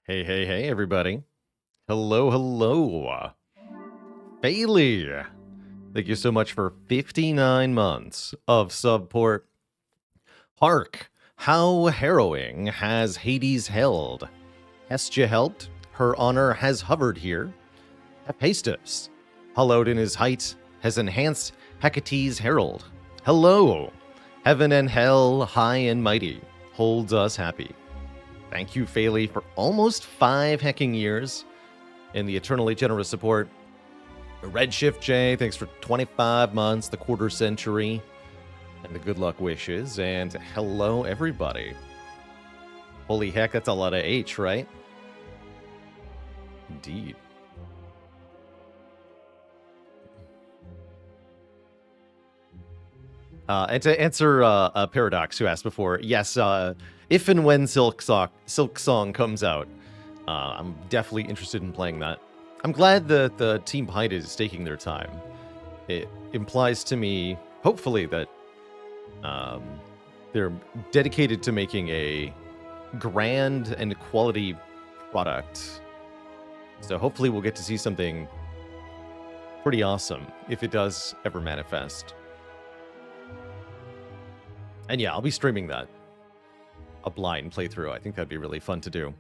Hey, hey, hey, everybody. Hello, hello. Bailey, thank you so much for 59 months of support. Hark, how harrowing has Hades held? Hestia helped, her honor has hovered here. Hephaestus, hollowed in his height, has enhanced Hecate's herald. Hello, heaven and hell, high and mighty, holds us happy. Thank you, Phaley, for almost 5 hecking years in the eternally generous support. Redshift J, thanks for 25 months, the quarter century, and the good luck wishes. And hello, everybody. Holy heck, that's a lot of H, right? Indeed. And to answer Paradox, who asked before, yes, if and when Silk Song comes out, I'm definitely interested in playing that. I'm glad that the team behind it is taking their time. It implies to me, hopefully, that they're dedicated to making a grand and quality product. So hopefully we'll get to see something pretty awesome if it does ever manifest. And yeah, I'll be streaming that. A blind playthrough. I think that'd be really fun to do.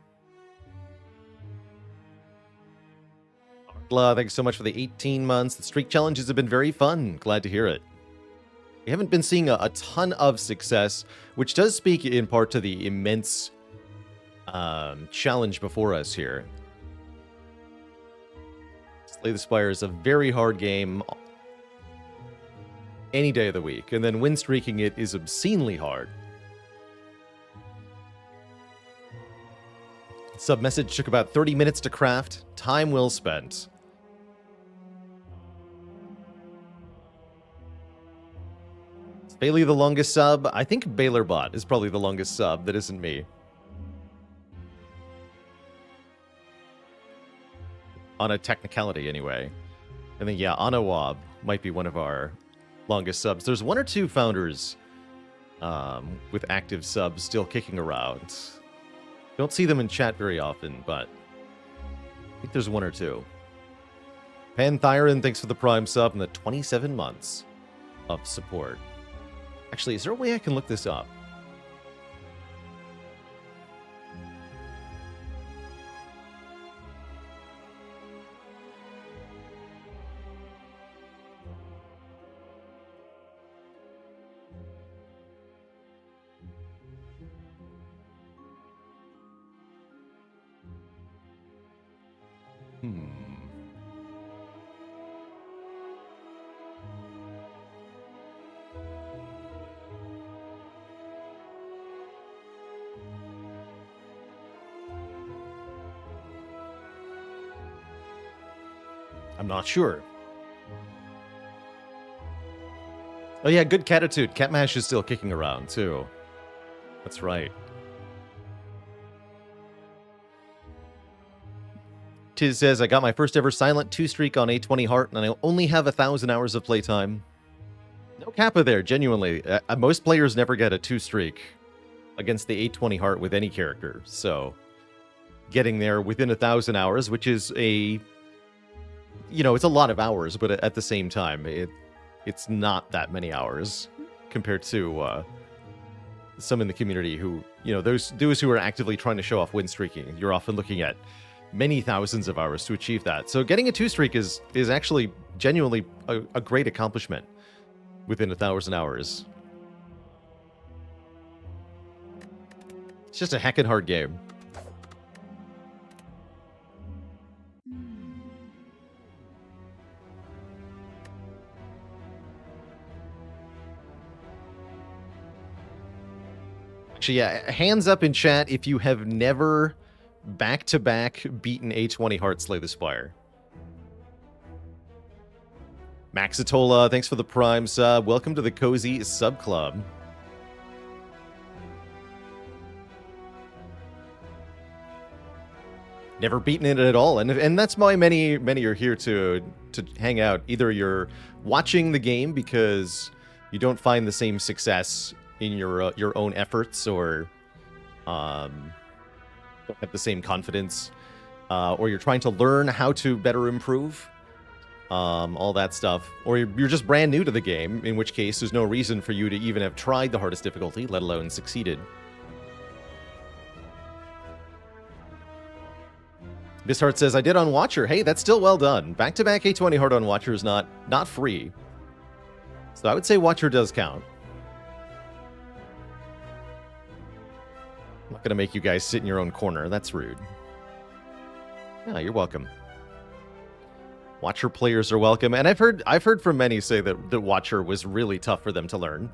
Thanks so much for the 18 months. The streak challenges have been very fun. Glad to hear it. We haven't been seeing a ton of success, which does speak in part to the immense challenge before us here. Slay the Spire is a very hard game any day of the week, and then win streaking it is obscenely hard. Sub message took about 30 minutes to craft. Time well spent. Is Bailey the longest sub? I think BaylorBot is probably the longest sub. That isn't me. On a technicality, anyway. And then, yeah, Anawab might be one of our longest subs. There's one or two founders with active subs still kicking around. Don't see them in chat very often, but I think there's one or two. Panthyron, thanks for the Prime sub and the 27 months of support. Actually, is there a way I can look this up? I'm not sure. Oh yeah, good catitude. Catmash is still kicking around, too. That's right. Tiz says, I got my first ever silent 2 streak on A20 Heart, and I only have 1,000 hours of playtime. No kappa there, genuinely. Most players never get a 2 streak against the A20 Heart with any character, so getting there within 1,000 hours, which is a... You know, it's a lot of hours, but at the same time, it's not that many hours compared to some in the community who, you know, those who are actively trying to show off win streaking. You're often looking at many thousands of hours to achieve that. So getting a 2 streak is actually genuinely a great accomplishment within 1,000 hours. It's just a heckin' hard game. Actually, yeah, hands up in chat if you have never back-to-back beaten A20 Heart Slay the Spire. Maxitola, thanks for the Prime sub. Welcome to the Cozy Sub Club. Never beaten it at all, and that's why many are here to hang out. Either you're watching the game because you don't find the same success in your own efforts, or don't have the same confidence, or you're trying to learn how to better improve, all that stuff, or you're just brand new to the game, in which case there's no reason for you to even have tried the hardest difficulty, let alone succeeded. Bisheart says, I did on Watcher. Hey, that's still well done. Back-to-back A20 hard on Watcher is not free. So I would say Watcher does count. I'm not going to make you guys sit in your own corner. That's rude. Yeah, you're welcome. Watcher players are welcome. And I've heard from many say that the Watcher was really tough for them to learn.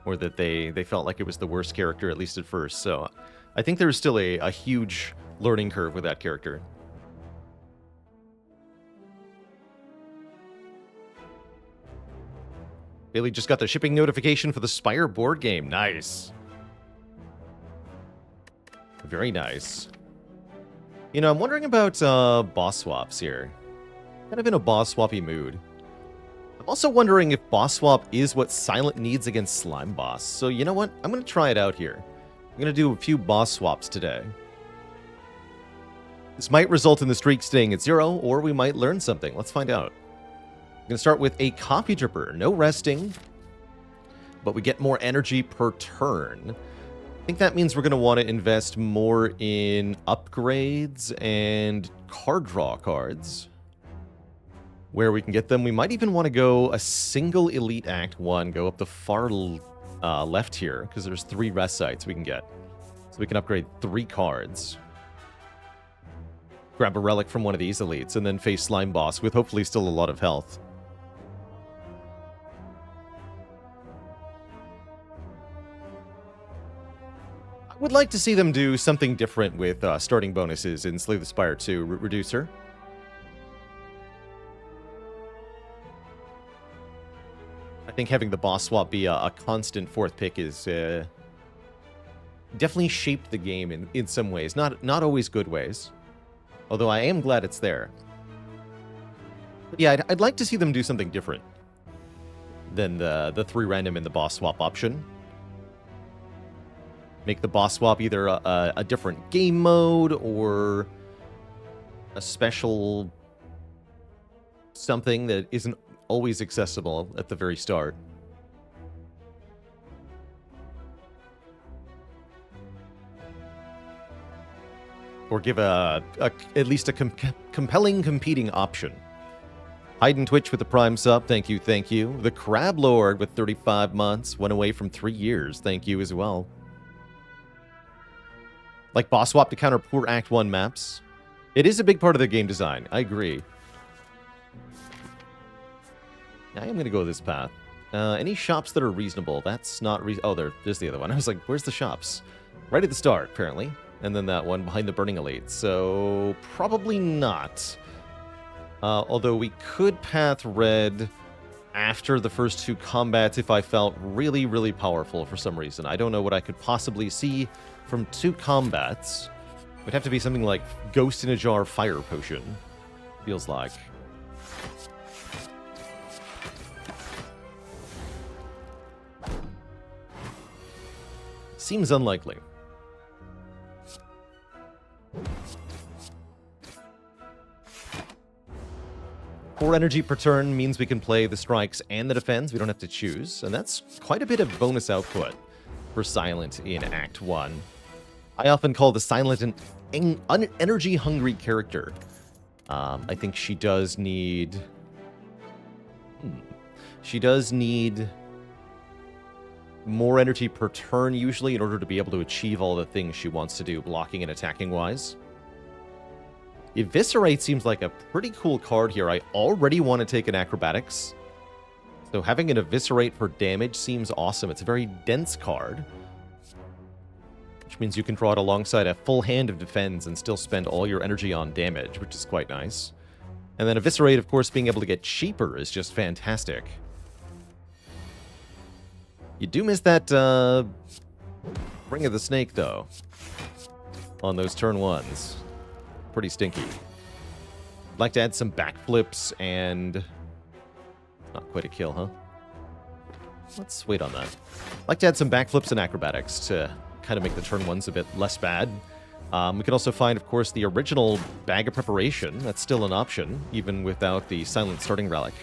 Or that they felt like it was the worst character, at least at first. So I think there's still a huge learning curve with that character. Bailey just got the shipping notification for the Spire board game. Nice. Very nice. You know, I'm wondering about boss swaps here. Kind of in a boss swappy mood. I'm also wondering if boss swap is what Silent needs against Slime Boss. So you know what? I'm going to try it out here. I'm going to do a few boss swaps today. This might result in the streak staying at 0, or we might learn something. Let's find out. I'm going to start with a Coffee Dripper. No resting, but we get more energy per turn. I think that means we're going to want to invest more in upgrades and card draw cards. Where we can get them. We might even want to go a single Elite Act 1, go up the far left here, because there's 3 rest sites we can get. So we can upgrade 3 cards. Grab a relic from one of these elites, and then face Slime Boss with hopefully still a lot of health. I would like to see them do something different with starting bonuses in Slay the Spire 2 Reducer. I think having the boss swap be a constant 4th pick is definitely shaped the game in some ways. Not always good ways. Although I am glad it's there. But yeah, I'd like to see them do something different than the 3 random in the boss swap option. Make the boss swap either a different game mode or a special something that isn't always accessible at the very start. Or give at least a compelling competing option. Hide Twitch with the Prime sub, thank you, thank you. The Crab Lord with 35 months, went away from 3 years, thank you as well. Like boss swap to counter poor Act 1 maps. It is a big part of the game design, I agree. I am going to go this path. Any shops that are reasonable? That's not oh, there's the other one. I was like, where's the shops? Right at the start, apparently. And then that one behind the Burning Elite. So, probably not. Although we could path red after the first 2 combats if I felt really, really powerful for some reason. I don't know what I could possibly see from 2 combats. It would have to be something like Ghost in a Jar Fire Potion. Feels like. Seems unlikely. Core energy per turn means we can play the strikes and the defense. We don't have to choose. And that's quite a bit of bonus output for Silent in Act 1. I often call the Silent an energy-hungry character. I think she does need... She does need more energy per turn, usually, in order to be able to achieve all the things she wants to do, blocking and attacking-wise. Eviscerate seems like a pretty cool card here. I already want to take an Acrobatics. So having an Eviscerate for damage seems awesome. It's a very dense card. Which means you can draw it alongside a full hand of defense and still spend all your energy on damage, which is quite nice. And then Eviscerate, of course, being able to get cheaper is just fantastic. You do miss that Ring of the Snake, though, on those turn 1s. Pretty stinky. I'd like to add some backflips and... Not quite a kill, huh? Let's wait on that. I'd like to add some backflips and acrobatics to kind of make the turn 1s a bit less bad. We can also find, of course, the original Bag of Preparation. That's still an option, even without the Silent Starting Relic.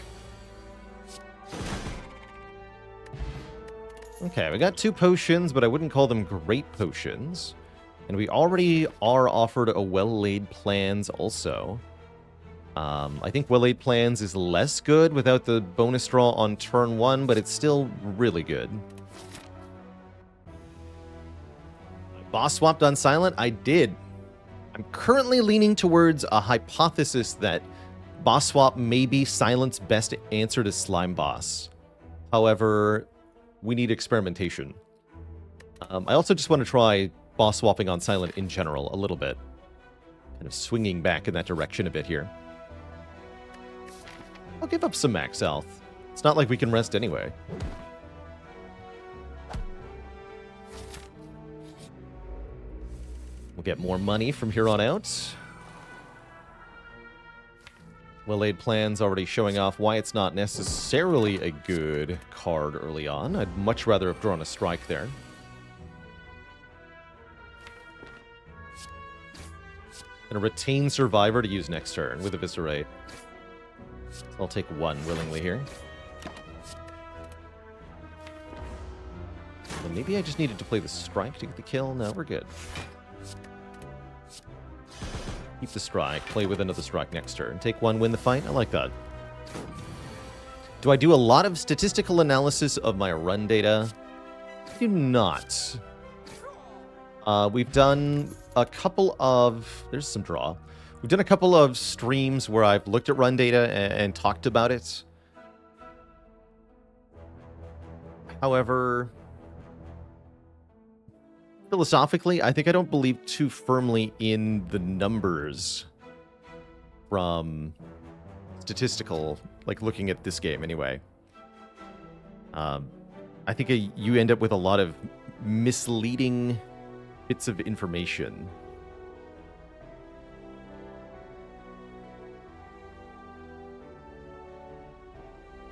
Okay, we got 2 potions, but I wouldn't call them great potions. And we already are offered a Well-Laid Plans also. I think Well-Laid Plans is less good without the bonus draw on turn 1, but it's still really good. Boss swapped on Silent? I did. I'm currently leaning towards a hypothesis that boss swap may be Silent's best answer to Slime Boss. However, we need experimentation. I also just want to try boss swapping on Silent in general a little bit. Kind of swinging back in that direction a bit here. I'll give up some max health. It's not like we can rest anyway. We'll get more money from here on out. Well-Laid Plans already showing off why it's not necessarily a good card early on. I'd much rather have drawn a strike there. Gonna retain Survivor to use next turn with Eviscerate. I'll take 1 willingly here. Well, maybe I just needed to play the strike to get the kill. No, we're good. Keep the strike, play with another strike next turn. Take 1, win the fight. I like that. Do I do a lot of statistical analysis of my run data? I do not. We've done a couple of... There's some draw. We've done a couple of streams where I've looked at run data and talked about it. However, philosophically, I think I don't believe too firmly in the numbers from statistical, like looking at this game anyway. I think you end up with a lot of misleading bits of information.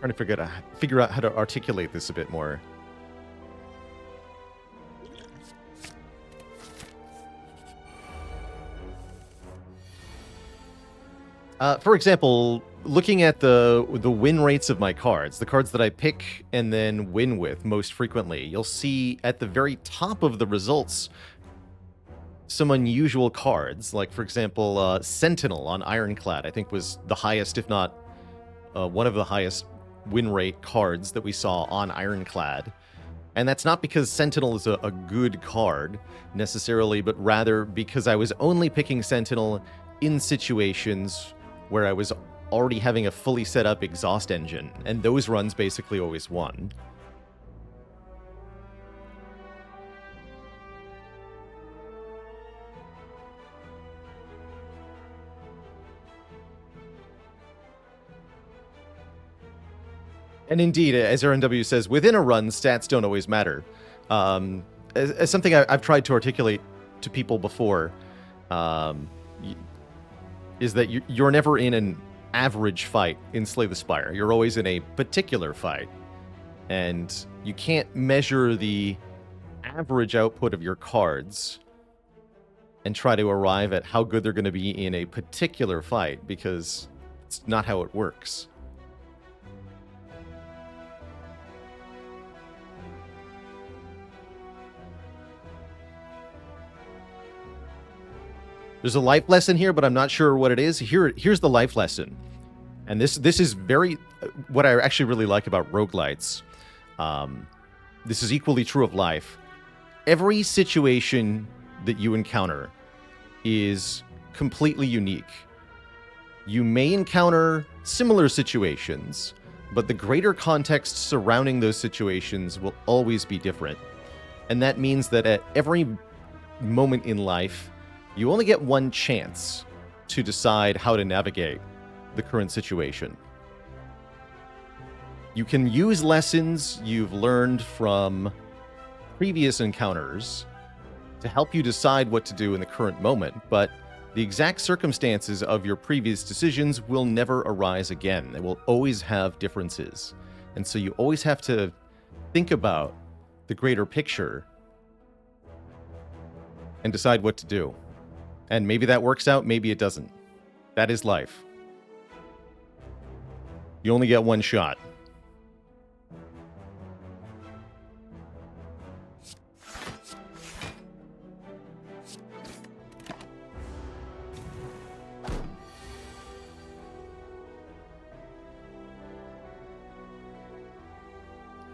Trying to figure out how to articulate this a bit more. For example, looking at the win rates of my cards, the cards that I pick and then win with most frequently, you'll see at the very top of the results some unusual cards. Like, for example, Sentinel on Ironclad, I think was the highest, if not one of the highest win rate cards that we saw on Ironclad. And that's not because Sentinel is a good card, necessarily, but rather because I was only picking Sentinel in situations where I was already having a fully set up exhaust engine, and those runs basically always won. And indeed, as RNW says, within a run, stats don't always matter. As something I've tried to articulate to people before, is that you're never in an average fight in Slay the Spire. You're always in a particular fight. And you can't measure the average output of your cards and try to arrive at how good they're going to be in a particular fight, because it's not how it works. There's a life lesson here, but I'm not sure what it is. Here's the life lesson. And this is very... What I actually really like about roguelites. This is equally true of life. Every situation that you encounter is completely unique. You may encounter similar situations, but the greater context surrounding those situations will always be different. And that means that at every moment in life, you only get one chance to decide how to navigate the current situation. You can use lessons you've learned from previous encounters to help you decide what to do in the current moment, but the exact circumstances of your previous decisions will never arise again. They will always have differences. And so you always have to think about the greater picture and decide what to do. And maybe that works out, maybe it doesn't. That is life. You only get one shot.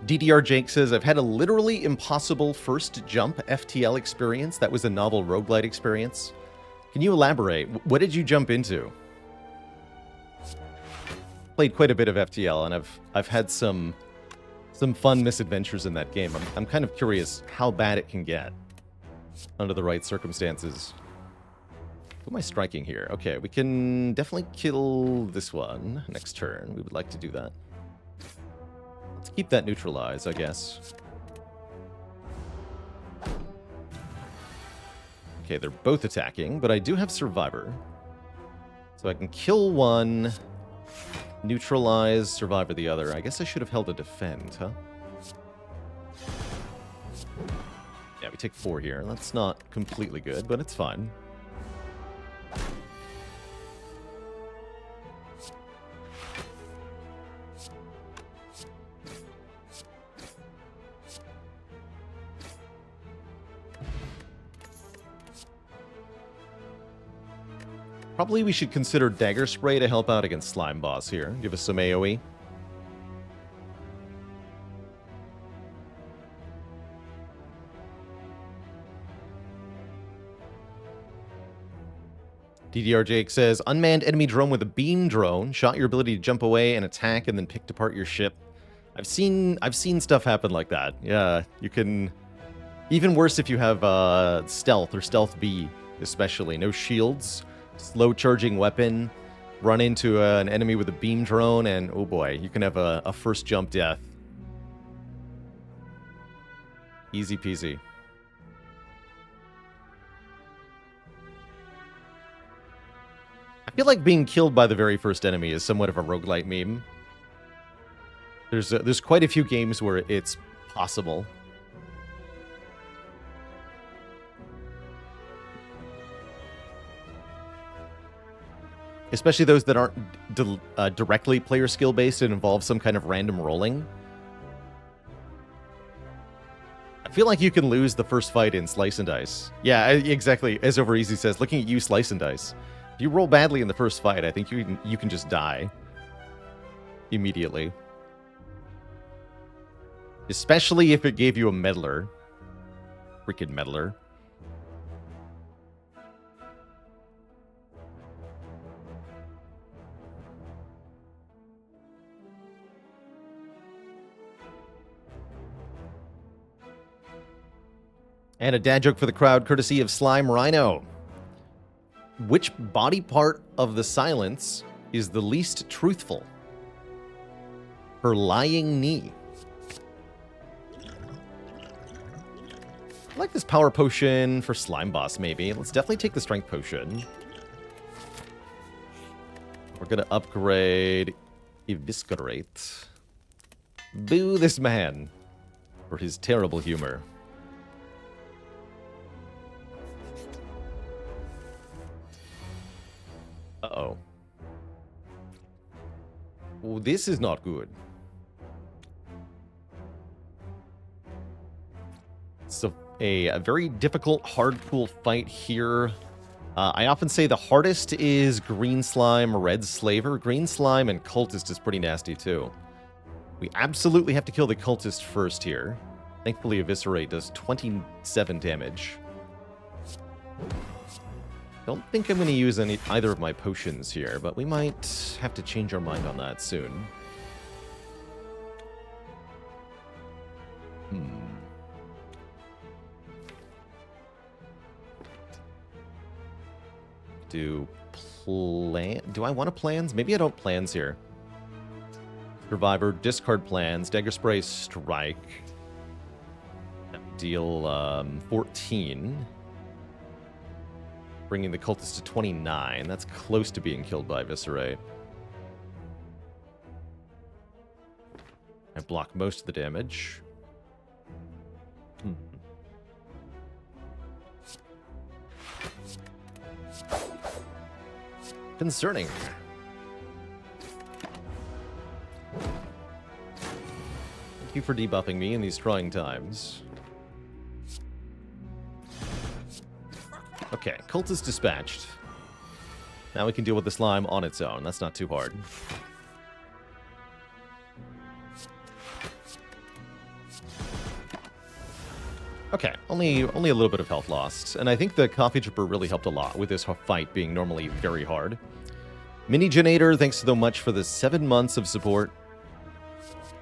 DDR Jake says, I've had a literally impossible first jump FTL experience. That was a novel roguelite experience. Can you elaborate? What did you jump into? Played quite a bit of FTL, and I've had some fun misadventures in that game. I'm kind of curious how bad it can get under the right circumstances. Who am I striking here? Okay, we can definitely kill this one next turn. We would like to do that. Let's keep that neutralized, I guess. Okay, they're both attacking, but I do have Survivor. So I can kill one, neutralize Survivor the other. I guess I should have held a Defend, huh? Yeah, we take 4 here. That's not completely good, but it's fine. Probably we should consider Dagger Spray to help out against Slime Boss here. Give us some AoE. DDR Jake says, unmanned enemy drone with a beam drone. Shot your ability to jump away and attack and then picked apart your ship. I've seen stuff happen like that. Yeah, you can... Even worse if you have stealth or stealth B, especially. No shields. Slow charging weapon, run into an enemy with a beam drone, and oh boy, you can have a first jump death. Easy peasy. I feel like being killed by the very first enemy is somewhat of a roguelite meme. There's quite a few games where it's possible. Especially those that aren't directly player skill based and involve some kind of random rolling. I feel like you can lose the first fight in Slice and Dice. Yeah, exactly. As Over Easy says, looking at you, Slice and Dice. If you roll badly in the first fight, I think you can just die immediately. Especially if it gave you a meddler. Freaking meddler. And a dad joke for the crowd, courtesy of Slime Rhino. Which body part of the silence is the least truthful? Her lying knee. I like this power potion for Slime Boss, maybe. Let's definitely take the strength potion. We're going to upgrade Eviscerate. Boo this man for his terrible humor. Uh-oh. Oh, this is not good. So a very difficult hard pool fight here. I often say the hardest is Green Slime, Red Slaver. Green Slime and Cultist is pretty nasty too. We absolutely have to kill the Cultist first here. Thankfully, Eviscerate does 27 damage. Don't think I'm going to use either of my potions here, but we might have to change our mind on that soon. Do I want to plans? Maybe I don't plans here. Survivor, discard plans, Dagger Spray, strike. Deal 14. Bringing the cultist to 29. That's close to being killed by Eviscerate. I block most of the damage. Concerning. Thank you for debuffing me in these trying times. Okay, Cultist dispatched. Now we can deal with the slime on its own. That's not too hard. Okay, only a little bit of health lost. And I think the Coffee Dripper really helped a lot with this fight being normally very hard. Mini Genator, thanks so much for the 7 months of support.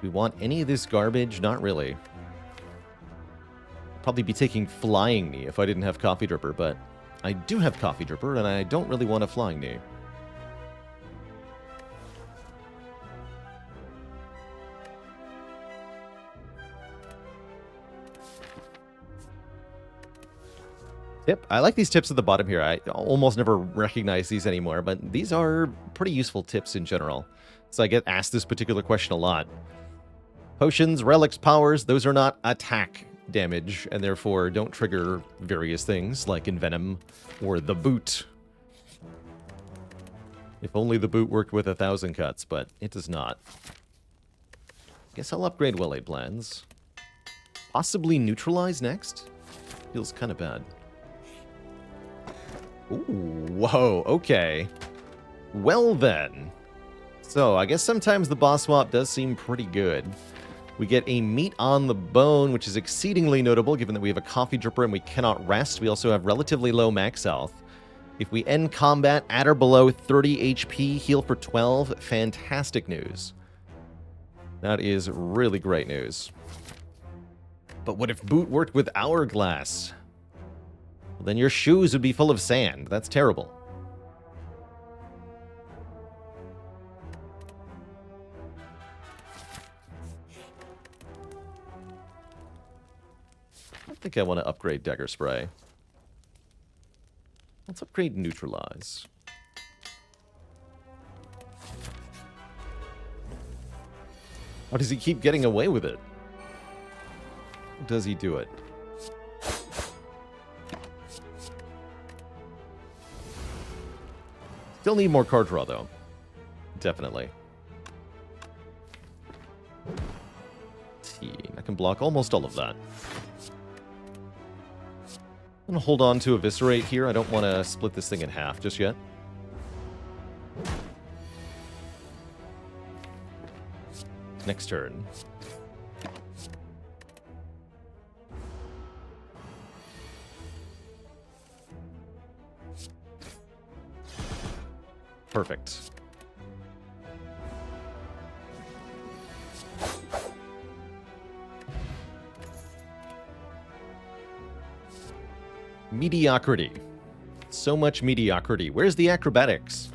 We want any of this garbage? Not really. I'd probably be taking Flying Knee if I didn't have Coffee Dripper, but I do have Coffee Dripper, and I don't really want a Flying Knee. Tip. I like these tips at the bottom here. I almost never recognize these anymore, but these are pretty useful tips in general. So I get asked this particular question a lot. Potions, relics, powers, those are not attack damage, and therefore don't trigger various things like Envenom or the boot. If only the boot worked with 1,000 cuts, but it does not. Guess I'll upgrade Well-Aid plans. Possibly neutralize next? Feels kind of bad. Ooh, whoa, okay. Well then. So, I guess sometimes the boss swap does seem pretty good. We get a Meat on the Bone, which is exceedingly notable given that we have a Coffee Dripper and we cannot rest. We also have relatively low max health. If we end combat at or below 30 HP, heal for 12, fantastic news. That is really great news. But what if Boot worked with Hourglass? Well, then your shoes would be full of sand. That's terrible. I think I want to upgrade Dagger Spray. Let's upgrade Neutralize. How does he keep getting away with it? How does he do it? Still need more card draw, though. Definitely. I can block almost all of that. I'm going to hold on to Eviscerate here. I don't want to split this thing in half just yet. Next turn. Perfect. Mediocrity. So much mediocrity. Where's the acrobatics?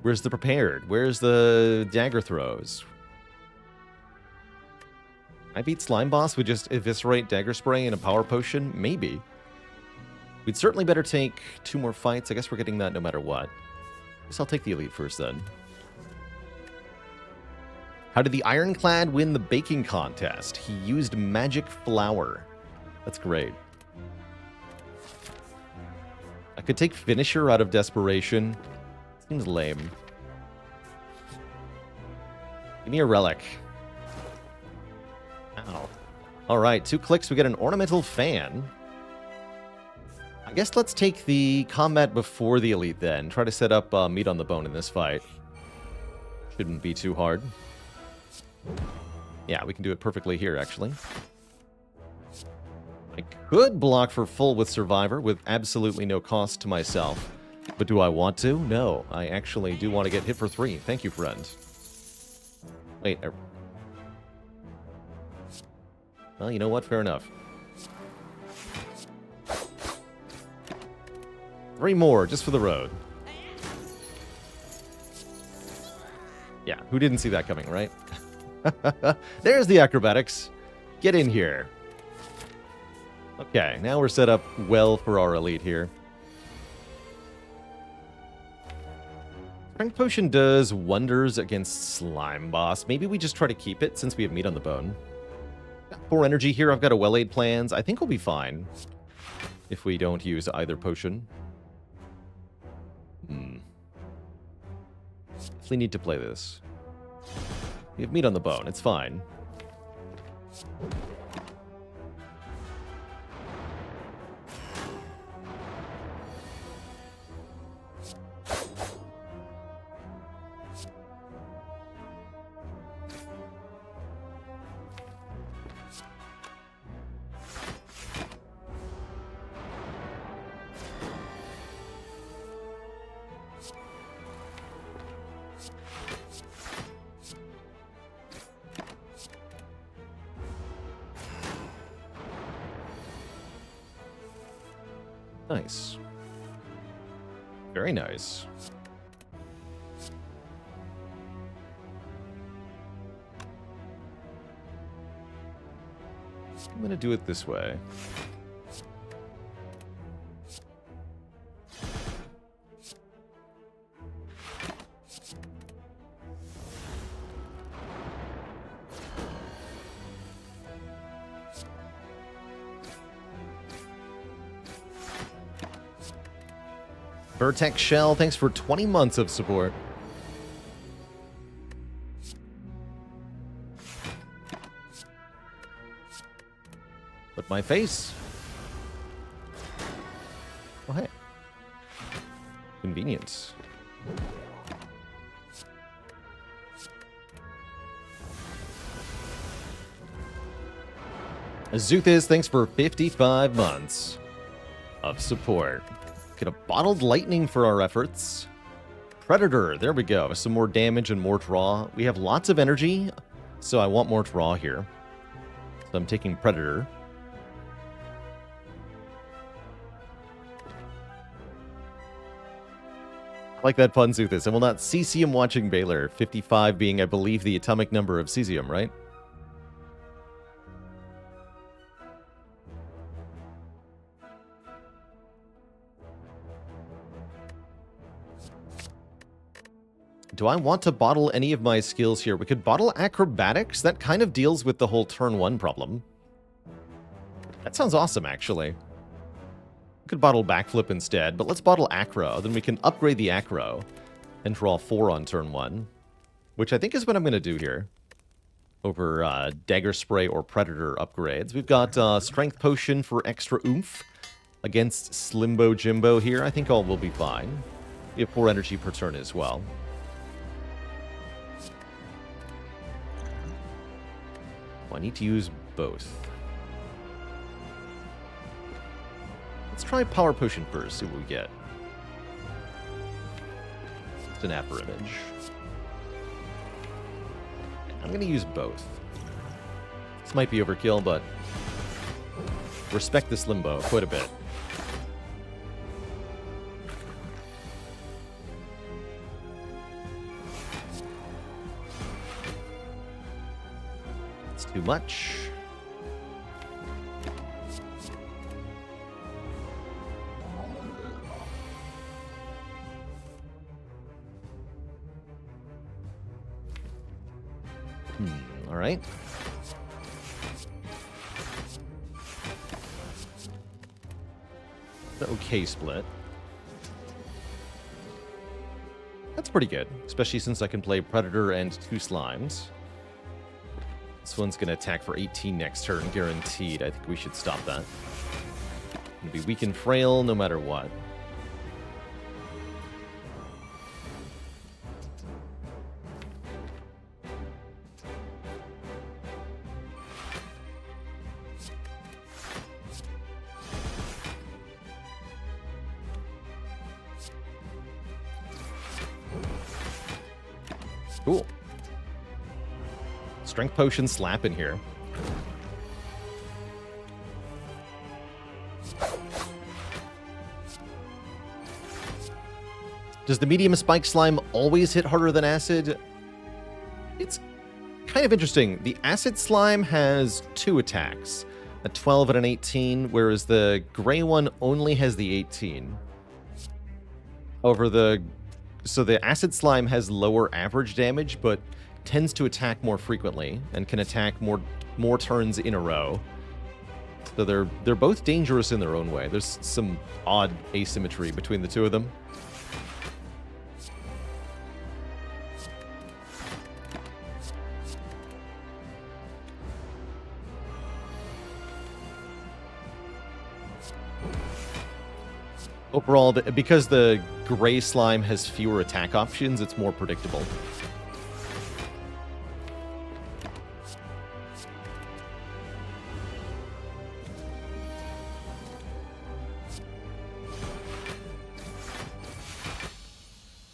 Where's the prepared? Where's the dagger throws? I beat Slime Boss with just Eviscerate, Dagger Spray, and a Power Potion? Maybe. We'd certainly better take 2 more fights. I guess we're getting that no matter what. Guess I'll take the Elite first, then. How did the Ironclad win the baking contest? He used Magic Flour. That's great. I could take Finisher out of Desperation. Seems lame. Give me a Relic. Ow. Alright, 2 clicks, we get an Ornamental Fan. I guess let's take the combat before the Elite then. Try to set up Meat on the Bone in this fight. Shouldn't be too hard. Yeah, we can do it perfectly here, actually. I could block for full with Survivor with absolutely no cost to myself. But do I want to? No, I actually do want to get hit for 3. Thank you, friend. Wait. Well, you know what? Fair enough. 3 more, just for the road. Yeah, who didn't see that coming, right? There's the acrobatics. Get in here. Okay, now we're set up well for our Elite here. Strength Potion does wonders against Slime Boss. Maybe we just try to keep it since we have Meat on the Bone. Got 4 energy here. I've got a Well-Aid plans. I think we'll be fine if we don't use either potion. Definitely need to play this. We have meat on the bone. It's fine. Nice. Very nice. I'm going to do it this way. Vertex Shell, thanks for 20 months of support. But my face. Oh, hey. Convenience. Azuthis, thanks for 55 months of support. Get a bottled lightning for our efforts. Predator, there we go. Some more damage and more draw. We have lots of energy, so I want more draw here. So I'm taking Predator. I like that fun, Zuthis. I will not cesium watching Baylor. 55 being, I believe, the atomic number of cesium, right? Do I want to bottle any of my skills here? We could bottle acrobatics. That kind of deals with the whole turn 1 problem. That sounds awesome, actually. We could bottle backflip instead, but let's bottle acro. Then we can upgrade the acro and draw 4 on turn 1, which I think is what I'm going to do here over dagger spray or predator upgrades. We've got strength potion for extra oomph against Slimbo Jimbo here. I think all will be fine. We have 4 energy per turn as well. Well, I need to use both. Let's try Power Potion first, see what we get. It's an Apper Image. I'm going to use both. This might be overkill, but respect this Limbo quite a bit. Too much. All right. The okay split. That's pretty good, especially since I can play Predator and 2 Slimes. This one's going to attack for 18 next turn, guaranteed. I think we should stop that. Going to be weak and frail no matter what. Cool. Strength potion slap in here. Does the medium spike slime always hit harder than acid? It's kind of interesting. The acid slime has 2 attacks, a 12 and an 18, whereas the gray one only has the 18. So the acid slime has lower average damage, but tends to attack more frequently and can attack more turns in a row. So they're both dangerous in their own way. There's some odd asymmetry between the two of them. Overall, because the gray slime has fewer attack options, it's more predictable.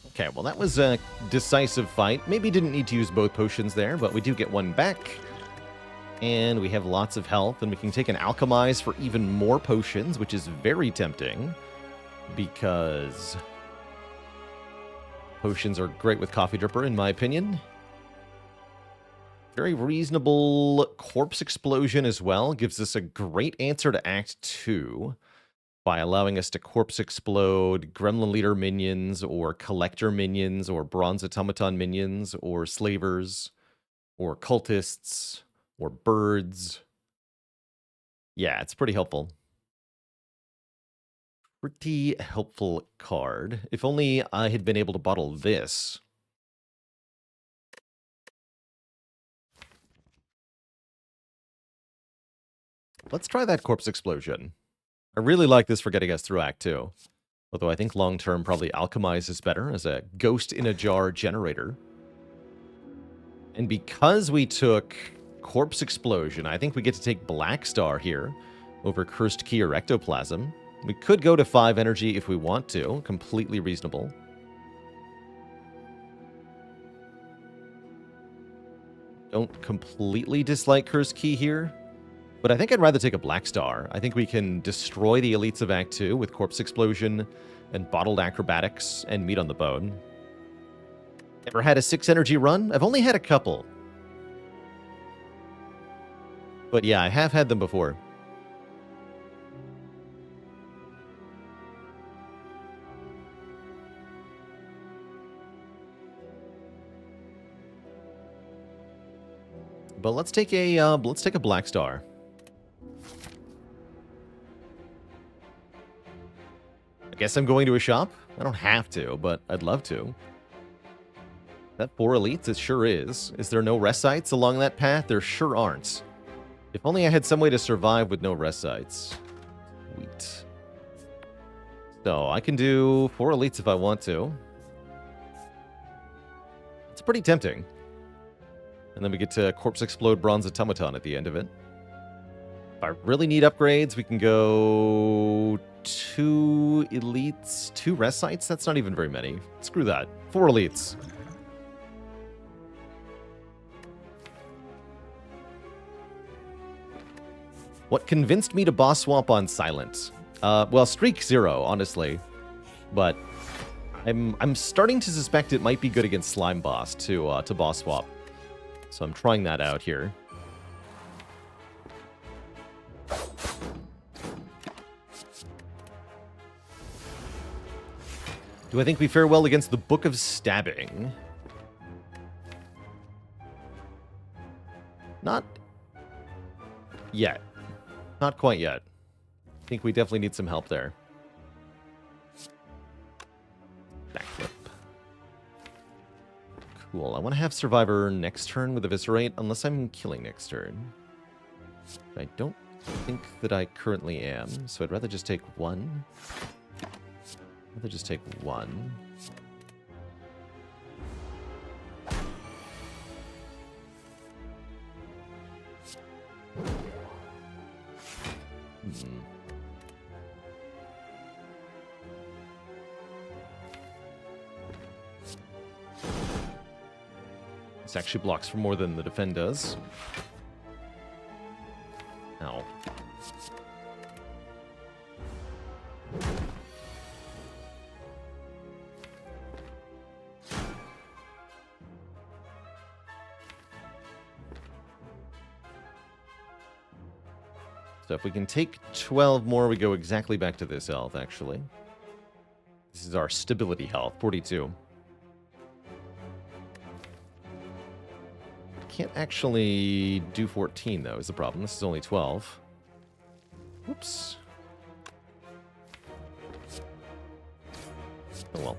Okay, well, that was a decisive fight. Maybe didn't need to use both potions there, but we do get one back. And we have lots of health, and we can take an Alchemize for even more potions, which is very tempting, because potions are great with Coffee Dripper, in my opinion. Very reasonable Corpse Explosion as well. Gives us a great answer to Act 2 by allowing us to Corpse Explode Gremlin Leader minions, or Collector minions, or Bronze Automaton minions, or Slavers, or Cultists, or Birds. Yeah, it's pretty helpful. Pretty helpful card. If only I had been able to bottle this. Let's try that Corpse Explosion. I really like this for getting us through Act 2. Although I think long-term probably Alchemize is better as a Ghost in a Jar generator. And because we took Corpse Explosion, I think we get to take Black Star here over Cursed Key or Ectoplasm. We could go to 5 energy if we want to. Completely reasonable. Don't completely dislike Cursed Key here. But I think I'd rather take a Black Star. I think we can destroy the elites of Act 2 with Corpse Explosion and Bottled Acrobatics and Meat on the Bone. Ever had a 6 energy run? I've only had a couple. But yeah, I have had them before. But let's take a Black Star. I guess I'm going to a shop. I don't have to, but I'd love to. That 4 elites? It sure is. Is there no rest sites along that path? There sure aren't. If only I had some way to survive with no rest sites. Sweet. So, I can do 4 elites if I want to. It's pretty tempting. And then we get to Corpse Explode Bronze Automaton at the end of it. If I really need upgrades, we can go 2 elites, 2 rest sites? That's not even very many. Screw that. 4 elites. What convinced me to boss swap on Silent? Well, Streak 0, honestly. But I'm starting to suspect it might be good against Slime Boss to boss swap. So I'm trying that out here. Do I think we fare well against the Book of Stabbing? Not yet. Not quite yet. I think we definitely need some help there. Backflip. Cool. I want to have Survivor next turn with Eviscerate, unless I'm killing next turn. I don't think that I currently am, so I'd rather just take 1. Rather just take 1. This actually blocks for more than the defend does. Ow. So if we can take 12 more, we go exactly back to this health, actually. This is our stability health, 42. Can't actually do 14, though, is the problem. This is only 12. Oops. Oh, well.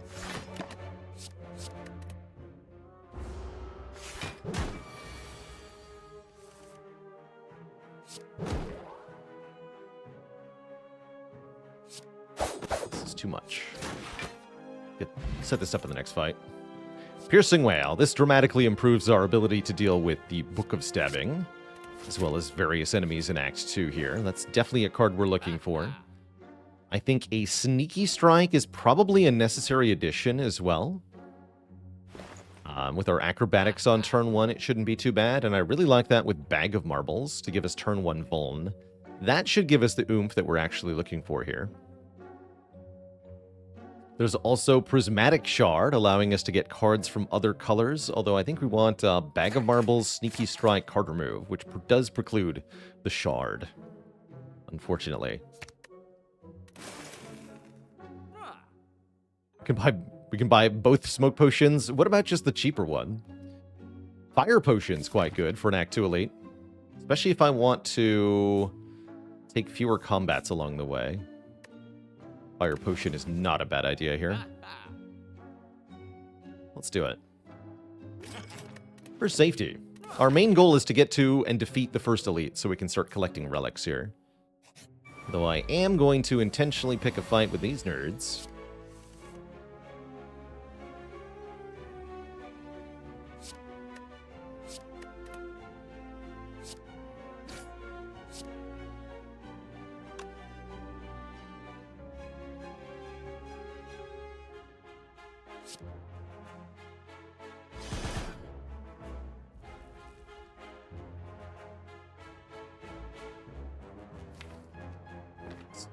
too much. Set this up in the next fight. Piercing Wail. This dramatically improves our ability to deal with the Book of Stabbing, as well as various enemies in Act 2 here. That's definitely a card we're looking for. I think a Sneaky Strike is probably a necessary addition as well. With our Acrobatics on turn 1, it shouldn't be too bad, and I really like that with Bag of Marbles to give us turn 1 Vuln. That should give us the oomph that we're actually looking for here. There's also Prismatic Shard, allowing us to get cards from other colors, although I think we want Bag of Marbles, Sneaky Strike, card remove, which does preclude the Shard, unfortunately. We can buy both Smoke Potions. What about just the cheaper one? Fire Potion's quite good for an Act 2 Elite, especially if I want to take fewer combats along the way. Fire Potion is not a bad idea here. Let's do it. For safety, our main goal is to get to and defeat the first elite so we can start collecting relics here. Though I am going to intentionally pick a fight with these nerds.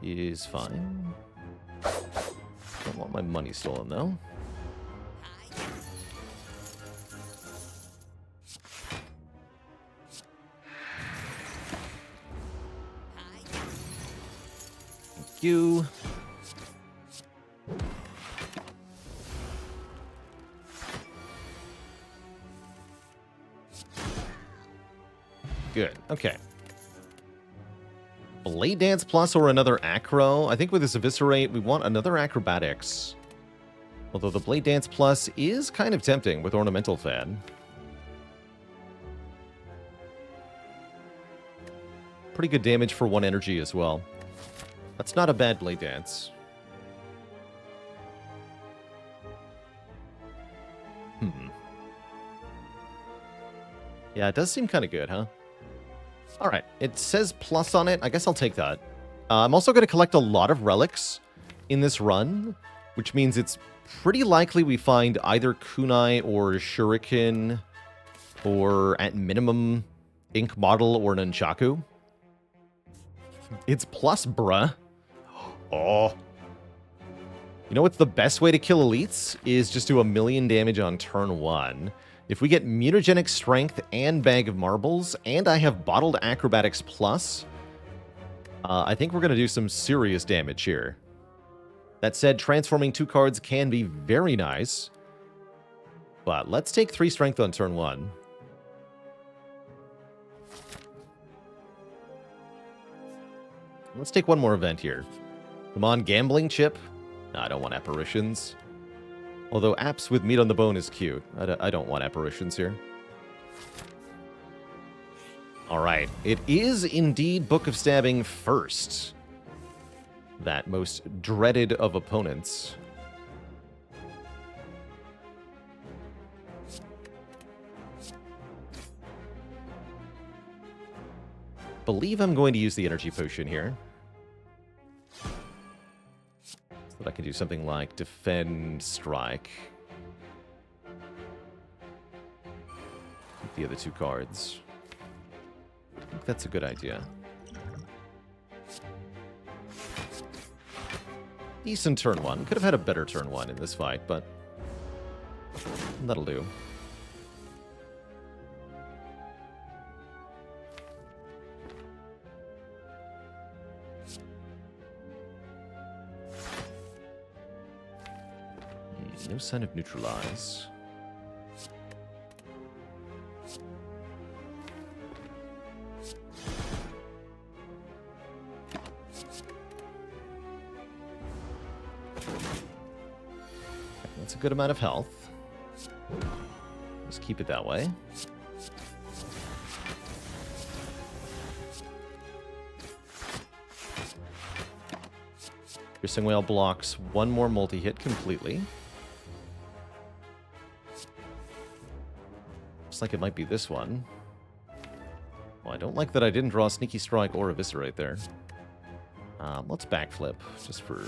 Is fine. Don't want my money stolen, though. Thank you. Good. Okay. Blade Dance Plus or another Acro. I think with this Eviscerate, we want another Acrobatics. Although the Blade Dance Plus is kind of tempting with Ornamental Fan. Pretty good damage for 1 energy as well. That's not a bad Blade Dance. Yeah, it does seem kind of good, huh? All right, it says plus on it. I guess I'll take that. I'm also going to collect a lot of relics in this run, which means it's pretty likely we find either kunai or shuriken or, at minimum, ink model or nunchaku. It's plus, bruh. Oh. You know what's the best way to kill elites? Is just do 1,000,000 damage on turn 1. If we get Mutagenic Strength and Bag of Marbles, and I have Bottled Acrobatics Plus, I think we're going to do some serious damage here. That said, transforming 2 cards can be very nice. But let's take 3 Strength on turn 1. Let's take one more event here. Come on, Gambling Chip. No, I don't want Apparitions. Although apps with meat on the bone is cute. I don't want apparitions here. Alright, it is indeed Book of Stabbing first. That most dreaded of opponents. Believe I'm going to use the energy potion here. I can do something like Defend, Strike. Keep the other 2 cards. I think that's a good idea. Decent turn 1. Could have had a better turn 1 in this fight, but that'll do. No sign of Neutralize. That's a good amount of health. Let's keep it that way. Piercing Whale blocks one more multi-hit completely. Looks like it might be this one. Well, I don't like that I didn't draw a Sneaky Strike or Eviscerate there. Let's backflip, just for...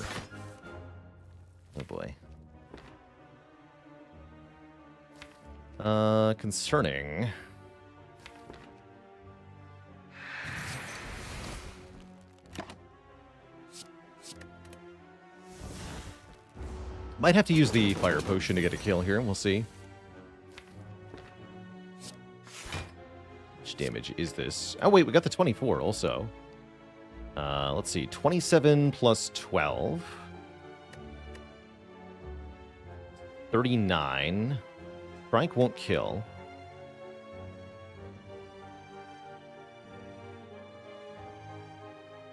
Oh boy. Concerning... Might have to use the Fire Potion to get a kill here, we'll see. Which damage is this? Oh wait, we got the 24 also. Let's see, 27 plus 12. 39. Strike won't kill.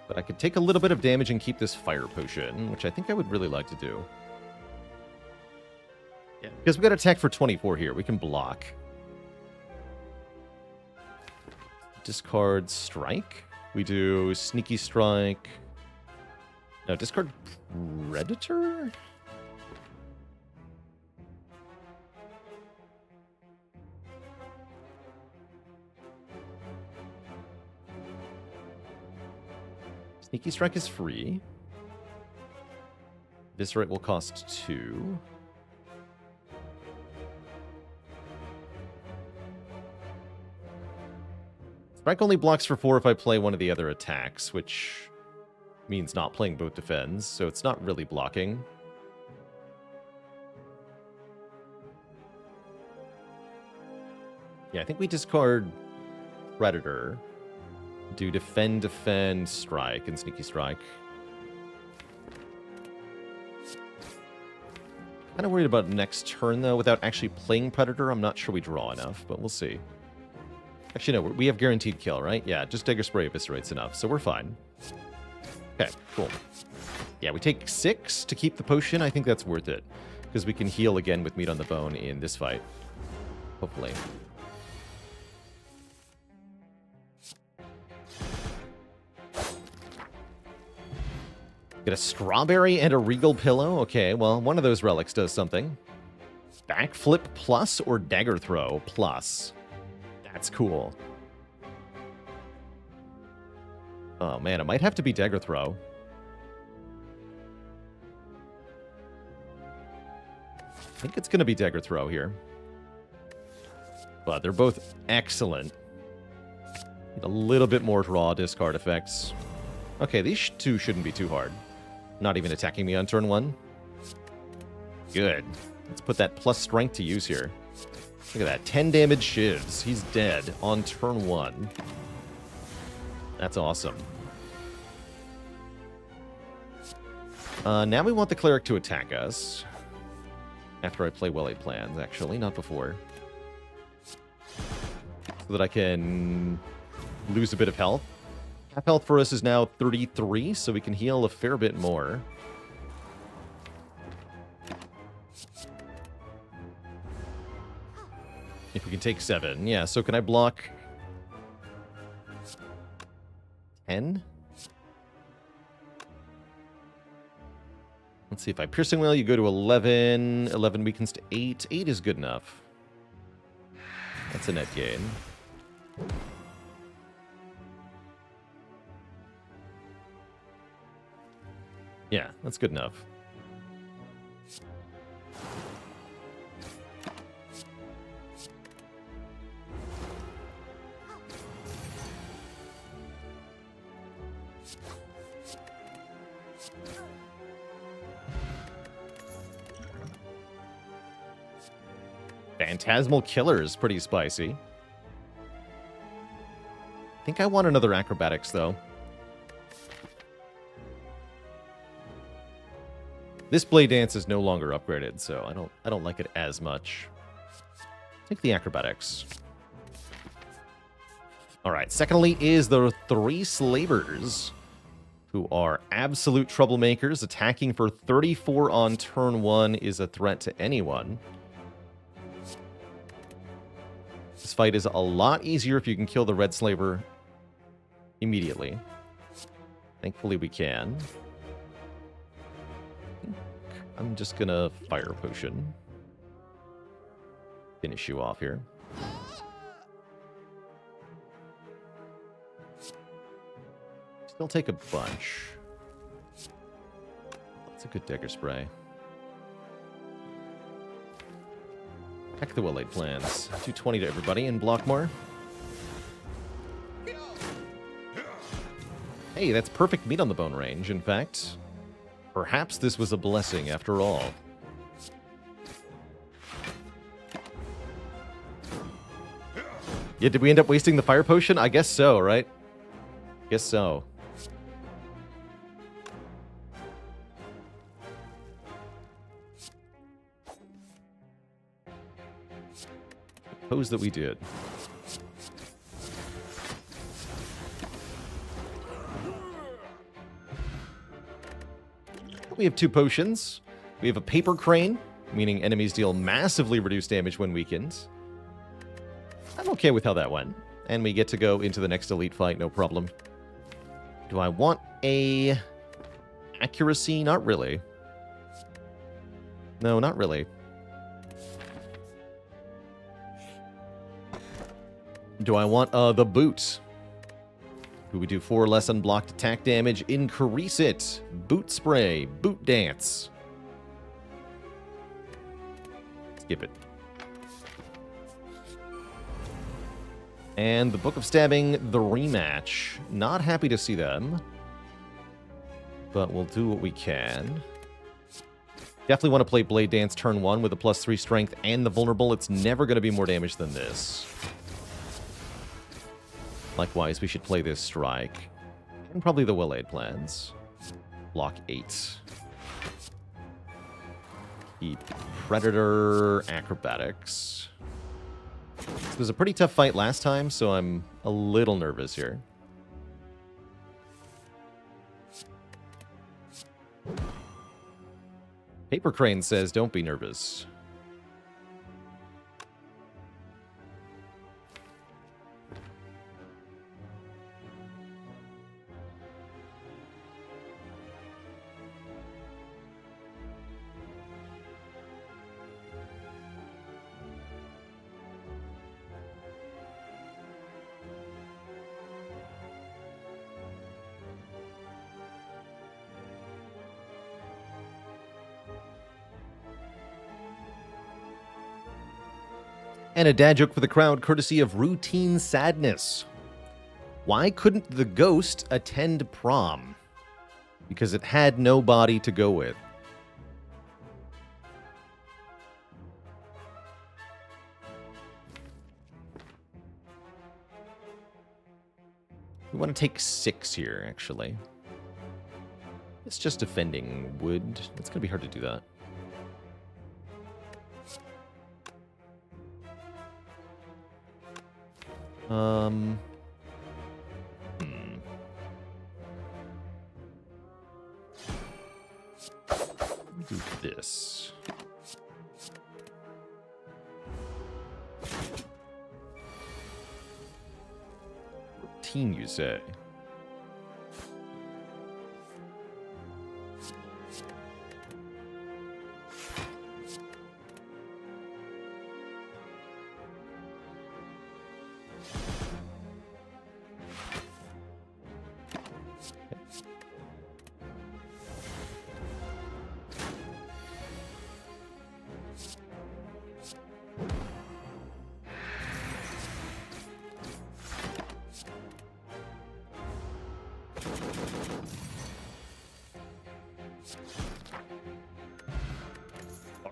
But I could take a little bit of damage and keep this Fire Potion, which I think I would really like to do. Yeah, because we got attack for 24 here. We can block. Discard Strike. We do Sneaky Strike. No, discard Predator? Sneaky Strike is free. Eviscerate will cost 2. Strike only blocks for 4 if I play one of the other attacks, which means not playing both defends, so it's not really blocking. Yeah, I think we discard Predator. Do defend, strike, and Sneaky Strike. Kind of worried about next turn, though. Without actually playing Predator, I'm not sure we draw enough, but we'll see. Actually, no, we have guaranteed kill, right? Yeah, just Dagger Spray Eviscerate's enough, so we're fine. Okay, cool. Yeah, we take 6 to keep the potion. I think that's worth it, because we can heal again with Meat on the Bone in this fight. Hopefully. Get a Strawberry and a Regal Pillow? Okay, well, one of those relics does something. Backflip plus or Dagger Throw plus? That's cool. Oh man, it might have to be Dagger Throw. I think it's going to be Dagger Throw here. But they're both excellent. Need a little bit more draw discard effects. Okay, these two shouldn't be too hard. Not even attacking me on turn 1. Good. Let's put that plus strength to use here. Look at that. 10 damage shivs. He's dead on turn 1. That's awesome. Now we want the Cleric to attack us. After I play well-laid plans, actually. Not before. So that I can lose a bit of health. Half health for us is now 33, so we can heal a fair bit more. If we can take 7. Yeah, so can I block 10? Let's see, if I Piercing Whale, you go to 11. 11 weakens to 8. 8 is good enough. That's a net gain. Yeah, that's good enough. Phantasmal Killer is pretty spicy. I think I want another Acrobatics, though. This Blade Dance is no longer upgraded, so I don't like it as much. Take the Acrobatics. Alright, secondly is the 3 Slavers, who are absolute troublemakers. Attacking for 34 on turn 1 is a threat to anyone. This fight is a lot easier if you can kill the Red Slaver immediately. Thankfully we can. I'm just gonna fire potion. Finish you off here. Still take a bunch. That's a good dagger spray. Heck the well-laid plans. 220 to everybody in Blockmore. Hey, that's perfect meat on the bone range, in fact. Perhaps this was a blessing after all. Yeah, did we end up wasting the fire potion? I guess so, right? Guess so. Suppose that we did. We have 2 potions. We have a paper crane, meaning enemies deal massively reduced damage when weakened. I'm okay with how that went. And we get to go into the next elite fight, no problem. Do I want a accuracy? Not really. No, not really. Do I want the boot? Who we do 4 less unblocked attack damage. Increase it. Boot spray. Boot dance. Skip it. And the Book of Stabbing, the rematch. Not happy to see them. But we'll do what we can. Definitely want to play Blade Dance turn 1 with a +3 strength and the vulnerable. It's never going to be more damage than this. Likewise, we should play this strike. And probably the well-laid plans. Block 8. Keep Predator Acrobatics. This was a pretty tough fight last time, so I'm a little nervous here. Paper Crane says, don't be nervous. And a dad joke for the crowd, courtesy of Routine Sadness. Why couldn't the ghost attend prom? Because it had nobody to go with. We want to take 6 here, actually. It's just defending wood. It's going to be hard to do that. Do this. 14, you say?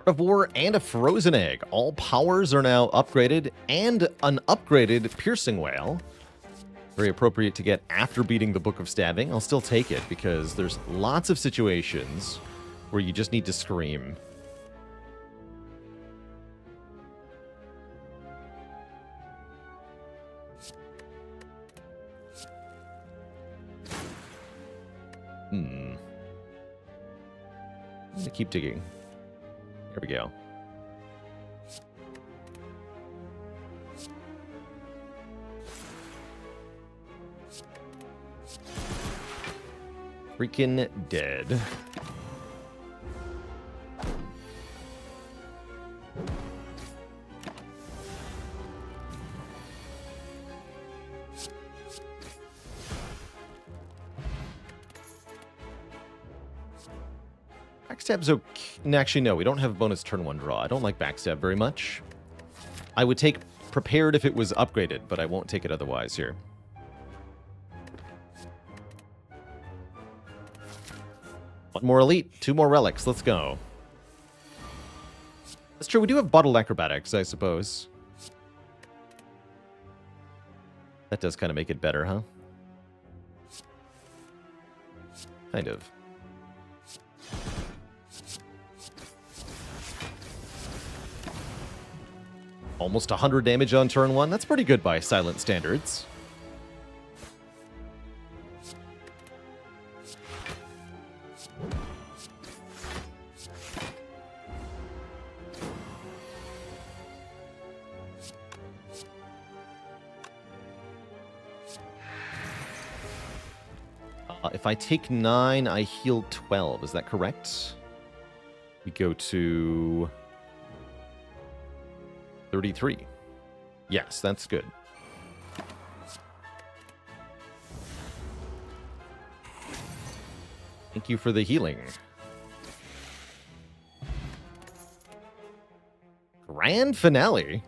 Of War and a Frozen Egg. All powers are now upgraded, and an upgraded Piercing Whale. Very appropriate to get after beating the Book of Stabbing. I'll still take it, because there's lots of situations where you just need to scream. I'm gonna keep digging. There we go. Freaking dead. Backstab's okay. Actually, no, we don't have a bonus turn 1 draw. I don't like backstab very much. I would take prepared if it was upgraded, but I won't take it otherwise here. One more elite, 2 more relics. Let's go. That's true. We do have bottled acrobatics, I suppose. That does kind of make it better, huh? Kind of. Almost 100 damage on turn 1. That's pretty good by silent standards. If I take 9, I heal 12. Is that correct? We go to 33. Yes, that's good. Thank you for the healing. Grand finale.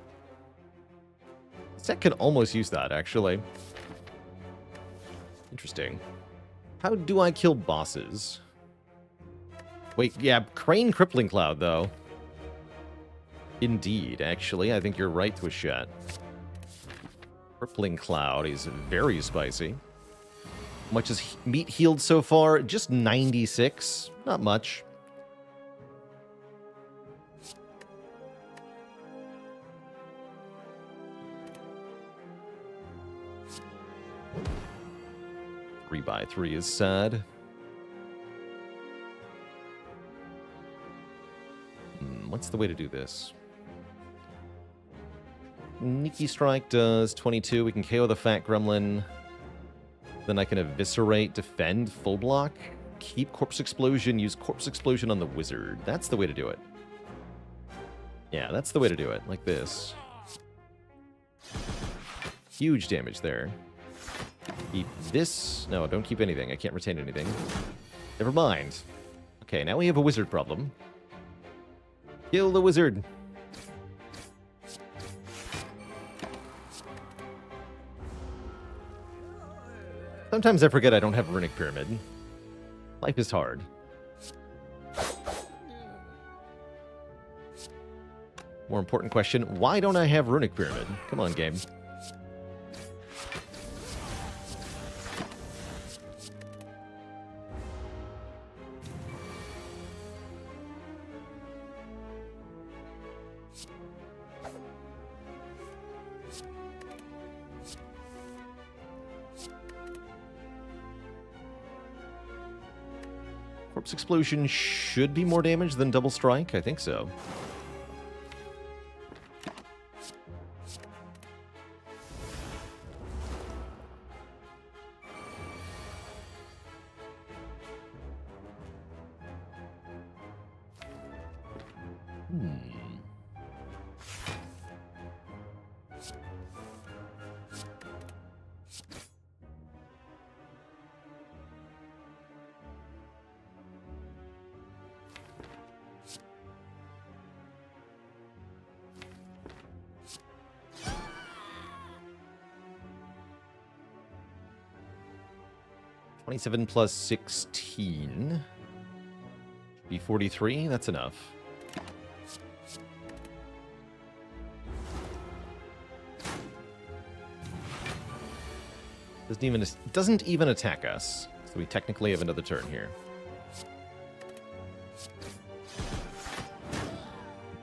This deck could almost use that, actually. Interesting. How do I kill bosses? Wait, yeah, Crane Crippling Cloud, though. Indeed, actually, I think you're right, Twishat. Crippling Cloud is very spicy. How much is meat healed so far? Just 96. Not much. Three by 3 is sad. What's the way to do this? Sneaky Strike does 22. We can KO the Fat Gremlin. Then I can Eviscerate, defend, full block. Keep Corpse Explosion, use Corpse Explosion on the Wizard. That's the way to do it. Yeah, that's the way to do it, like this. Huge damage there. Keep this. No, don't keep anything. I can't retain anything. Never mind. Okay, now we have a wizard problem. Kill the wizard. Sometimes I forget I don't have a Runic Pyramid. Life is hard. More important question, why don't I have Runic Pyramid? Come on, game. Corpse Explosion should be more damage than Double Strike. I think so. Seven plus 16. Be 43. That's enough. Doesn't even attack us. So we technically have another turn here.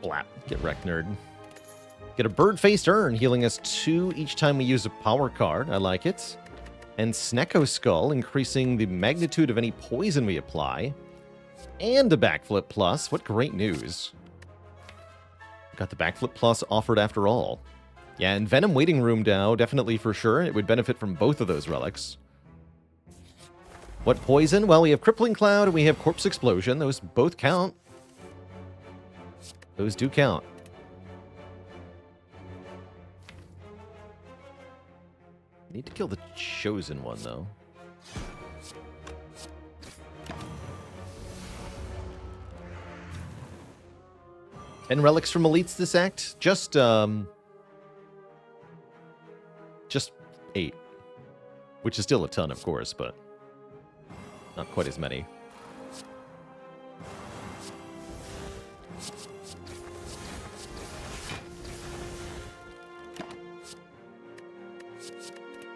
Blap. Get wrecked, nerd. Get a bird-faced urn, healing us 2 each time we use a power card. I like it. And Snecko Skull, increasing the magnitude of any poison we apply. And a Backflip Plus. What great news. Got the Backflip Plus offered after all. Yeah, and Venom Waiting Room now, definitely for sure. It would benefit from both of those relics. What poison? Well, we have Crippling Cloud and we have Corpse Explosion. Those both count. Those do count. Need to kill the Chosen One, though. And relics from elites this act? Just 8. Which is still a ton, of course, but not quite as many.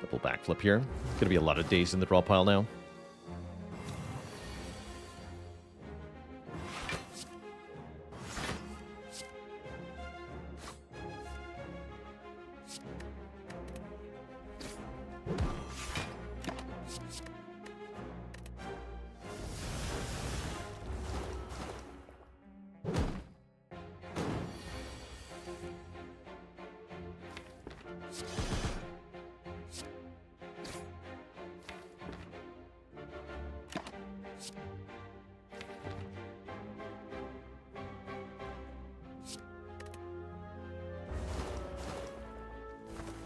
Double backflip here. Gonna be a lot of days in the draw pile now.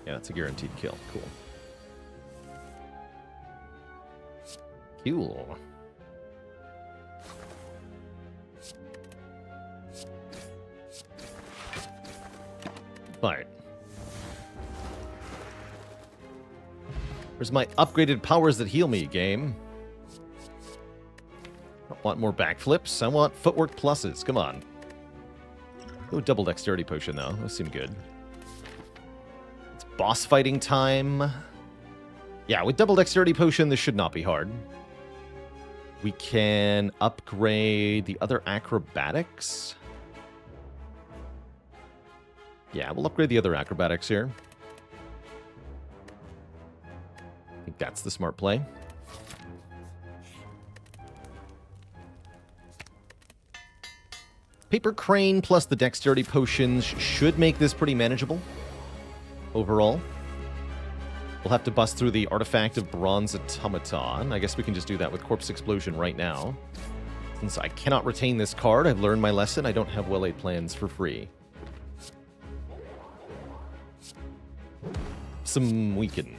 Yeah, it's a guaranteed kill. Cool. Cool. Fine. Where's my upgraded powers that heal me, game? I want more backflips. I want footwork pluses. Come on. Oh, double dexterity potion, though. Those seem good. It's boss fighting time. Yeah, with double dexterity potion, this should not be hard. We can upgrade the other acrobatics. Yeah, we'll upgrade the other acrobatics here. I think that's the smart play. Paper Crane plus the dexterity potions should make this pretty manageable overall. We'll have to bust through the Artifact of Bronze Automaton. I guess we can just do that with Corpse Explosion right now. Since I cannot retain this card, I've learned my lesson. I don't have well-laid plans for free. Some weaken.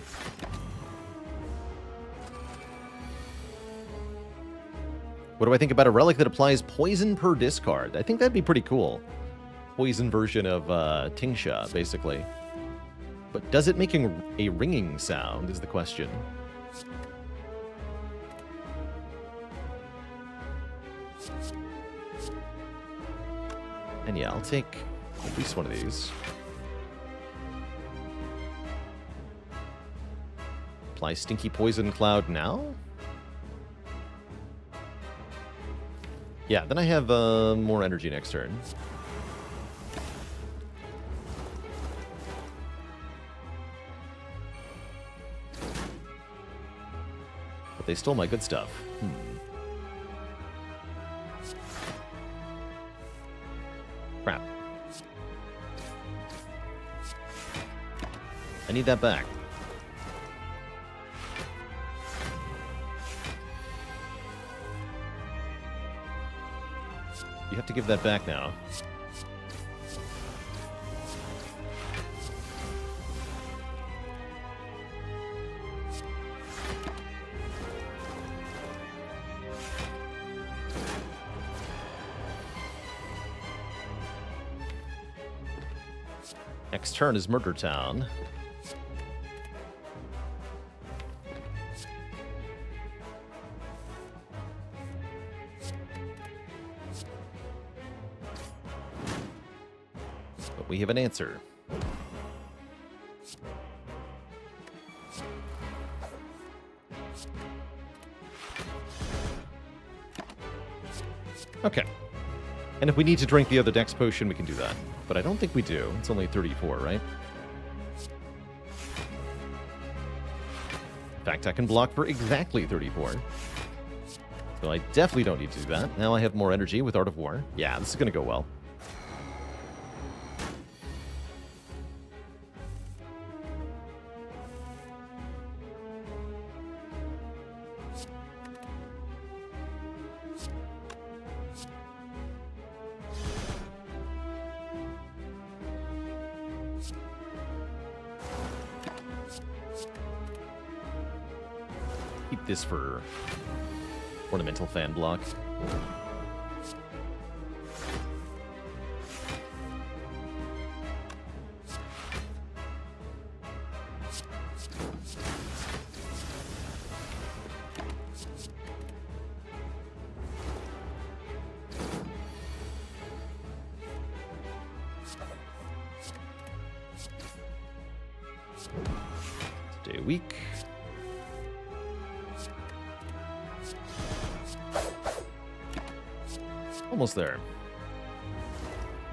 What do I think about a relic that applies poison per discard? I think that'd be pretty cool. Poison version of Tingsha, basically. But does it make a ringing sound, is the question. And yeah, I'll take at least one of these. Apply Stinky Poison Cloud now? Yeah, then I have more energy next turn. But they stole my good stuff. Crap. I need that back. You have to give that back now. Next turn is Murder Town. We have an answer. Okay. And if we need to drink the other dex potion, we can do that. But I don't think we do. It's only 34, right? In fact, I can block for exactly 34. So I definitely don't need to do that. Now I have more energy with Art of War. Yeah, this is going to go well. Keep this for ornamental fan block. Stay weak. Almost there.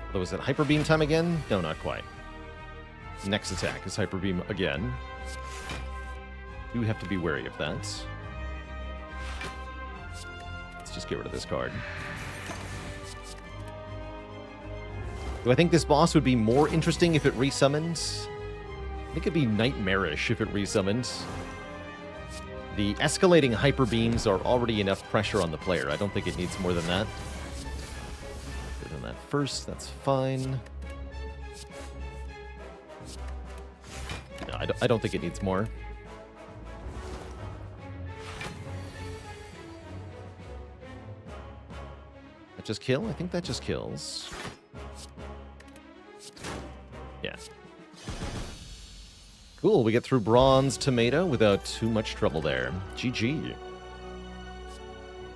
Although, is it Hyper Beam time again? No, not quite. Next attack is Hyper Beam again. Do have to be wary of that. Let's just get rid of this card. Do I think this boss would be more interesting if it resummons? I think it'd be nightmarish if it resummons. The escalating hyper beams are already enough pressure on the player. I don't think it needs more than that. Get on that first, that's fine. No, I don't think it needs more. That just kill? I think that just kills. Yeah. Cool, we get through Bronze Tomato without too much trouble there. GG.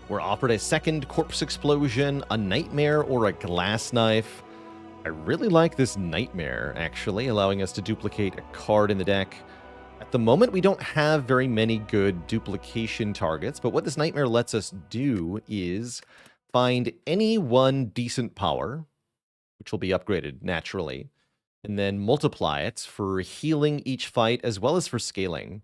We're offered a second Corpse Explosion, a Nightmare, or a Glass Knife. I really like this Nightmare, actually, allowing us to duplicate a card in the deck. At the moment, we don't have very many good duplication targets, but what this Nightmare lets us do is find any one decent power, which will be upgraded naturally, and then multiply it for healing each fight as well as for scaling.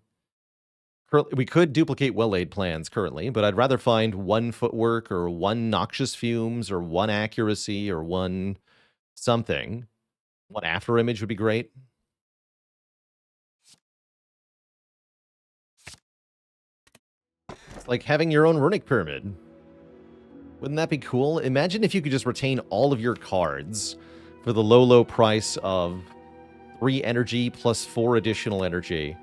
We could duplicate well-laid plans currently, but I'd rather find one footwork or one noxious fumes or one accuracy or one something. One after image would be great. It's like having your own runic pyramid. Wouldn't that be cool? Imagine if you could just retain all of your cards for the low, low price of 3 energy plus 4 additional energy.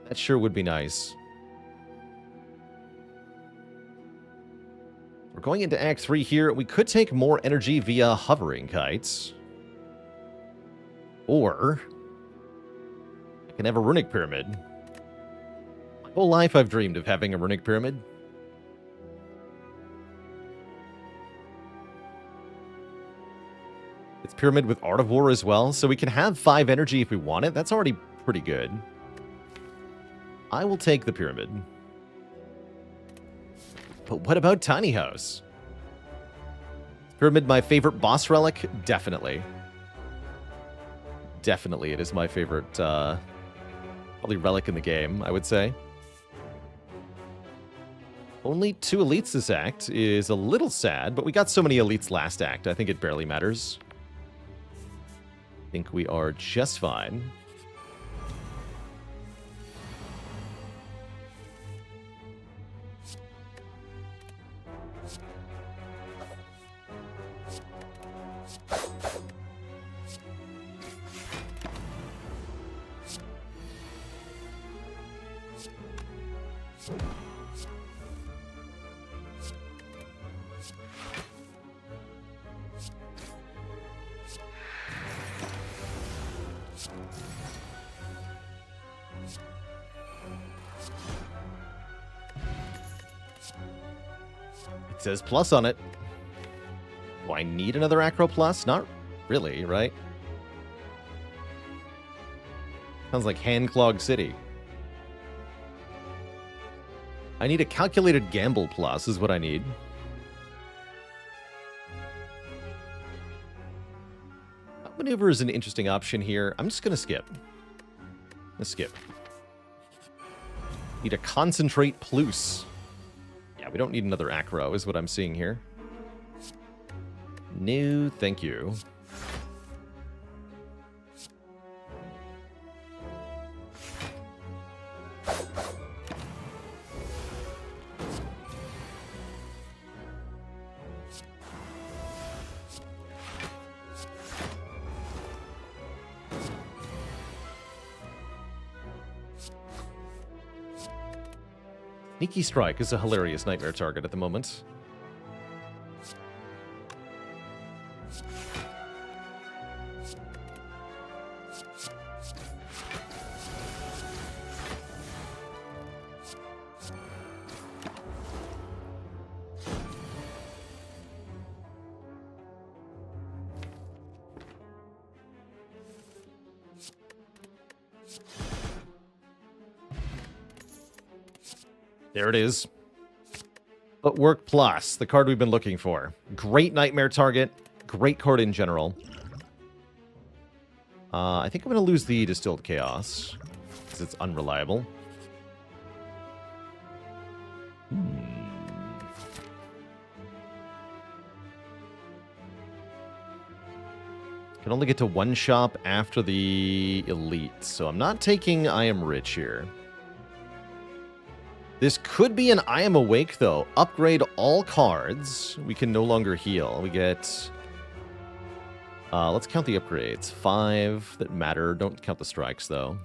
That sure would be nice. We're going into Act 3 here. We could take more energy via hovering kites. Or I can have a runic pyramid. My whole life I've dreamed of having a runic pyramid. It's pyramid with Art of War as well, so we can have 5 energy if we want it. That's already pretty good. I will take the pyramid. But what about Tiny House? Pyramid my favorite boss relic? Definitely. Definitely it is my favorite, probably relic in the game, I would say. Only 2 elites this act is a little sad, but we got so many elites last act, I think it barely matters. I think we are just fine. It says plus on it. Do I need another Acro Plus? Not really, right? Sounds like Handclog City. I need a Calculated Gamble Plus is what I need. Outmaneuver is an interesting option here. I'm just going to skip. Let's skip. Need a Concentrate Plus. Yeah, we don't need another Acro, is what I'm seeing here. No, thank you. Sneaky Strike is a hilarious nightmare target at the moment. There it is. Footwork Plus, the card we've been looking for. Great nightmare target. Great card in general. I think I'm going to lose the Distilled Chaos, because it's unreliable. Can only get to one shop after the Elite, so I'm not taking I Am Rich here. This could be an I Am Awake, though. Upgrade all cards. We can no longer heal. We get... let's count the upgrades. 5 that matter. Don't count the strikes, though.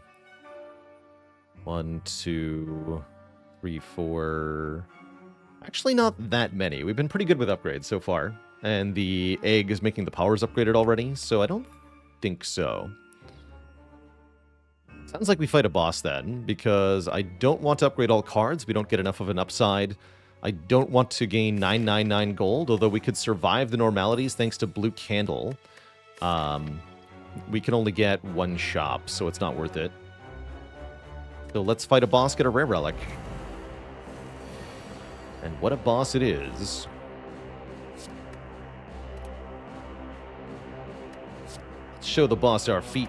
1, 2, 3, 4... Actually, not that many. We've been pretty good with upgrades so far. And the egg is making the powers upgraded already, so I don't think so. Sounds like we fight a boss then, because I don't want to upgrade all cards. We don't get enough of an upside. I don't want to gain 999 gold, although we could survive the normalities thanks to Blue Candle. We can only get one shop, so it's not worth it. So let's fight a boss, get a rare relic. And what a boss it is. Let's show the boss our feet.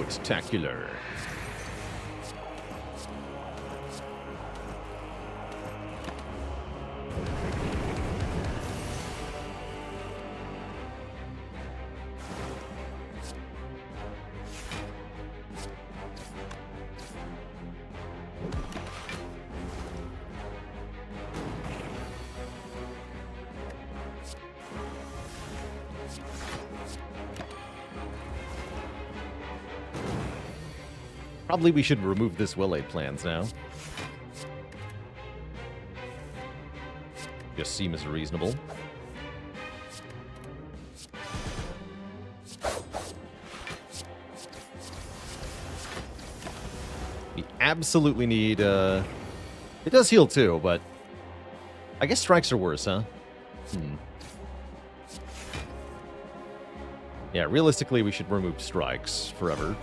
Spectacular. Probably we should remove this Will-Aid plans now. Just seems reasonable. We absolutely need, it does heal too, but I guess strikes are worse, huh? Yeah, realistically, we should remove strikes forever.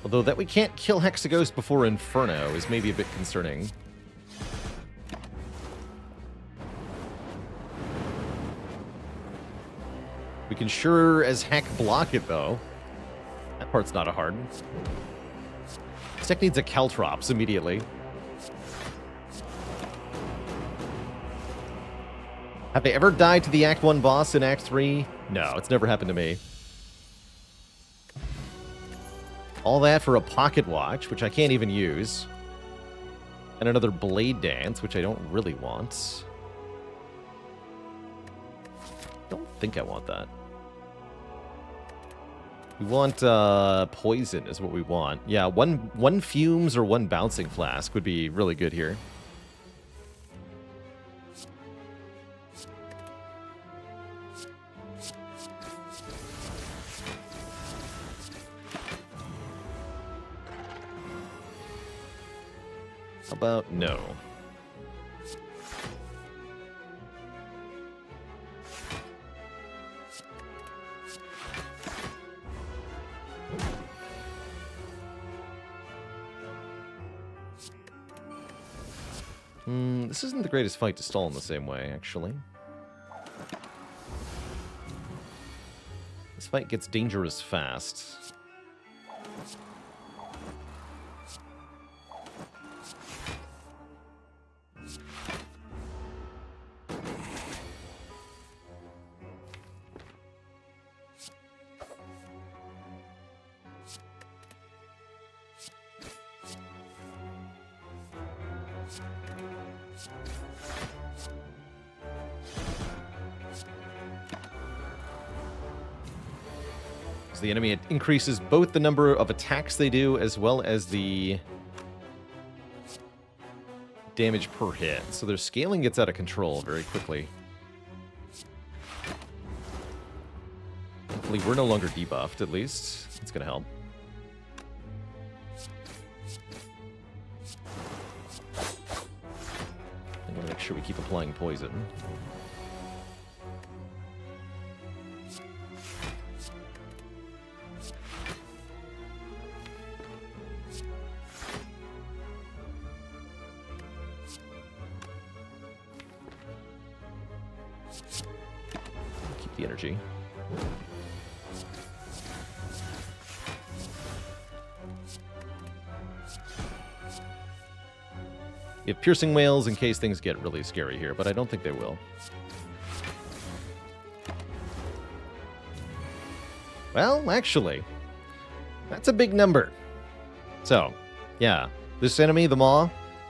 Although that we can't kill Hexaghost before Inferno is maybe a bit concerning. We can sure as heck block it, though. That part's not a hard. This deck needs a Caltrops immediately. Have they ever died to the Act 1 boss in Act 3? No, it's never happened to me. All that for a Pocket Watch, which I can't even use. And another Blade Dance, which I don't really want. Don't think I want that. We want Poison is what we want. Yeah, one Fumes or one Bouncing Flask would be really good here. How about no? This isn't the greatest fight to stall in the same way, actually. This fight gets dangerous fast. So the enemy increases both the number of attacks they do as well as the damage per hit. So their scaling gets out of control very quickly. Hopefully we're no longer debuffed, at least. It's going to help. I want to make sure we keep applying poison. Keep the energy. We have piercing whales in case things get really scary here, but I don't think they will. Well, actually, that's a big number. So, yeah, this enemy, the Maw,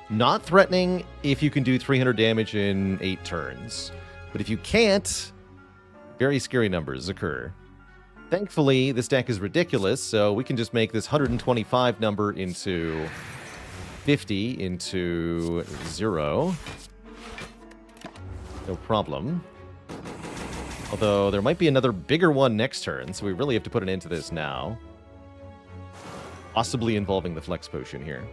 not threatening if you can do 300 damage in 8 turns. But if you can't, very scary numbers occur. Thankfully, this deck is ridiculous, so we can just make this 125 number into 50 into 0. No problem. Although there might be another bigger one next turn, so we really have to put an end to this now. Possibly involving the Flex Potion here.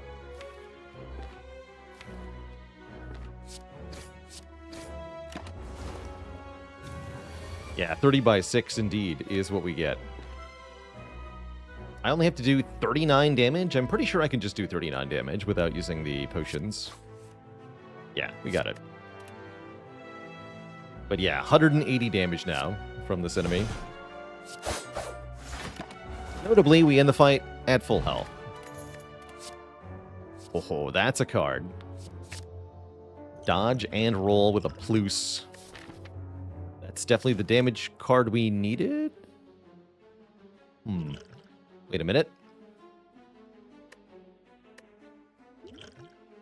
Yeah, 30 by 6 indeed is what we get. I only have to do 39 damage. I'm pretty sure I can just do 39 damage without using the potions. Yeah, we got it. But yeah, 180 damage now from this enemy. Notably, we end the fight at full health. Oh, that's a card. Dodge and roll with a plus. That's definitely the damage card we needed. Wait a minute.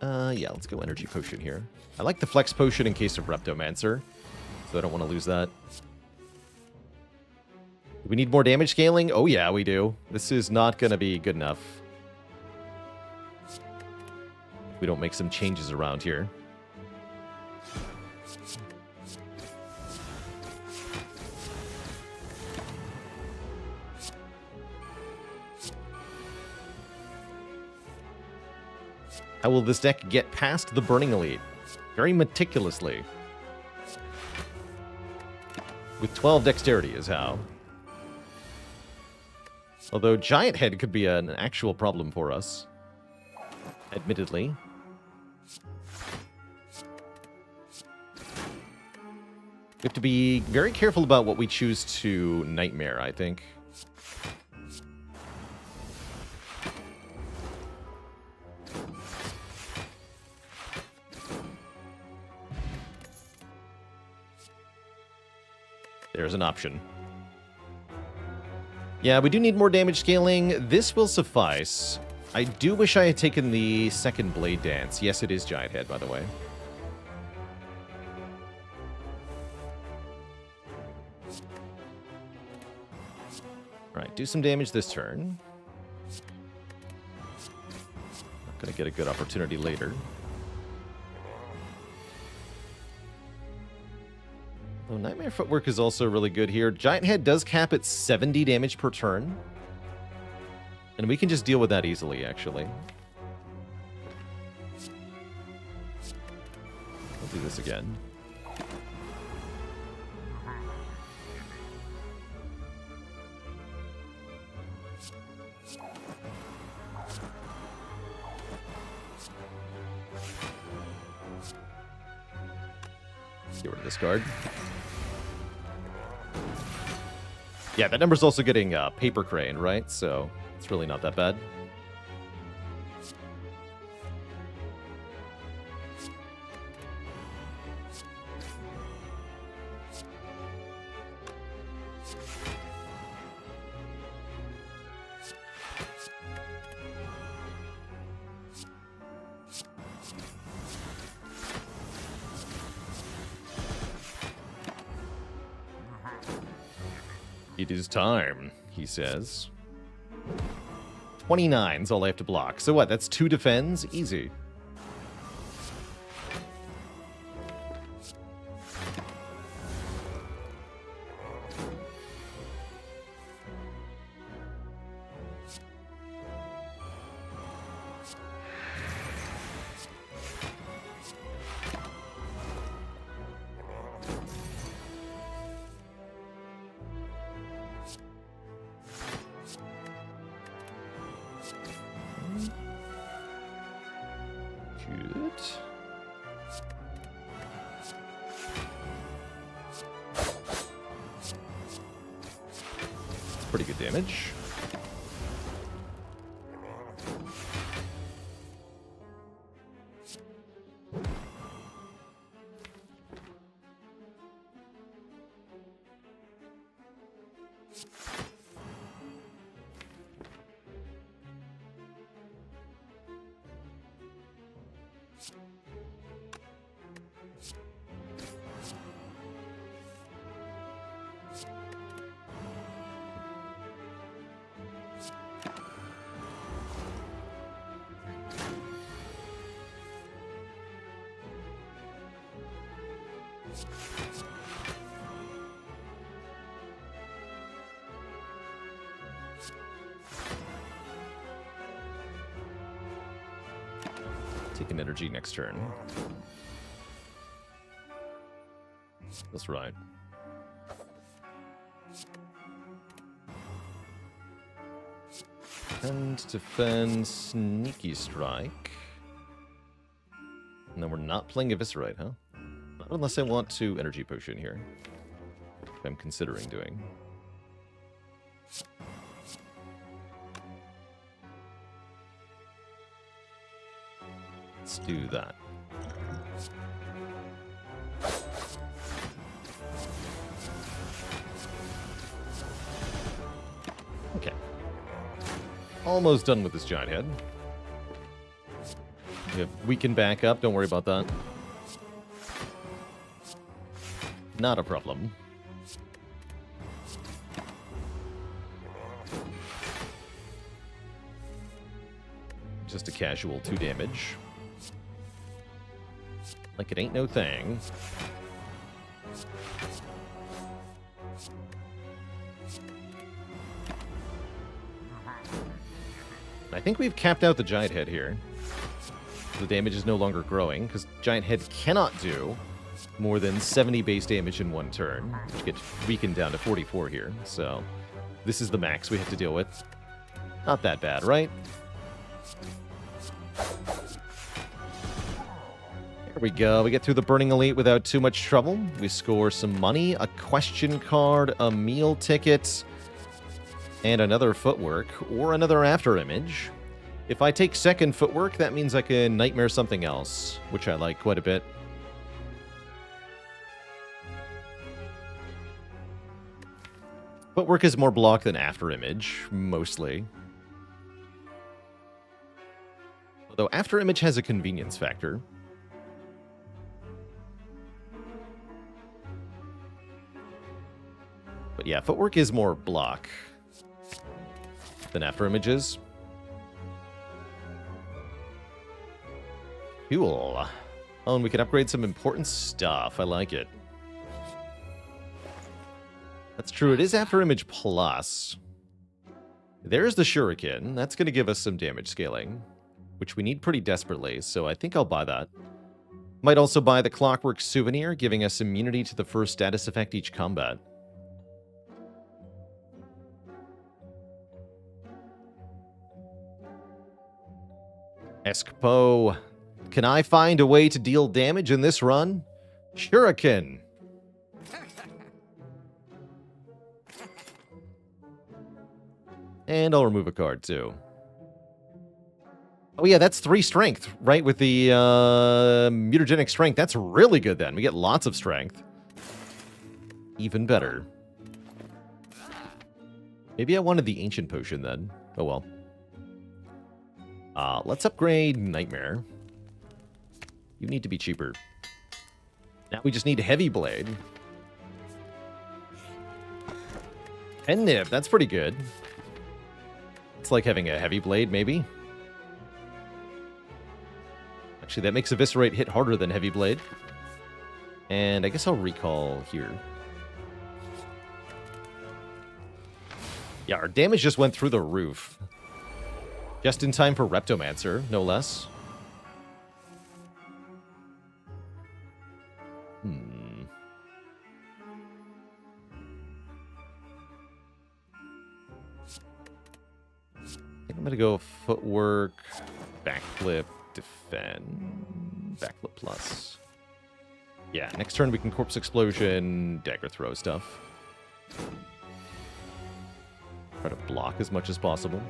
Yeah, let's go Energy Potion here. I like the Flex Potion in case of Reptomancer, so I don't want to lose that. Do we need more damage scaling? Oh yeah, we do. This is not going to be good enough if we don't make some changes around here. How will this deck get past the Burning Elite? Very meticulously. With 12 dexterity is how. Although Giant Head could be an actual problem for us. Admittedly. We have to be very careful about what we choose to Nightmare, I think. There's an option. Yeah, we do need more damage scaling. This will suffice. I do wish I had taken the second Blade Dance. Yes, it is Giant Head, by the way. Alright, do some damage this turn. Not gonna get a good opportunity later. Oh, Nightmare Footwork is also really good here. Giant Head does cap at 70 damage per turn. And we can just deal with that easily, actually. We'll do this again. Get rid of this card. Yeah, that number's also getting Paper Crane, right? So it's really not that bad. It is time, he says. 29's all I have to block. So what, that's 2 defends? Easy. Good. It's pretty good damage. Take an energy next turn. That's right. And defend Sneaky Strike. And then we're not playing Eviscerate, huh? Not unless I want to Energy Potion here. If I'm considering doing. Let's do that. Okay. Almost done with this giant head. We can back up, don't worry about that. Not a problem. Just a casual 2 damage. Like it ain't no thing. I think we've capped out the giant head here. The damage is no longer growing, because giant head cannot do more than 70 base damage in 1 turn, which gets weakened down to 44 here. So this is the max we have to deal with. Not that bad, right? There we go. We get through the Burning Elite without too much trouble. We score some money, a question card, a meal ticket, and another footwork, or another after image. If I take second footwork, that means I can nightmare something else, which I like quite a bit. Footwork is more block than after image, mostly. Although after image has a convenience factor. But yeah, footwork is more block than after images. Cool. Oh, and we can upgrade some important stuff. I like it. That's true. It is after image plus. There's the Shuriken. That's going to give us some damage scaling, which we need pretty desperately, so I think I'll buy that. Might also buy the Clockwork Souvenir, giving us immunity to the first status effect each combat. Escapo. Can I find a way to deal damage in this run? Shuriken. And I'll remove a card, too. Oh, yeah, that's 3 strength, right? With the mutagenic strength. That's really good, then. We get lots of strength. Even better. Maybe I wanted the Ancient Potion, then. Oh, well. Let's upgrade Nightmare. You need to be cheaper. Now we just need Heavy Blade. Pen nib, that's pretty good. It's like having a heavy blade, maybe. Actually, that makes Eviscerate hit harder than Heavy Blade. And I guess I'll recall here. Yeah, our damage just went through the roof. Just in time for Reptomancer, no less. I think I'm going to go Footwork, Backflip, Defend, Backflip plus. Yeah, next turn we can Corpse Explosion, Dagger Throw stuff. Try to block as much as possible.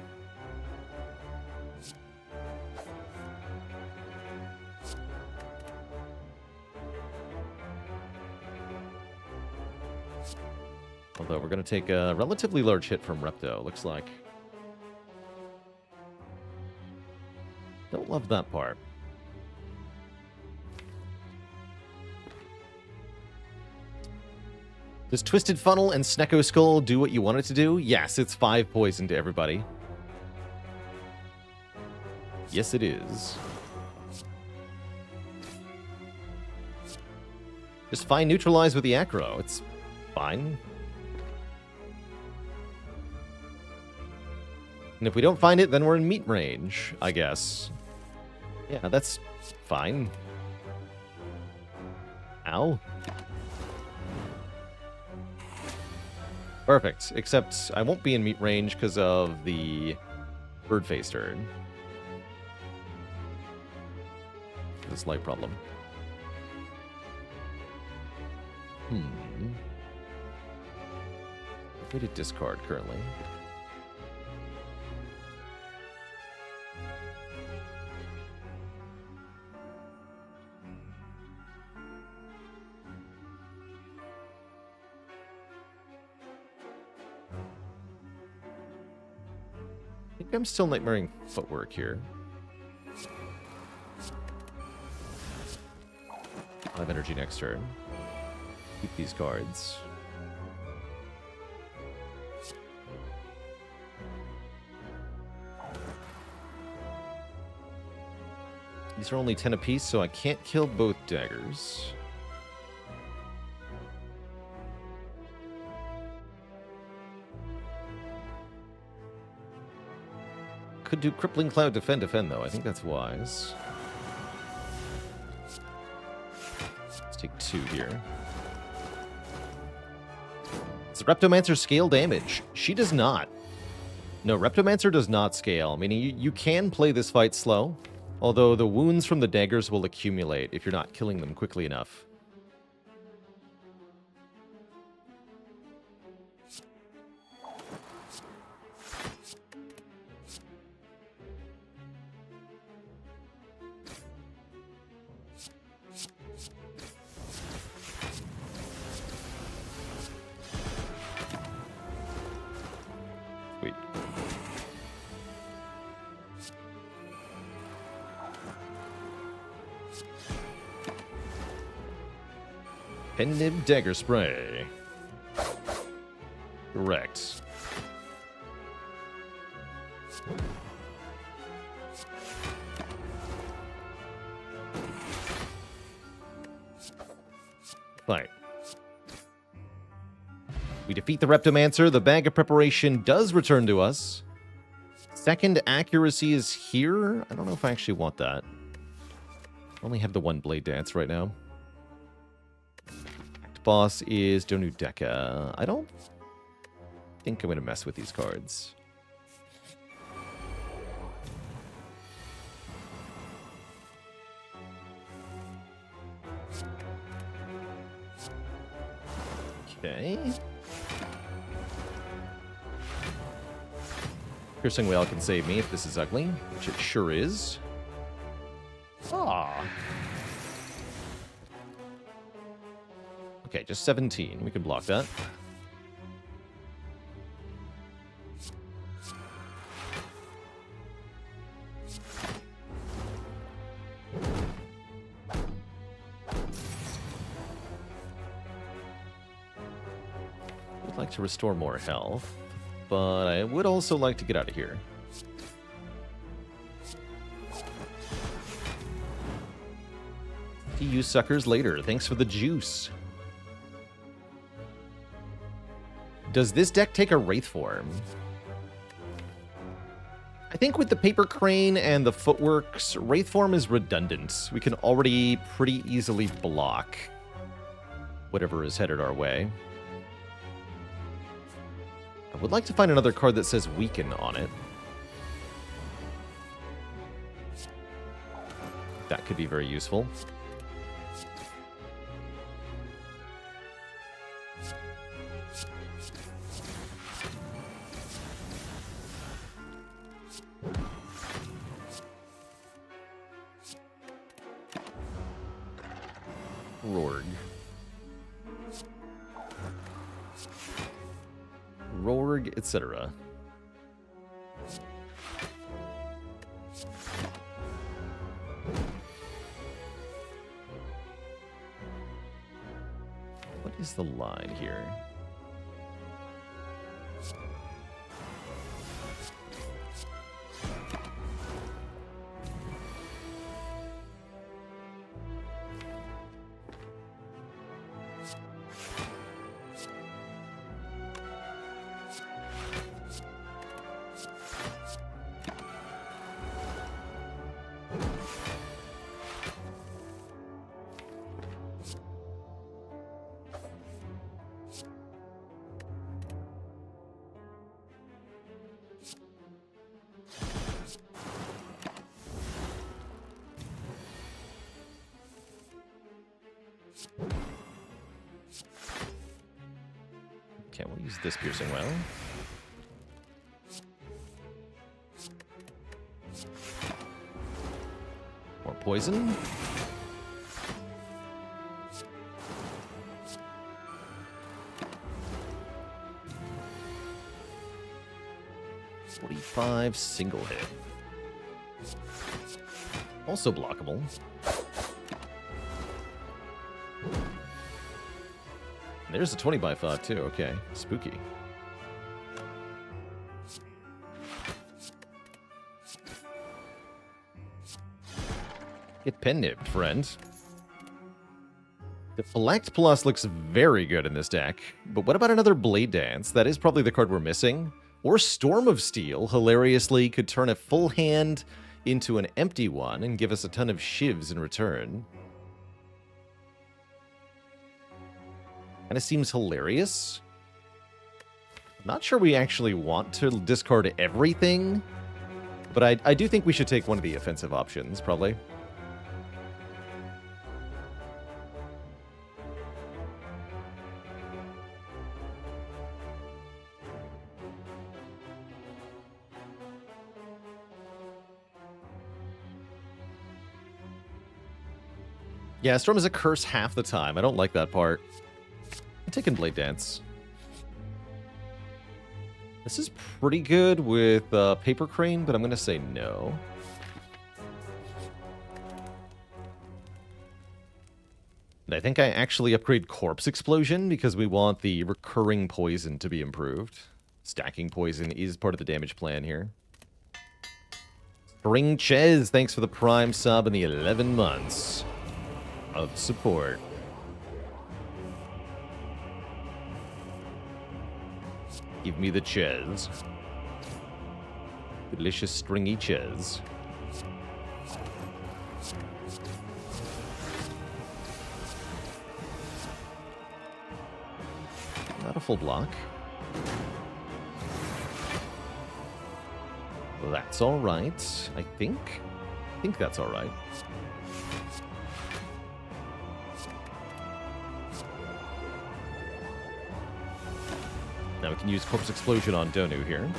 Although we're going to take a relatively large hit from Repto, looks like. Don't love that part. Does Twisted Funnel and Snecko Skull do what you want it to do? Yes, it's 5 poison to everybody. Yes, it is. Just fine neutralize with the Acro. It's fine. And if we don't find it, then we're in meat range, I guess. Yeah, that's fine. Ow. Perfect. Except I won't be in meat range because of the bird face turn. A slight problem. Way to discard currently. I think I'm still nightmaring Footwork here. 5 energy next turn. Keep these cards. These are only 10 apiece, so I can't kill both daggers. Could do Crippling Cloud defend, though. I think that's wise. Let's take 2 here. Does Reptomancer scale damage? She does not. No, Reptomancer does not scale. Meaning you can play this fight slow, although the wounds from the daggers will accumulate if you're not killing them quickly enough. Sweet. Pen-nib Dagger Spray. Correct. Fight. We defeat the Reptomancer. The Bag of Preparation does return to us. Second accuracy is here. I don't know if I actually want that. I only have the 1 Blade Dance right now. Act Boss is Donudeka. I don't think I'm going to mess with these cards. Okay. Piercing Wail can save me if this is ugly, which it sure is. Ah. Okay, just 17. We can block that. like to restore more health, but I would also like to get out of here. See you suckers later. Thanks for the juice. Does this deck take a Wraith form? I think with the Paper Crane and the Footworks, Wraith form is redundant. We can already pretty easily block whatever is headed our way. I would like to find another card that says Weaken on it. That could be very useful. Rorg, etc. What is the line here? Okay, we'll use this piercing well. More poison. .45 single hit. Also blockable. There's a 20x5 too, okay. Spooky. Get pen nipped, friend. Deflect Plus looks very good in this deck, but what about another Blade Dance? That is probably the card we're missing. Or Storm of Steel, hilariously, could turn a full hand into an empty one and give us a ton of shivs in return. Kind of seems hilarious. I'm not sure we actually want to discard everything, but I do think we should take one of the offensive options, probably. Yeah, Storm is a curse half the time. I don't like that part. I'm taking Blade Dance. This is pretty good with Paper Crane, but I'm going to say no. And I think I actually upgrade Corpse Explosion because we want the recurring poison to be improved. Stacking poison is part of the damage plan here. Spring Ches, thanks for the Prime sub and the 11 months of support. Give me the Ches. Delicious stringy Ches. Not a full block. That's all right, I think. I think that's all right. Now we can use Corpse Explosion on Donu here.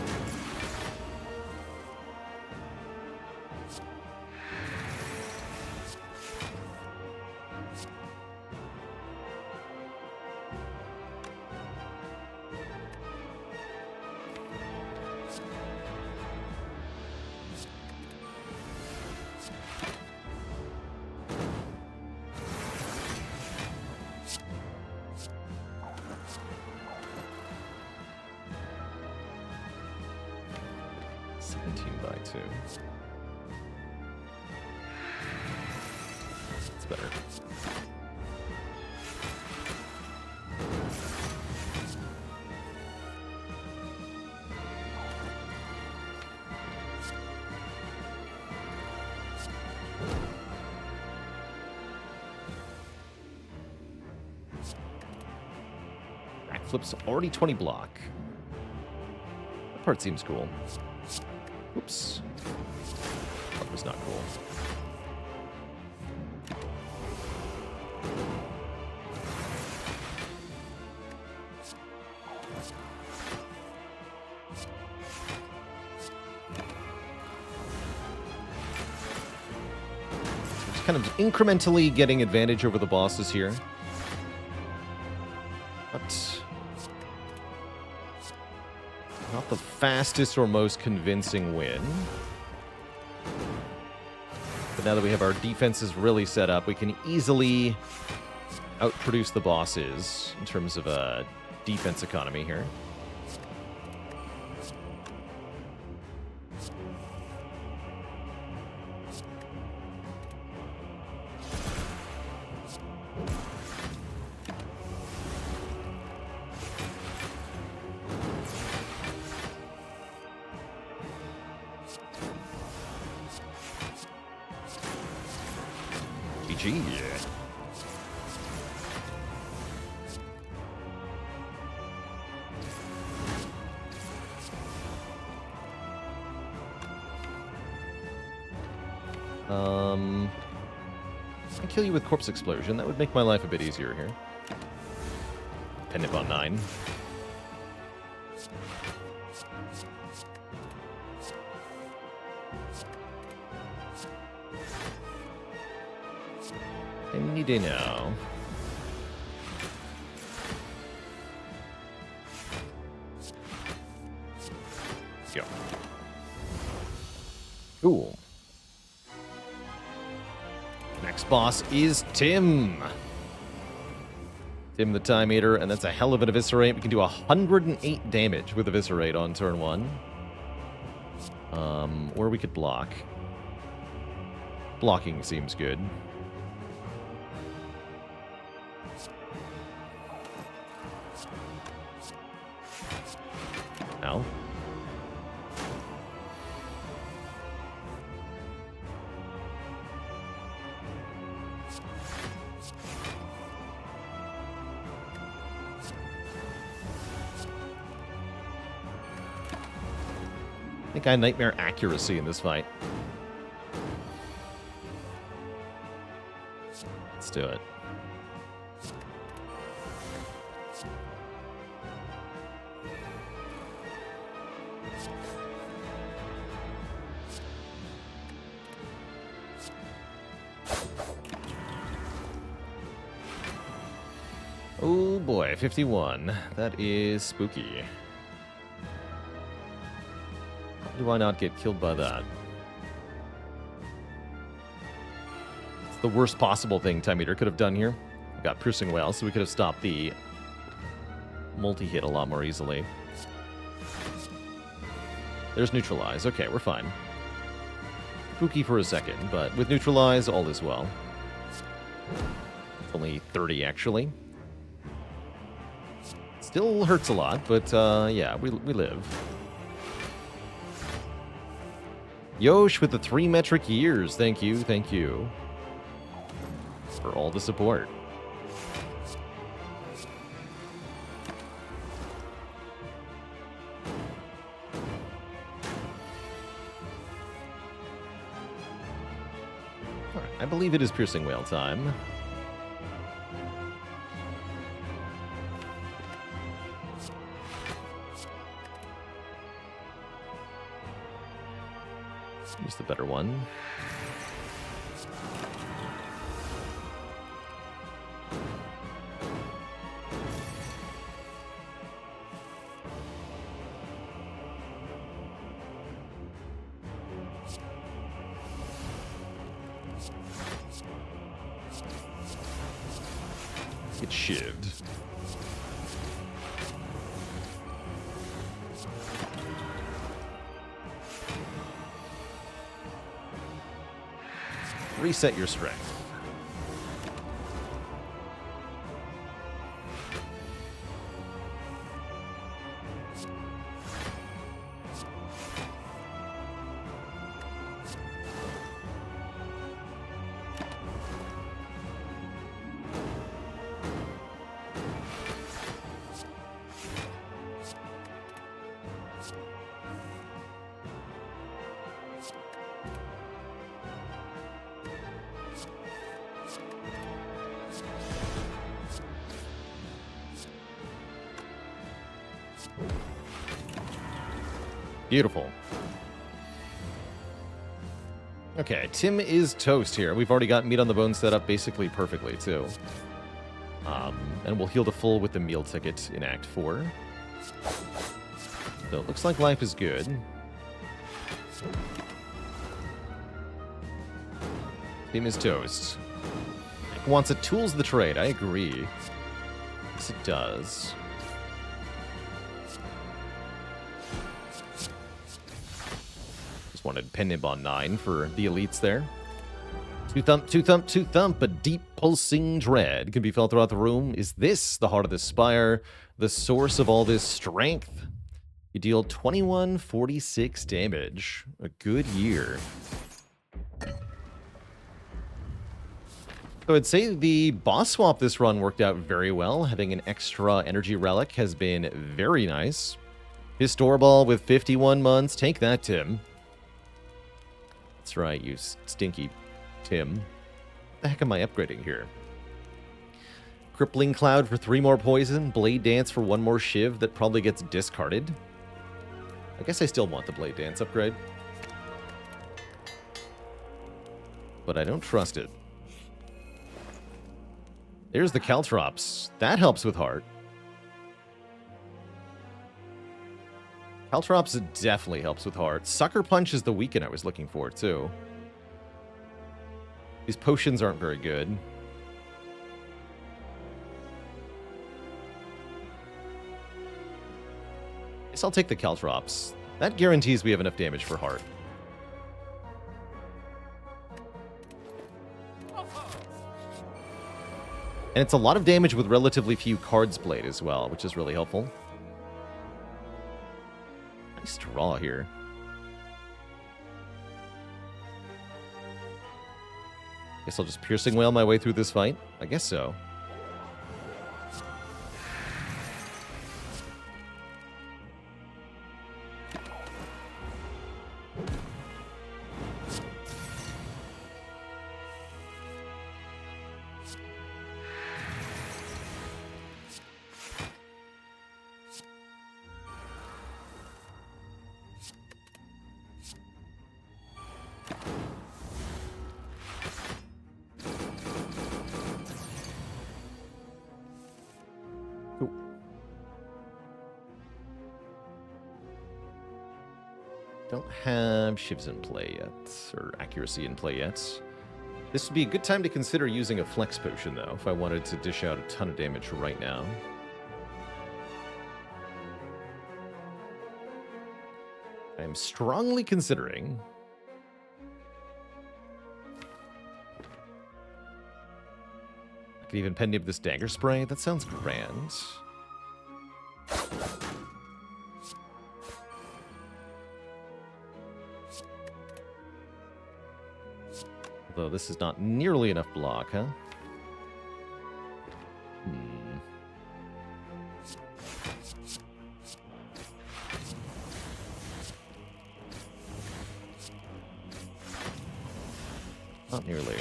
19 by 2. That's better. Backflip's already 20 block. That part seems cool. Oops. That was not cool. Just kind of incrementally getting advantage over the bosses here. But not the fastest or most convincing win. But now that we have our defenses really set up, we can easily outproduce the bosses in terms of a defense economy here. GG. I kill you with Corpse Explosion. That would make my life a bit easier here. Pendant on 9. Any day now. Go. Cool. Next boss is Tim. Tim the Time Eater, and that's a hell of an Eviscerate. We can do 108 damage with Eviscerate on turn 1. Or we could block. Blocking seems good. Now. I think I have Nightmare Accuracy in this fight. Let's do it. Oh boy, 51. That is spooky. How do I not get killed by that? It's the worst possible thing Time Eater could have done here. We got Piercing Wail, so we could have stopped the multi-hit a lot more easily. There's Neutralize. Okay, we're fine. Spooky for a second, but with Neutralize, all is well. It's only 30, actually. Still hurts a lot, but yeah, we live. Yosh with the 3 metric years. Thank you, thank you. For all the support. Alright, I believe it is Piercing Wail time. Use the better one. Get shivved. reset your strength. Beautiful. Okay, Tim is toast here. We've already got meat on the bone set up basically perfectly, too. And we'll heal to full with the meal ticket in Act 4. So it looks like life is good. Tim is toast. Wants it tools the trade. I agree. Yes, it does. Just wanted pen nib on 9 for the elites there. Two thump, two thump, two thump. A deep pulsing dread can be felt throughout the room. Is this the heart of the Spire? The source of all this strength? You deal 2146 damage. A good year. So I'd say the boss swap this run worked out very well. Having an extra energy relic has been very nice. His store ball with 51 months. Take that, Tim. That's right, you stinky Tim. What the heck am I upgrading here? Crippling Cloud for 3 more poison. Blade Dance for 1 more shiv that probably gets discarded. I guess I still want the Blade Dance upgrade. But I don't trust it. There's the Caltrops. That helps with heart. Caltrops definitely helps with heart. Sucker Punch is the weaken I was looking for, too. These potions aren't very good. Guess I'll take the Caltrops. That guarantees we have enough damage for heart. And it's a lot of damage with relatively few cards played as well, which is really helpful. Nice draw here. Guess I'll just piercing wail my way through this fight. I guess so. Don't have shivs in play yet, or accuracy in play yet. This would be a good time to consider using a flex potion, though, if I wanted to dish out a ton of damage right now. I'm strongly considering. I could even pen nib this dagger spray. That sounds grand. Although this is not nearly enough block, huh? Not nearly.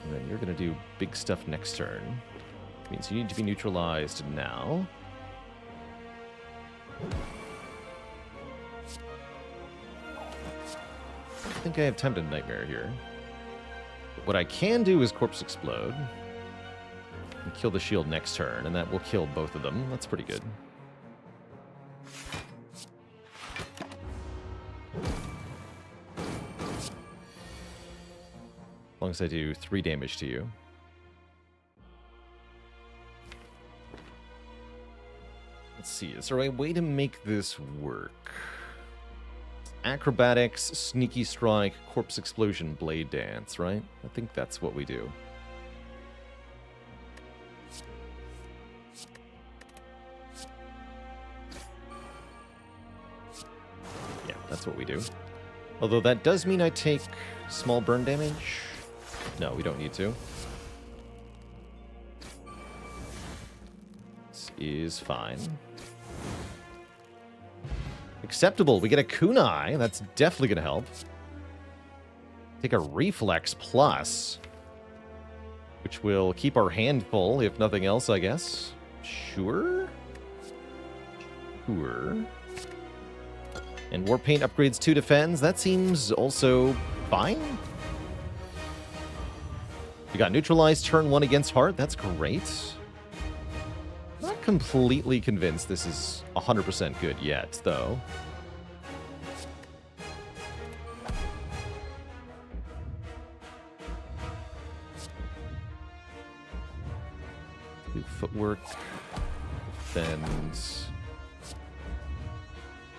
And then you're going to do big stuff next turn. Means you need to be neutralized now. I think I have time to Nightmare here. What I can do is Corpse Explode. And kill the shield next turn, and that will kill both of them. That's pretty good. As long as I do 3 damage to you. Let's see, is there a way to make this work? Acrobatics, Sneaky Strike, Corpse Explosion, Blade Dance, right? I think that's what we do. Yeah, that's what we do. Although that does mean I take small burn damage. No, we don't need to. This is fine. Acceptable. We get a kunai. That's definitely going to help. Take a reflex plus, which will keep our hand full, if nothing else, I guess. Sure. Sure. And War Paint upgrades 2 defends. That seems also fine. We got neutralized turn 1 against Heart. That's great. Not completely convinced this is 100% good yet, though. Do footwork, defends,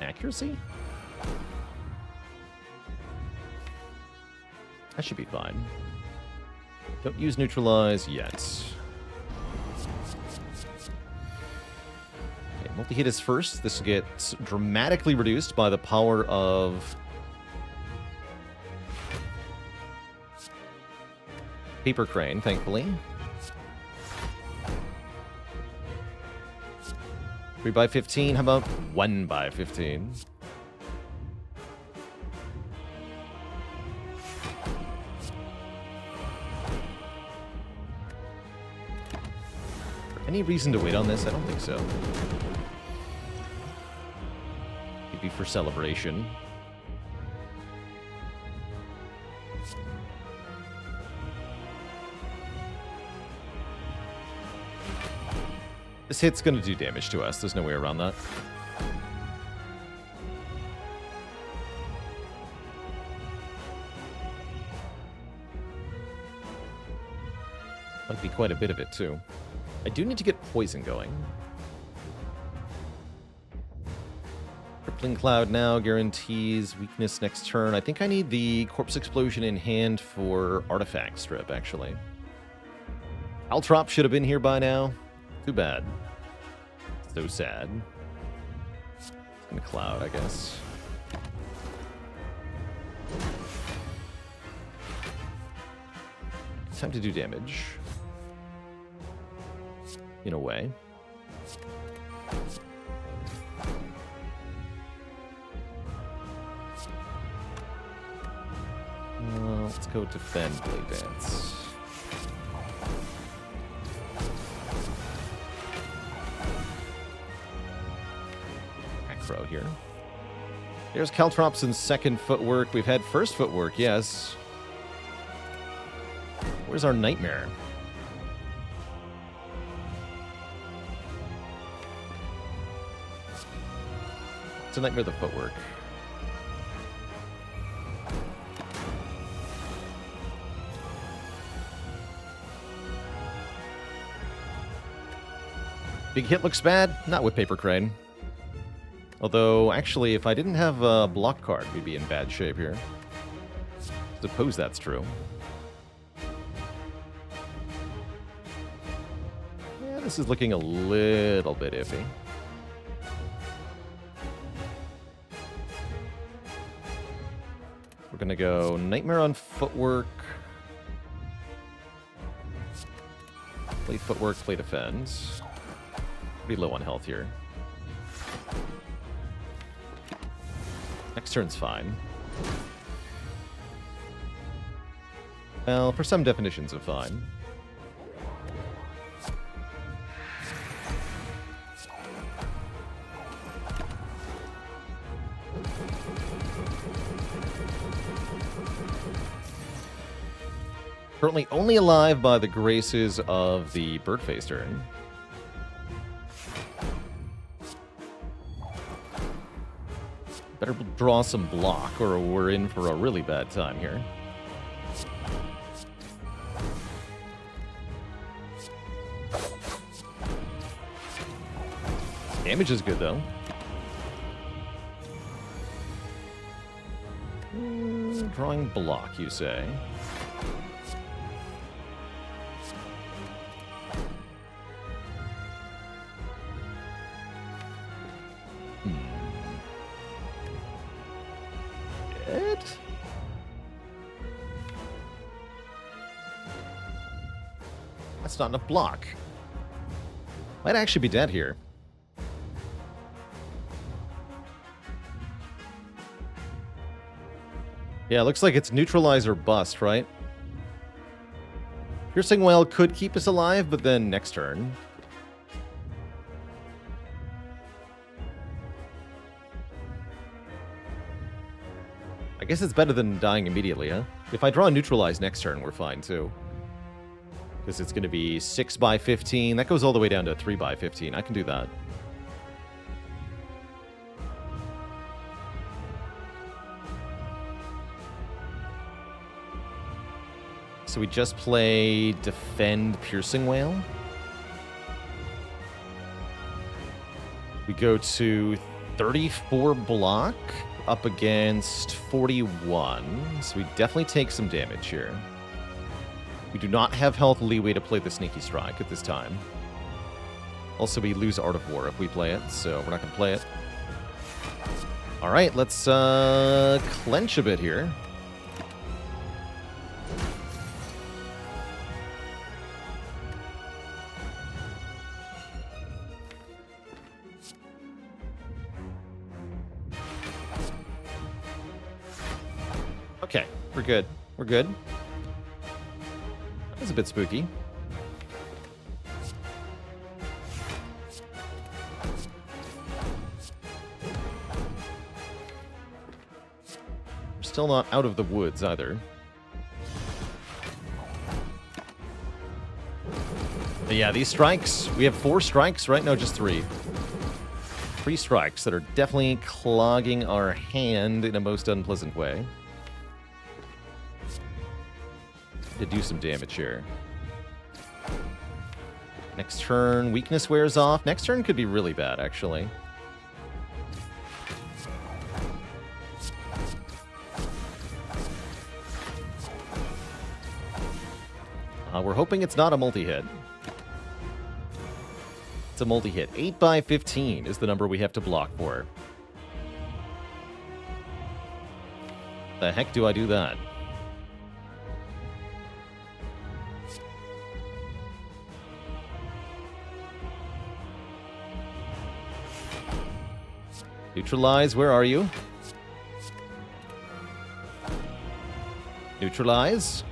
accuracy? That should be fine. Don't use neutralize yet. Multi-hit is first. This gets dramatically reduced by the power of Paper Crane, thankfully. 3 by 15. How about 1 by 15? Any reason to wait on this? I don't think so. Maybe for celebration. This hit's gonna do damage to us. There's no way around that. Might be quite a bit of it, too. I do need to get poison going. Crippling Cloud now guarantees weakness next turn. I think I need the Corpse Explosion in hand for Artifact Strip, actually. Altrop should have been here by now. Too bad. So sad. It's gonna Cloud, I guess. Time to do damage. In a way. Let's go defend Blade Dance. Acro here. There's Caltropson's second footwork. We've had first footwork, yes. Where's our Nightmare? It's a Nightmare the footwork. Big hit looks bad. Not with Paper Crane. Although, actually, if I didn't have a block card, we'd be in bad shape here. Suppose that's true. Yeah, this is looking a little bit iffy. We're gonna go Nightmare on footwork. Play footwork, play defense. Pretty low on health here. Next turn's fine. Well, for some definitions of fine. Currently only alive by the graces of the Birdface turn. Better draw some block or we're in for a really bad time here. Damage is good though. drawing block, you say? Dead? That's not enough block. Might actually be dead here. Yeah, looks like it's neutralize or bust, right? Piercing Wail could keep us alive, but then next turn. I guess it's better than dying immediately, huh? If I draw neutralize next turn, we're fine, too. Because it's going to be 6 by 15. That goes all the way down to 3 by 15. I can do that. So we just play Defend Piercing Wail. We go to 34 block up against 41. So we definitely take some damage here. We do not have health leeway to play the Sneaky Strike at this time. Also, we lose Art of War if we play it, so we're not going to play it. All right, let's clench a bit here. Okay, we're good. We're good. That was a bit spooky. We're still not out of the woods either. But yeah, these strikes, we have 4 strikes, right? No, just 3. 3 strikes that are definitely clogging our hand in a most unpleasant way. To do some damage here. Next turn, weakness wears off. Next turn could be really bad, actually. We're hoping it's not a multi-hit. It's a multi-hit. 8 by 15 is the number we have to block for. The heck do I do that? Neutralize, where are you? Neutralize.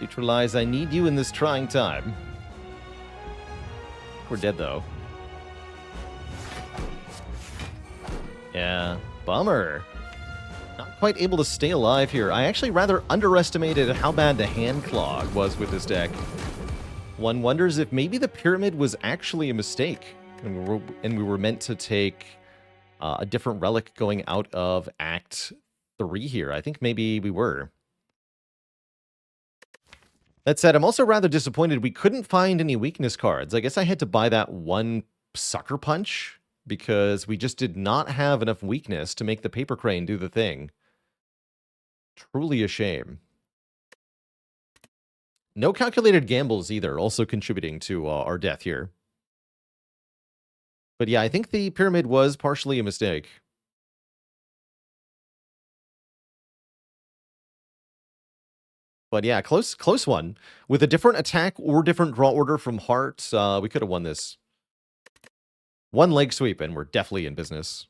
Neutralize, I need you in this trying time. We're dead, though. Yeah, bummer. Not quite able to stay alive here. I actually rather underestimated how bad the hand clog was with this deck. One wonders if maybe the pyramid was actually a mistake, and we were meant to take a different relic going out of Act 3 here. I think maybe we were. That said, I'm also rather disappointed we couldn't find any weakness cards. I guess I had to buy that one Sucker Punch because we just did not have enough weakness to make the Paper Crane do the thing. Truly a shame. No calculated gambles either, also contributing to our death here. But yeah, I think the pyramid was partially a mistake. But yeah, close one. With a different attack or different draw order from Heart, we could have won this. One leg sweep, and we're definitely in business.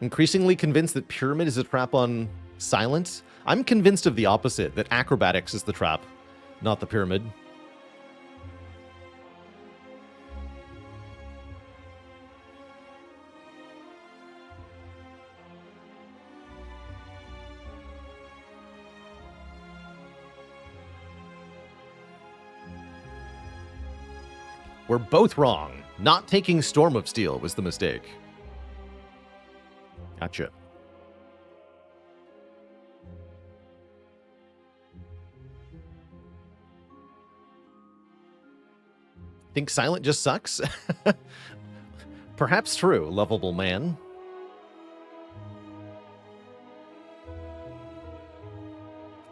Increasingly convinced that Pyramid is a trap on Silence. I'm convinced of the opposite, that Acrobatics is the trap, not the Pyramid. We're both wrong. Not taking Storm of Steel was the mistake. Gotcha. think silent just sucks. Perhaps true, lovable man.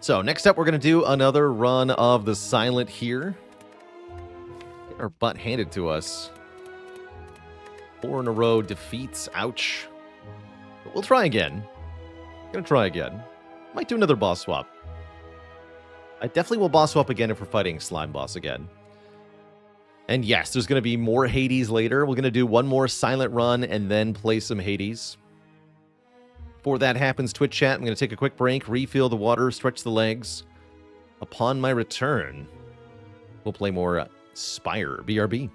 So next up, we're going to do another run of the silent here. Get our butt handed to us. 4 in a row defeats. Ouch. But we'll try again. Gonna try again. Might do another boss swap. I definitely will boss swap again if we're fighting Slime Boss again. And yes, there's going to be more Hades later. We're going to do one more silent run and then play some Hades. Before that happens, Twitch chat, I'm going to take a quick break, refill the water, stretch the legs. Upon my return, we'll play more Spire, BRB.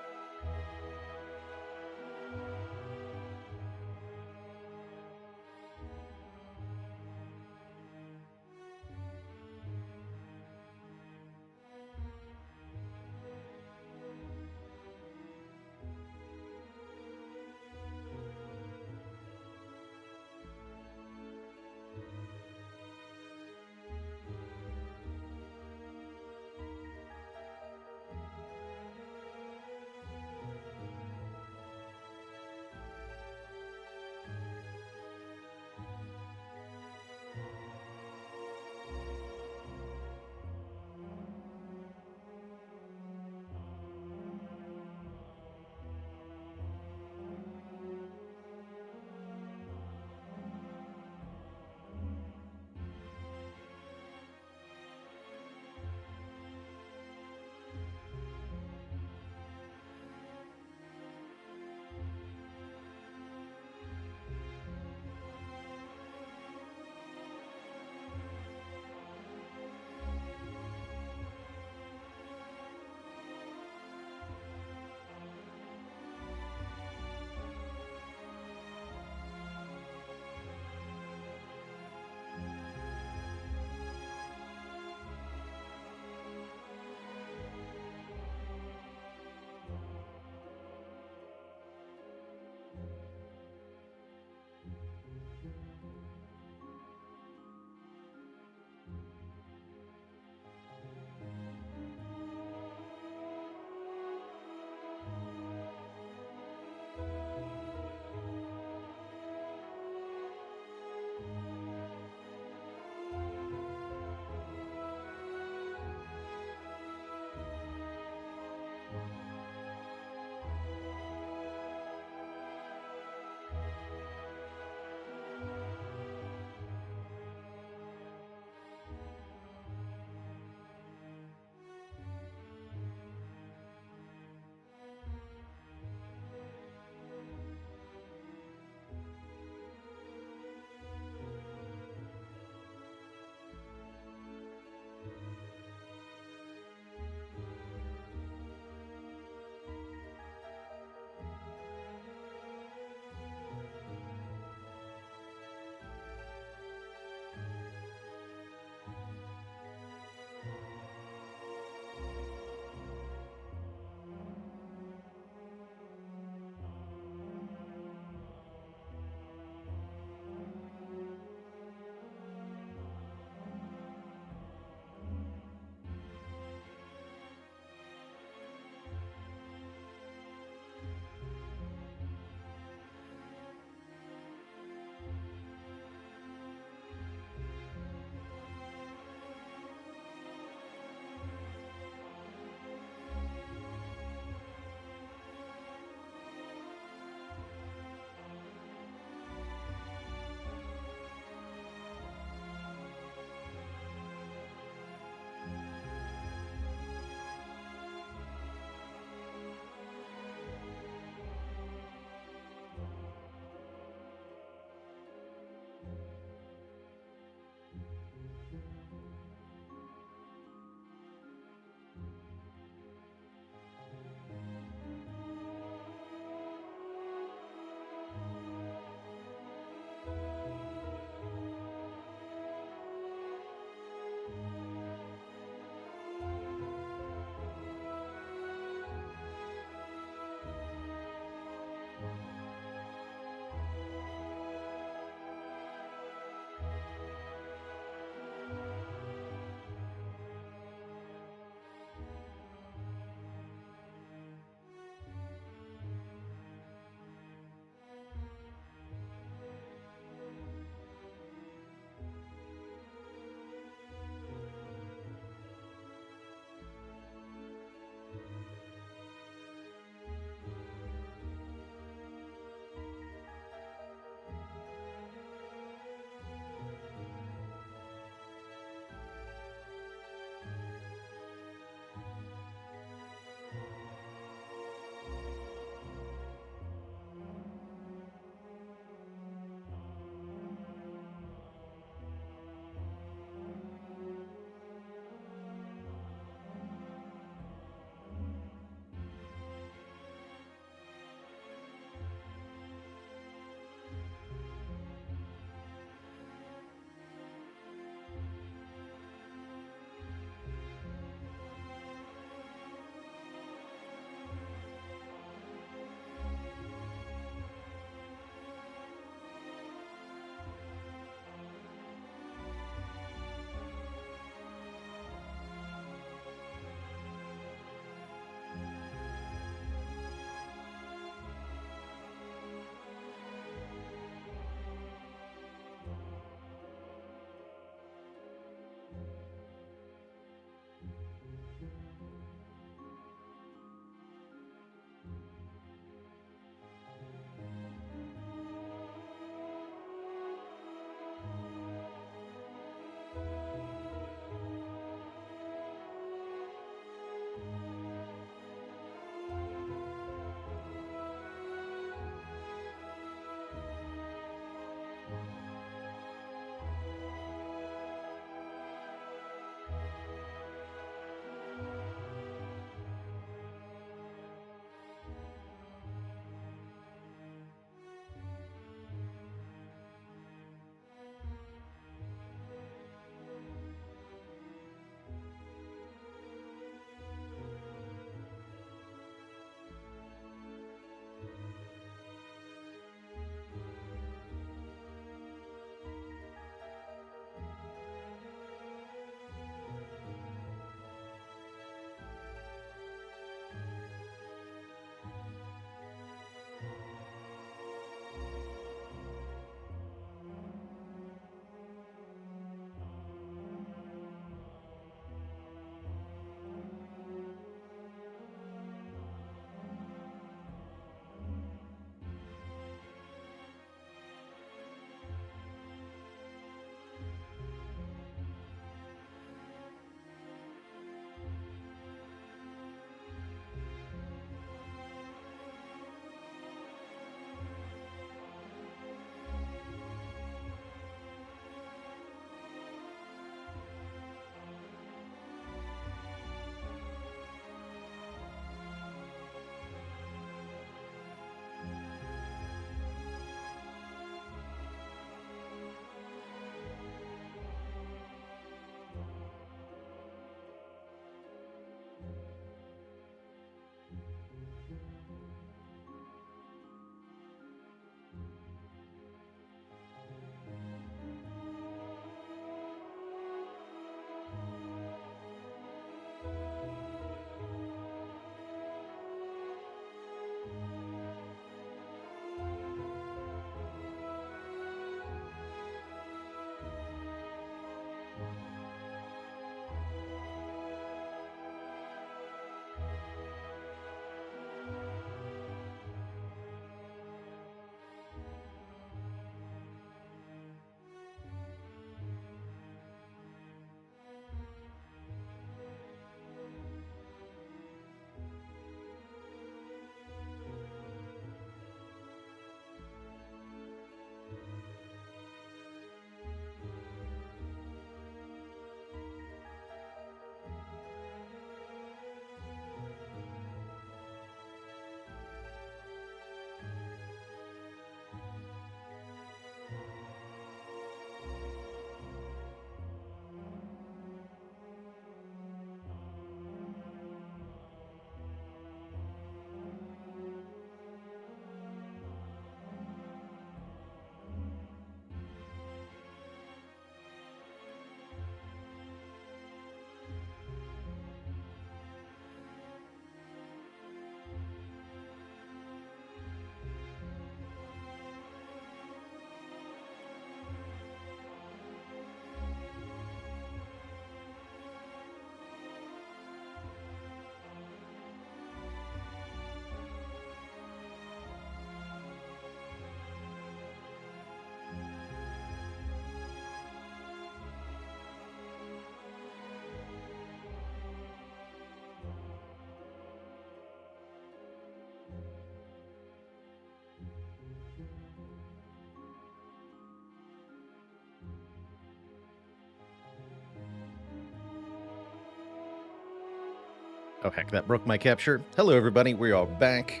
Oh, heck, that broke my capture. Hello, everybody. We are back.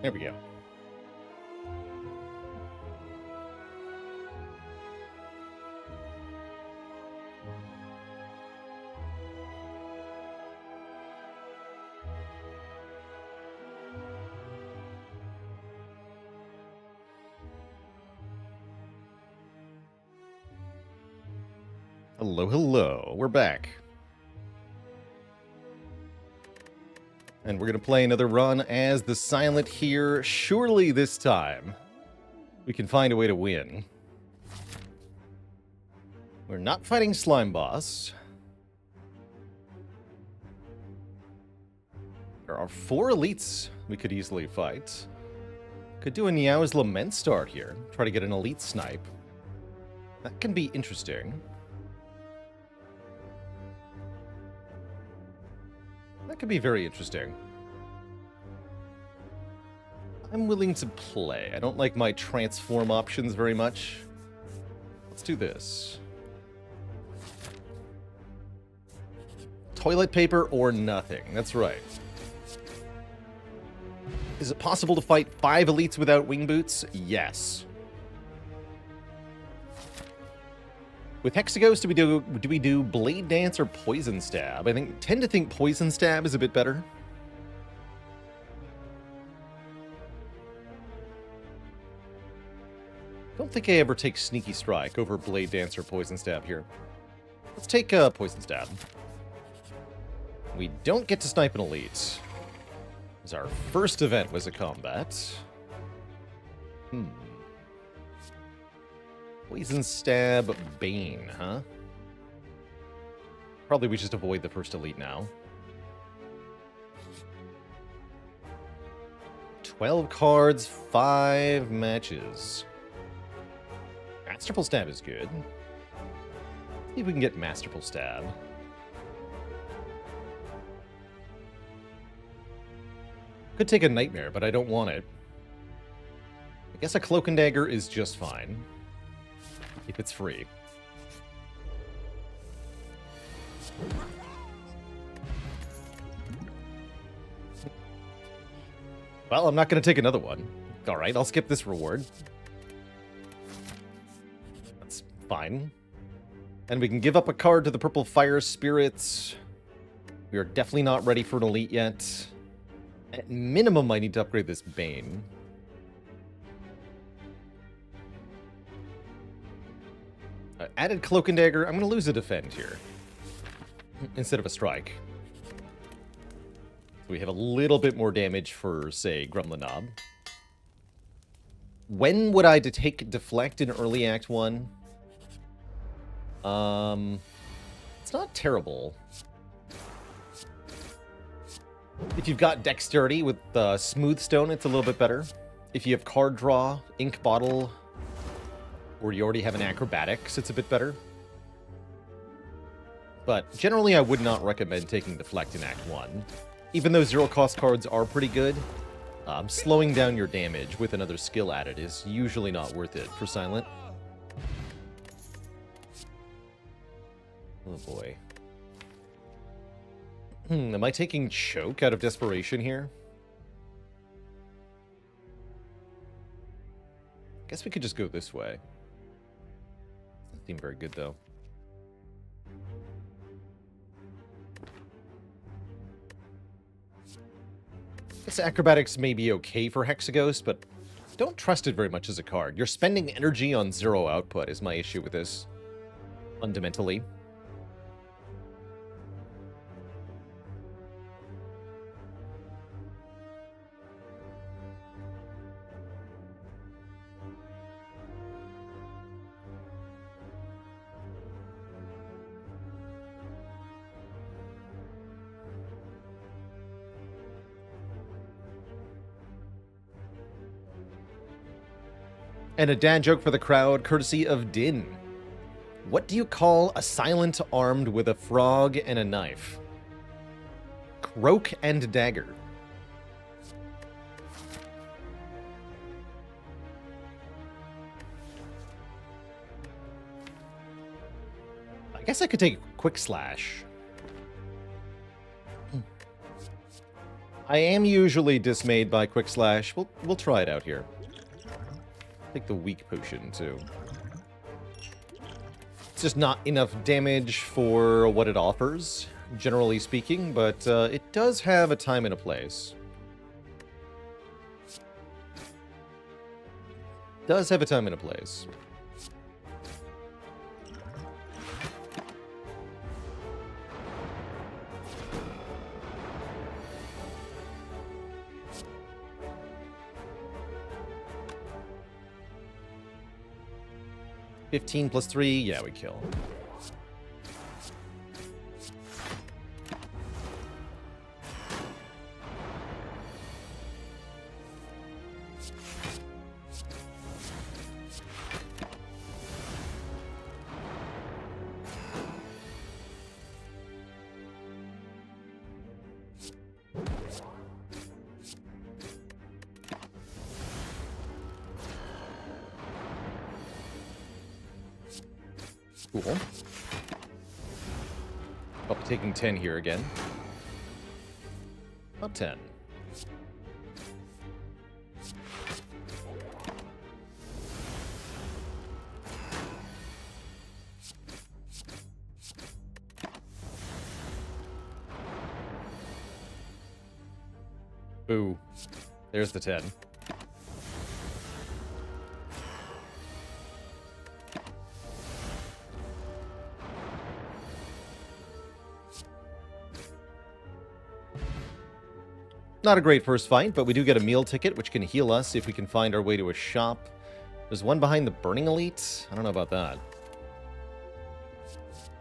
There we go. Hello, hello. We're back. And we're going to play another run as the Silent here. Surely this time we can find a way to win. We're not fighting Slime Boss. There are 4 elites we could easily fight. Could do a Niao's Lament start here. Try to get an elite snipe. That can be interesting. That could be very interesting. I'm willing to play. I don't like my transform options very much. Let's do this. Toilet paper or nothing. That's right. Is it possible to fight 5 elites without wing boots? Yes. With Hexaghost, do we do Blade Dance or Poison Stab? I tend to think Poison Stab is a bit better. Don't think I ever take Sneaky Strike over Blade Dance or Poison Stab here. Let's take Poison Stab. We don't get to snipe an elite. As our first event was a combat. Poison Stab Bane, huh? Probably we just avoid the first elite now. 12 cards, 5 matches. Masterful Stab is good. See if we can get Masterful Stab. Could take a Nightmare, but I don't want it. I guess a Cloak and Dagger is just fine. If it's free. Well, I'm not going to take another one. Alright, I'll skip this reward. That's fine. And we can give up a card to the Purple Fire Spirits. We are definitely not ready for an elite yet. At minimum, I need to upgrade this Bane. Added Cloak and Dagger. I'm going to lose a Defend here. Instead of a Strike. We have a little bit more damage for, say, Grumlin Knob. When would I take Deflect in early Act 1? It's not terrible. If you've got Dexterity with Smooth Stone, it's a little bit better. If you have Card Draw, Ink Bottle, or you already have an Acrobatics, it's a bit better. But generally, I would not recommend taking Deflect in Act 1. Even though zero-cost cards are pretty good, slowing down your damage with another skill added is usually not worth it for Silent. Oh boy. Am I taking Choke out of desperation here? Guess we could just go this way. Doesn't seem very good, though. Guess Acrobatics may be okay for Hexaghost, but don't trust it very much as a card. You're spending energy on zero output is my issue with this. Fundamentally. And a dad joke for the crowd, courtesy of Din. What do you call a Silent armed with a frog and a knife? Croak and Dagger. I I guess I could take Quick Slash. I am usually dismayed by Quick Slash. We'll try it out here. Take the Weak Potion, too. It's just not enough damage for what it offers, generally speaking, but it does have a time and a place. Does have a time and a place. $15 plus 3, yeah, we kill. Cool. I'll be taking 10 here again. About 10. Ooh. There's the 10. Not a great first fight, but we do get a meal ticket, which can heal us if we can find our way to a shop. There's one behind the Burning Elite. I don't know about that.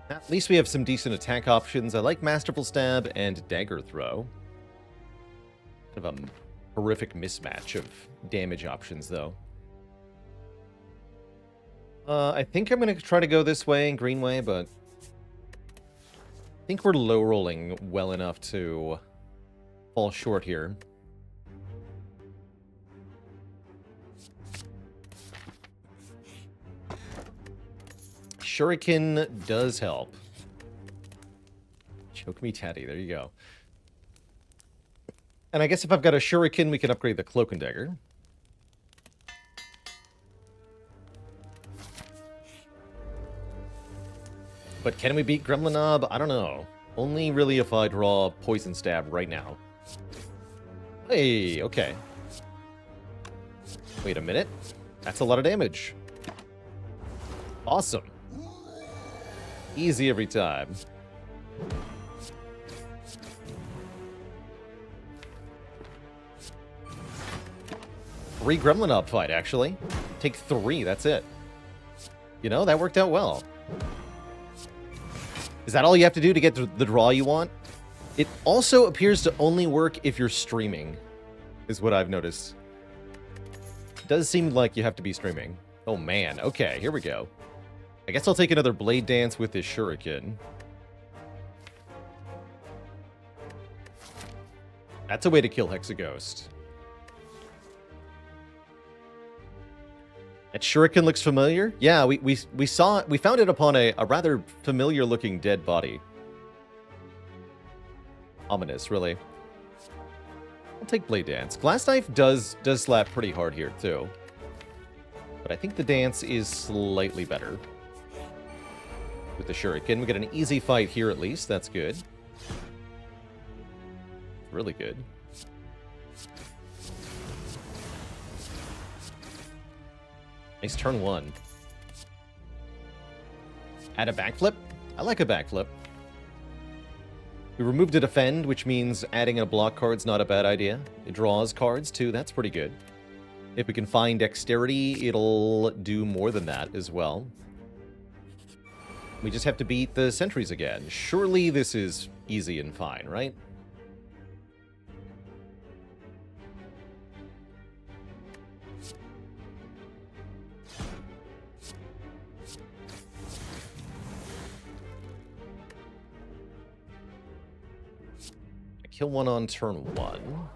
At least we have some decent attack options. I like Masterful Stab and Dagger Throw. Kind of a horrific mismatch of damage options, though. I think I'm going to try to go this way, Greenway, but I think we're low rolling well enough to fall short here. Shuriken does help. Choke me, Teddy. There you go. And I guess if I've got a Shuriken, we can upgrade the Cloak and Dagger. But can we beat Gremlin Knob? I don't know. Only really if I draw Poison Stab right now. Hey, okay. Wait a minute. That's a lot of damage. Awesome. Easy every time. Three Gremlin Knob fight, actually. Take 3, that's it. You know, that worked out well. Is that all you have to do to get the draw you want? It also appears to only work if you're streaming, is what I've noticed. It does seem like you have to be streaming. Oh man, okay, here we go. I guess I'll take another Blade Dance with this Shuriken. That's a way to kill Hexaghost. That Shuriken looks familiar? Yeah, we found it upon a rather familiar looking dead body. Ominous, really. I'll take Blade Dance. Glass Knife does slap pretty hard here, too. But I think the Dance is slightly better. With the Shuriken, we get an easy fight here at least. That's good. Really good. Nice turn 1. Add a backflip? I like a backflip. We removed a defend, which means adding a block card's not a bad idea. It draws cards, too. That's pretty good. If we can find dexterity, it'll do more than that as well. We just have to beat the sentries again. Surely this is easy and fine, right? Kill one on turn 1.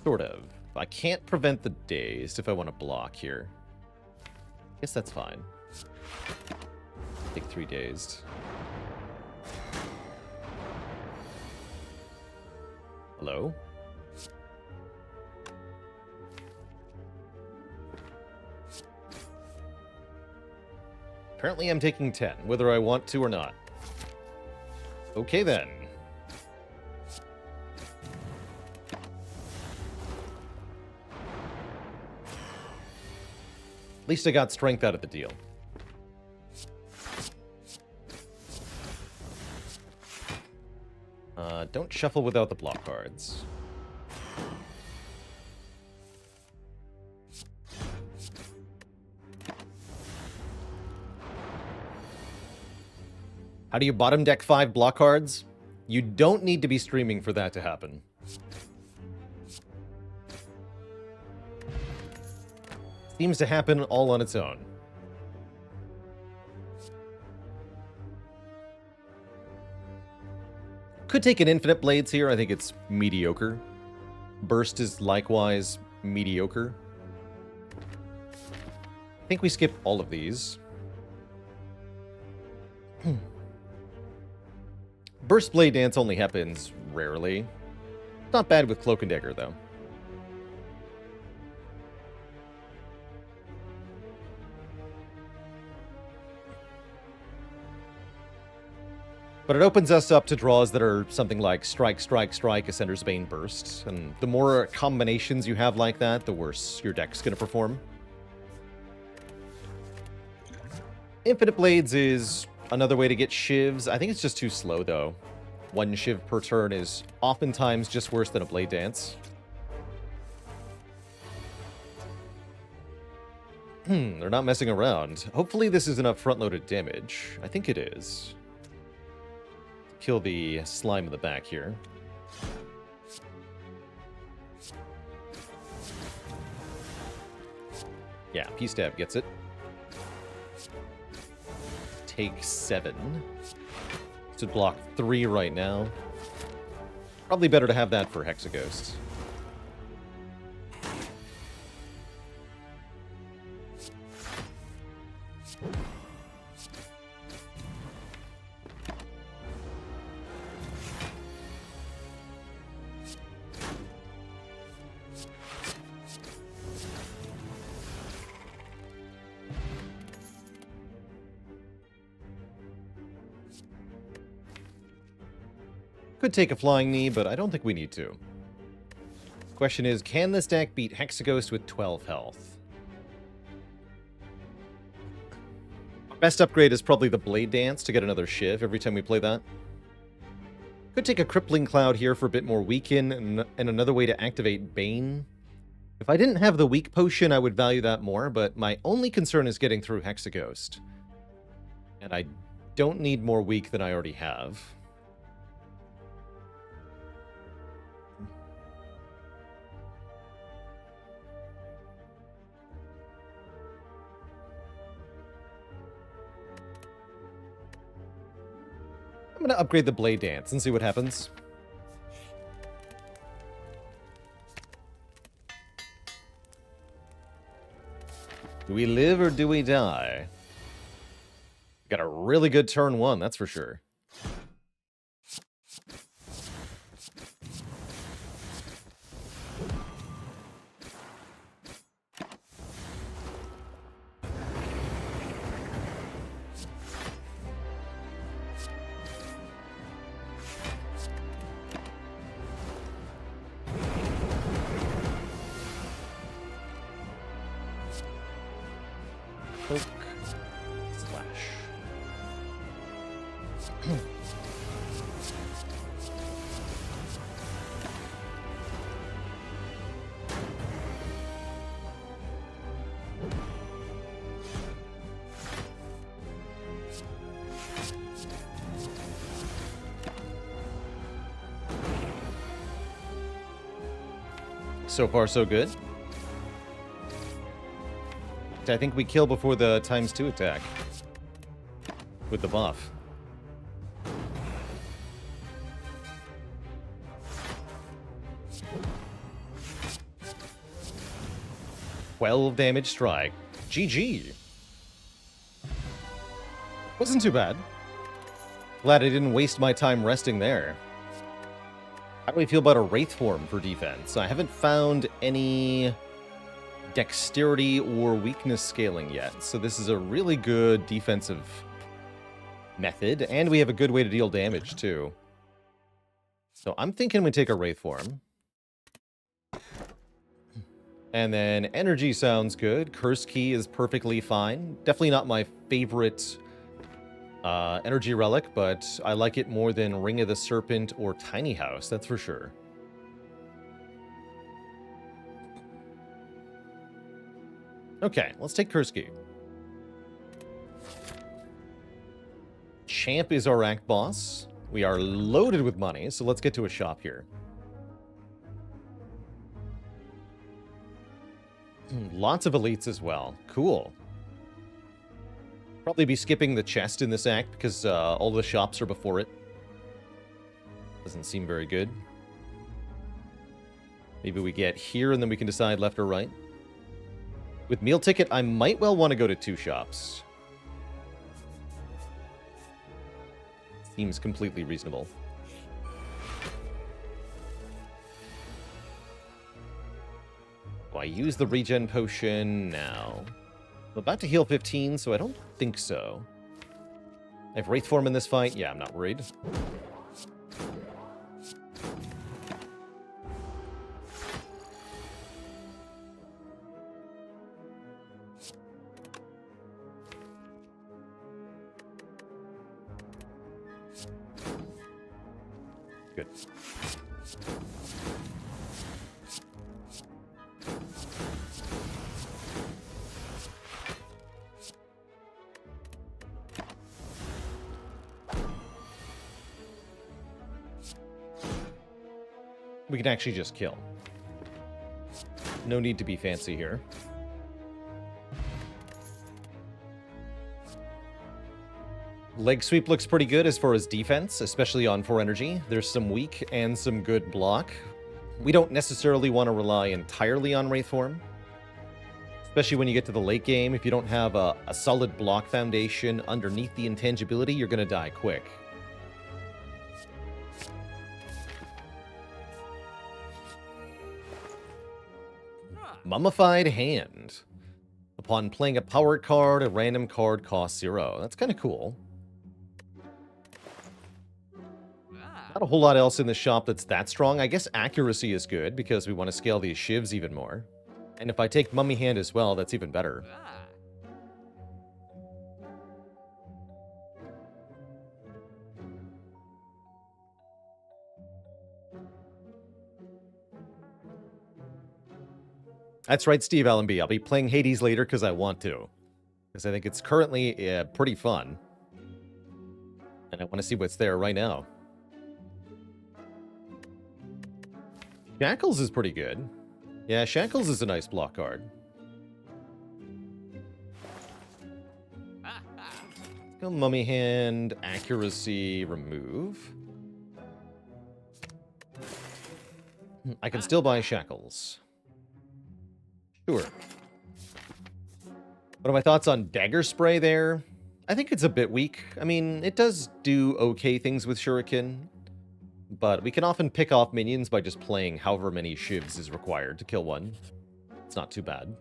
Sort of. I can't prevent the dazed if I want to block here. Guess that's fine. Take 3 days. Hello? Apparently I'm taking 10, whether I want to or not. Okay then. At least I got strength out of the deal. Don't shuffle without the block cards. How do you bottom deck 5 block cards? You don't need to be streaming for that to happen. Seems to happen all on its own. Could take an Infinite Blades here. I think it's mediocre. Burst is likewise mediocre. I think we skip all of these. Burst Blade Dance only happens rarely. Not bad with Cloak and Dagger, though. But it opens us up to draws that are something like Strike, Strike, Strike, Ascender's Bane, Burst. And the more combinations you have like that, the worse your deck's going to perform. Infinite Blades is another way to get shivs. I think it's just too slow, though. 1 shiv per turn is oftentimes just worse than a Blade Dance. They're not messing around. Hopefully this is enough front-loaded damage. I think it is. Kill the slime in the back here. Yeah, P-Stab gets it. Take 7. So block 3 right now. Probably better to have that for Hexaghost. Could take a Flying Knee, but I don't think we need to. Question is, can this deck beat Hexaghost with 12 health? Our best upgrade is probably the Blade Dance to get another Shiv every time we play that. Could take a Crippling Cloud here for a bit more weaken, and another way to activate Bane. If I didn't have the Weak Potion, I would value that more, but my only concern is getting through Hexaghost. And I don't need more Weak than I already have. I'm going to upgrade the Blade Dance and see what happens. Do we live or do we die? Got a really good turn 1, that's for sure. Poke. Slash. So far, so good. I think we kill before the ×2 attack. With the buff. $12 damage strike. GG. Wasn't too bad. Glad I didn't waste my time resting there. How do we feel about a Wraith form for defense? I haven't found any dexterity or weakness scaling yet, so this is a really good defensive method, and we have a good way to deal damage too. So I'm thinking we take a Wraith form. And then energy sounds good. Curse Key is perfectly fine. Definitely not my favorite energy relic, but I like it more than Ring of the Serpent or Tiny House, that's for sure. Okay, let's take Curse Key. Champ is our rank boss. We are loaded with money, so let's get to a shop here. Lots of elites as well. Cool. Probably be skipping the chest in this act because all the shops are before it. Doesn't seem very good. Maybe we get here and then we can decide left or right. With meal ticket, I might well want to go to 2 shops. Seems completely reasonable. Do I use the regen potion now? I'm about to heal 15, so I don't think so. I have Wraith form in this fight. Yeah, I'm not worried. Good. We can actually just kill. No need to be fancy here. Leg sweep looks pretty good as far as defense, especially on 4 energy. There's some weak and some good block. We don't necessarily want to rely entirely on Wraith form. Especially when you get to the late game. If you don't have a solid block foundation underneath the intangibility, you're going to die quick. Mummified Hand. Upon playing a power card, a random card costs 0. That's kind of cool. Not a whole lot else in the shop that's that strong. I guess accuracy is good because we want to scale these shivs even more. And if I take Mummy Hand as well, that's even better. That's right, Steve Allenby. I'll be playing Hades later because I want to. Because I think it's currently pretty fun. And I want to see what's there right now. Shackles is pretty good. Yeah, Shackles is a nice block card. Let's go Mummy Hand, accuracy, remove. I can still buy Shackles. Sure. What are my thoughts on Dagger Spray there? I think it's a bit weak. I mean, it does do okay things with Shuriken, but we can often pick off minions by just playing however many shivs is required to kill one. It's not too bad.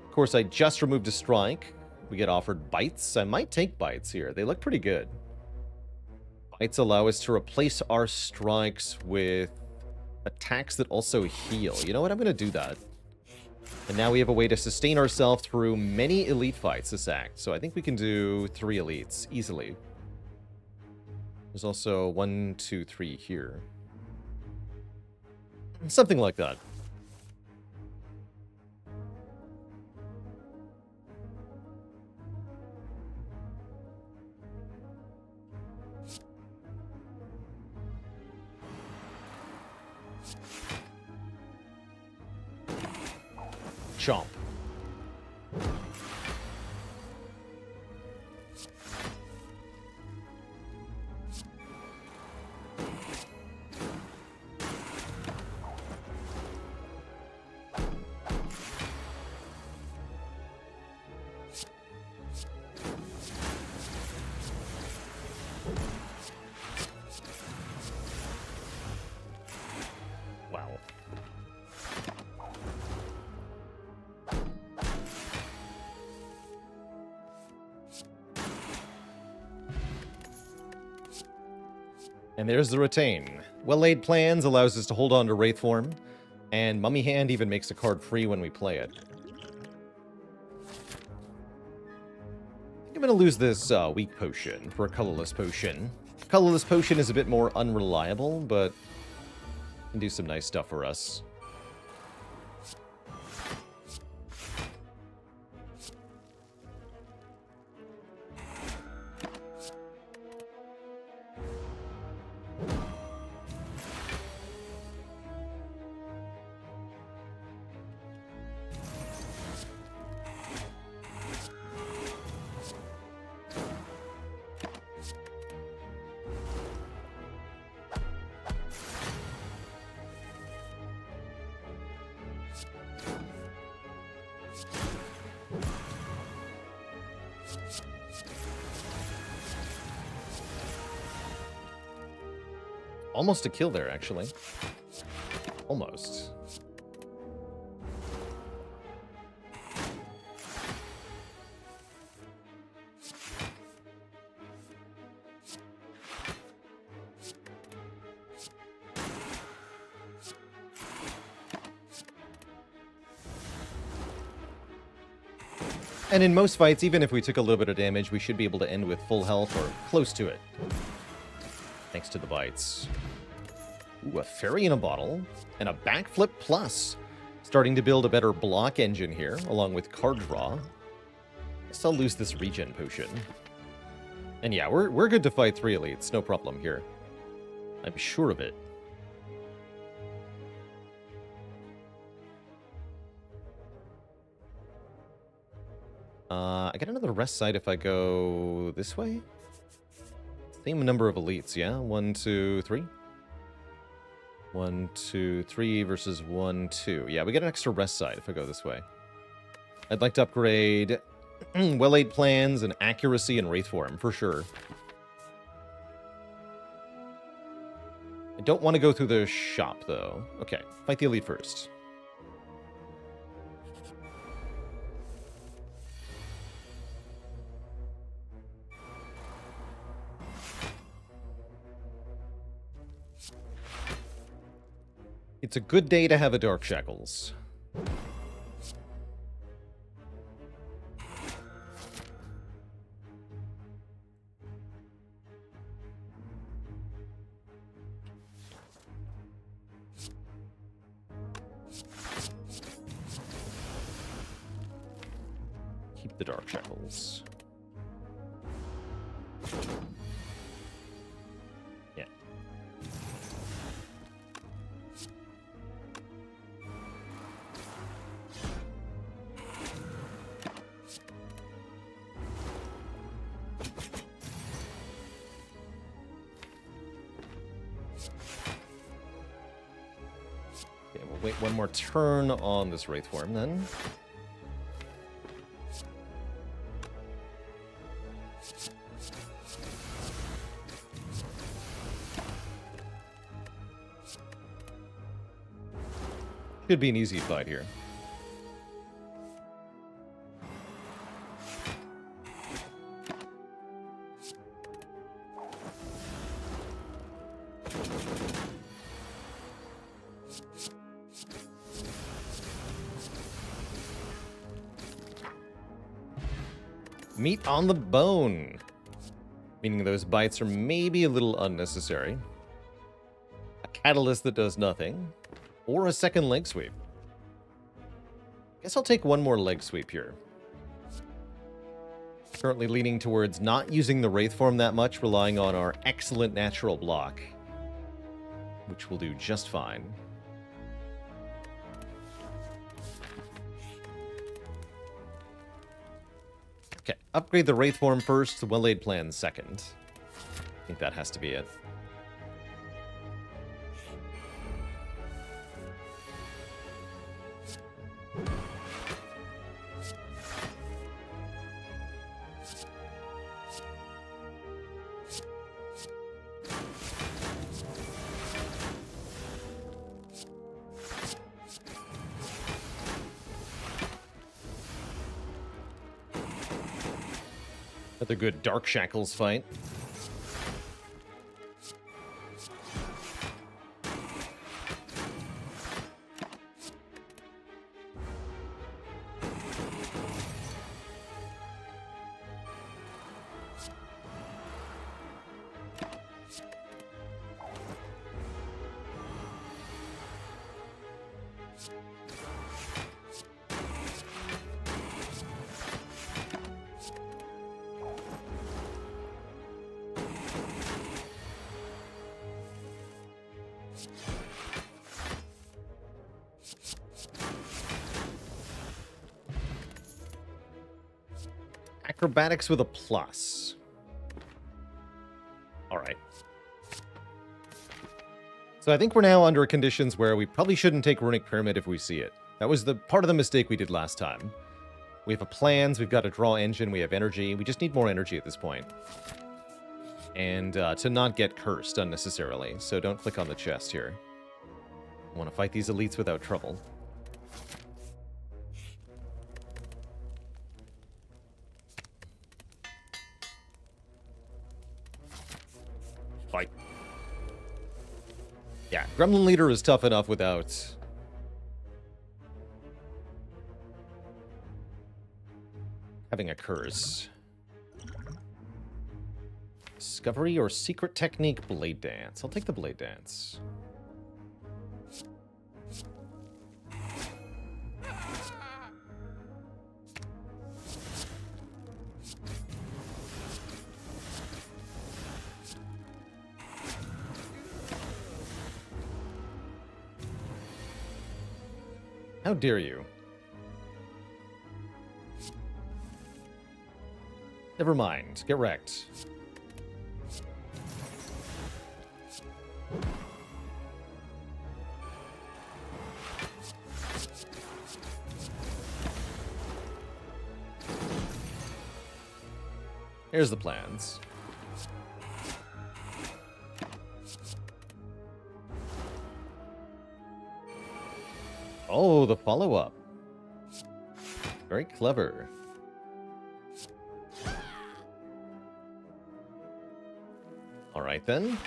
Of course, I just removed a strike. We get offered bites. I might take bites here. They look pretty good. Bites allow us to replace our strikes with attacks that also heal. You know what? I'm going to do that. And now we have a way to sustain ourselves through many elite fights this act. So I think we can do 3 elites easily. There's also 1, 2, 3 here. Something like that. Chomp. And there's the retain. Well-laid plans allows us to hold on to Wraith form, and Mummy Hand even makes a card free when we play it. I think I'm going to lose this weak potion for a colorless potion. Colorless potion is a bit more unreliable, but can do some nice stuff for us. Almost a kill there, actually. Almost. And in most fights, even if we took a little bit of damage, we should be able to end with full health or close to it. Thanks to the bites. Ooh, a fairy in a bottle. And a backflip plus. Starting to build a better block engine here, along with card draw. Guess I'll lose this regen potion. And yeah, we're good to fight 3 elites, no problem here. I'm sure of it. I get another rest site if I go this way? Same number of elites, yeah? 1, 2, 3. 1, 2, 3 versus 1, 2. Yeah, we get an extra rest site if I go this way. I'd like to upgrade well-laid plans and accuracy and wraith form, for sure. I don't want to go through the shop, though. Okay, fight the elite first. It's a good day to have a Dark Shackles. Keep the Dark Shackles. Yeah. Okay, we'll wait one more turn on this Wraith form then. Should be an easy fight here. Meat on the bone. Meaning those bites are maybe a little unnecessary. A catalyst that does nothing. Or a second leg sweep. Guess I'll take one more leg sweep here. Currently leaning towards not using the Wraith form that much, relying on our excellent natural block. Which will do just fine. Okay, upgrade the Wraith form first, well-laid plan second. I think that has to be it. Another good Dark Shackles fight. Acrobatics with a plus. Alright. So I think we're now under conditions where we probably shouldn't take Runic Pyramid if we see it. That was the part of the mistake we did last time. We have plans, we've got a draw engine, we have energy. We just need more energy at this point. And to not get cursed unnecessarily. So don't click on the chest here. I want to fight these elites without trouble. Fight. Yeah, Gremlin Leader is tough enough without... having a curse. Discovery or Secret Technique Blade Dance. I'll take the Blade Dance. How dare you? Never mind. Get wrecked. Here's the plans. Oh, the follow-up. Very clever. All right, then.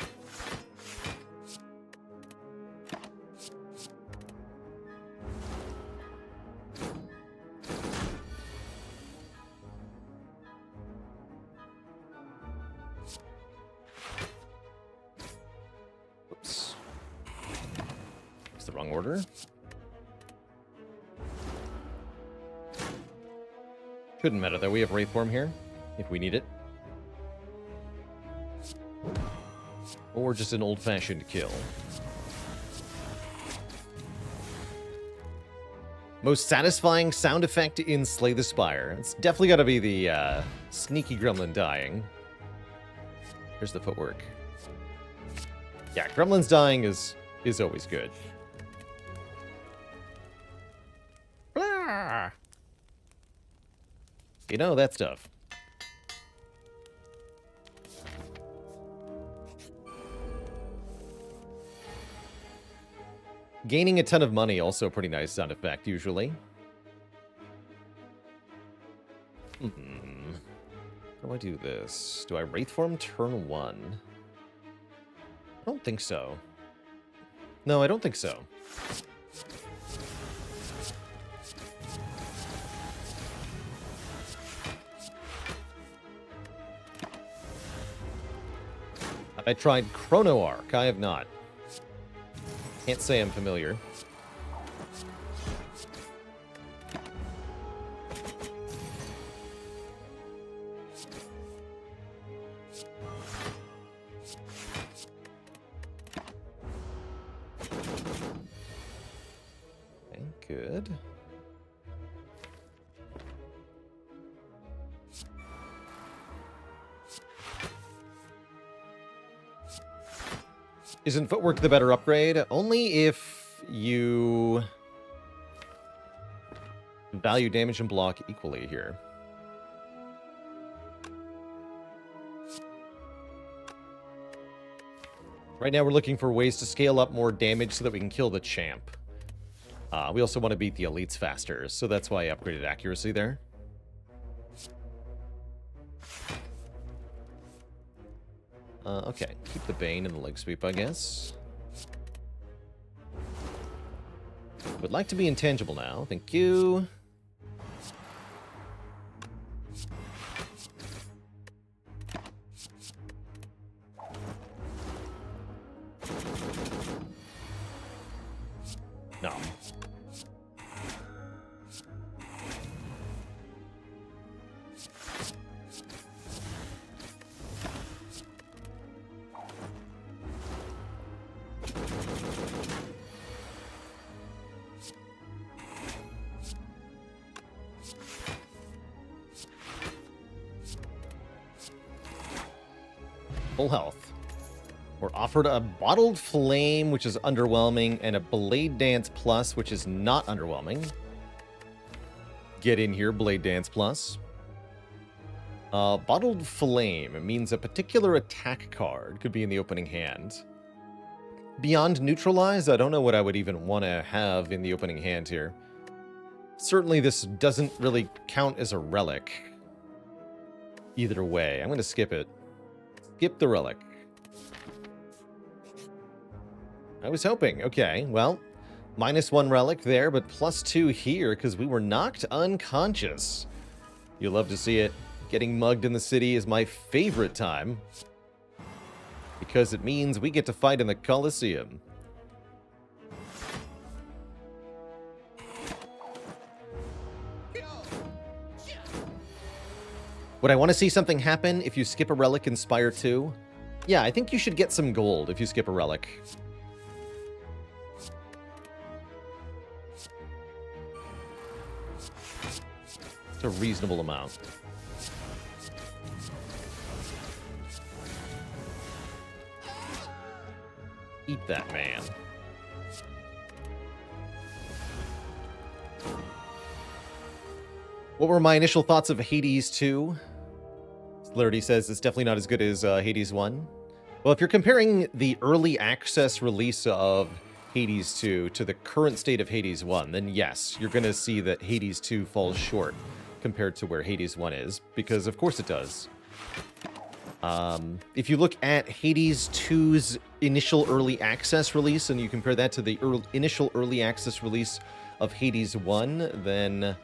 Oops. It's the wrong order. Shouldn't matter, though. We have Wraith Form here, if we need it. Or just an old-fashioned kill. Most satisfying sound effect in Slay the Spire. It's definitely got to be the sneaky gremlin dying. Here's the footwork. Yeah, gremlins dying is always good. Blah! You know, that stuff. Gaining a ton of money, also a pretty nice sound effect, usually. How do I do this? Do I Wraith Form turn 1? I don't think so. No, I don't think so. I tried Chrono Arc. I have not. Can't say I'm familiar. Okay, good. Isn't footwork the better upgrade? Only if you value damage and block equally here. Right now we're looking for ways to scale up more damage so that we can kill the champ. We also want to beat the elites faster, so that's why I upgraded accuracy there. Okay, keep the Bane and the leg sweep, I guess. Would like to be intangible now. Thank you. No. Full health. We're offered a Bottled Flame, which is underwhelming, and a Blade Dance Plus, which is not underwhelming. Get in here, Blade Dance Plus. Bottled Flame. It means a particular attack card could be in the opening hand. Beyond Neutralize, I don't know what I would even want to have in the opening hand here. Certainly this doesn't really count as a relic. Either way, I'm going to skip it. Skip the relic. I was hoping. Okay, well, -1 relic there, but +2 here because we were knocked unconscious. You love to see it. Getting mugged in the city is my favorite time because it means we get to fight in the Colosseum. Would I want to see something happen if you skip a relic in Spire 2? Yeah, I think you should get some gold if you skip a relic. It's a reasonable amount. Eat that, man. What were my initial thoughts of Hades 2? Larity says it's definitely not as good as Hades 1. Well, if you're comparing the early access release of Hades 2 to the current state of Hades 1, then yes, you're going to see that Hades 2 falls short compared to where Hades 1 is, because of course it does. If you look at Hades 2's initial early access release and you compare that to the initial early access release of Hades 1, then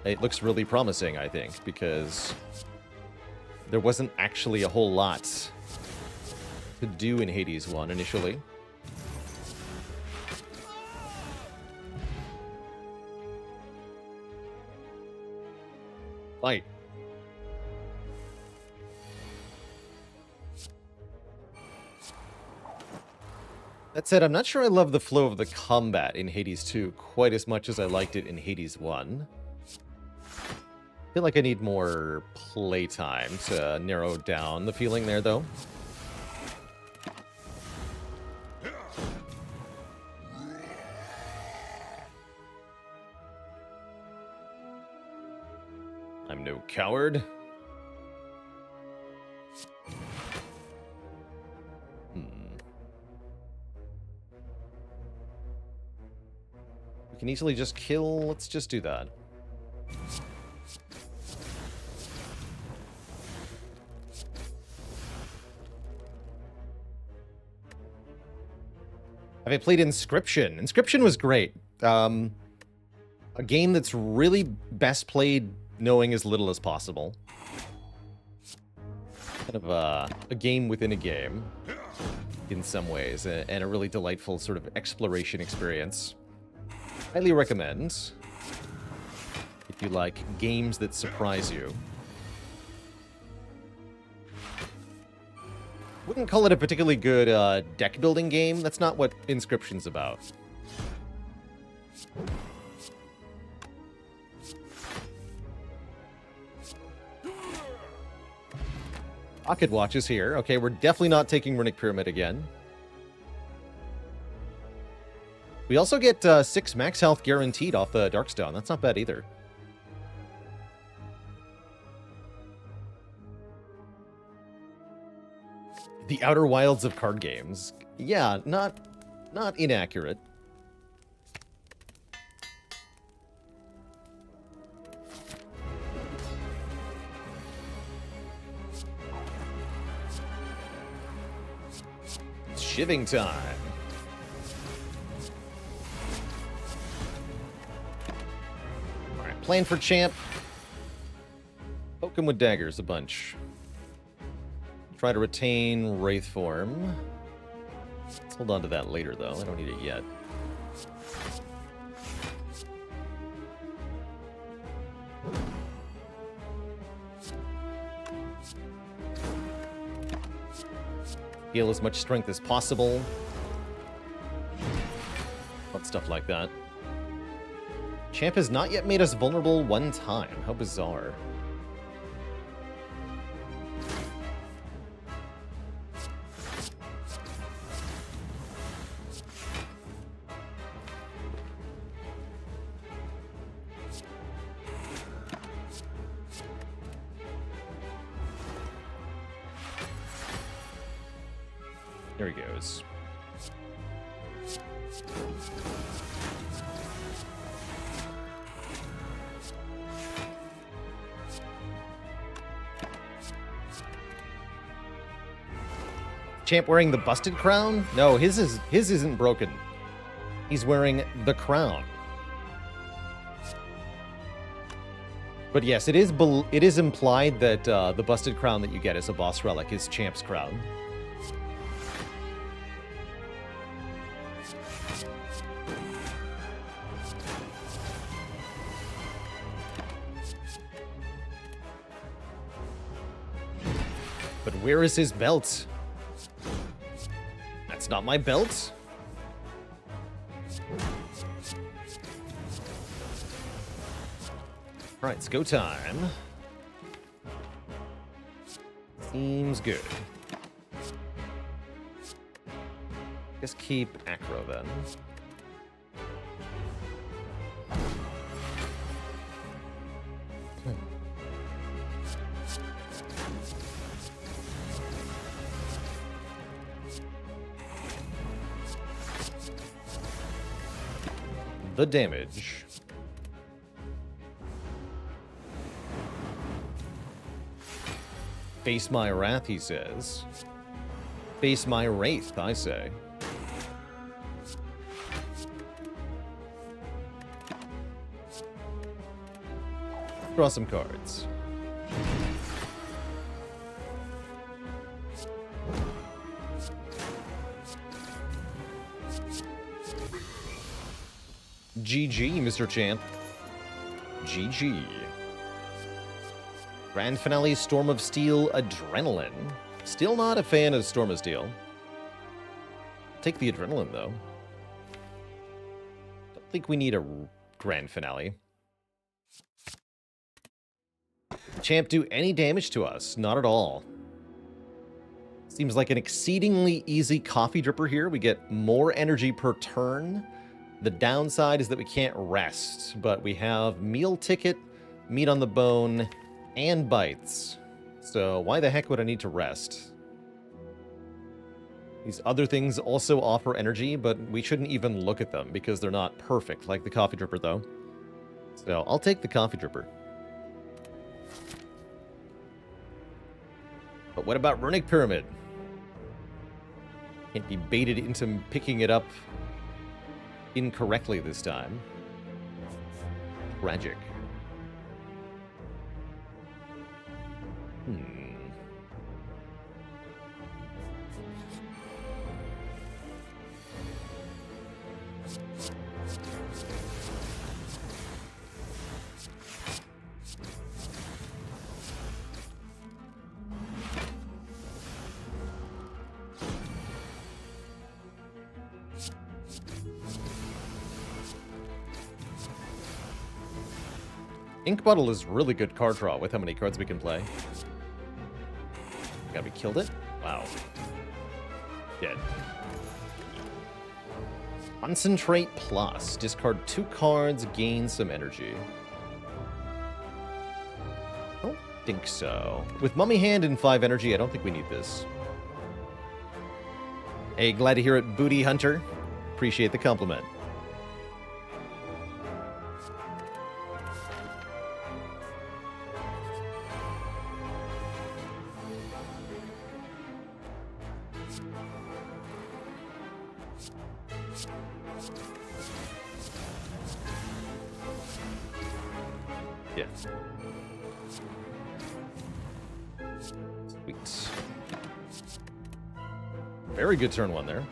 it looks really promising, I think, because there wasn't actually a whole lot to do in Hades 1 initially. Fight. That said, I'm not sure I love the flow of the combat in Hades 2 quite as much as I liked it in Hades 1. I feel like I need more playtime to narrow down the feeling there, though. I'm no coward. We can easily just kill. Let's just do that. Have I played Inscription? Inscription was great. A game that's really best played knowing as little as possible. Kind of a game within a game in some ways, and a really delightful sort of exploration experience. Highly recommend if you like games that surprise you. Wouldn't call it a particularly good deck building game. That's not what Inscription's about. Pocket Watch is here. Okay, we're definitely not taking Runic Pyramid again. We also get 6 max health guaranteed off the Darkstone. That's not bad either. The Outer Wilds of card games. Yeah, not inaccurate. It's shivving time. Alright, plan for champ. Poke him with daggers a bunch. Try to retain Wraith form. Let's hold on to that later, though. I don't need it yet. Gain as much strength as possible. Want stuff like that. Champ has not yet made us vulnerable one time. How bizarre. There he goes. Champ wearing the busted crown? No, his isn't broken. He's wearing the crown. But yes, it is implied that the busted crown that you get as a boss relic is Champ's crown. But where is his belt? That's not my belt. All right, it's go time. Seems good. Just keep Acro then. The damage. Face my wrath, he says. Face my wraith, I say. Draw some cards. GG, Mr. Champ. GG. Grand Finale, Storm of Steel, Adrenaline. Still not a fan of Storm of Steel. Take the Adrenaline, though. Don't think we need a Grand Finale. Champ do any damage to us? Not at all. Seems like an exceedingly easy coffee dripper here. We get more energy per turn. The downside is that we can't rest, but we have meal ticket, meat on the bone, and bites. So why the heck would I need to rest? These other things also offer energy, but we shouldn't even look at them because they're not perfect, like the coffee dripper, though. So I'll take the coffee dripper. But what about Runic Pyramid? Can't be baited into picking it up incorrectly this time. Tragic. Ink Bottle is really good card draw with how many cards we can play. God, we killed it? Wow. Dead. Concentrate Plus. Discard 2 cards, gain some energy. I don't think so. With Mummy Hand and 5 energy, I don't think we need this. Hey, glad to hear it, Booty Hunter. Appreciate the compliment. Sweet. Very good turn one there.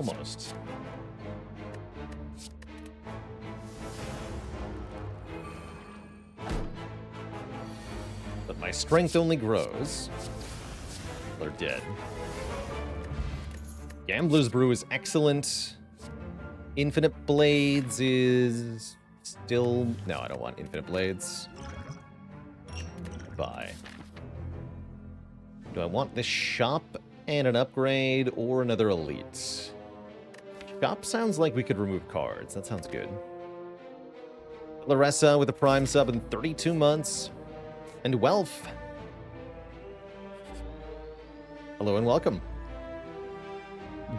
Almost. But my strength only grows. They're dead. Gambler's Brew is excellent. Infinite Blades is still... No, I don't want Infinite Blades. Bye. Do I want this shop and an upgrade or another elite? Shop sounds like we could remove cards. That sounds good. Larissa with a Prime sub in 32 months. And Welf. Hello and welcome.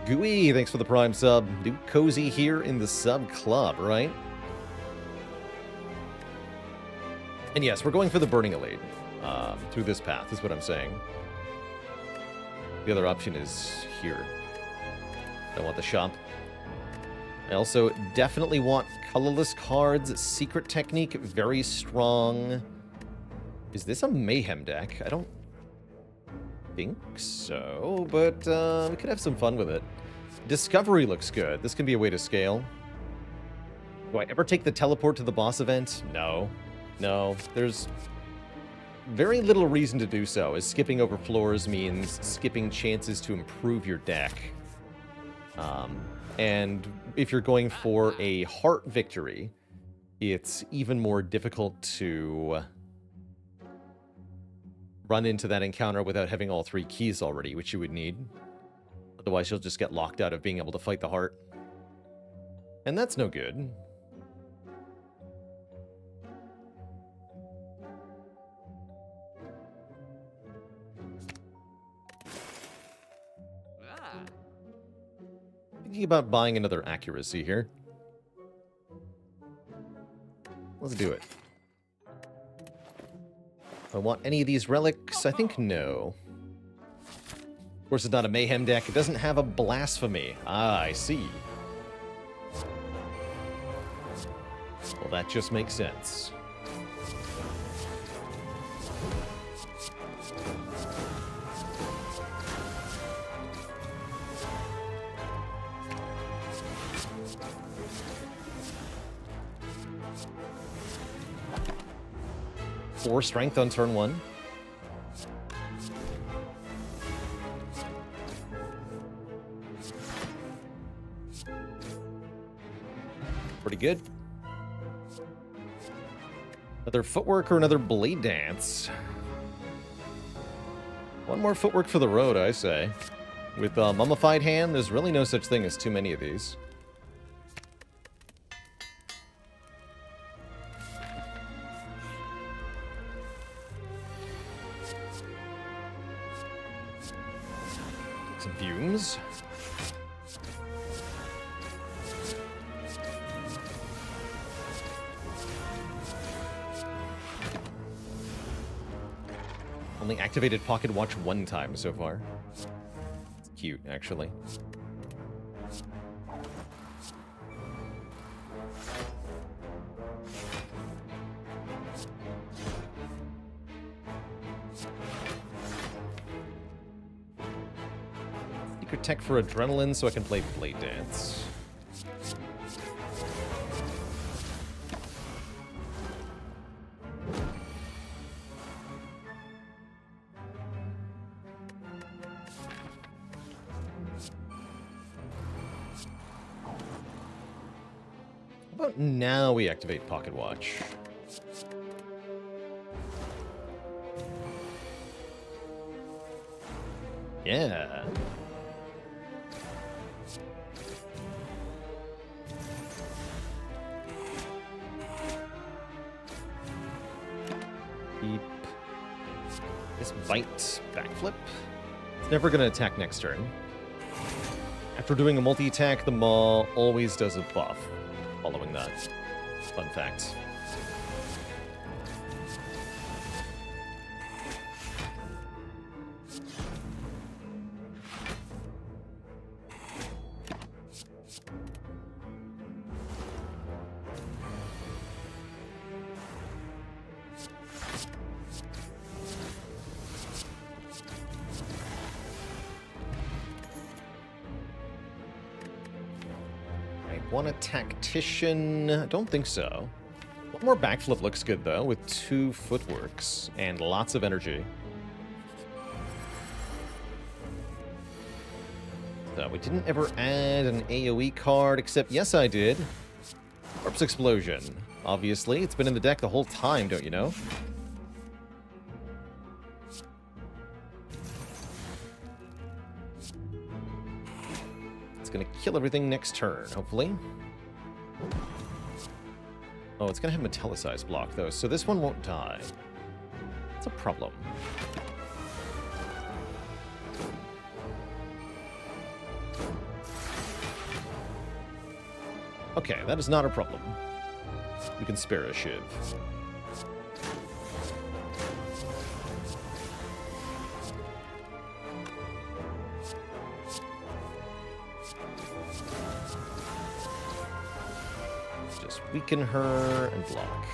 Gooey, thanks for the Prime sub. Dude Cozy here in the sub club, right? And yes, we're going for the Burning Elite through this path, is what I'm saying. The other option is here. I want the shop. I also definitely want colorless cards. Secret Technique, very strong. Is this a Mayhem deck? I don't think so, but we could have some fun with it. Discovery looks good. This can be a way to scale. Do I ever take the teleport to the boss event? No. No. There's very little reason to do so, as skipping over floors means skipping chances to improve your deck. And if you're going for a heart victory, it's even more difficult to run into that encounter without having all 3 keys already, which you would need. Otherwise, you'll just get locked out of being able to fight the heart. And that's no good. Thinking about buying another accuracy here. Let's do it. Do I want any of these relics? I think no. Of course, it's not a Mayhem deck. It doesn't have a Blasphemy. Ah, I see. Well, that just makes sense. Four strength on turn 1. Pretty good. Another footwork or another blade dance. One more footwork for the road, I say. With Mummified Hand, there's really no such thing as too many of these. Some fumes. Only activated Pocket Watch 1 time so far. It's cute, actually. Secret Tech for Adrenaline so I can play Blade Dance. How about now we activate Pocket Watch? Yeah. Keep this bite backflip. It's never going to attack next turn. After doing a multi-attack, the Maw always does a buff following that. Fun fact. Want a tactician? I don't think so. One more backflip looks good, though, with 2 footworks and lots of energy. So we didn't ever add an AoE card, except yes, I did. Corpse Explosion. Obviously, it's been in the deck the whole time, don't you know? It's gonna kill everything next turn, hopefully. Oh, it's gonna have Metallicized block, though, so this one won't die. It's a problem. Okay, that is not a problem. We can spare a Shiv. Just weaken her and block.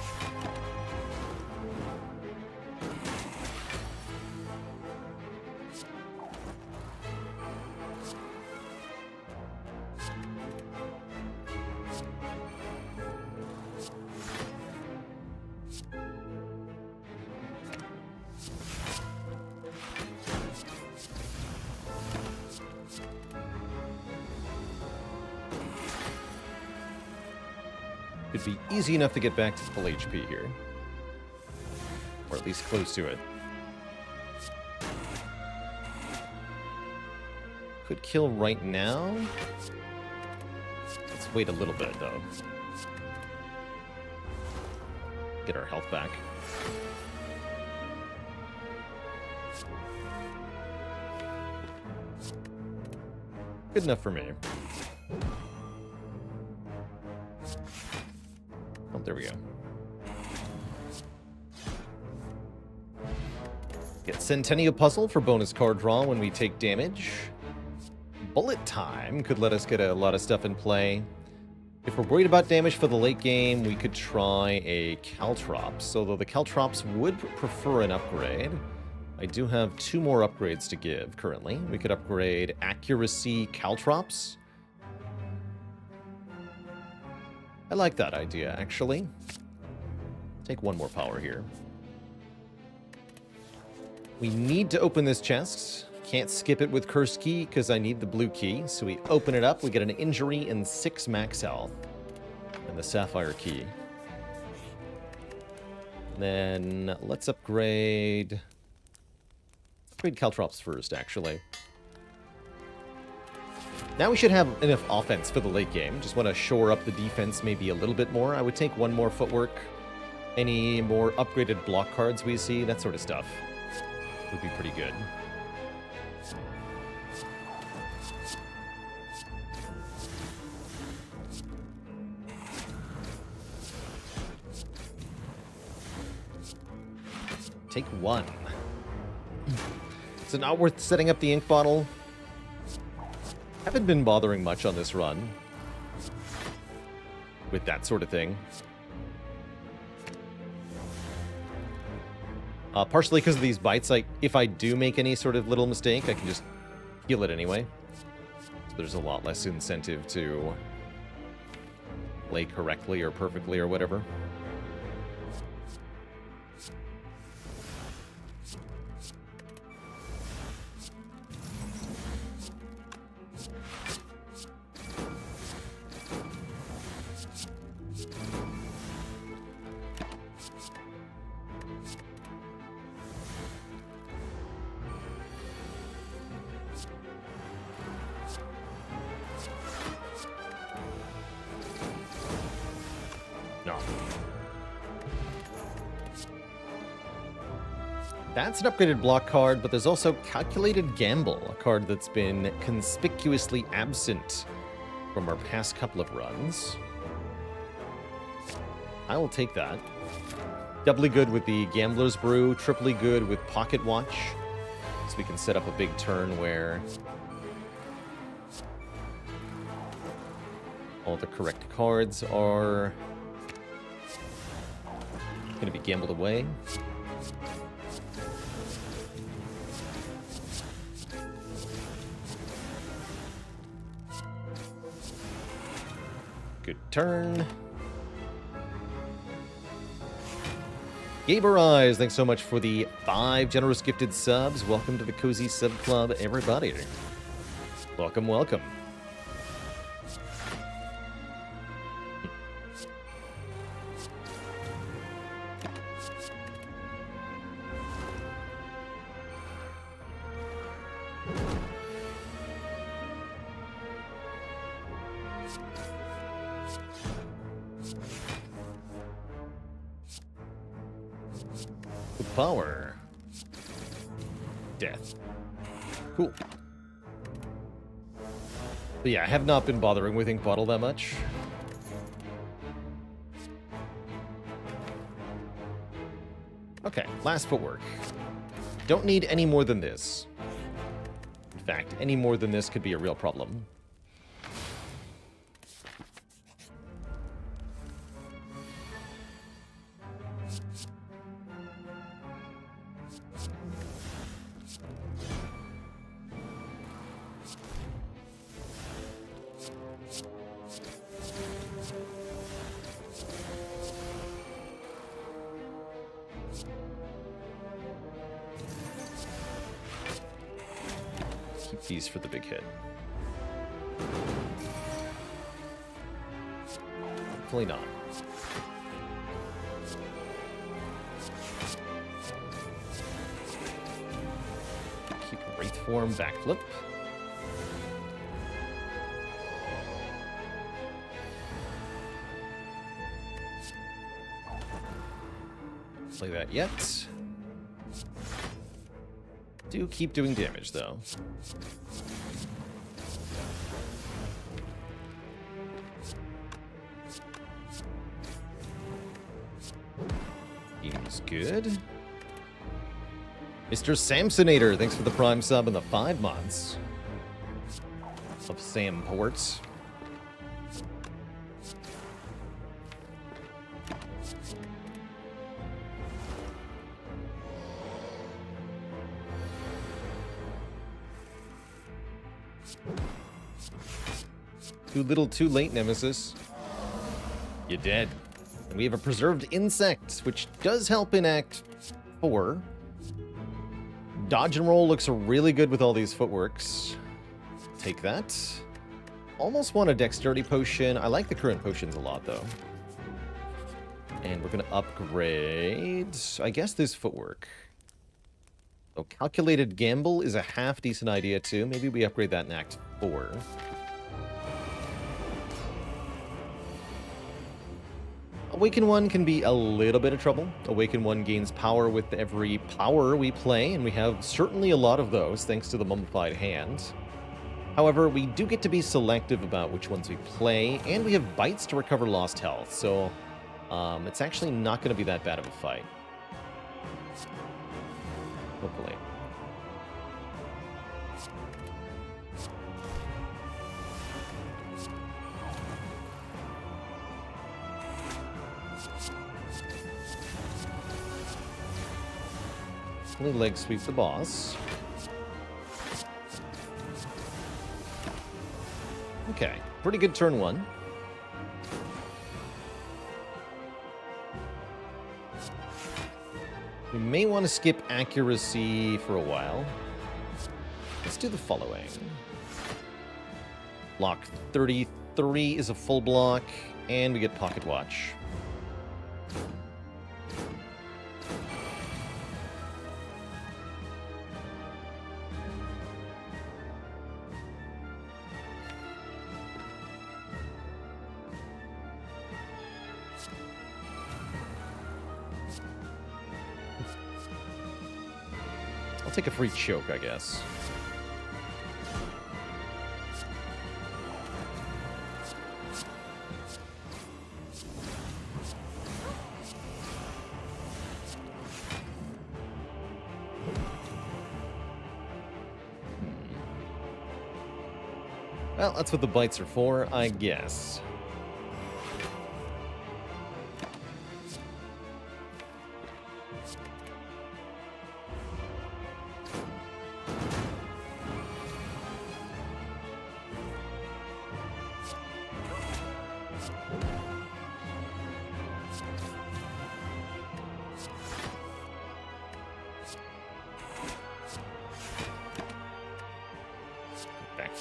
It'd be easy enough to get back to full HP here. Or at least close to it. Could kill right now. Let's wait a little bit, though. Get our health back. Good enough for me. Oh, there we go. Get Centennial Puzzle for bonus card draw when we take damage. Bullet Time could let us get a lot of stuff in play. If we're worried about damage for the late game, we could try a Caltrops, although the Caltrops would prefer an upgrade. I do have 2 more upgrades to give currently. We could upgrade Accuracy Caltrops. I like that idea, actually. Take 1 more power here. We need to open this chest. Can't skip it with Cursed Key because I need the blue key. So we open it up. We get an injury and 6 max health. And the Sapphire Key. Then let's upgrade... Upgrade Caltrops first, actually. Now we should have enough offense for the late game. Just want to shore up the defense maybe a little bit more. I would take 1 more footwork. Any more upgraded block cards we see, that sort of stuff would be pretty good. Take 1. Is it not worth setting up the ink bottle? Haven't been bothering much on this run with that sort of thing. Partially because of these bites, if I do make any sort of little mistake, I can just heal it anyway. So there's a lot less incentive to play correctly or perfectly or whatever. That's an upgraded block card, but there's also Calculated Gamble, a card that's been conspicuously absent from our past couple of runs. I will take that. Doubly good with the Gambler's Brew, triply good with Pocket Watch, so we can set up a big turn where all the correct cards are going to be gambled away. Good turn. Gaber Eyes, thanks so much for the 5 generous gifted subs. Welcome to the Cozy Sub Club, everybody. Welcome, welcome. Power. Death. Cool. But yeah, I have not been bothering with Ink Bottle that much. Okay, last footwork. Don't need any more than this. In fact, any more than this could be a real problem. These for the big hit. Hopefully not. Keep Wraith Form backflip. Play that yet. Do keep doing damage though. Seems good. Mr. Samsonator, thanks for the Prime sub and the 5 months of Sam Ports. Too little, too late, Nemesis. You're dead. And we have a Preserved Insect, which does help in Act 4. Dodge and roll looks really good with all these footworks. Take that. Almost want a Dexterity Potion. I like the current potions a lot, though. And we're going to upgrade, I guess, this footwork. So Calculated Gamble is a half-decent idea, too. Maybe we upgrade that in Act 4. Awaken 1 can be a little bit of trouble. Awaken 1 gains power with every power we play, and we have certainly a lot of those, thanks to the Mummified Hand. However, we do get to be selective about which ones we play, and we have bites to recover lost health, so it's actually not going to be that bad of a fight. Hopefully. Leg sweep the boss. Okay, pretty good turn 1. We may want to skip accuracy for a while. Let's do the following. Block 33 is a full block, and we get Pocket Watch. I'll take a free choke, I guess. Well, that's what the bites are for, I guess.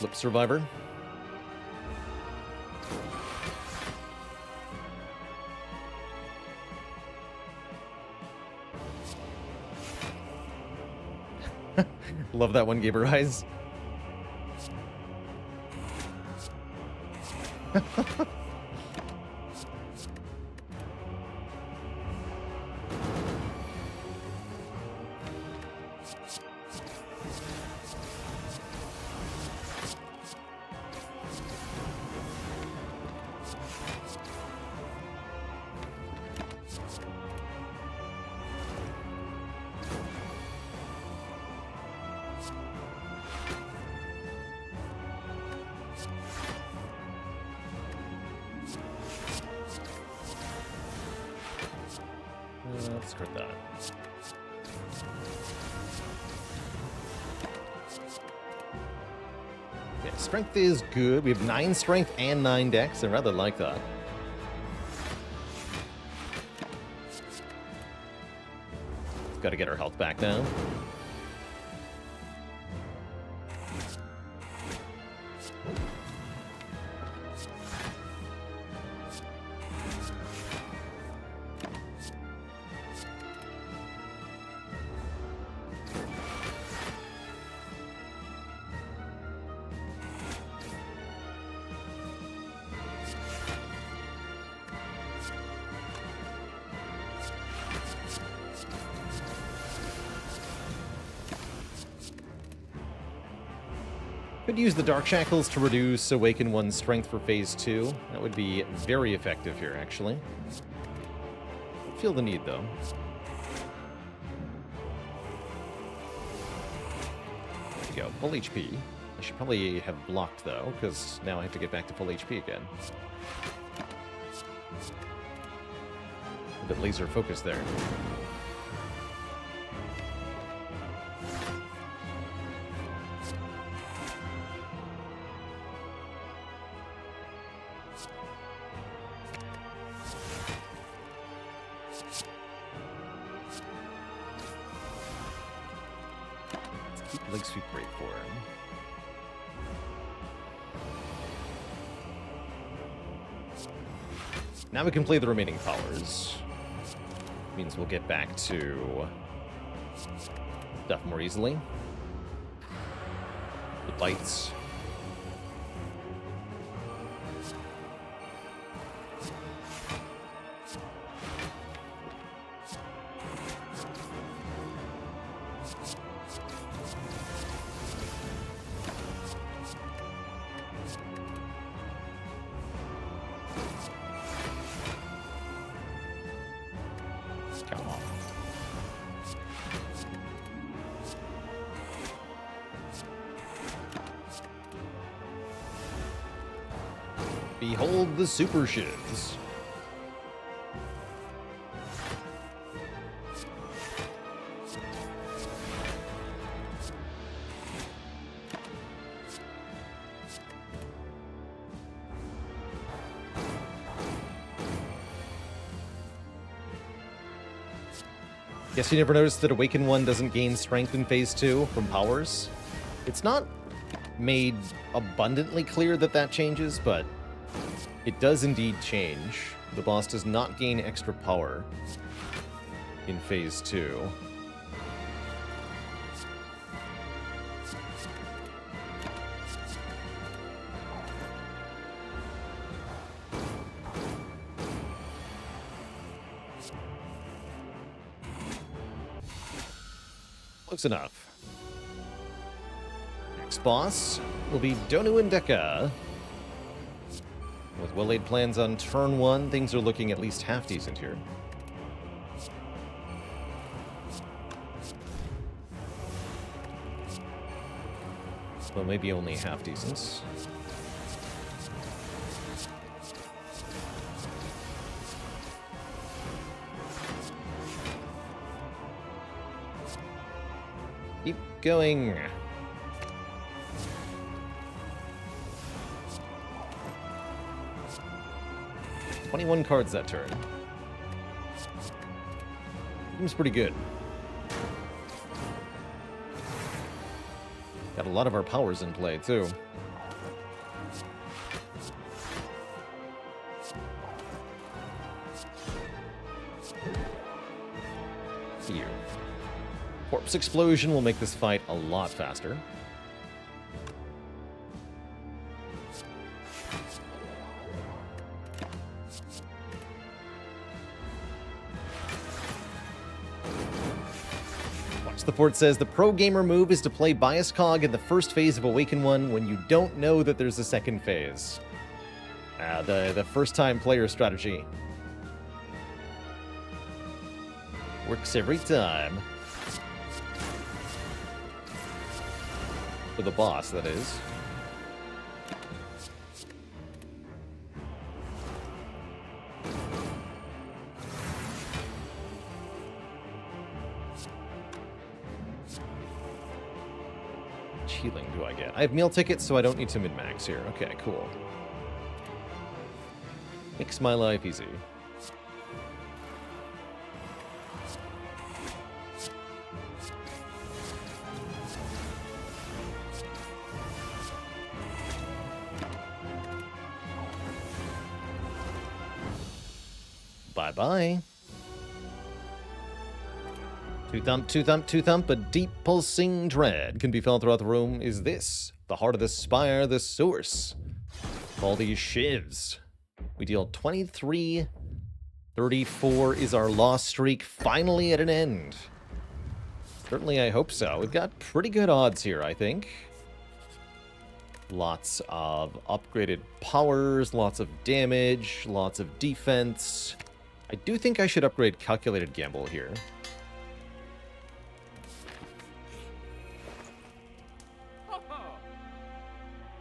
Flip Survivor. Love that one gave her eyes. Let's hurt that. Yeah, strength is good. We have 9 strength and 9 dex. I rather like that. Got to get our health back now. Could use the Dark Shackles to reduce Awaken 1's strength for Phase 2. That would be very effective here, actually. Don't feel the need, though. There we go. Full HP. I should probably have blocked, though, because now I have to get back to full HP again. A bit laser focused there. Leg sweep great for him. Now we can play the remaining powers. Means we'll get back to stuff more easily. The lights. Come on. Behold the super shivs. Guess you never noticed that Awaken 1 doesn't gain strength in Phase 2 from powers? It's not made abundantly clear that that changes, but it does indeed change. The boss does not gain extra power in Phase 2. Close enough. Next boss will be Donu and Deka. With well-laid plans on turn 1, things are looking at least half decent here. Well, maybe only half decent. Keep going. "21 cards that turn. Seems pretty good. Got a lot of our powers in play, too. Here. Corpse explosion will make this fight a lot faster. The fort says the pro gamer move is to play Bias Cog in the first phase of Awaken 1 when you don't know that there's a second phase. The first time player strategy. Works every time. For the boss, that is. Healing do I get? I have meal tickets, so I don't need to min-max here. Okay, cool. Makes my life easy. Bye-bye. Two thump, two thump, two thump, a deep pulsing dread can be felt throughout the room. Is this the heart of the spire, the source? All these shivs. We deal 23. 34 is our loss streak finally at an end. Certainly I hope so. We've got pretty good odds here, I think. Lots of upgraded powers, lots of damage, lots of defense. I do think I should upgrade Calculated Gamble here.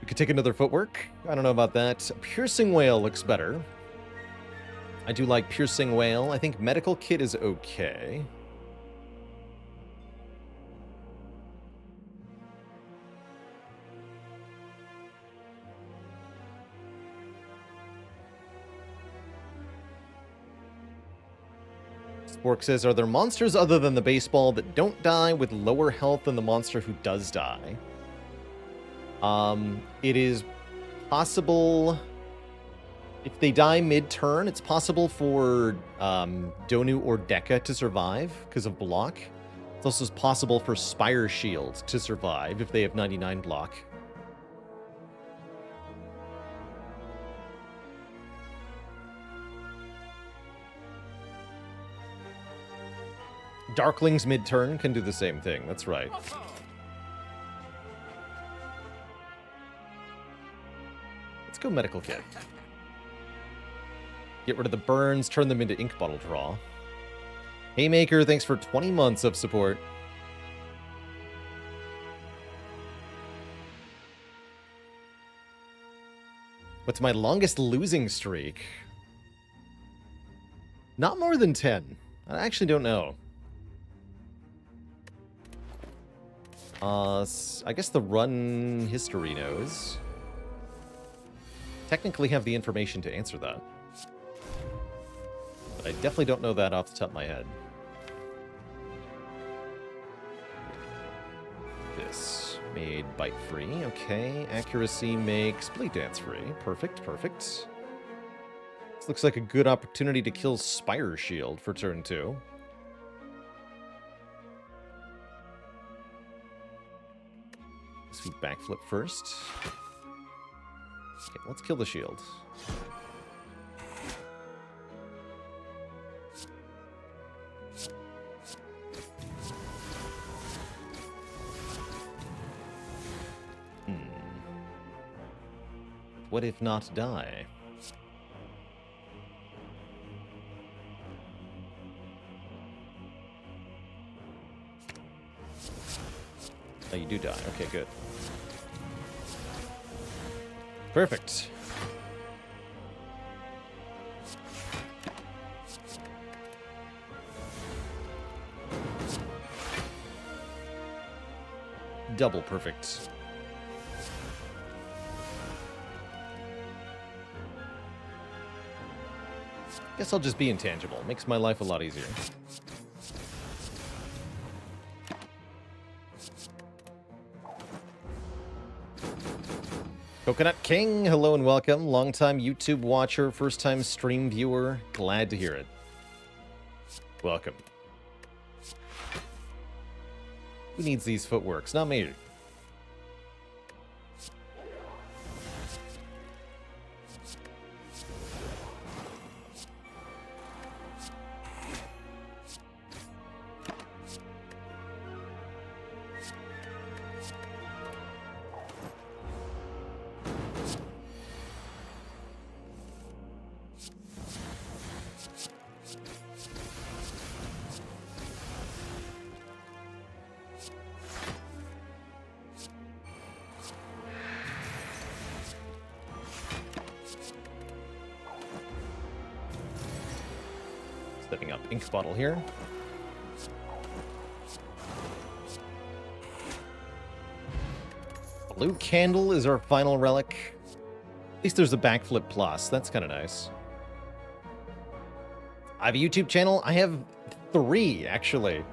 We could take another footwork. I don't know about that. Piercing Whale looks better. I do like Piercing Whale. I think Medical Kit is okay. Spork says, are there monsters other than the baseball that don't die with lower health than the monster who does die? It is possible, if they die mid-turn, it's possible for Donu or Deka to survive because of block. It's also possible for Spire Shield to survive if they have 99 block. Darklings mid-turn can do the same thing, that's right. Go Medical Kit. Get rid of the burns, turn them into ink bottle draw. Haymaker, thanks for 20 months of support. What's my longest losing streak? Not more than 10. I actually don't know. I guess the run history knows. Technically have the information to answer that. But I definitely don't know that off the top of my head. This made bite free. Okay. Accuracy makes blade dance free. Perfect, perfect. This looks like a good opportunity to kill Spire Shield for turn 2. Sweet backflip first. Okay, let's kill the shield. What if not die? Oh, you do die. Okay, good. Perfect. Double perfect. Guess I'll just be intangible. Makes my life a lot easier. Coconut King, hello and welcome. Longtime YouTube watcher, first time stream viewer. Glad to hear it. Welcome. Who needs these footworks? Not me. Setting up ink bottle here. Blue candle is our final relic. At least there's a backflip plus. That's kind of nice. I have a YouTube channel. I have 3, actually.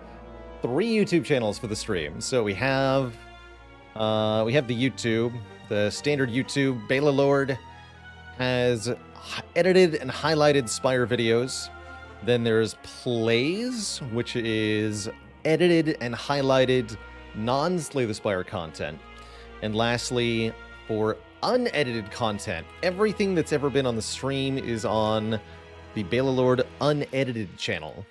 3 YouTube channels for the stream. So we have the YouTube, the standard YouTube. Bela Lord has edited and highlighted Spire videos. Then there's Plays, which is edited and highlighted non-Slay the Spire content. And lastly, for unedited content, everything that's ever been on the stream is on the Bela Lord unedited channel.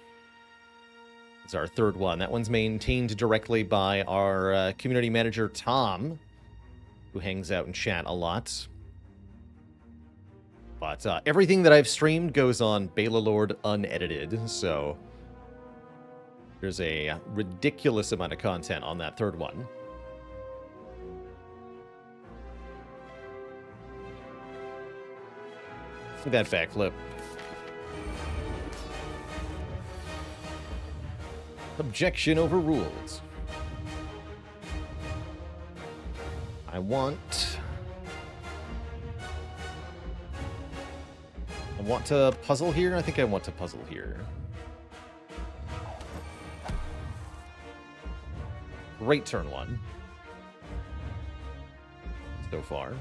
It's our 3rd one. That one's maintained directly by our community manager, Tom, who hangs out in chat a lot. But everything that I've streamed goes on Bela Lord unedited, so there's a ridiculous amount of content on that 3rd one. Look at that backflip. Objection overruled. I want to puzzle here? I think I want to puzzle here. Great turn 1. So far.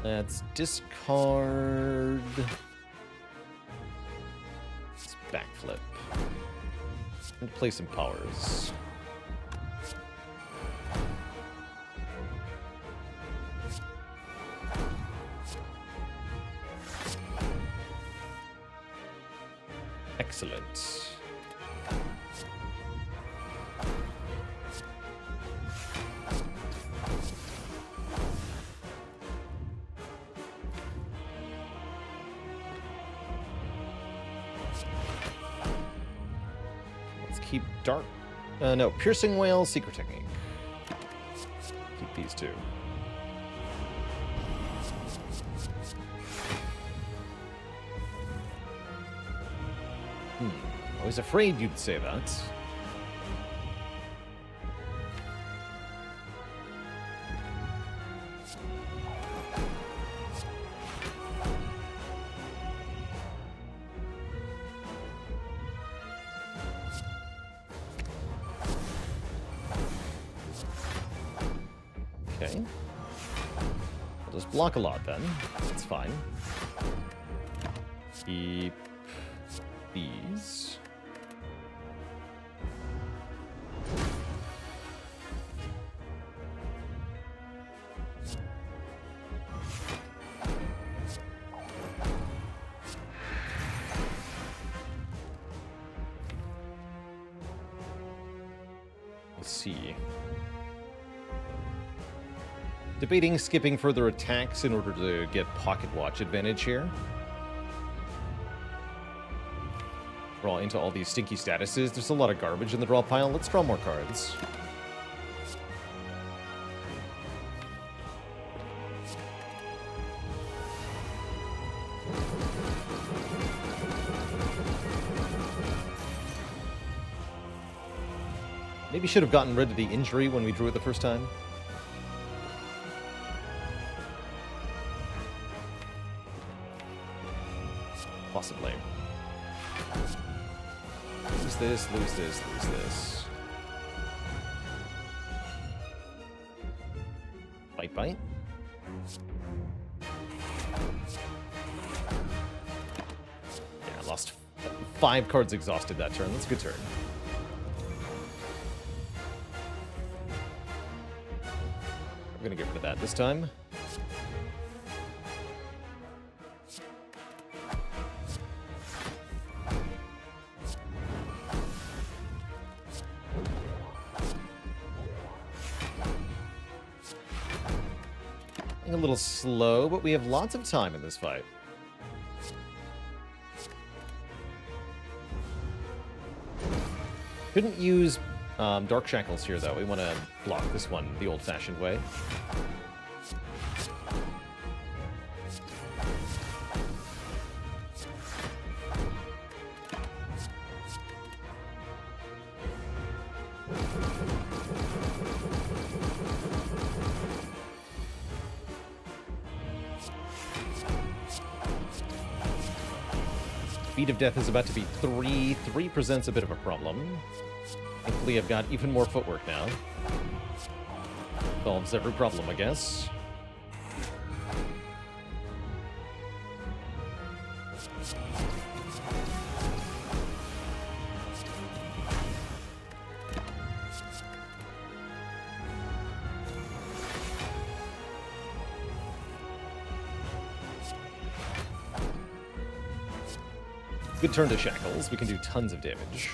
Let's discard. Let's backflip. And play some powers. Excellent. Let's keep dark. No, piercing whale, secret technique. Keep these 2. I was afraid you'd say that. Okay. I'll just block a lot then. That's fine. Keep these. See. Debating skipping further attacks in order to get pocket watch advantage here. Draw into all these stinky statuses. There's a lot of garbage in the draw pile. Let's draw more cards. Maybe should have gotten rid of the injury when we drew it the first time. Possibly. Lose this, lose this, lose this. Bite, bite. Yeah, I lost 5 cards exhausted that turn. That's a good turn. I'm gonna get rid of that this time. A little slow, but we have lots of time in this fight. Couldn't use Dark Shackles here, though. We want to block this one the old-fashioned way. Speed of Death is about to be 3. 3 presents a bit of a problem. Thankfully, I've got even more footwork now. Solves every problem, I guess. Good turn to Shackles. We can do tons of damage.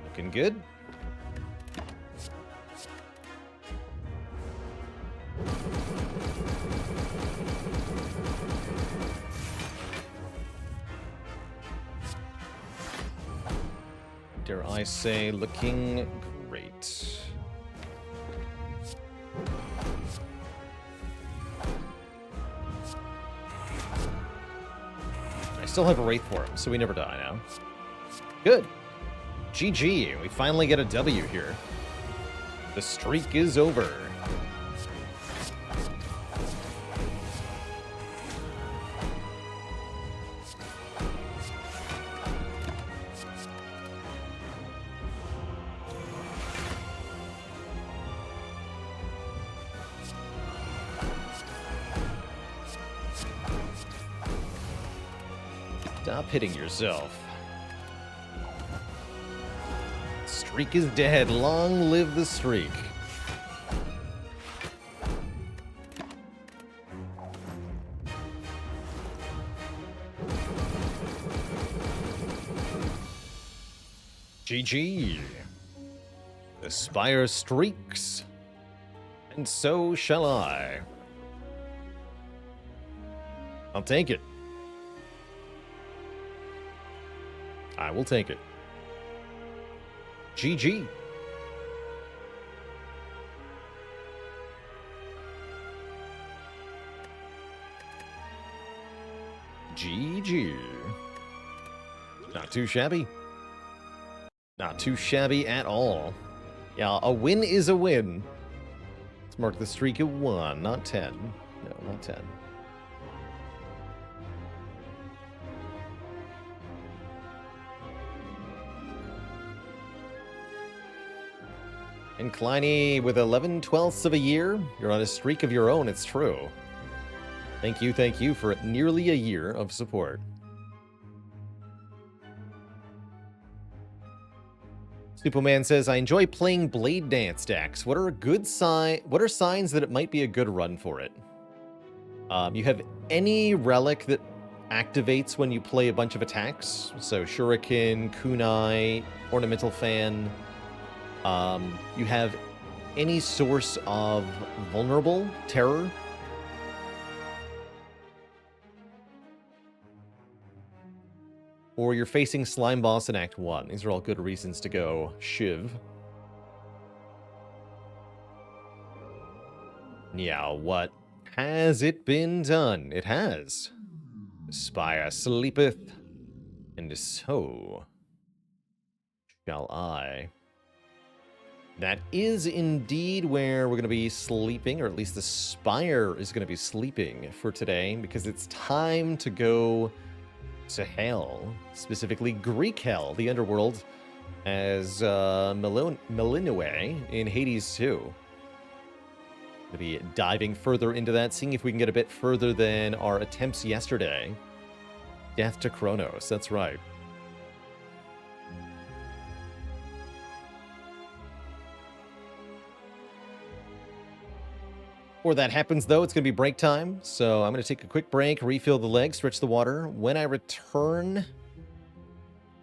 Looking good. Dare I say, looking great. I still have a Wraith Form, so we never die now. Good. GG. We finally get a W here. The streak is over. Stop hitting yourself. Streak is dead. Long live the streak. GG. The Spire streaks. And so shall I. I'll take it. I will take it. GG. GG. Not too shabby. Not too shabby at all. Yeah, a win is a win. Let's mark the streak at 1, not 10. No, not 10. And Kleiny, with 11/12ths of a year, you're on a streak of your own, it's true. Thank you for nearly a year of support. Superman says, I enjoy playing Blade Dance decks. What are signs that it might be a good run for it? You have any relic that activates when you play a bunch of attacks. So Shuriken, Kunai, Ornamental Fan. You have any source of vulnerable terror. Or you're facing Slime Boss in Act 1. These are all good reasons to go Shiv. Yeah, what has it been done? It has. Spire sleepeth, and so shall I. That is indeed where we're going to be sleeping, or at least the Spire is going to be sleeping for today, because it's time to go to hell, specifically Greek hell, the underworld, as Melinue in Hades 2. We'll be diving further into that, seeing if we can get a bit further than our attempts yesterday. Death to Kronos, that's right. Before that happens, though, it's going to be break time, so I'm going to take a quick break, refill the legs, stretch the water. When I return,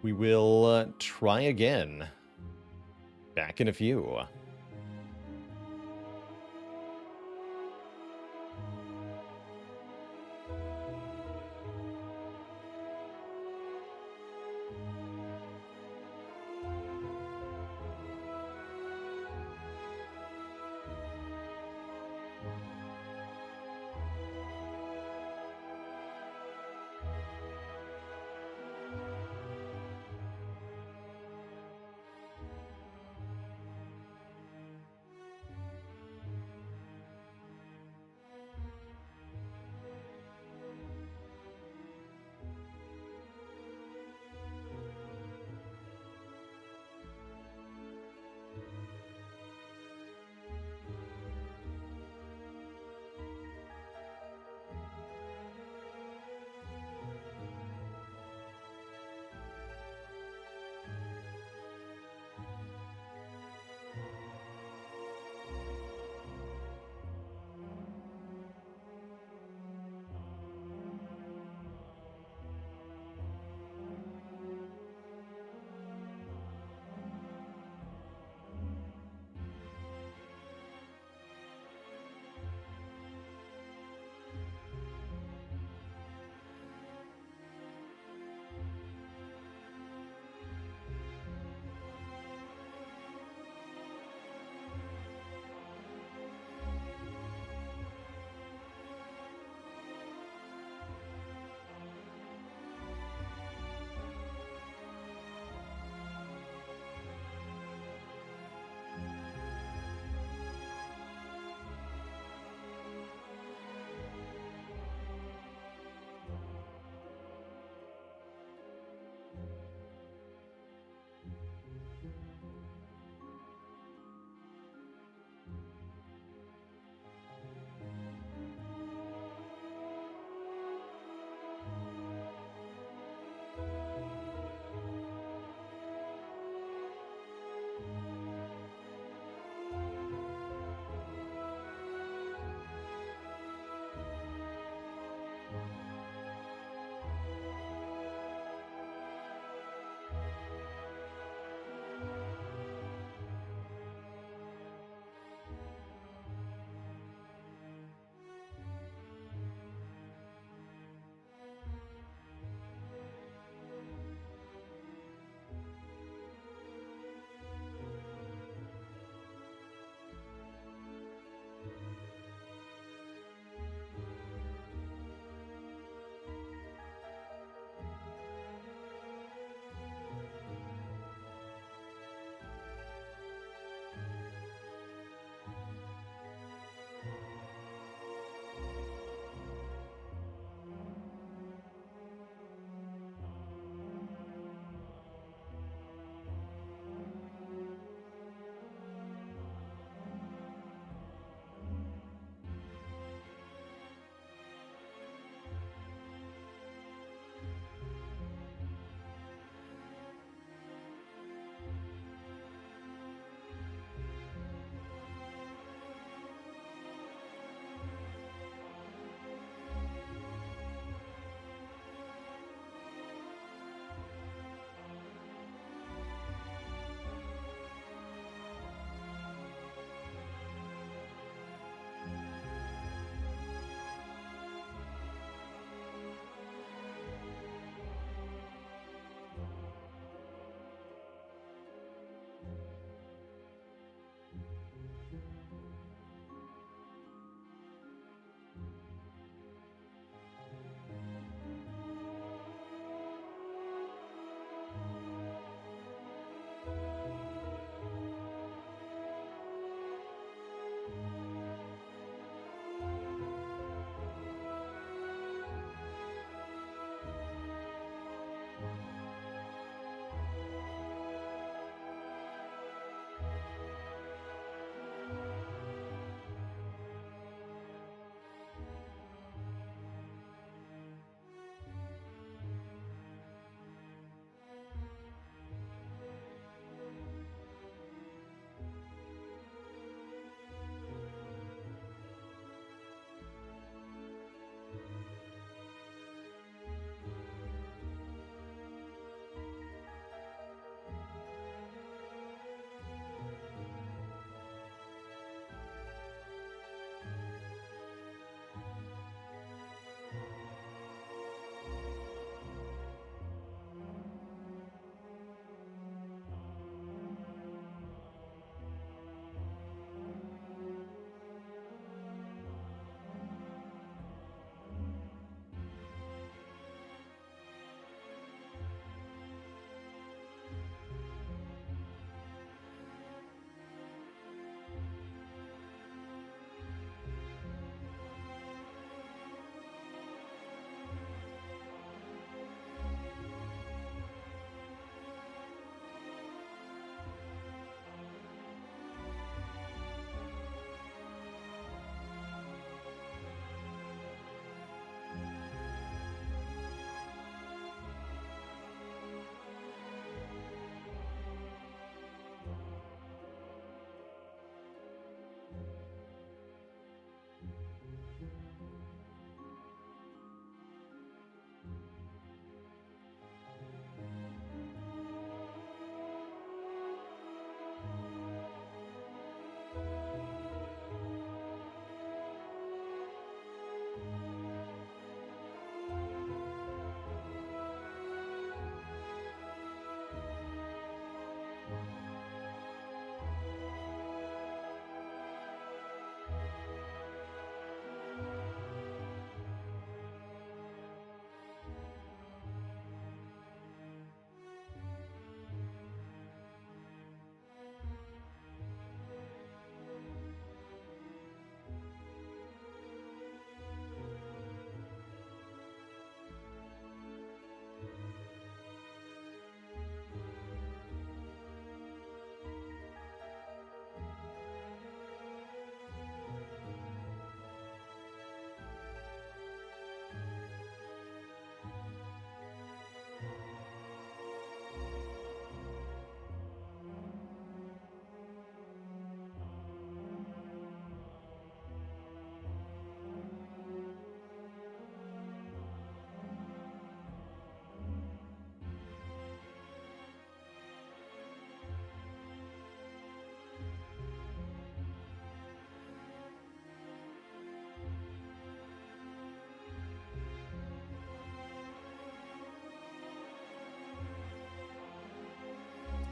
we will try again. Back in a few.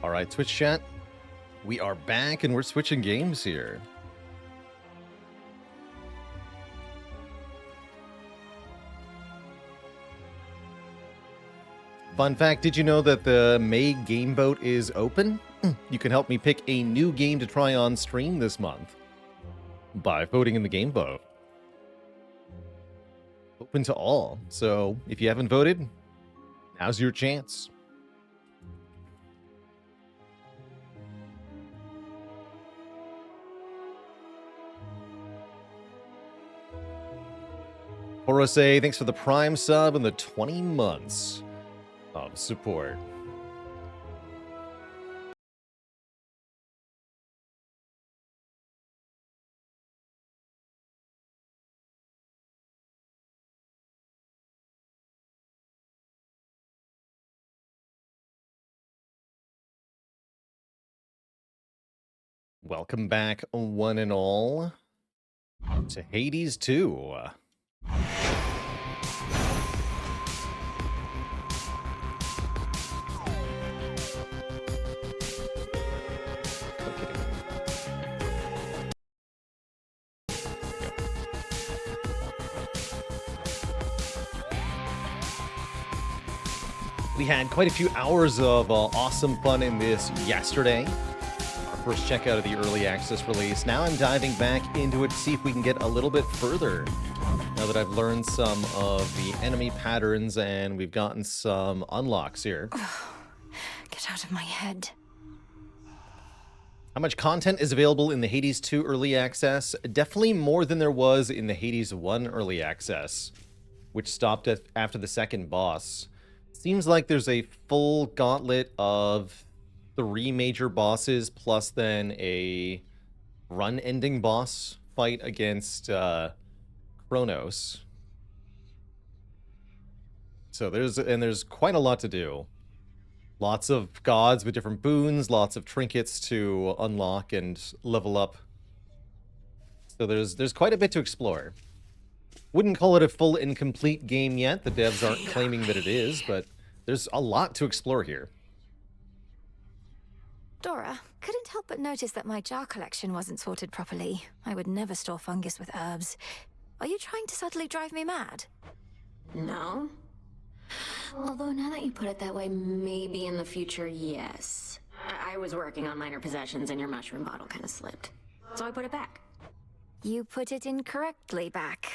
All right, Twitch chat. We are back and we're switching games here. Fun fact, did you know that the May game vote is open? You can help me pick a new game to try on stream this month by voting in the game vote. Open to all. So if you haven't voted, now's your chance. Horose, thanks for the Prime sub and the 20 months of support. Welcome back, one and all, to Hades 2. We had quite a few hours of awesome fun in this yesterday. Our first checkout of the early access release. Now I'm diving back into it to see if we can get a little bit further. Now that I've learned some of the enemy patterns and we've gotten some unlocks here. Get out of my head. How much content is available in the Hades 2 early access? Definitely more than there was in the Hades 1 early access, which stopped after the second boss. Seems like there's a full gauntlet of 3 major bosses plus then a run-ending boss fight against Kronos. So there's quite a lot to do. Lots of gods with different boons, lots of trinkets to unlock and level up. So there's quite a bit to explore. Wouldn't call it a full and complete game yet. The devs aren't claiming that it is, but there's a lot to explore here. Dora, couldn't help but notice that my jar collection wasn't sorted properly. I would never store fungus with herbs. Are you trying to subtly drive me mad? No. Although now that you put it that way, maybe in the future, yes. I was working on minor possessions and your mushroom bottle kind of slipped. So I put it back. You put it incorrectly back.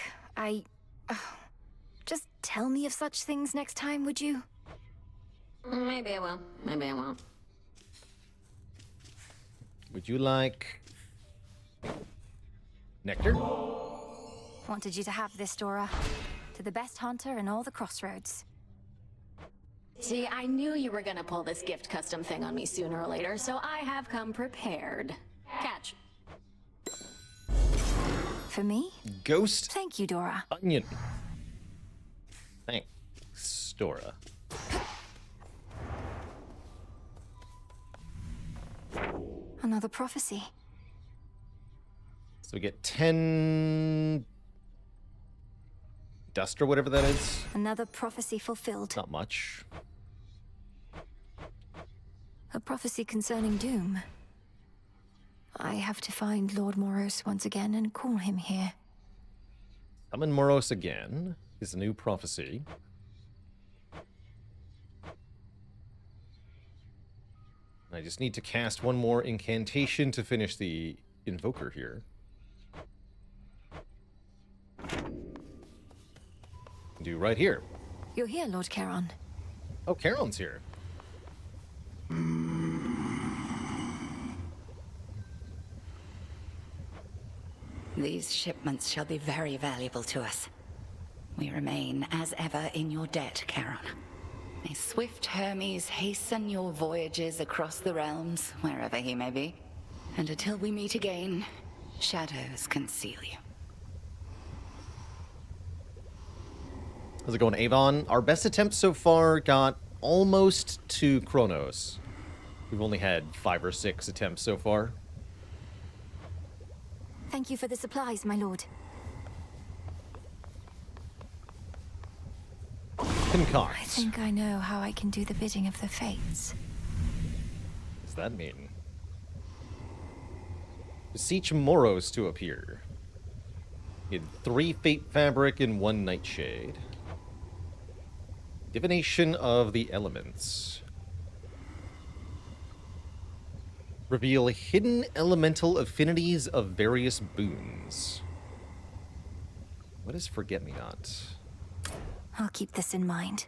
Just tell me of such things next time, would you? Maybe I will. Maybe I won't. Would you like nectar? Wanted you to have this, Dora. To the best hunter in all the crossroads. See, I knew you were gonna pull this gift custom thing on me sooner or later, so I have come prepared. Catch. For me? Ghost Thank you, Dora. onion. Thanks, Dora. Another prophecy. So we get 10 dust or whatever that is. Another prophecy fulfilled. Not much. A prophecy concerning doom. I have to find Lord Moros once again and call him here. Summon Moros again is a new prophecy. I just need to cast one more incantation to finish the invoker here. Do right here. You're here, Lord Charon. Oh, Charon's here. These shipments shall be very valuable to us. We remain, as ever, in your debt, Charon. May swift Hermes hasten your voyages across the realms, wherever he may be. And until we meet again, shadows conceal you. How's it going, Avon? Our best attempt so far got almost to Kronos. We've only had 5 or 6 attempts so far. Thank you for the supplies, my lord. Concoct. I think I know how I can do the bidding of the fates. that mean? Beseech Moros to appear. He had 3 Fate Fabric and 1 Nightshade. Divination of the Elements. Reveal hidden elemental affinities of various boons. What is Forget-Me-Not? I'll keep this in mind.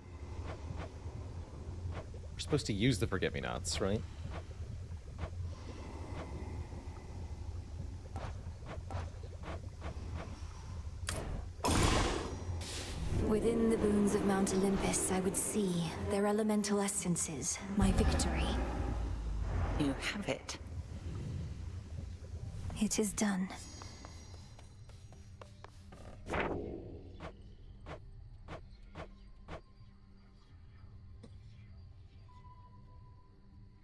We're supposed to use the Forget-Me-Nots, right? Within the boons of Mount Olympus, I would see their elemental essences, my victory. You have it. It is done.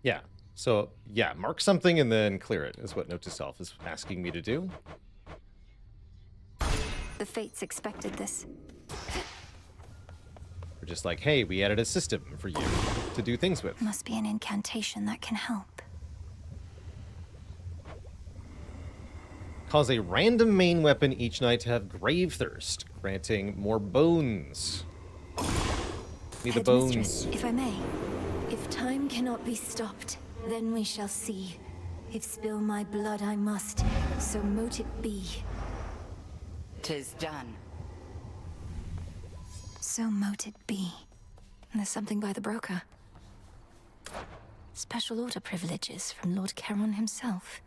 Yeah. So, yeah, mark something and then clear it, is what Note to Self is asking me to do. The Fates expected this. We're just like, hey, we added a system for you to do things with. Must be an incantation that can help. Cause a random main weapon each night to have Grave Thirst, granting more bones. Need the bones. Headmistress, if I may. If time cannot be stopped, then we shall see. If spill my blood I must, so mote it be. 'Tis done. So mote it be. There's something by the broker. Special order privileges from Lord Charon himself.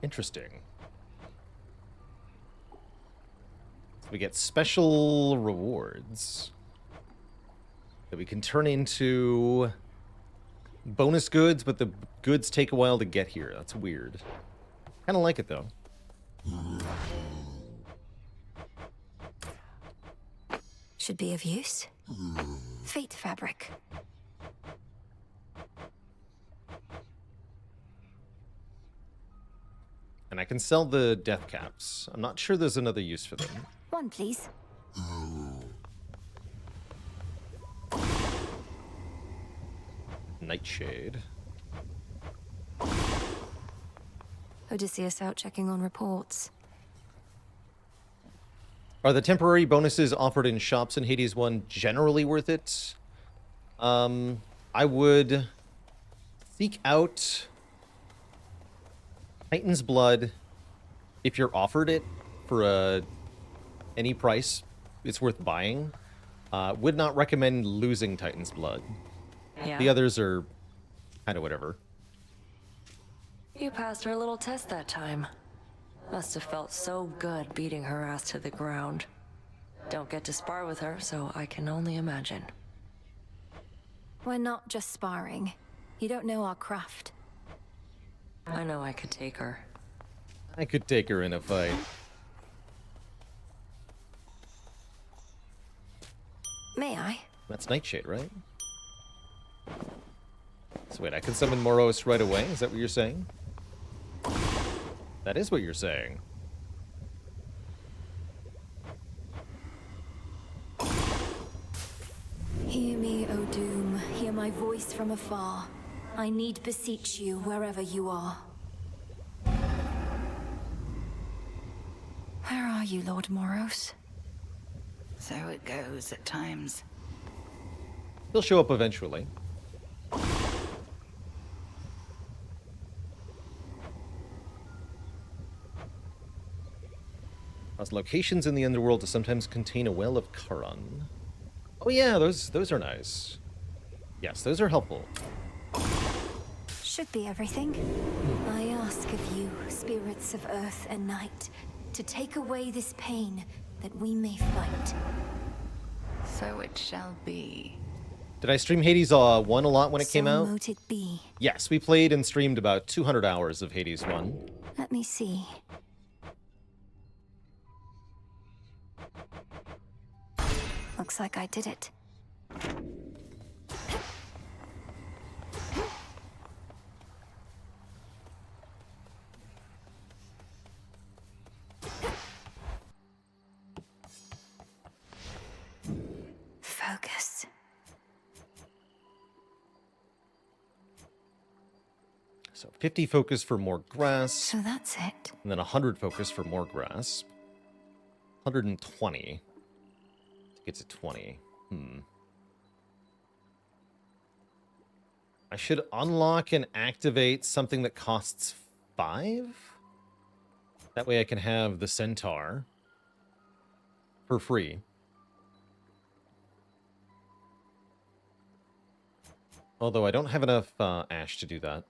Interesting. So we get special rewards that we can turn into bonus goods, but the goods take a while to get here. That's weird. Kind of like it, though. Should be of use. Fate fabric. And I can sell the death caps. I'm not sure there's another use for them. One, please. Nightshade. Odysseus out checking on reports. Are the temporary bonuses offered in shops in Hades 1 generally worth it? I would seek out Titan's Blood if you're offered it for any price. It's worth buying. Would not recommend losing Titan's Blood. Yeah. The others are kind of whatever. You passed her little test that time. Must have felt so good beating her ass to the ground. Don't get to spar with her, so I can only imagine. We're not just sparring. You don't know our craft. I know I could take her. I could take her in a fight. May I? That's Nightshade, right? So wait, I can summon Moros right away? Is that what you're saying? That is what you're saying. Hear me, O Doom. Hear my voice from afar. I need beseech you wherever you are. Where are you, Lord Moros? So it goes at times. He'll show up eventually. Cause locations in the underworld to sometimes contain a well of Charon. Oh yeah, those are nice. Yes, those are helpful. Should be everything. I ask of you, spirits of earth and night, to take away this pain that we may fight. So it shall be. Did I stream Hades 1 a lot when it came So out? mote it be. Yes, we played and streamed about 200 hours of Hades 1. Let me see. Looks like I did it. Focus. So 50 focus for more grass, So that's it. and then 100 focus for more grass. 120 to get to 20. I should unlock and activate something that costs 5? That way I can have the centaur for free. Although I don't have enough ash to do that.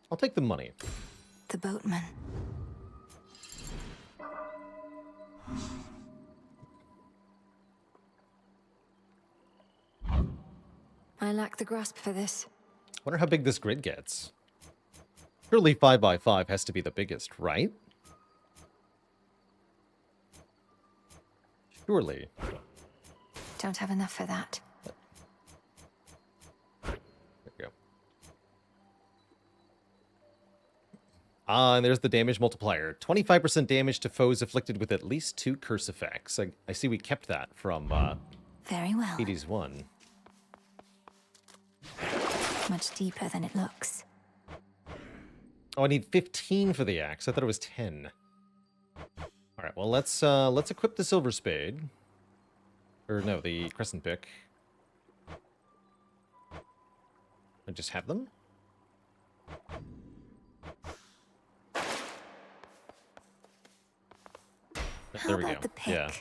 I'll take the money. The boatman. I lack the grasp for this. Wonder how big this grid gets. Surely 5x5 has to be the biggest, right? Surely. Don't have enough for that. There we go. Ah, and there's the damage multiplier. 25% damage to foes afflicted with at least 2 curse effects. I see we kept that from Very well. Hades 1. Much deeper than it looks. Oh, I need 15 for the axe. I thought it was 10. All right, well, let's equip the silver spade. Or no, the crescent pick. I just have them? How There we about go. the pick? Yeah.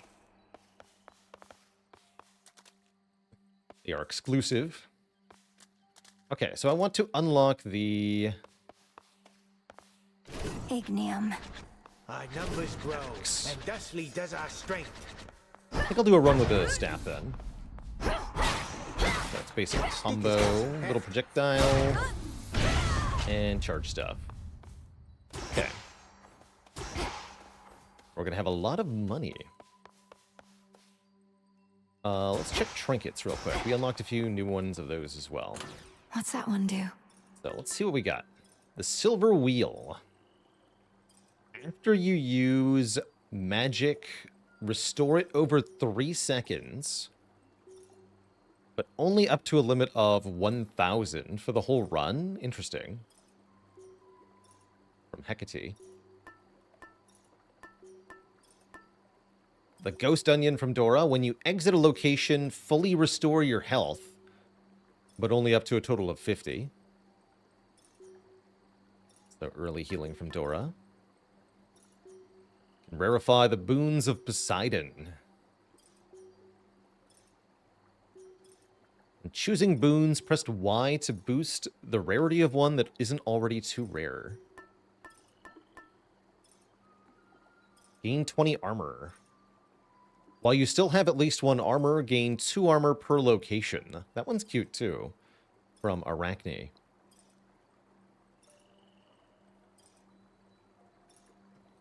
They are exclusive. Okay, so I want to unlock the... Ignium. Our numbers grow, and thusly does our strength. I think I'll do a run with the staff then. That's basic combo, little projectile, and charge stuff. Okay. We're gonna have a lot of money. Let's check trinkets real quick. We unlocked a few new ones of those as well. What's that one do? So let's see what we got. The silver wheel. After you use magic, restore it over 3 seconds, but only up to a limit of 1,000 for the whole run. Interesting. From Hecate. The ghost onion from Dora. When you exit a location, fully restore your health, but only up to a total of 50. So early healing from Dora. Can rarefy the boons of Poseidon. And choosing boons, pressed Y to boost the rarity of one that isn't already too rare. Gain 20 armor. While you still have at least 1 armor, gain 2 armor per location. That one's cute too. From Arachne.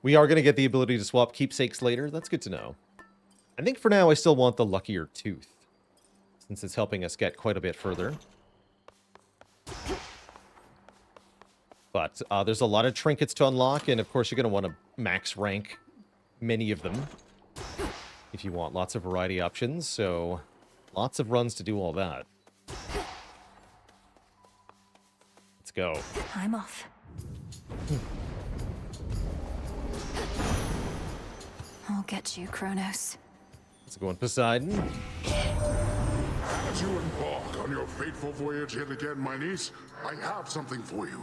We are going to get the ability to swap keepsakes later. That's good to know. I think for now I still want the luckier tooth, since it's helping us get quite a bit further. But there's a lot of trinkets to unlock, and of course you're going to want to max rank many of them if you want lots of variety options, so lots of runs to do all that. Let's go. I'm off. I'll get you, Kronos. Let's go on Poseidon. As you embark on your fateful voyage yet again, my niece, I have something for you.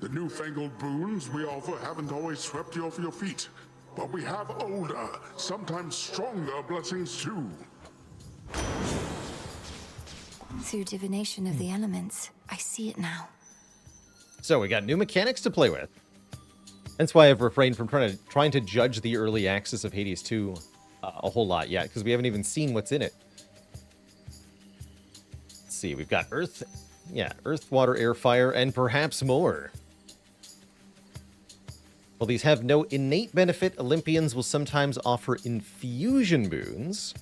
The newfangled boons we offer haven't always swept you off your feet, but we have older, sometimes stronger blessings too. Through divination of the elements, I see it now. So we got new mechanics to play with. That's why I've refrained from trying to judge the early access of Hades 2 a whole lot yet, because we haven't even seen what's in it. Let's see, we've got Earth, Earth, Water, Air, Fire, and perhaps more. While these have no innate benefit, Olympians will sometimes offer infusion boons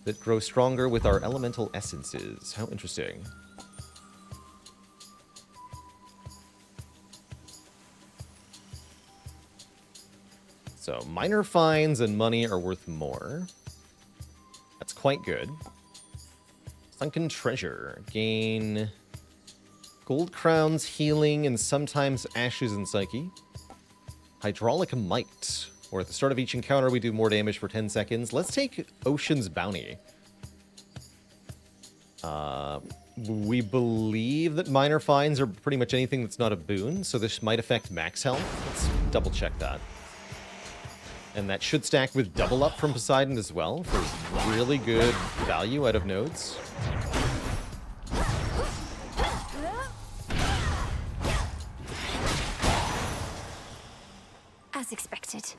that grow stronger with our elemental essences. How interesting. So minor fines and money are worth more. That's quite good. Sunken treasure. Gain gold crowns, healing, and sometimes ashes and psyche. Hydraulic might. Or at the start of each encounter, we do more damage for 10 seconds. Let's take Ocean's Bounty. We believe that minor fines are pretty much anything that's not a boon, so this might affect max health. Let's double check that. And that should stack with double up from Poseidon as well for really good value out of nodes. As expected.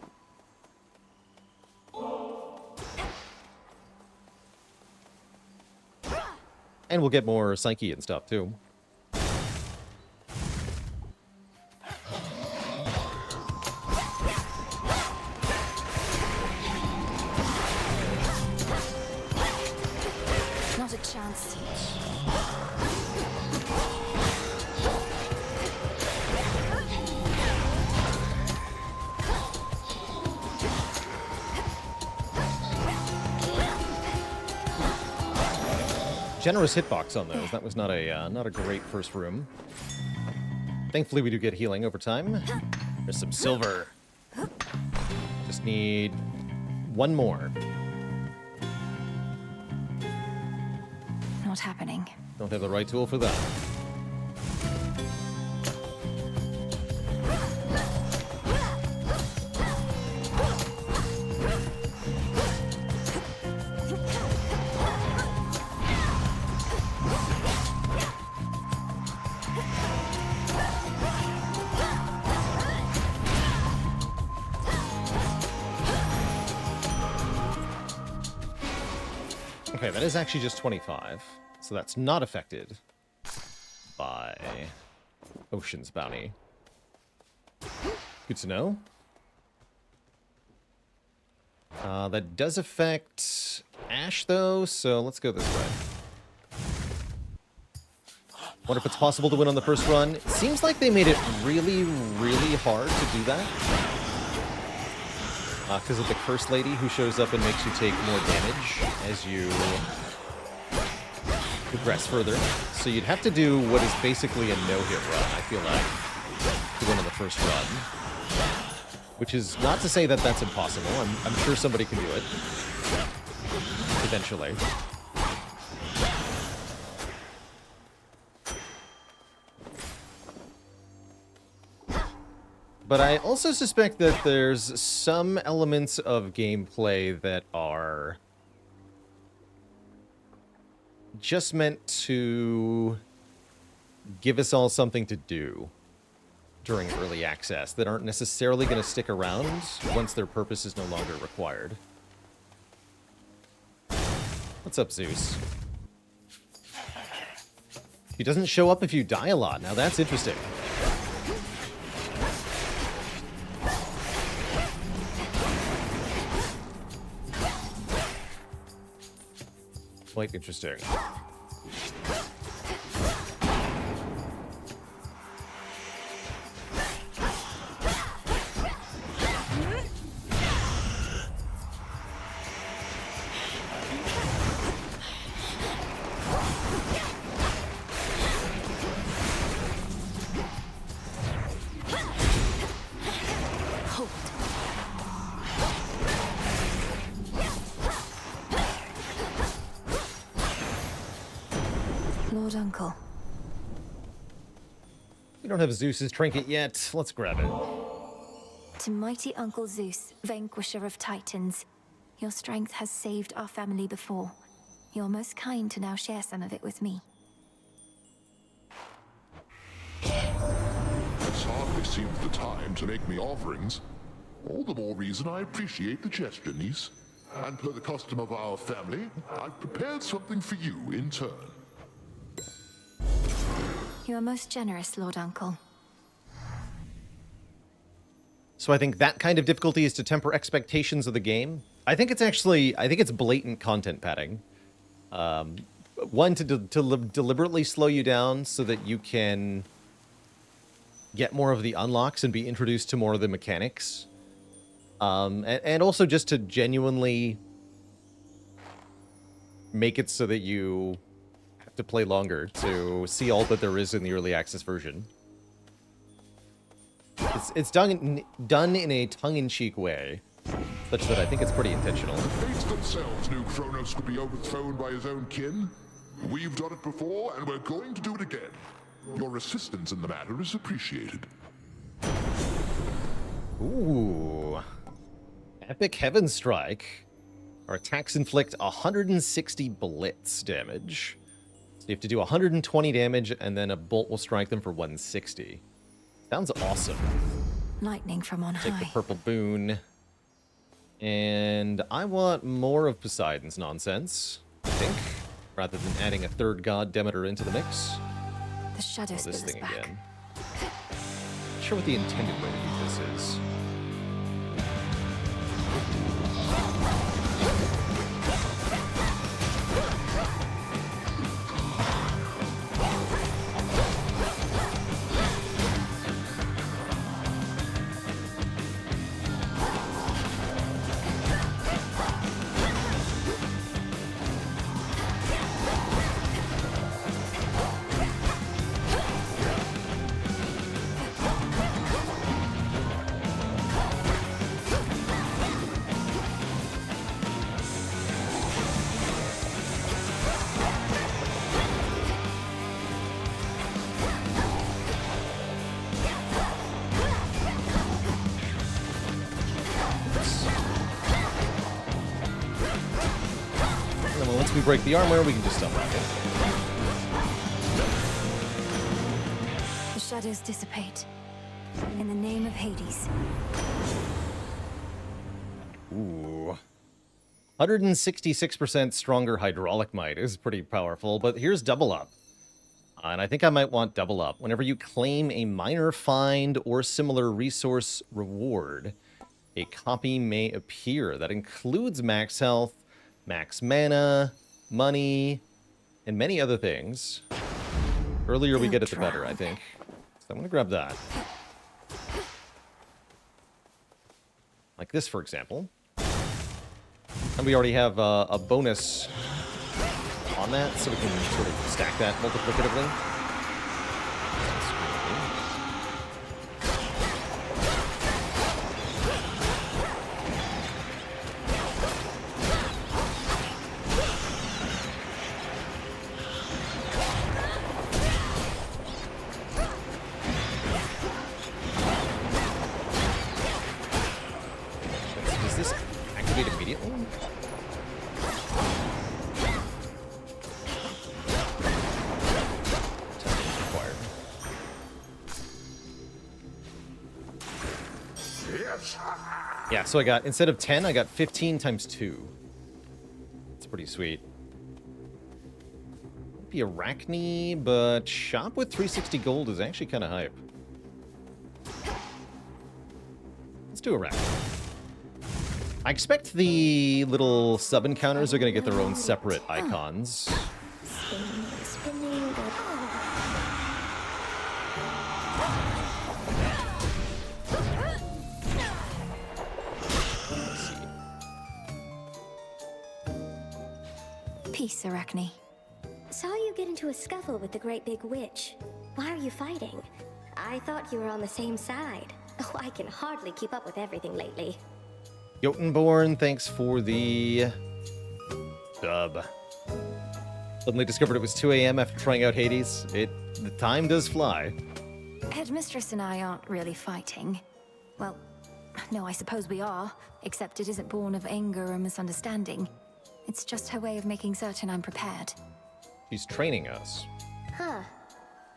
And we'll get more Psyche and stuff, too. Not a chance. Generous hitbox on those. That was not a great first room. Thankfully, we do get healing over time. There's some silver. Just need one more. Not happening. Don't have the right tool for that. Okay, that is actually just 25, so that's not affected by Ocean's Bounty. Good to know. That does affect Ash, though, so let's go this way. Wonder if it's possible to win on the first run. It seems like they made it really, really hard to do that. Because of the Curse Lady who shows up and makes you take more damage as you progress further. So you'd have to do what is basically a no-hit run, I feel like, to win on the first run. Which is not to say that that's impossible. I'm sure somebody can do it. Eventually. But I also suspect that there's some elements of gameplay that are just meant to give us all something to do during early access that aren't necessarily going to stick around once their purpose is no longer required. What's up, Zeus? He doesn't show up if you die a lot. Now that's interesting. Quite interesting. Lord Uncle. We don't have Zeus's trinket yet. Let's grab it. To mighty Uncle Zeus, vanquisher of titans, your strength has saved our family before. You're most kind to now share some of it with me. This hardly seems the time to make me offerings. All the more reason I appreciate the gesture, niece. And per the custom of our family, I've prepared something for you in turn. You are most generous, Lord Uncle. So I think that kind of difficulty is to temper expectations of the game. I think it's blatant content padding. One, to deliberately slow you down so that you can get more of the unlocks and be introduced to more of the mechanics. And also just to genuinely make it so that you have to play longer to see all that there is in the early access version. It's done in a tongue-in-cheek way, such that I think it's pretty intentional. The fates themselves knew Kronos could be overthrown by his own kin. We've done it before, and we're going to do it again. Your assistance in the matter is appreciated. Ooh. Epic Heaven Strike. Our attacks inflict 160 blitz damage. So you have to do 120 damage, and then a bolt will strike them for 160. Sounds awesome. Lightning from on Take the high. purple boon. And I want more of Poseidon's nonsense, I think, rather than adding a third god Demeter into the mix. The shadow Oh, this spills thing back. again. Not sure what the intended way to do this is. And then once we break the armor, we can just unlock it. The shadows dissipate. In the name of Hades. Ooh. 166% stronger hydraulic might is pretty powerful, but here's double up. And I think I might want double up. Whenever you claim a minor find or similar resource reward, a copy may appear. That includes max health, max mana, money, and many other things. Earlier we get it, the better, I think. So I'm going to grab that. Like this, for example. And we already have a bonus on that, so we can sort of stack that multiplicatively. Does this activate immediately? Required. Yes! Yeah, so I got, instead of 10, I got 15 times 2. It's pretty sweet. Might be Arachne, but shop with 360 gold is actually kind of hype. Let's do Arachne. I expect the little sub encounters are going to get their own separate icons. Let's see. Peace, Arachne. Saw you get into a scuffle with the great big witch. Why are you fighting? I thought you were on the same side. Oh, I can hardly keep up with everything lately. Jotunborn, thanks for the dub. Suddenly discovered it was 2 a.m. after trying out Hades. The time does fly. Headmistress and I aren't really fighting. Well, no, I suppose we are, except it isn't born of anger or misunderstanding. It's just her way of making certain I'm prepared. She's training us. Huh.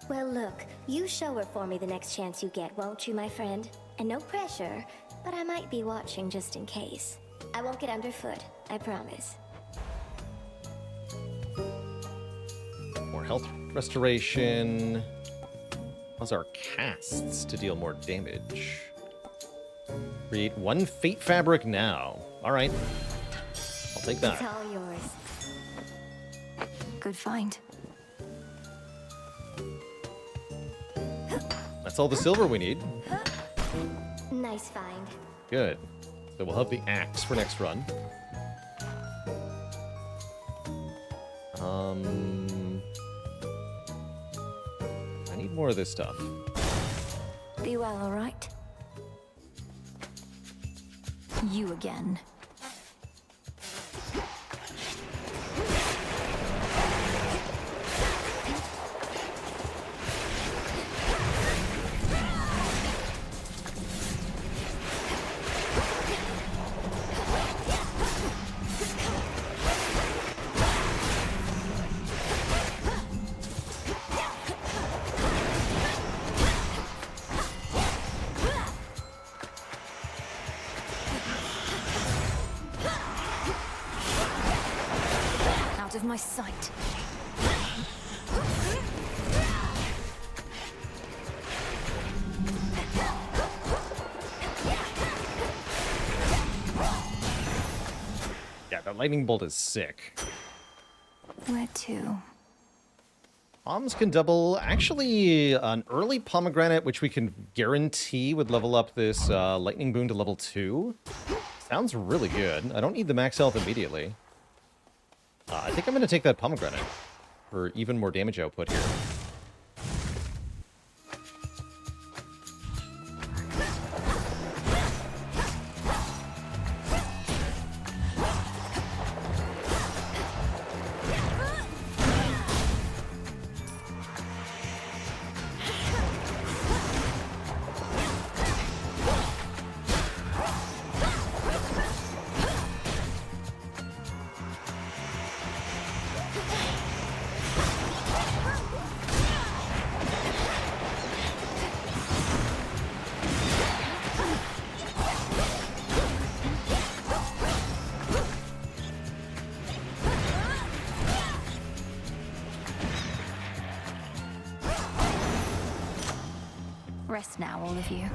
Well, look, you show her for me the next chance you get, won't you, my friend? And no pressure, but I might be watching just in case. I won't get underfoot, I promise. More health restoration. Allows our casts to deal more damage. Create 1 fate fabric now. Alright. I'll take It's that. all yours. Good find. That's all the silver we need. Nice find. Good. So we'll have the axe for next run. I need more of this stuff. Be well, all right? You again. Of my sight. Yeah, that lightning bolt is sick. Where to? Bombs can double. Actually, an early pomegranate, which we can guarantee would level up this lightning boon to level 2. Sounds really good. I don't need the max health immediately. I think I'm going to take that pomegranate for even more damage output here. Rest now, all of you.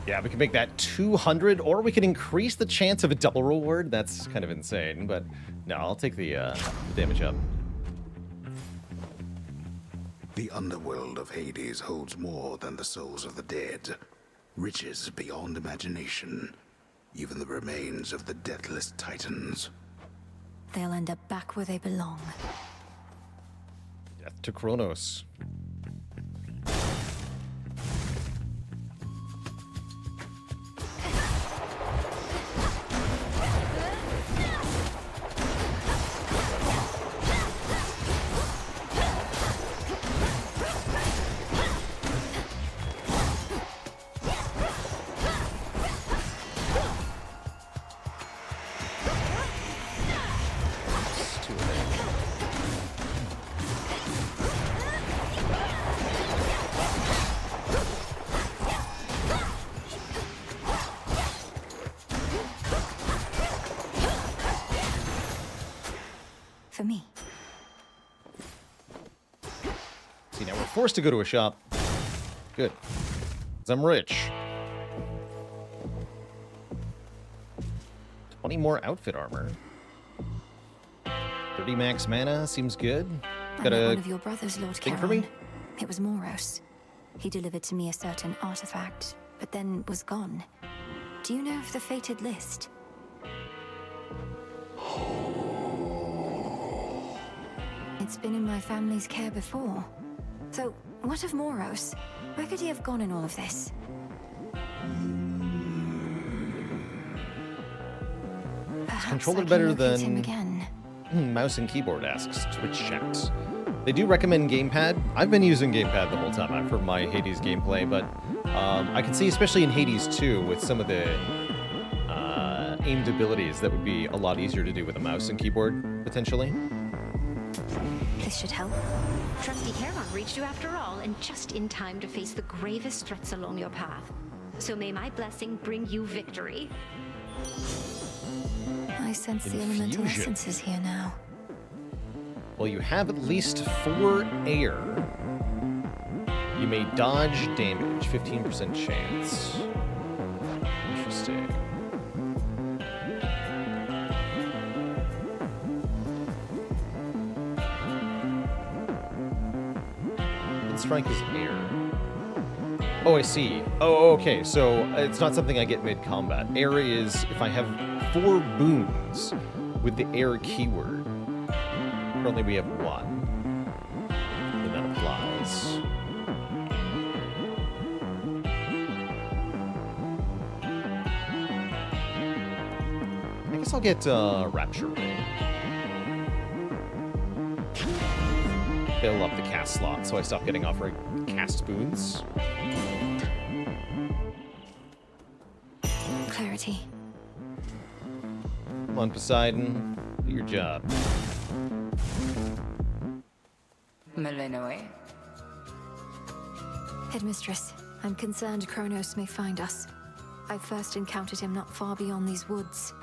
Yeah, we can make that 200, or we can increase the chance of a double reward. That's kind of insane, but no, I'll take the damage up. The underworld of Hades holds more than the souls of the dead. Riches beyond imagination. Even the remains of the deathless titans. They'll end up back where they belong. Death to Kronos. For me. See, now we're forced to go to a shop. Good. 'Cause I'm rich. 20 more outfit armor. 30 max mana seems good. I Got met a one of your brothers, Lord thing Charon. for me? It was Moros. He delivered to me a certain artifact, but then was gone. Do you know of the fated list? It's been in my family's care before. So, what of Moros? Where could he have gone in all of this? Perhaps controller I can better locate him than- again. mouse and keyboard, asks Twitch chat. They do recommend gamepad. I've been using gamepad the whole time for my Hades gameplay, but I can see, especially in Hades 2, with some of the aimed abilities, that would be a lot easier to do with a mouse and keyboard, potentially. This should help. Trusty Charon reached you after all, and just in time to face the gravest threats along your path. So may my blessing bring you victory. I sense the elemental Infusion. essences here now. Well, you have at least 4 air. You may dodge damage, 15% chance. Interesting. Strike is air. Oh, I see. Oh, okay. So it's not something I get mid-combat. Air is if I have 4 boons with the air keyword. Currently we have 1. And that applies. I guess I'll get Rapture Ring. Fill up the cast slot so I stop getting offered cast boons. Clarity. Come on, Poseidon. Do your job. Malinoe. Headmistress, I'm concerned Kronos may find us. I first encountered him not far beyond these woods.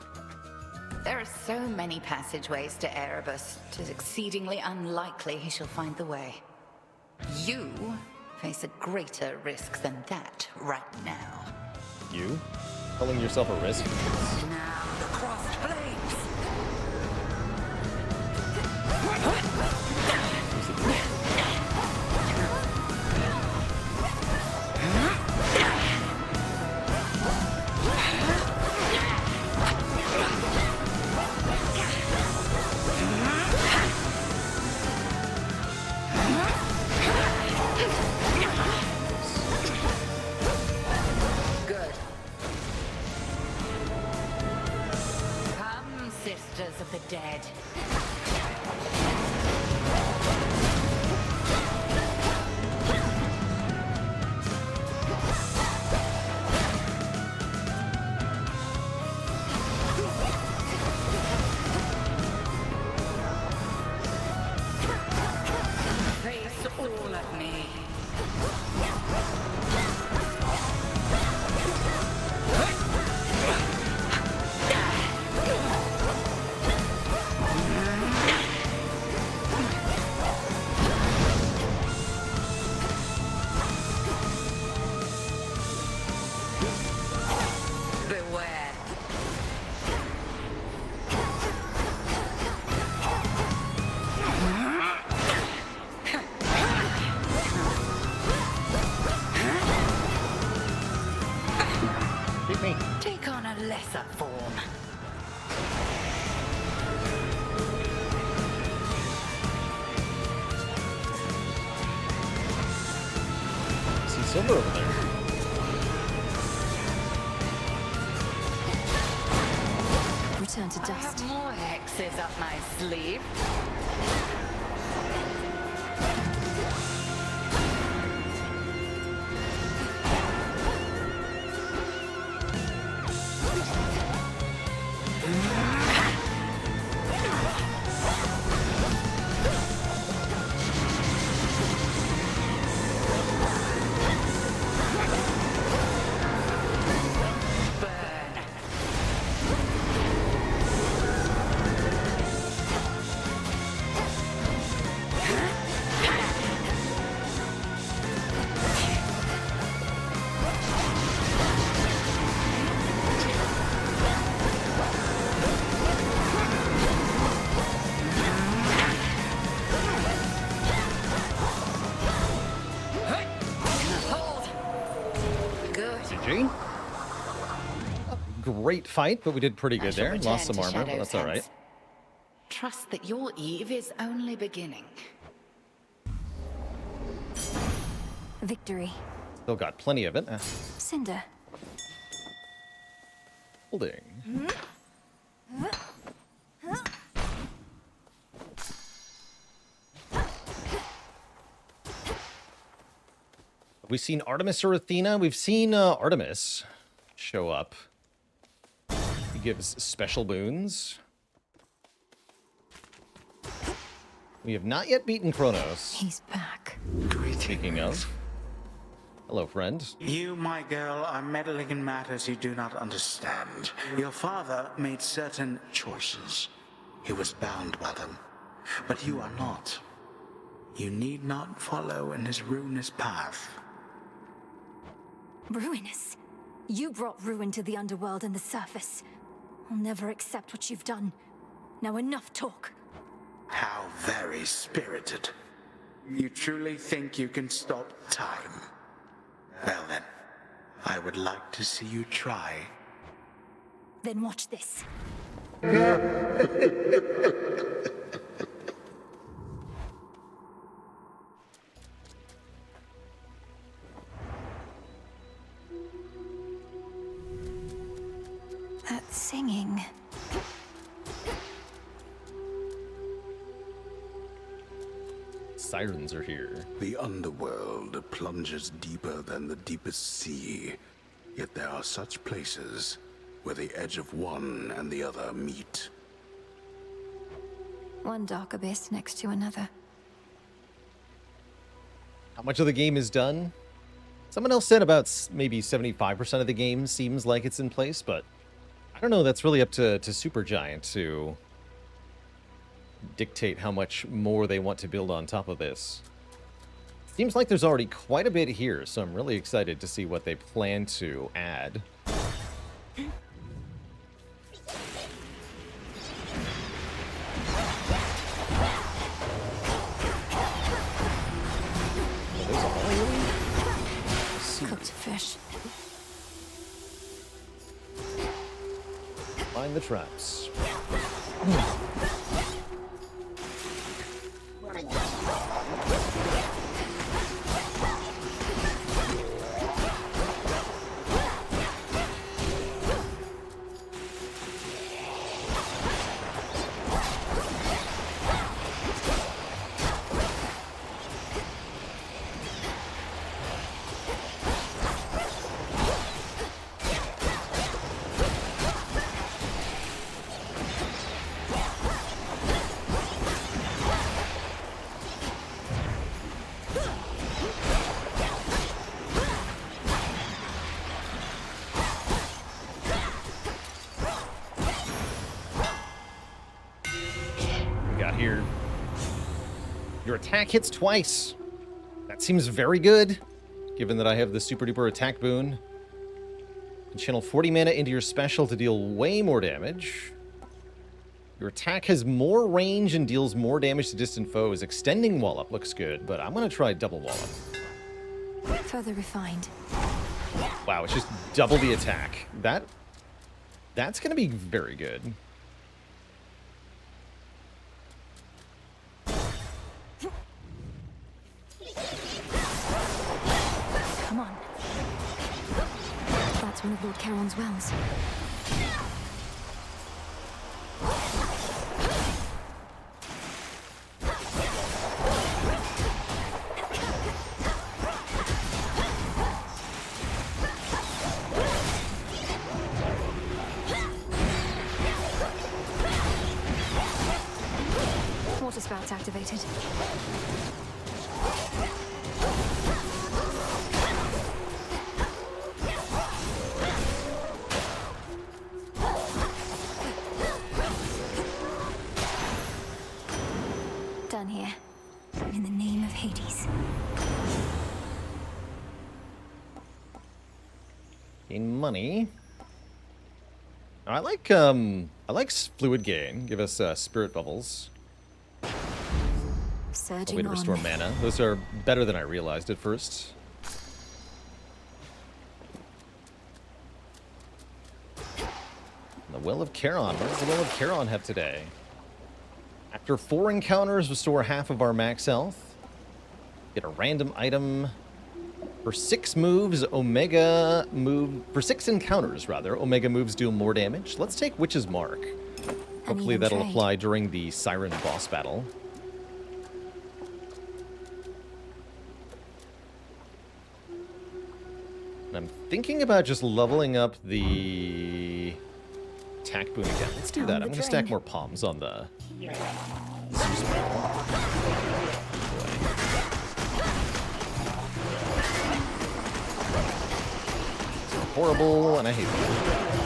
There are so many passageways to Erebus, it is exceedingly unlikely he shall find the way. You face a greater risk than that right now. You? Calling yourself a risk? Now the crossed blades! Good. Come, sisters of the dead. Face all of me. Beware. Shoot me. Take on a lesser form. See Silver over there. Return to I have dust. more hexes up my sleeve. Burn. Hold. Good. GG. Great fight, but we did pretty I good shall there. return Lost some to armor, but Shadow's that's alright. hands. Trust that your eve is only beginning. Victory. Still got plenty of it. Cinder. Holding. Have we seen Artemis or Athena? We've seen Artemis show up. He gives special boons. We have not yet beaten Kronos. He's back. Speaking of. Hello, friend. You, my girl, are meddling in matters you do not understand. Your father made certain choices. He was bound by them. But you are not. You need not follow in his ruinous path. Ruinous. You brought ruin to the underworld and the surface. I'll never accept what you've done. Now enough talk. How very spirited. You truly think you can stop time? Well then, I would like to see you try. Then watch this. That singing. Sirens are here. The underworld plunges deeper than the deepest sea. Yet there are such places where the edge of one and the other meet. One dark abyss next to another. How much of the game is done? Someone else said about maybe 75% of the game seems like it's in place, but I don't know. That's really up to Supergiant to dictate how much more they want to build on top of this. Seems like there's already quite a bit here, so I'm really excited to see what they plan to add. Cooked fish. Find the traps. Here. Your attack hits twice. That seems very good, given that I have the super duper attack boon. You can channel 40 mana into your special to deal way more damage. Your attack has more range and deals more damage to distant foes. Extending Wallop looks good, but I'm going to try double Wallop. Further refined. Wow, it's just double the attack. That's going to be very good. Come on. That's one of Lord Charon's wells. Water spouts activated. Done here. In the name of Hades. Gain money. I like fluid gain. Give us spirit bubbles. Surging A way to restore mana. Those are better than I realized at first. The Well of Charon. What does the Well of Charon have today? After 4 encounters, restore half of our max health. Get a random item. For 6 moves, Omega move... For 6 encounters, rather, Omega moves deal more damage. Let's take Witch's Mark. Hopefully that'll apply during the Siren boss battle. And I'm thinking about just leveling up the attack boon again. Let's do that. I'm going to stack more palms on the... Horrible, and I hate that.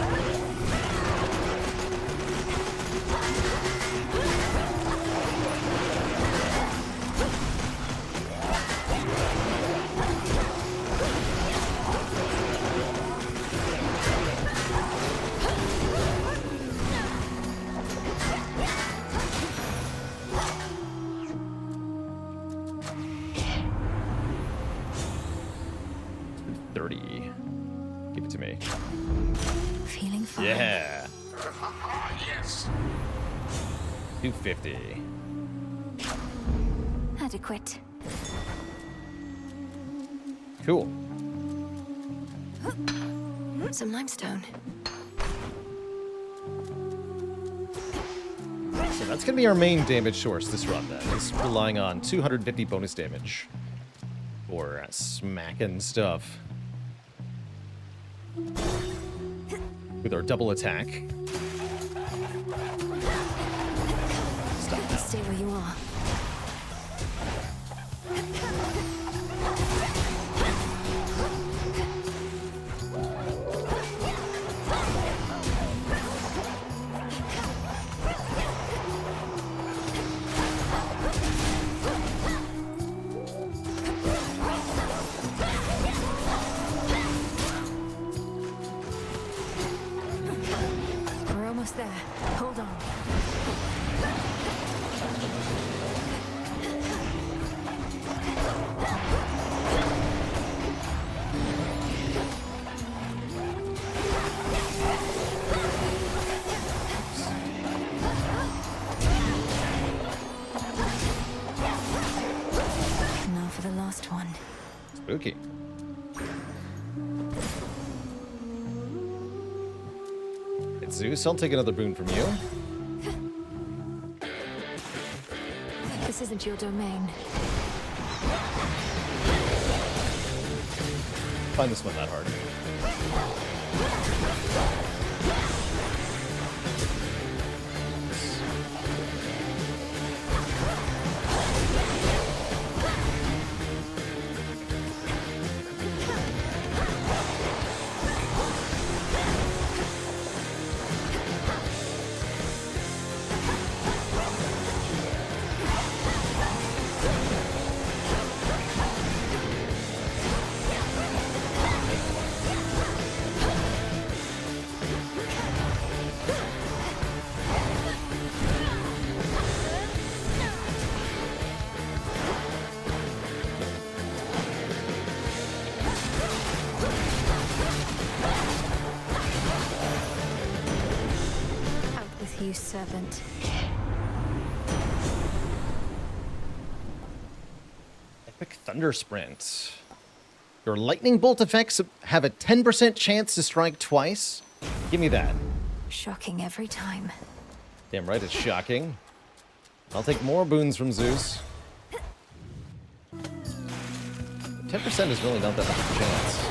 30. Give it to me. Feeling fine. Yeah. Yes. 250. Adequate. Cool. Some limestone. So that's going to be our main damage source this run, then. Is relying on 250 bonus damage for smacking stuff. With our double attack. Stop now. Stay where you are. We're almost there. Hold on. Now for the last one. Spooky. It's Zeus. I'll take another boon from you. This isn't your domain. Find this one that hard. Out with you, servant. Epic Thunder Sprint. Your lightning bolt effects have a 10% chance to strike twice. Give me that. Shocking every time. Damn right, it's shocking. I'll take more boons from Zeus. 10% is really not that much of a chance.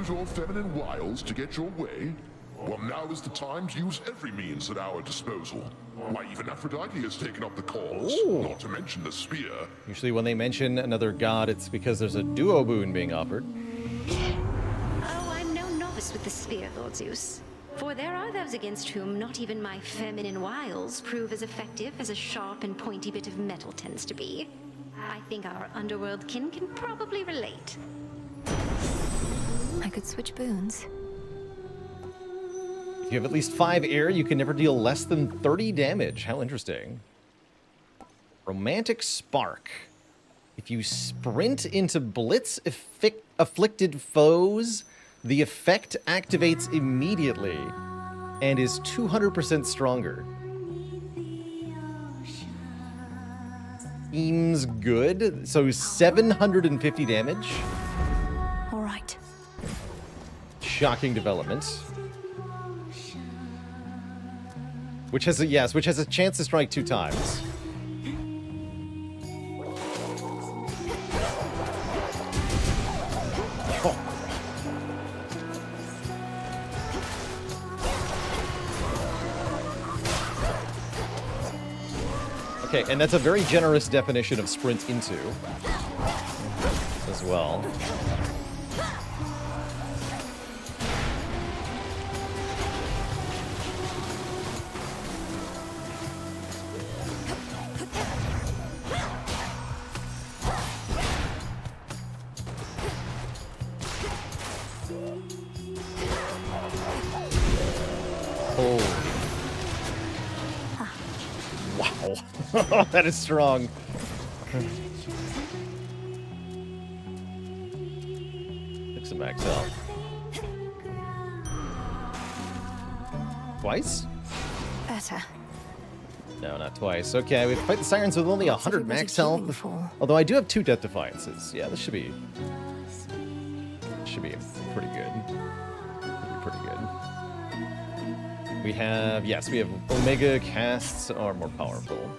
Your feminine wiles to get your way? Well, now is the time to use every means at our disposal. Why, even Aphrodite has taken up the cause, not to mention the spear. Usually when they mention another god, it's because there's a duo boon being offered. Oh, I'm no novice with the spear, Lord Zeus. For there are those against whom not even my feminine wiles prove as effective as a sharp and pointy bit of metal tends to be. I think our underworld kin can probably relate. I could switch boons. If you have at least 5 air, you can never deal less than 30 damage. How interesting. Romantic Spark. If you sprint into Blitz afflicted foes, the effect activates immediately and is 200% stronger. Seems good. So 750 damage. All right. Shocking development. Which has a which has a chance to strike 2 times. Oh. Okay, and that's a very generous definition of sprint into as well. Wow. That is strong. Took some max health. Twice? Better. No, not twice. Okay, we have to fight the Sirens with only 100 max health. Although I do have 2 Death Defiances. Yeah, this should be pretty good. Pretty good. We have, yes, we have Omega casts are more powerful.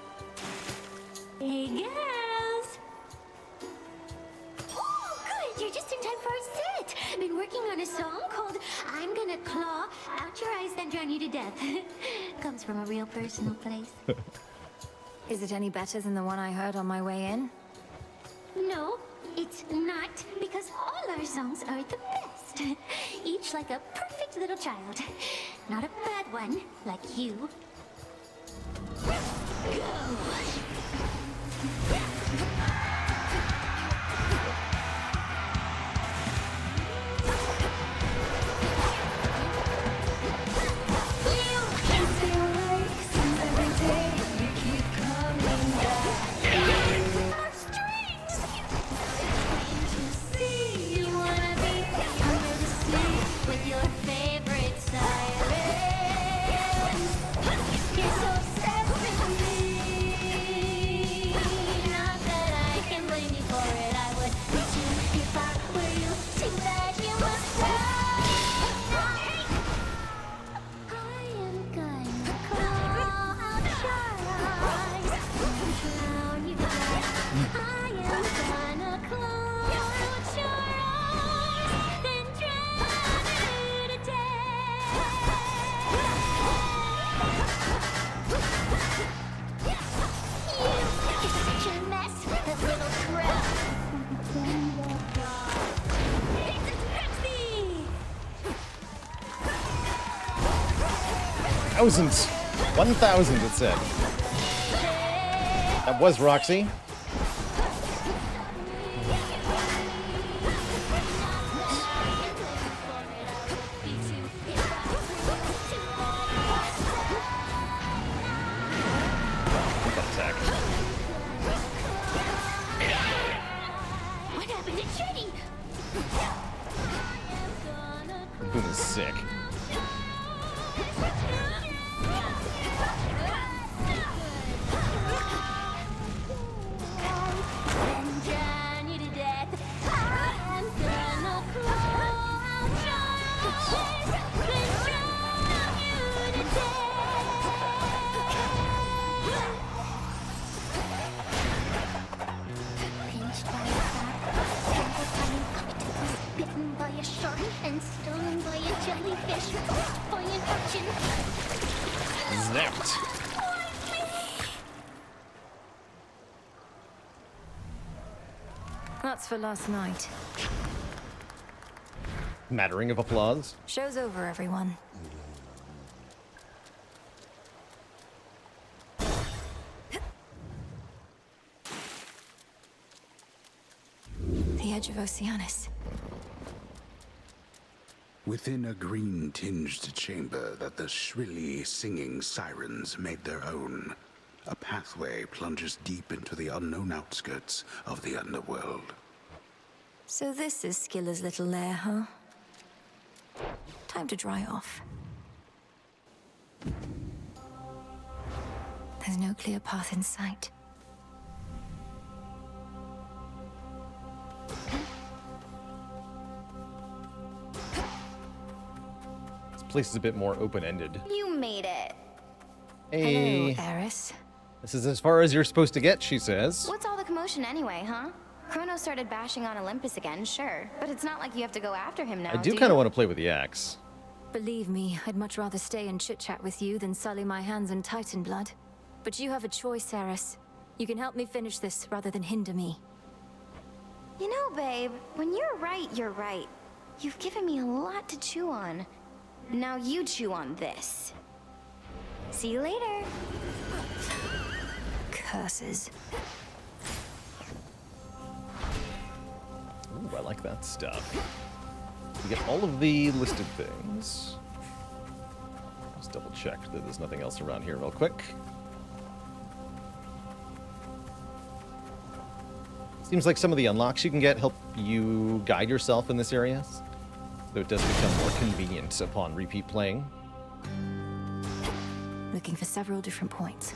Hey, girls! Oh, good! You're just in time for our set! Been working on a song called I'm Gonna Claw Out Your Eyes Then Drown You to Death. Comes from a real personal place. Is it any better than the one I heard on my way in? No, it's not, because all our songs are the best. Each like a perfect little child. Not a bad one, like you. Go! Thousands. 1,000, it said. That was Roxy. Attack. What happened to Trinity? Boom is sick. And stung by a jellyfish, by an urchin. Snapped. That's for last night. Mattering of applause. Show's over, everyone. The edge of Oceanus. Within a green-tinged chamber that the shrilly singing sirens made their own, a pathway plunges deep into the unknown outskirts of the underworld. So this is Skiller's little lair, huh? Time to dry off. There's no clear path in sight. This place is a bit more open-ended. You made it. Hey. Hello, Eris. This is as far as you're supposed to get, she says. What's all the commotion anyway, huh? Chronos started bashing on Olympus again, sure. But it's not like you have to go after him now, I do you? kind of want to play with the axe. Believe me, I'd much rather stay and chit-chat with you than sully my hands in Titan blood. But you have a choice, Eris. You can help me finish this rather than hinder me. You know, babe, when you're right, you're right. You've given me a lot to chew on. Now you chew on this. See you later. Curses. Ooh, I like that stuff. We get all of the listed things. Just double check that there's nothing else around here real quick. Seems like some of the unlocks you can get help you guide yourself in this area, so it does become more convenient upon repeat playing. Looking for several different points.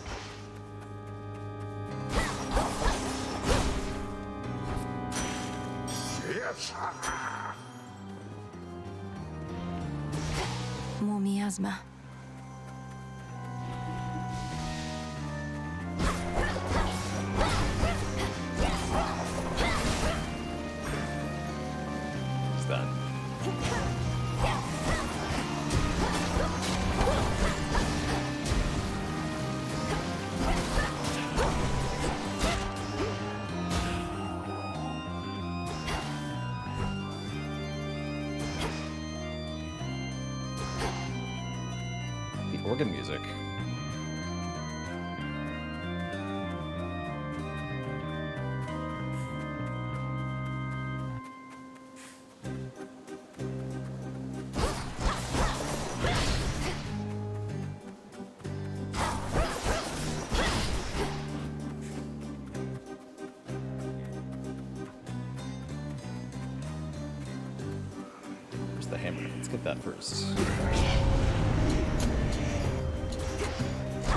Yes. More miasma. What's that? The organ music. Where's the hammer? Let's get that first.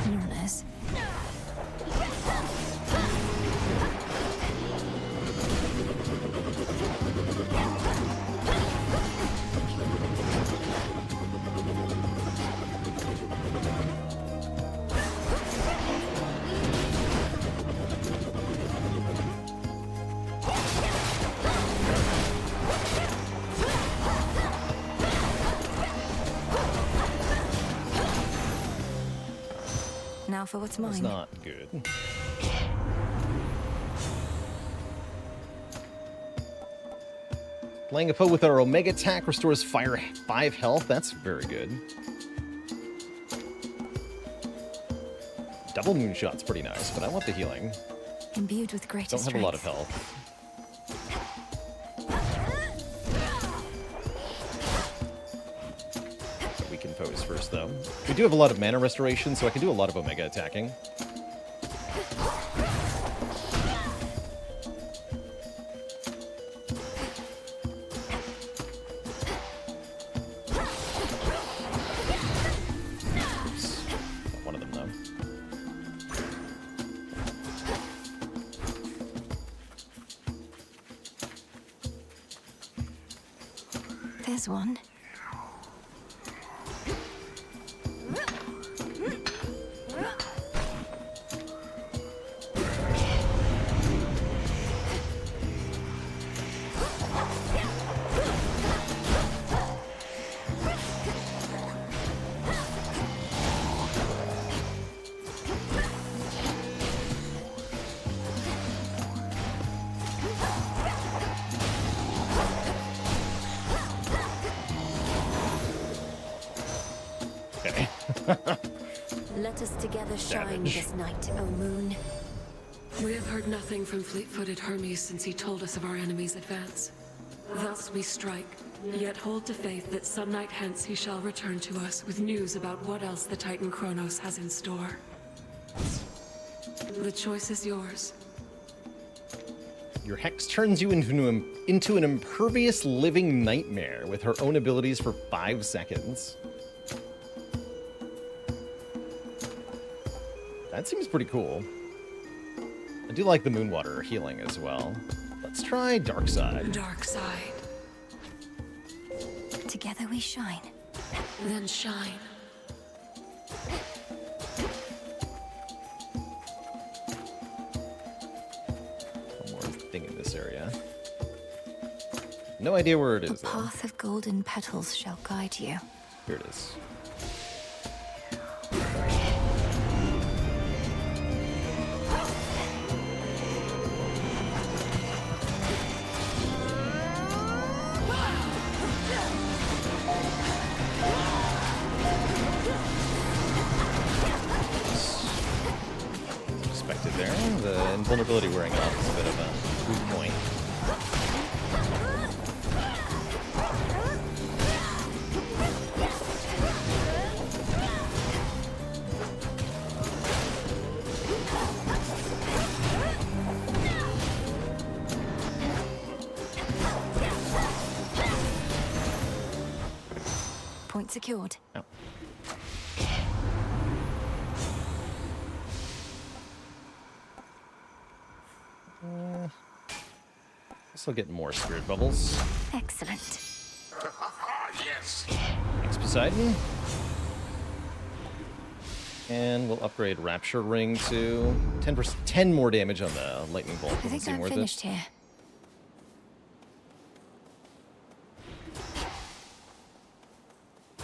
Uranus. Now for what's That's mine. not good. Playing a foe with our Omega attack restores fire 5 health. That's very good. Double moonshot's pretty nice, but I want the healing. Imbued with greater Don't have a lot of strength. health. Weaken foes first, though. We do have a lot of mana restoration, so I can do a lot of Omega attacking. Oops. Not one of them, though. There's one. Okay. Let us together shine Damage. this night, O moon. We have heard nothing from fleet-footed Hermes since he told us of our enemy's advance. Thus we strike, yet hold to faith that some night hence he shall return to us with news about what else the Titan Chronos has in store. The choice is yours. Your Hex turns you into an impervious living nightmare with her own abilities for 5 seconds. That seems pretty cool. I do like the Moonwater healing as well. Let's try Dark Side. Dark side, Together we shine. then shine. anything in this area. No idea where it is, A path of golden petals shall guide you. Here it is. Expected there. The invulnerability wearing off is a bit of a weak point. Point secured. Oh. Guess I'll get more spirit bubbles. Excellent. Yes. Thanks, Poseidon. And we'll upgrade Rapture Ring to 10 more damage on the Lightning Bolt. I Doesn't think seem I'm worth finished it. here. I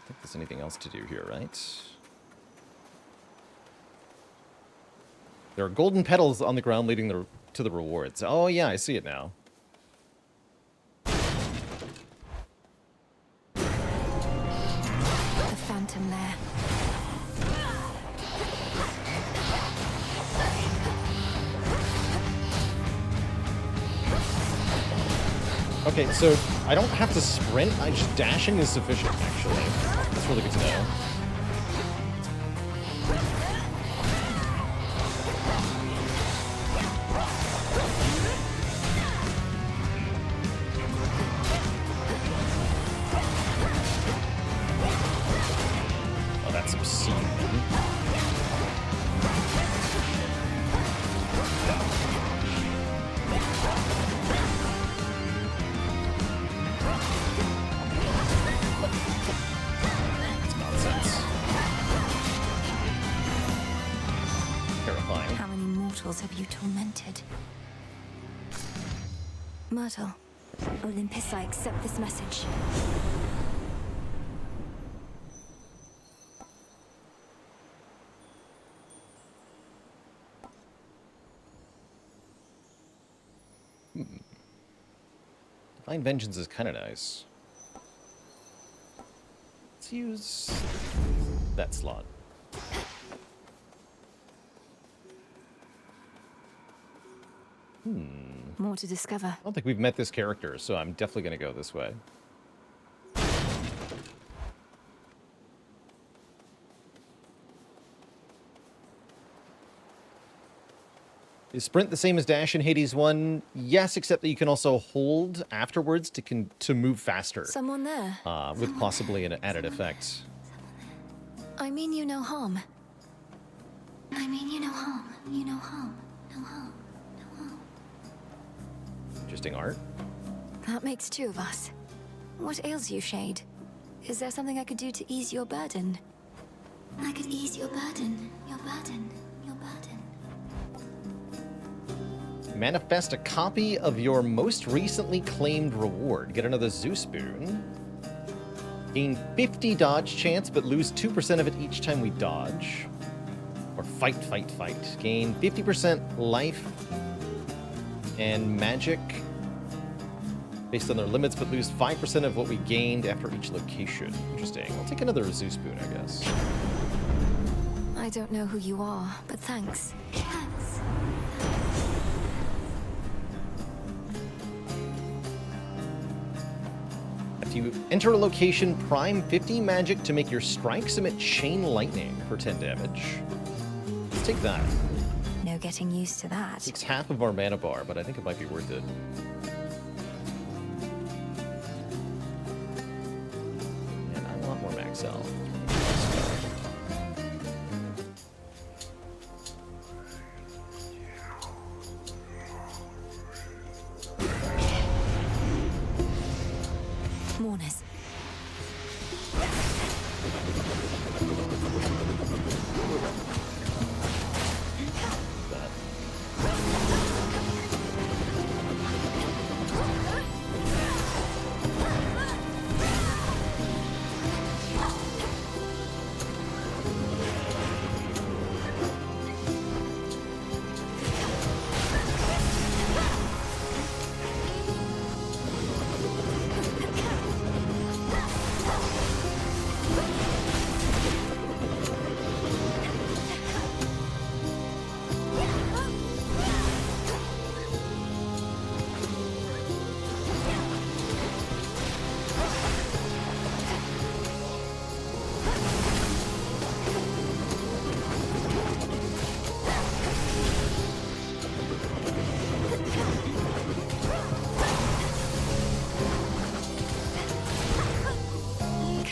think there's anything else to do here, right? There are golden petals on the ground leading to the rewards. Oh yeah, I see it now. The Phantom Lair. Okay, so I don't have to sprint. Just dashing is sufficient, actually. That's really good to know. Oh, that's obscene. That's nonsense. Terrifying. How many mortals have you tormented? Myrtle, Olympus, I accept this message. Divine Vengeance is kind of nice. Let's use that slot. More to discover. I don't think we've met this character, so I'm definitely going to go this way. Is sprint the same as dash in Hades 1? Yes, except that you can also hold afterwards to move faster. Someone there. With possibly an added effect. I mean you no harm. I mean, you know home. You know home. No home. No home. Interesting art. That makes two of us. What ails you, Shade? Is there something I could do to ease your burden? I could ease your burden. Your burden. Your burden. Manifest a copy of your most recently claimed reward. Get another Zeus boon. Gain 50 dodge chance, but lose 2% of it each time we dodge. Or fight. Gain 50% life and magic based on their limits, but lose 5% of what we gained after each location. Interesting. I'll take another Zeus boon, I guess. I don't know who you are, but thanks. Thanks. If you enter a location, prime 50 magic to make your strikes emit chain lightning for 10 damage. Let's take that. No getting used to that. Takes half of our mana bar, but I think it might be worth it. And I want more max L. Mourners. That.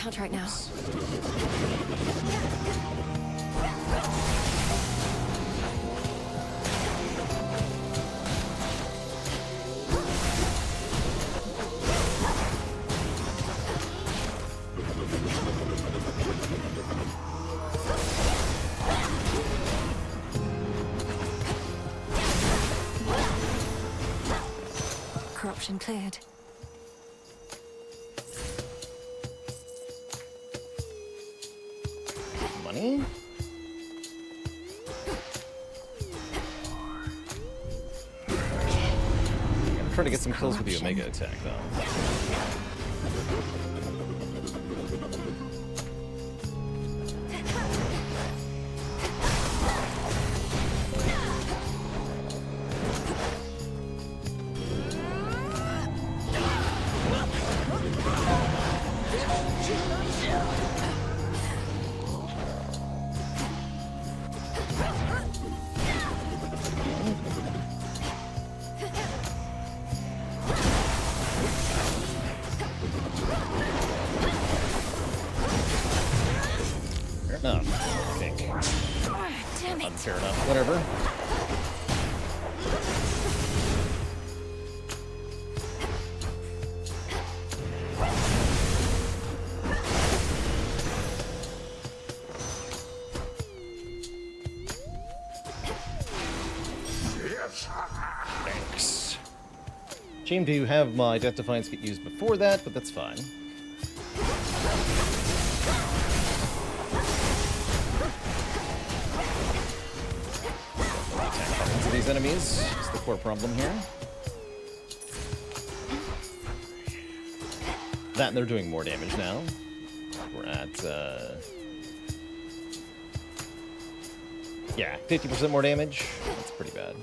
Can't right now. Corruption cleared. Money? I'm trying to get some kills with the Omega attack, though. No, I think. Damn it. Unfair enough. Whatever. Yes. Thanks. Shame to have my Death Defiance get used before that, but that's fine. These enemies is the core problem here. That and they're doing more damage now. We're at, yeah, 50% more damage. That's pretty bad.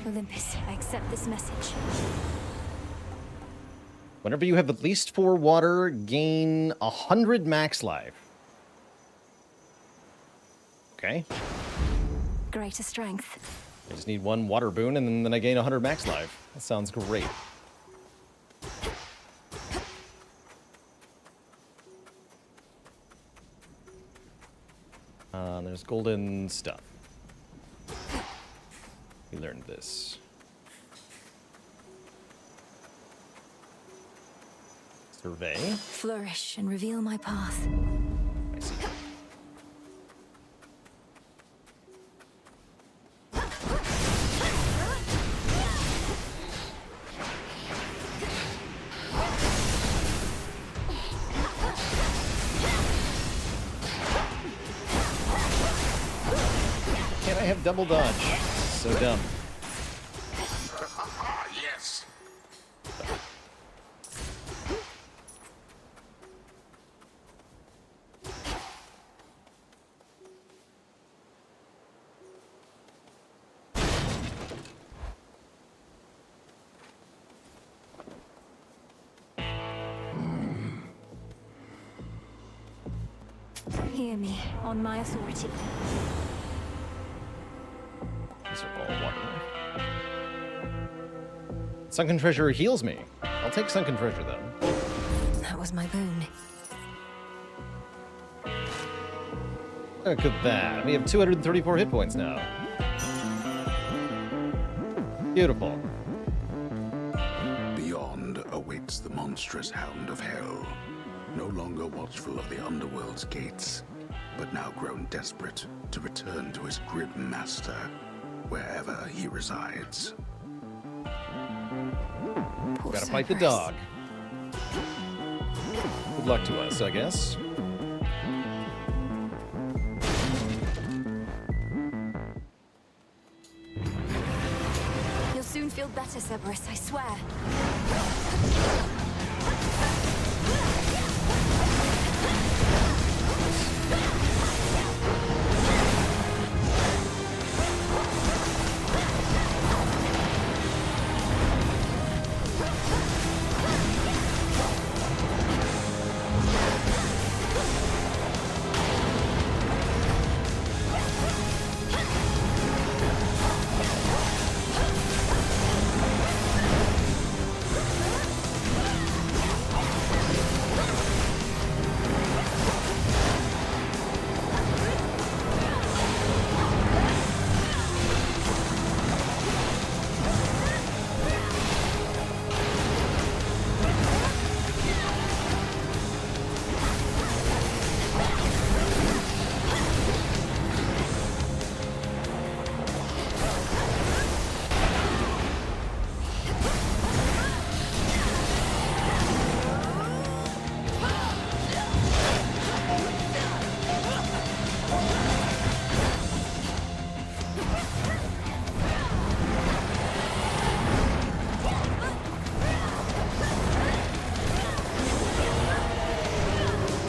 Olympus, I accept this message. Whenever you have at least 4 water, gain 100 max life. Okay. Greater strength. I just need 1 water boon, and then I gain 100 max life. That sounds great. There's golden stuff. We learned this. Survey. Flourish and reveal my path. I see. Can't I have double dodge? So dumb. Yes. Hear me, on my authority. These are all water. Sunken Treasure heals me. I'll take Sunken Treasure, then. That was my boon. Look at that. We have 234 hit points now. Beautiful. Beyond awaits the monstrous hound of hell, no longer watchful of the underworld's gates, but now grown desperate to return to his grim master, wherever he resides. Poor Gotta fight the Cerberus. dog. Good luck to us, I guess. You'll soon feel better, Cerberus, I swear.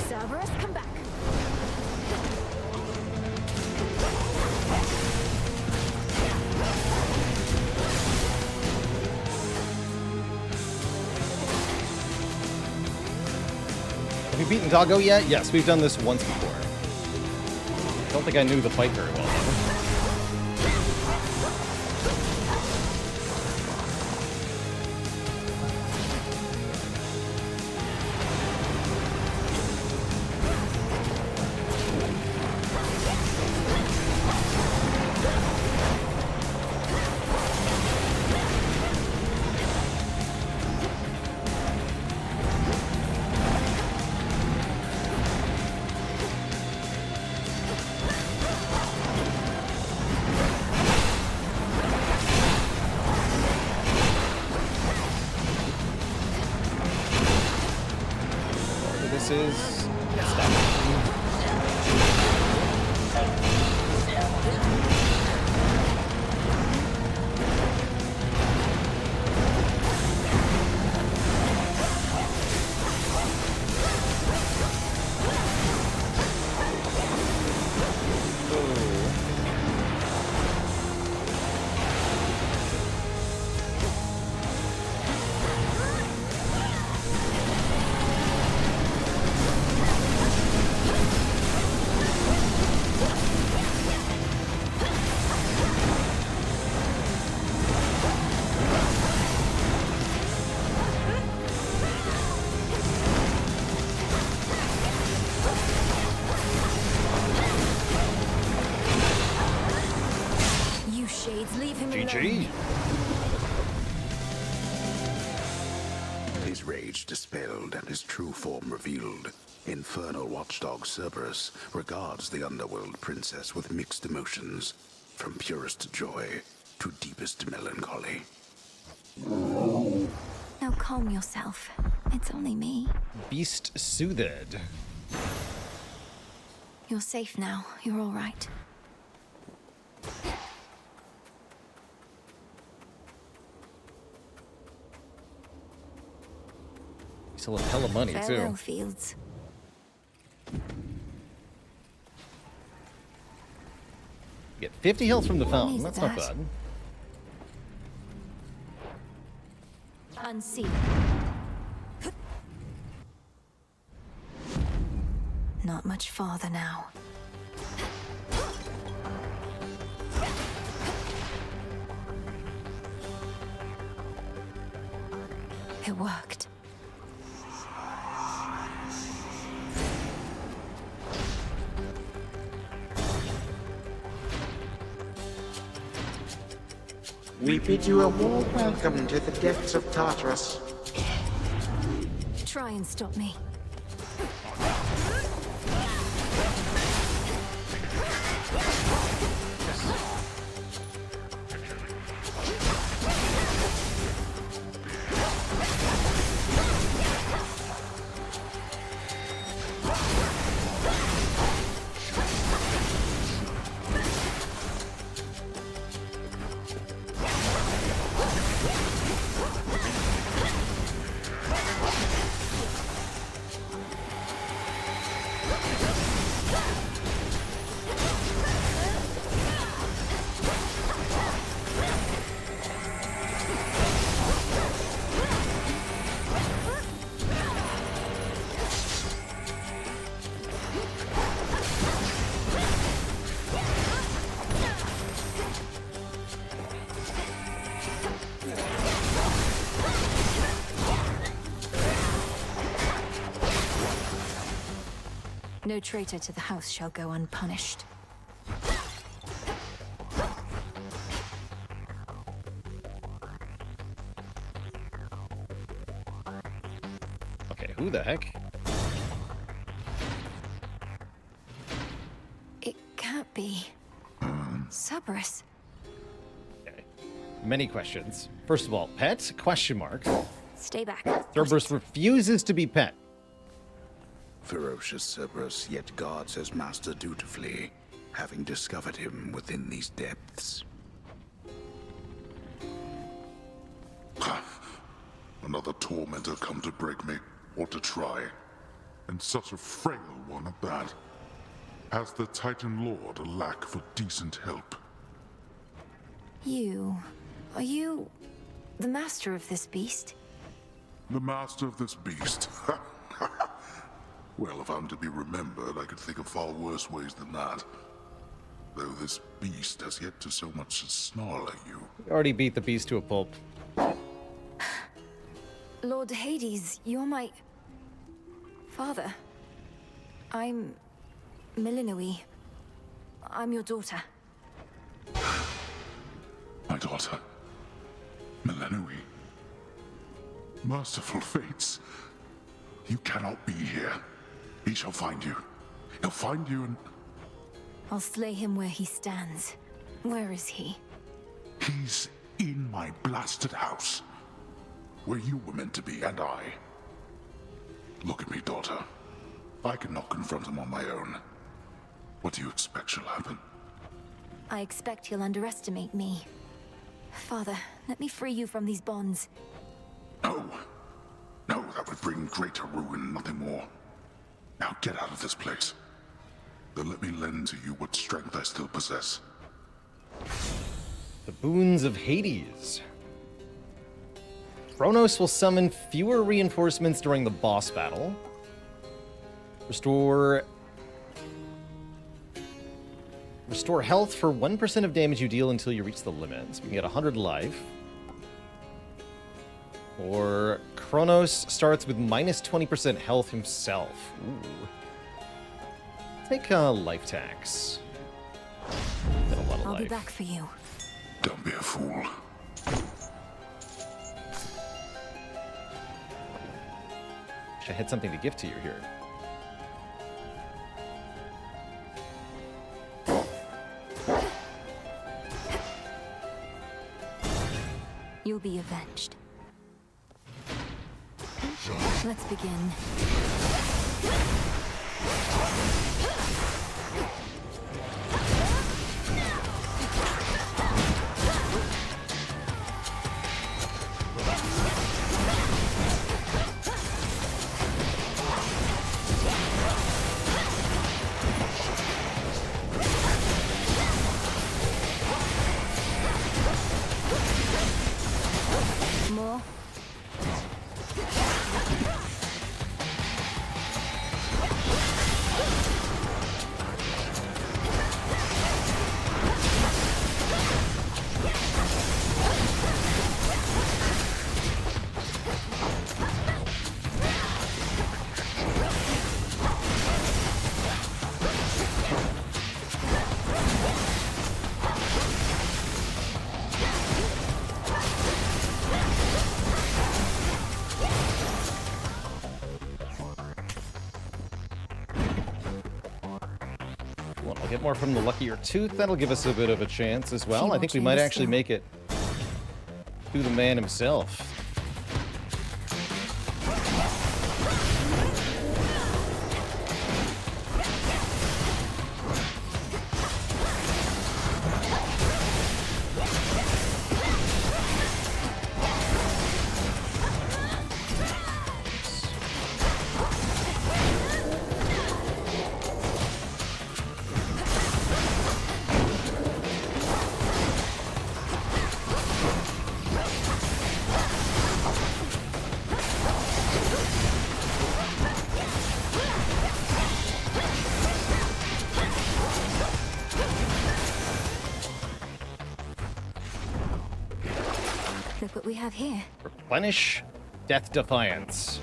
Cerberus, come back. Have you beaten Doggo yet? Yes, we've done this once before. I don't think I knew the fight very well, though. This is You shades, leave him alone. GG. His rage dispelled and his true form revealed, infernal watchdog Cerberus regards the underworld princess with mixed emotions, from purest joy to deepest melancholy. Now calm yourself. It's only me. Beast soothed. You're safe now. You're all right. Still a hell of money, Farewell, too. Fields. Get 50 health from the fountain. needs That's not that? bad. Unseal. Not much farther now. It worked. We bid you a warm welcome to the depths of Tartarus. Try and stop me. No traitor to the house shall go unpunished. Okay, who the heck? It can't be. Cerberus. Okay. Many questions. First of all, pet? Question mark. Stay back. Cerberus refuses to be pet. Ferocious Cerberus yet guards his master dutifully, having discovered him within these depths. Another tormentor come to break me, or to try. And such a frail one at that. Has the Titan Lord a lack for decent help? Are you the master of this beast? The master of this beast? Well, if I'm to be remembered, I could think of far worse ways than that. Though this beast has yet to so much as snarl at you. We already beat the beast to a pulp. Lord Hades, you're my... father. I'm... Milinoi. I'm your daughter. My daughter. Milinoi. Merciful fates. You cannot be here. He shall find you. He'll find you and... I'll slay him where he stands. Where is he? He's in my blasted house. Where you were meant to be, and I. Look at me, daughter. I cannot confront him on my own. What do you expect shall happen? I expect he'll underestimate me. Father, let me free you from these bonds. No. No, that would bring greater ruin, nothing more. Now get out of this place. Then let me lend to you what strength I still possess. The boons of Hades. Kronos will summon fewer reinforcements during the boss battle. Restore health for 1% of damage you deal until you reach the limit. So we can get 100 life. Or Kronos starts with minus 20% health himself. Ooh. Take life tax. Got a lot of I'll life. be back for you. Don't be a fool. Wish I had something to give to you here. You'll be avenged. Let's begin. More. Get more from the luckier tooth. That'll give us a bit of a chance as well. I think we might actually make it to the man himself. Look what we have here. Replenish Death Defiance.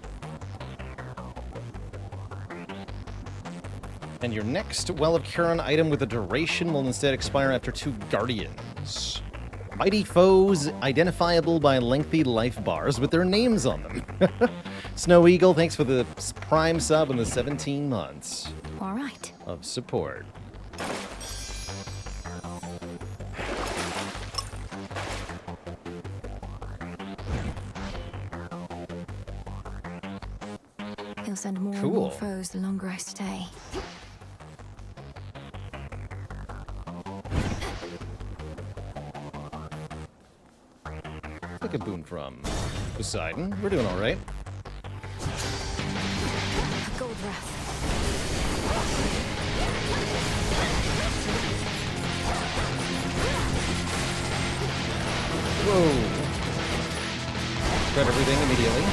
And your next Well of Charon item with a duration will instead expire after 2 Guardians. Mighty foes identifiable by lengthy life bars with their names on them. Snow Eagle, thanks for the prime sub in the 17 months. All right. Of support. He'll send more and more foes the longer I stay. Take a boon from Poseidon. We're doing all right. Gold Wrath. Whoa. Grab everything immediately.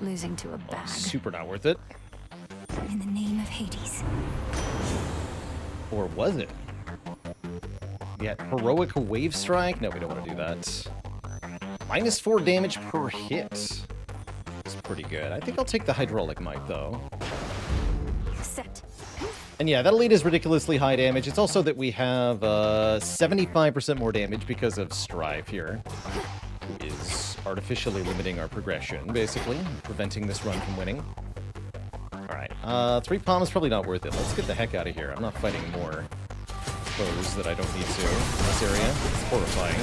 Losing to a bag. Super not worth it. In the name of Hades. Or was it? Yeah, heroic wave strike? No, we don't want to do that. -4 damage per hit. It's pretty good. I think I'll take the hydraulic might though. Set. And yeah, that elite is ridiculously high damage. It's also that we have 75% more damage because of Strive here. Who is artificially limiting our progression, basically, preventing this run from winning. Alright, 3 palm is probably not worth it. Let's get the heck out of here. I'm not fighting more foes that I don't need to in this area. It's horrifying.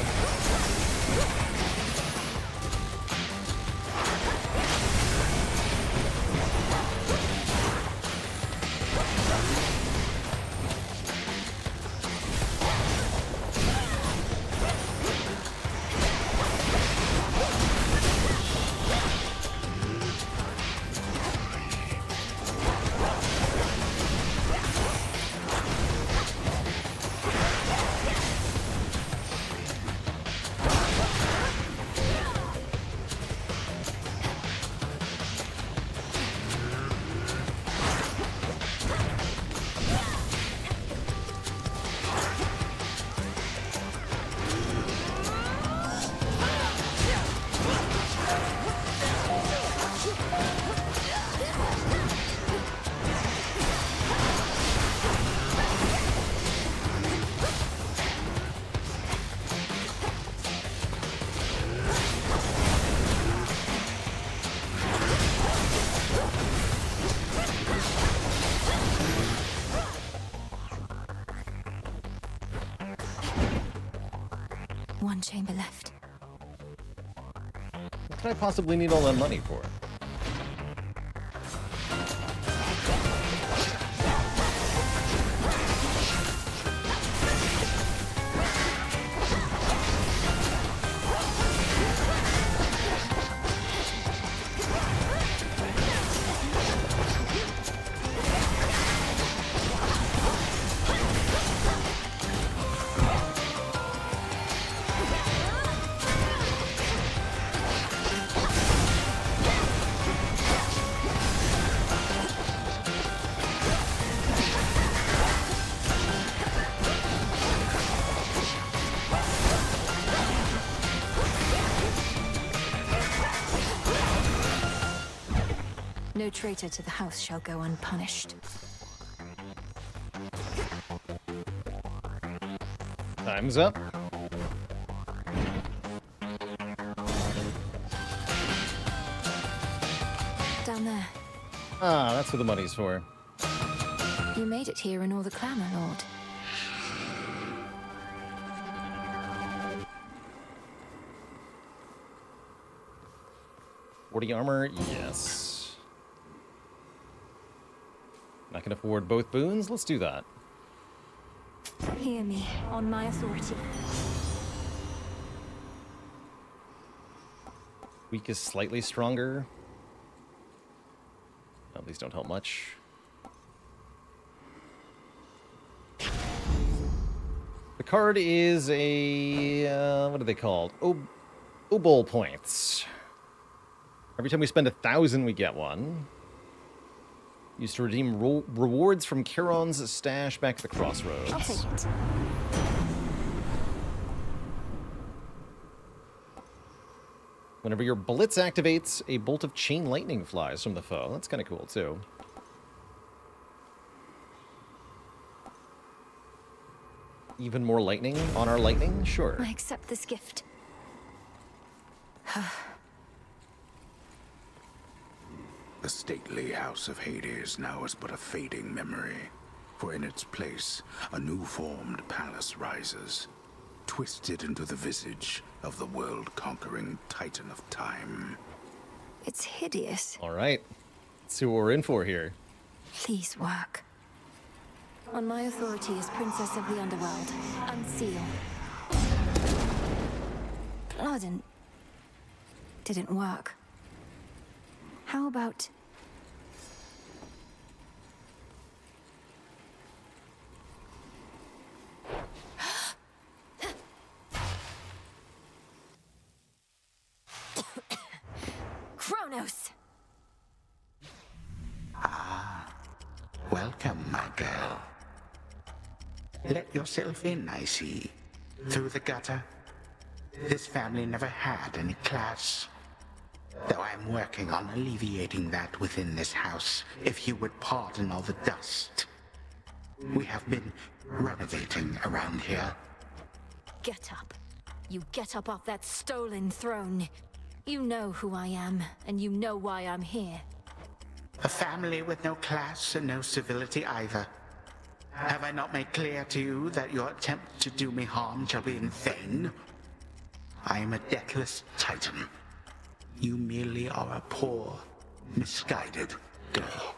One chamber left. What could I possibly need all that money for? No traitor to the house shall go unpunished. Time's up. Down there. Ah, that's what the money's for. You made it here in all the clamor, Lord. $40 armor, yes. Not gonna afford both boons? Let's do that. Hear me, on my authority. Weak is slightly stronger. No, these don't help much. The card is a... what are they called? Obol points. Every time we spend 1,000, we get one. Used to redeem rewards from Charon's stash back at the crossroads. I'll take it. Whenever your blitz activates, a bolt of chain lightning flies from the foe. That's kind of cool, too. Even more lightning on our lightning? Sure. I accept this gift. The stately house of Hades now is but a fading memory, for in its place, a new-formed palace rises, twisted into the visage of the world-conquering Titan of Time. It's hideous. All right. Let's see what we're in for here. Please work. On my authority as Princess of the Underworld, unseal. Blood didn't work. How about... Kronos! Welcome, my girl. Let yourself in, I see. Through the gutter. This family never had any class. Though I'm working on alleviating that within this house, if you would pardon all the dust. We have been renovating around here. Get up. You get up off that stolen throne. You know who I am, and you know why I'm here. A family with no class and no civility either. Have I not made clear to you that your attempt to do me harm shall be in vain? I am a deathless Titan. You merely are a poor, misguided girl.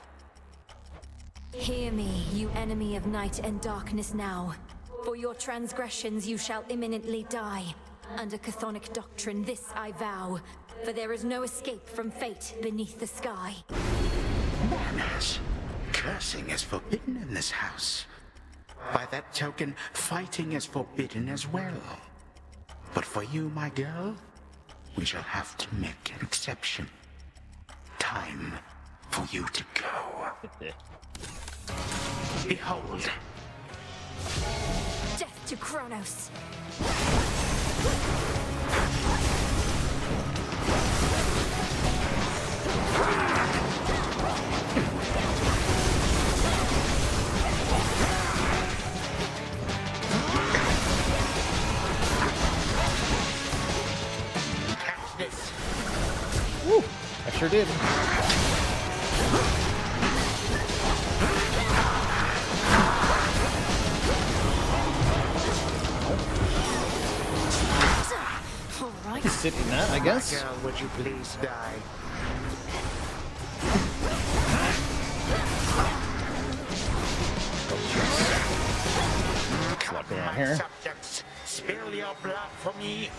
Hear me, you enemy of night and darkness now. For your transgressions you shall imminently die. Under chthonic doctrine, this I vow. For there is no escape from fate beneath the sky. Manners. Cursing is forbidden in this house. By that token, fighting is forbidden as well. But for you, my girl, we shall have to make an exception. Time for you to go. Behold. Death to Kronos! Catch this. Woo! I sure did. All right. Sit in that, I guess. Girl, would you please die? What's going on here? Subjects, spill your blood for me.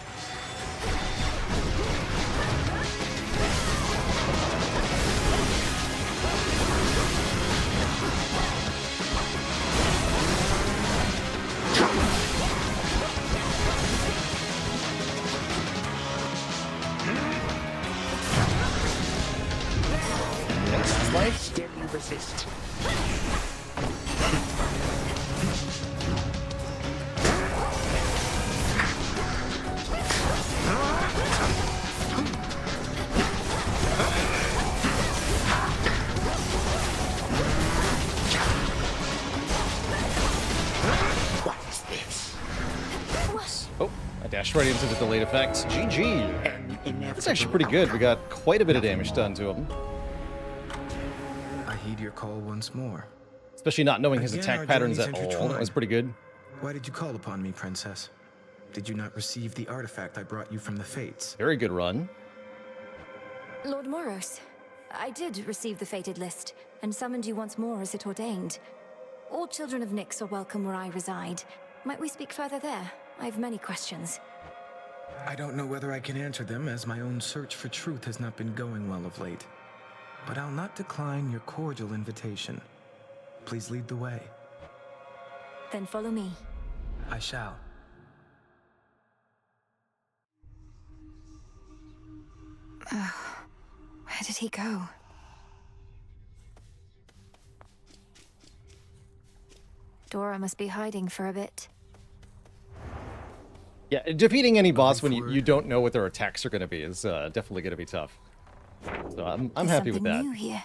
Life? Still you resist. What is this? Oh, I dashed right into the delayed effects. GG. An inevitable That's actually pretty good. We got quite a bit of damage done to him. I heed your call once more. Especially not knowing his Again, attack our patterns journeys at all. That intertwine. was pretty good. Why did you call upon me, Princess? Did you not receive the artifact I brought you from the Fates? Very good run. Lord Moros, I did receive the fated list, and summoned you once more as it ordained. All children of Nyx are welcome where I reside, Might we speak further there? I have many questions. I don't know whether I can answer them, as my own search for truth has not been going well of late. But I'll not decline your cordial invitation. Please lead the way. Then follow me. I shall. Where did he go? Dora must be hiding for a bit. Yeah, defeating any boss when you don't know what their attacks are going to be is definitely going to be tough. So I'm happy with that. New here.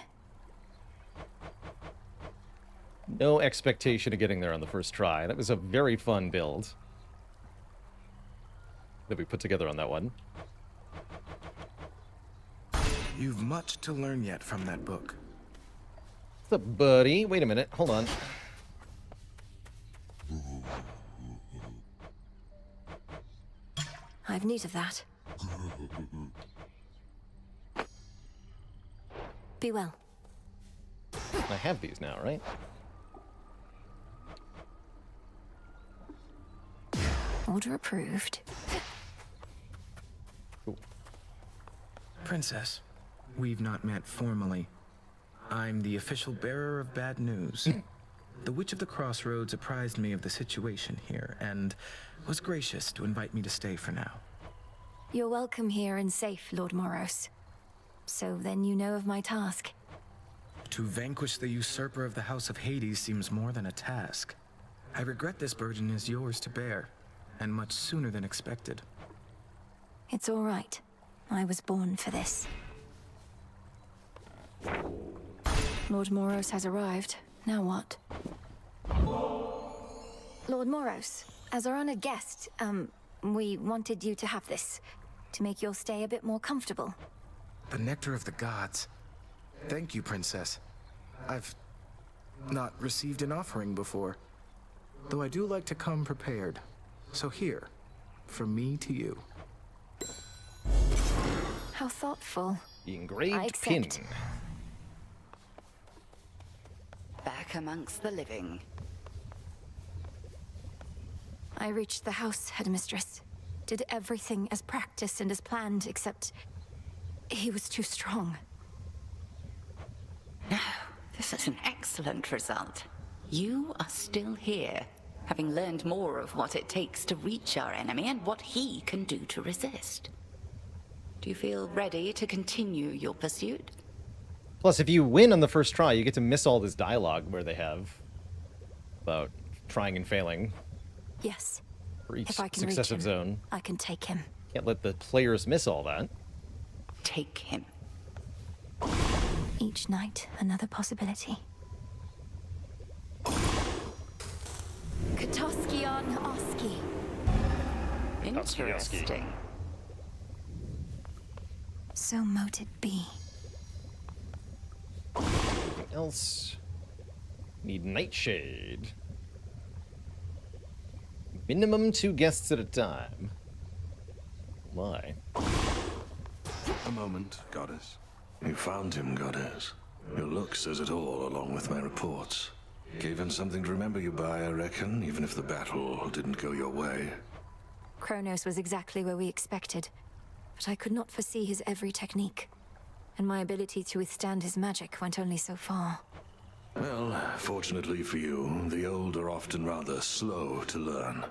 No expectation of getting there on the first try. That was a very fun build that we put together on that one. You've much to learn yet from that book. What's up, buddy? Wait a minute. Hold on. I've need of that. Be well. I have these now, right? Order approved. Cool. Princess, we've not met formally. I'm the official bearer of bad news. The Witch of the Crossroads apprised me of the situation here, and was gracious to invite me to stay for now. You're welcome here and safe, Lord Moros. So then you know of my task. To vanquish the usurper of the House of Hades seems more than a task. I regret this burden is yours to bear, and much sooner than expected. It's all right. I was born for this. Lord Moros has arrived. Now what? Lord Moros, as our honored guest, we wanted you to have this, to make your stay a bit more comfortable. The nectar of the gods. Thank you, Princess. I've not received an offering before, though I do like to come prepared. So here, from me to you. How thoughtful. The I engraved accept. pin. Back amongst the living. I reached the house, headmistress. Did everything as practiced and as planned, except he was too strong. No, this is an excellent result. You are still here, having learned more of what it takes to reach our enemy and what he can do to resist. Do you feel ready to continue your pursuit? Plus, if you win on the first try, you get to miss all this dialogue where they have about trying and failing Yes. for each If I can successive reach him, zone. I can take him. Can't let the players miss all that. Take him. Each night, another possibility. Katoskion Oski. Interesting. So mote it be. Anything else? Need Nightshade. Minimum 2 guests at a time. Why? A moment, Goddess. You found him, Goddess. Your look says it all, along with my reports. Gave him something to remember you by, I reckon, even if the battle didn't go your way. Kronos was exactly where we expected, but I could not foresee his every technique, and my ability to withstand his magic went only so far. Well, fortunately for you, the old are often rather slow to learn.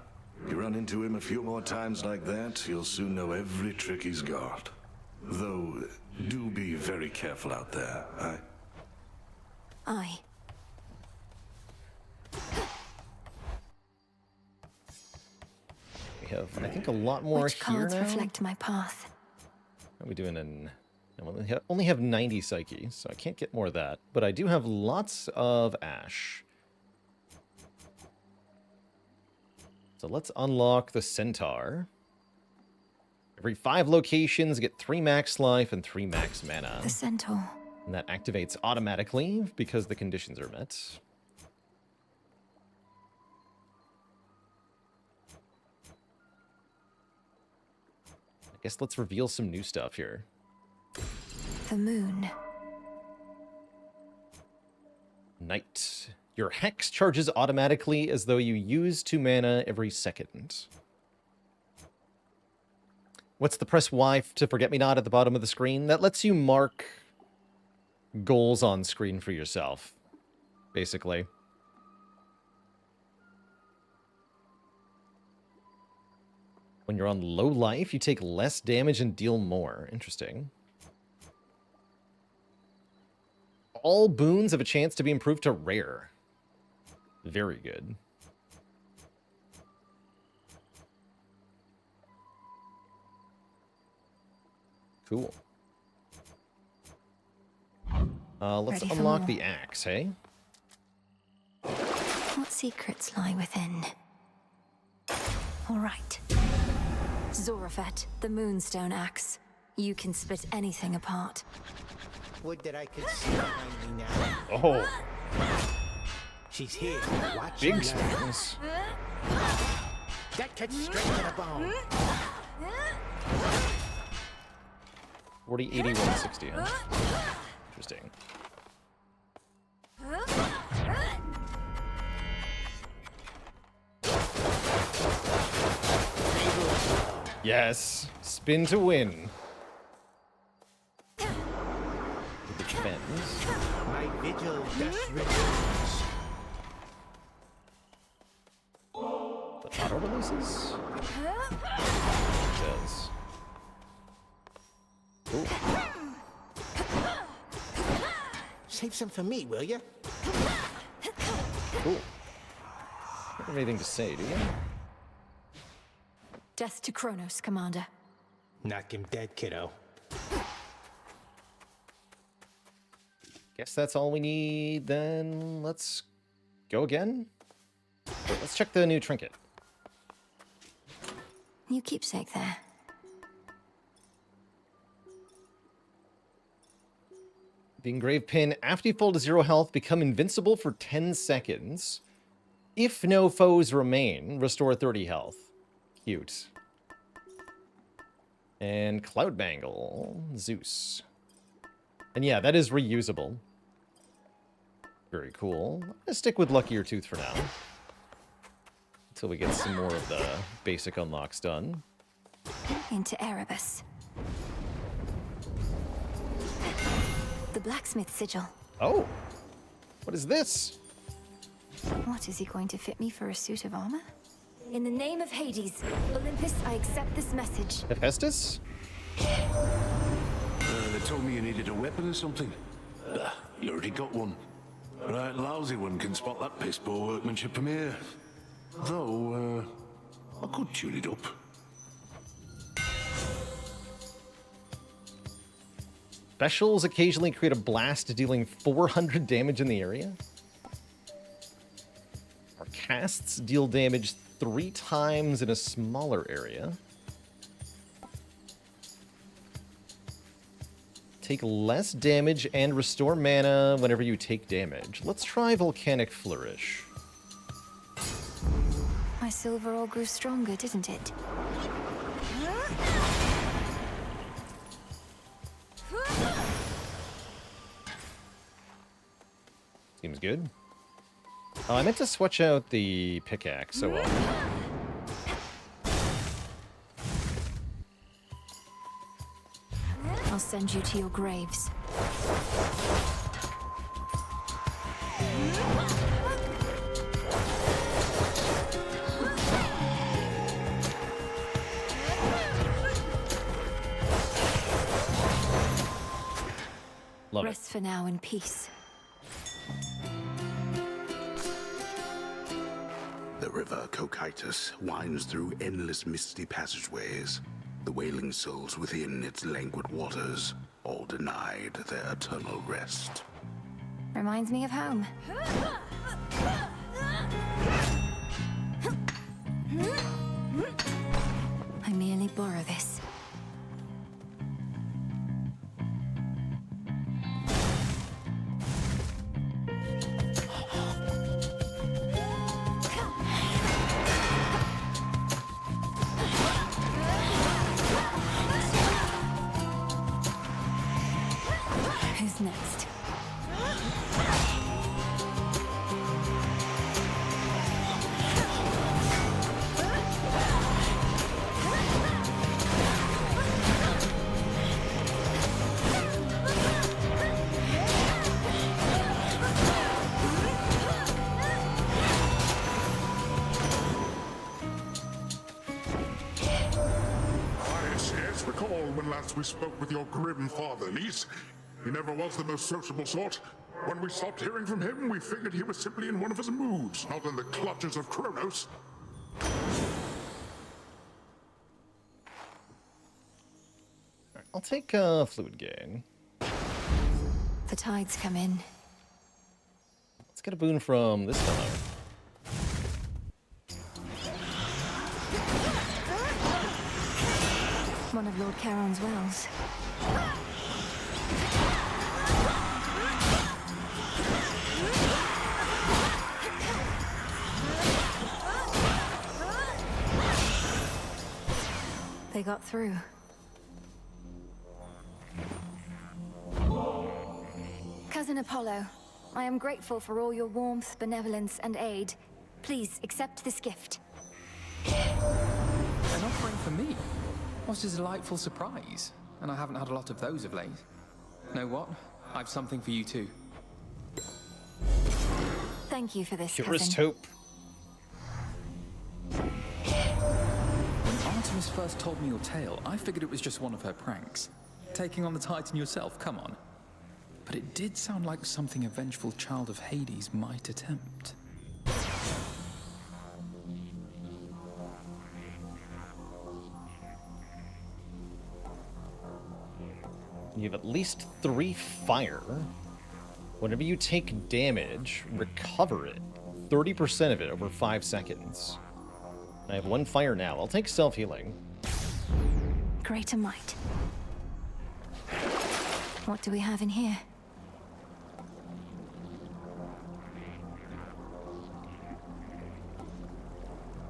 You run into him a few more times like that, you'll soon know every trick he's got. Though, do be very careful out there, Aye. We have, I think, a lot more Which here cards now. reflect my path? How are we doing in... I only have 90 Psyche, so I can't get more of that. But I do have lots of Ash. So let's unlock the Centaur. Every 5 locations, get 3 max life and 3 max mana. The Centaur. And that activates automatically because the conditions are met. I guess let's reveal some new stuff here. The moon. Night. Your Hex charges automatically as though you use 2 mana every second. What's the press Y to Forget-Me-Not at the bottom of the screen? That lets you mark goals on screen for yourself, basically. When you're on low life, you take less damage and deal more. Interesting. All boons have a chance to be improved to rare. Very good. Cool. Let's Ready for unlock more. the axe, hey? What secrets lie within? All right. Zorafet, the Moonstone Axe. You can split anything apart. Would that I could see behind me now. Oh. She's here. Watch Big and learn. stones. That cuts straight to the bone. 40, 80, 160, huh? Interesting. Yes. Spin to win. Defends. My vigil does revenge. The auto releases? It does. Ooh. Save some for me, will you? Cool. Don't have anything to say, do you? Death to Kronos, Commander. Knock him dead, kiddo. Guess that's all we need, then let's go again. Wait, let's check the new trinket. New keepsake there. The engraved pin, after you fall to 0 health, become invincible for 10 seconds. If no foes remain, restore 30 health. Cute. And Cloud Bangle, Zeus. And yeah, that is reusable. Very cool. I'm gonna stick with Luckier Tooth for now. Until we get some more of the basic unlocks done. Into Erebus. The blacksmith sigil. Oh! What is this? What, is he going to fit me for a suit of armor? In the name of Hades, Olympus, I accept this message. Hephaestus? They told me you needed a weapon or something. You already got one. Right, lousy one can spot that piss poor workmanship from here. Though, I could tune it up. Specials occasionally create a blast dealing 400 damage in the area. Our casts deal damage 3 times in a smaller area. Take less damage and restore mana whenever you take damage. Let's try Volcanic Flourish. My silver all grew stronger, didn't it? Seems good. Oh, I meant to switch out the pickaxe, so well. I'll send you to your graves. Love Rest for now in peace. The river Cocytus winds through endless misty passageways. The wailing souls within its languid waters, all denied their eternal rest. Reminds me of home. I merely borrow this. Who's next? when last we spoke with your grim father, niece. He never was the most sociable sort. When we stopped hearing from him, we figured he was simply in one of his moods, not in the clutches of Kronos. I'll take fluid gain. The tides come in. Let's get a boon from this fellow. One of Lord Charon's wells. They got through. Cousin Apollo, I am grateful for all your warmth, benevolence, and aid. Please accept this gift. An offering for me? What a delightful surprise. And I haven't had a lot of those of late. Know what? I've something for you too. Thank you for this, Purest cousin. hope. When Artemis first told me your tale, I figured it was just one of her pranks. Taking on the Titan yourself, come on. But it did sound like something a vengeful child of Hades might attempt. You have at least 3 fire. Whenever you take damage, recover it. 30% of it over 5 seconds. I have 1 fire now. I'll take self-healing. Greater might. What do we have in here?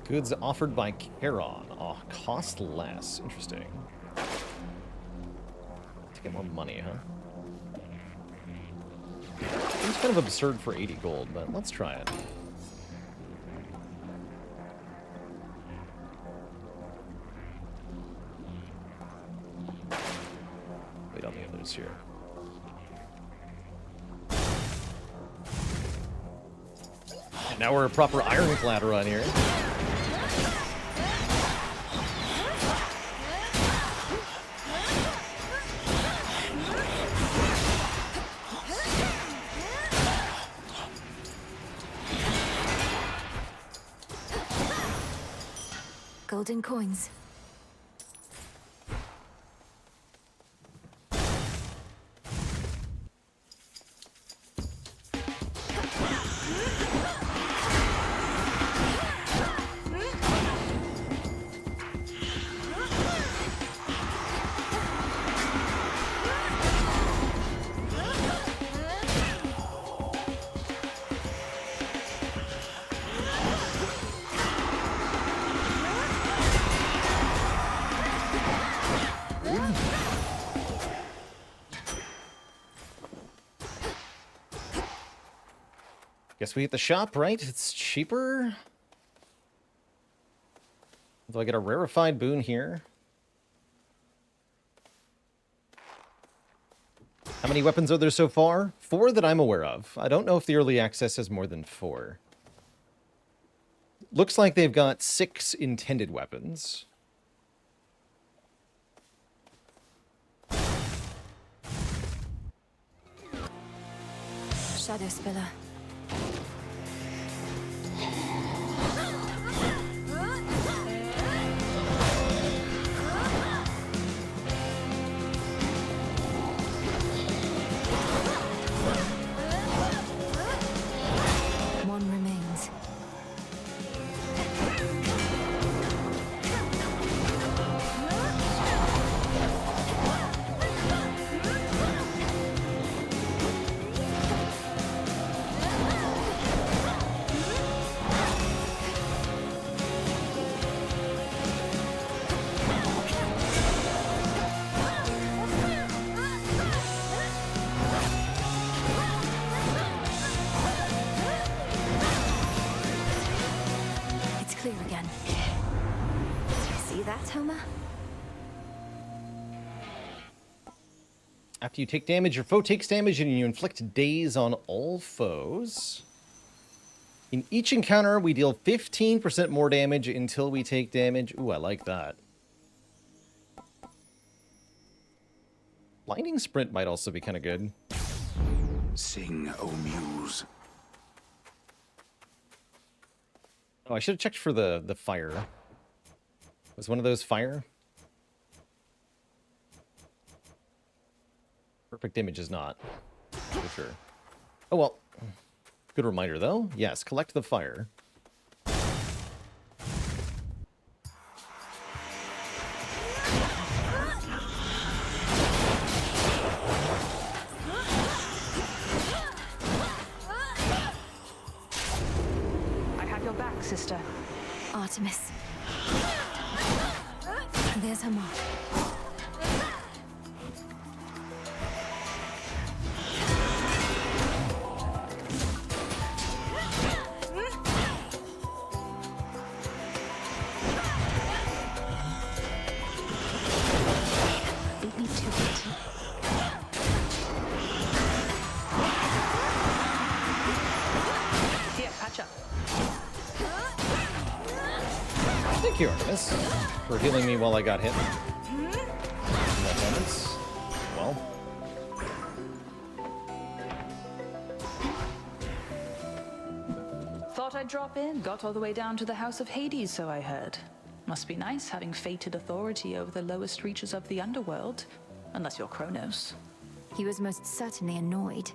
Goods offered by Charon. Oh, cost less. Interesting. To get more money, huh? Seems kind of absurd for 80 gold, but let's try it. Wait on the others here. And now we're a proper ironclad run here. Golden coins. Guess we hit the shop, right? It's cheaper. Do I get a rarefied boon here? How many weapons are there so far? 4 that I'm aware of. I don't know if the early access has more than 4. Looks like they've got 6 intended weapons. Shadow Spiller. One remains. It's clear again. See that, Homer? After you take damage, your foe takes damage and you inflict daze on all foes. In each encounter, we deal 15% more damage until we take damage. Ooh, I like that. Blinding Sprint might also be kind of good. Sing, O Muse. Oh, I should have checked for the fire. Was one of those fire? Perfect image is not, for sure. Oh, well. Good reminder, though. Yes, collect the fire. I have your back, sister. Artemis. There's her mark. Beat me to it. Here, patch up. Thank you, Artemis, for healing me while I got hit. In that moment. Well. Thought I'd drop in. Got all the way down to the House of Hades, so I heard. Must be nice having fated authority over the lowest reaches of the underworld. Unless you're Kronos. He was most certainly annoyed.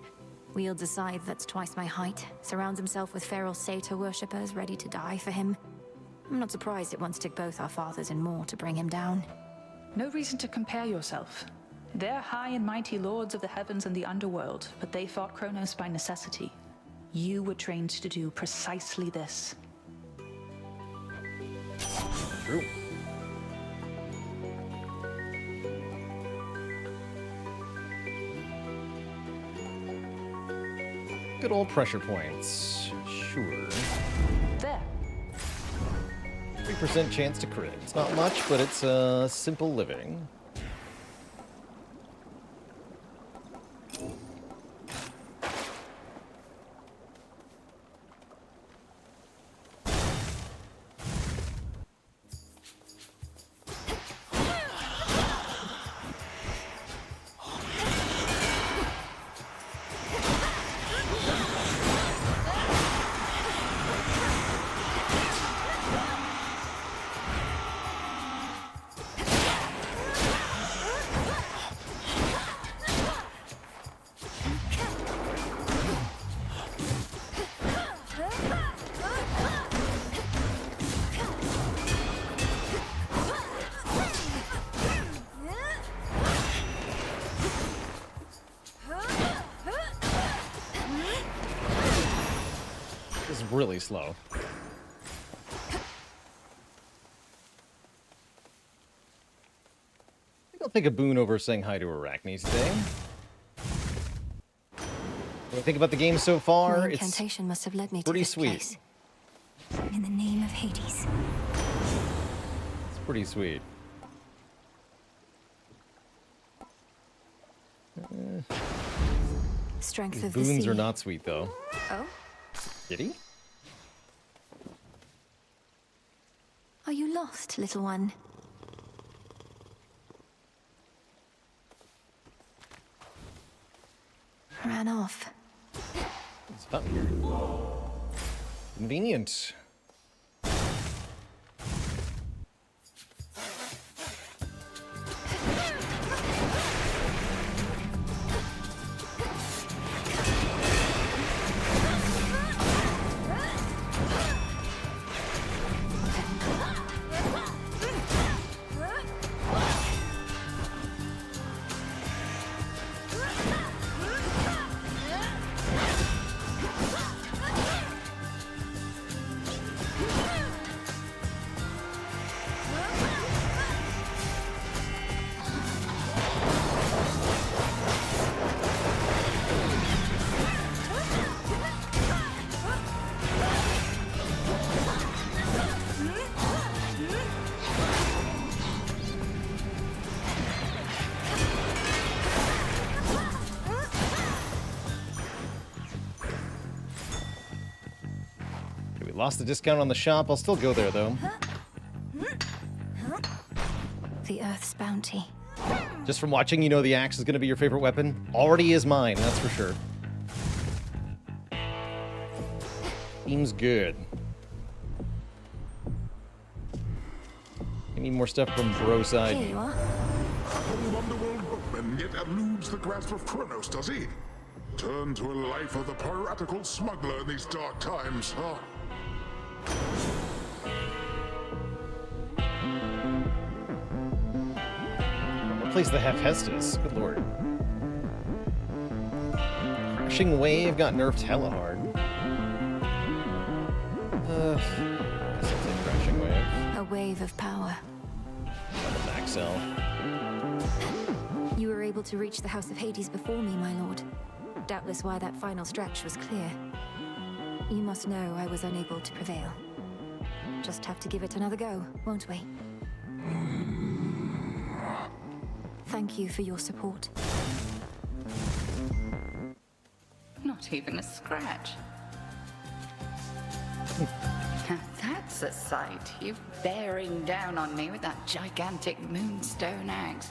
Wields a scythe that's twice my height, surrounds himself with feral satyr worshippers ready to die for him. I'm not surprised it once took both our fathers and more to bring him down. No reason to compare yourself. They're high and mighty lords of the heavens and the underworld, but they fought Kronos by necessity. You were trained to do precisely this. True. Good old pressure points. Sure. There. 3% chance to crit. It's not much, but it's simple living. This is really slow. I think I'll take a boon over saying hi to Arachne today. What do you think about the game so far? My It's incantation must have led me to pretty this sweet. place. In the name of Hades. It's pretty sweet. Strength These of the boons sea. are not sweet, though. Oh? Kitty? Are you lost, little one? Ran off. It's fun here. Convenient. Lost the discount on the shop. I'll still go there, though. The Earth's bounty. Just from watching, you know the axe is going to be your favorite weapon. Already is mine, that's for sure. Seems good. I need more stuff from bro side. Here you are. Old underworld boatman yet eludes the grasp of Kronos, does he? Turn to a life of the piratical smuggler in these dark times, huh? What place the Hephaestus? Good lord. Crashing Wave got nerfed hella hard. Guess I'll take Crashing Wave. A wave of power. Back cell. You were able to reach the House of Hades before me, my lord. Doubtless why that final stretch was clear. You must know I was unable to prevail. Just have to give it another go, won't we? Thank you for your support. Not even a scratch. Now that's a sight. You bearing down on me with that gigantic moonstone axe.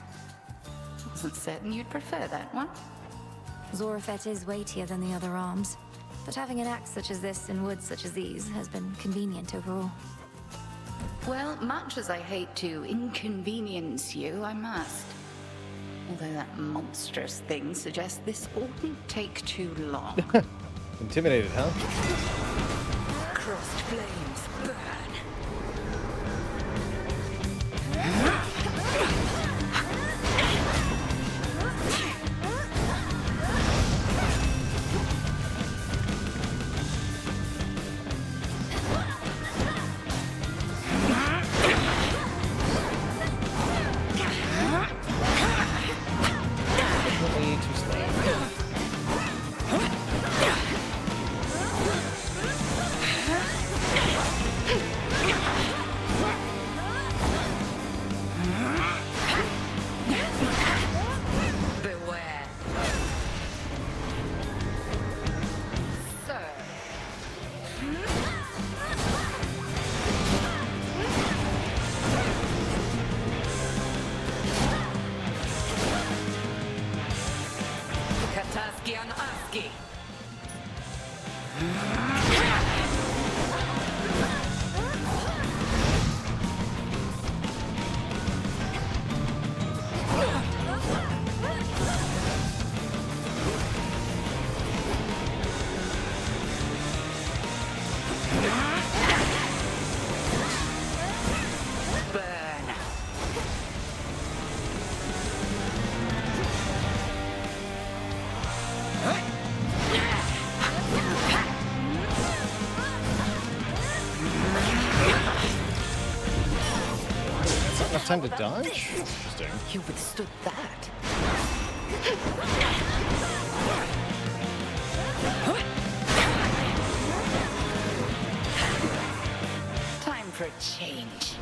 Wasn't certain you'd prefer that one. Zorafet is weightier than the other arms, but having an axe such as this in woods such as these has been convenient overall. Well, much as I hate to inconvenience you, I must. Although that monstrous thing suggests this oughtn't take too long. Intimidated, huh? Crossed flames burn. Time to dodge? Interesting. You withstood that. Time for a change.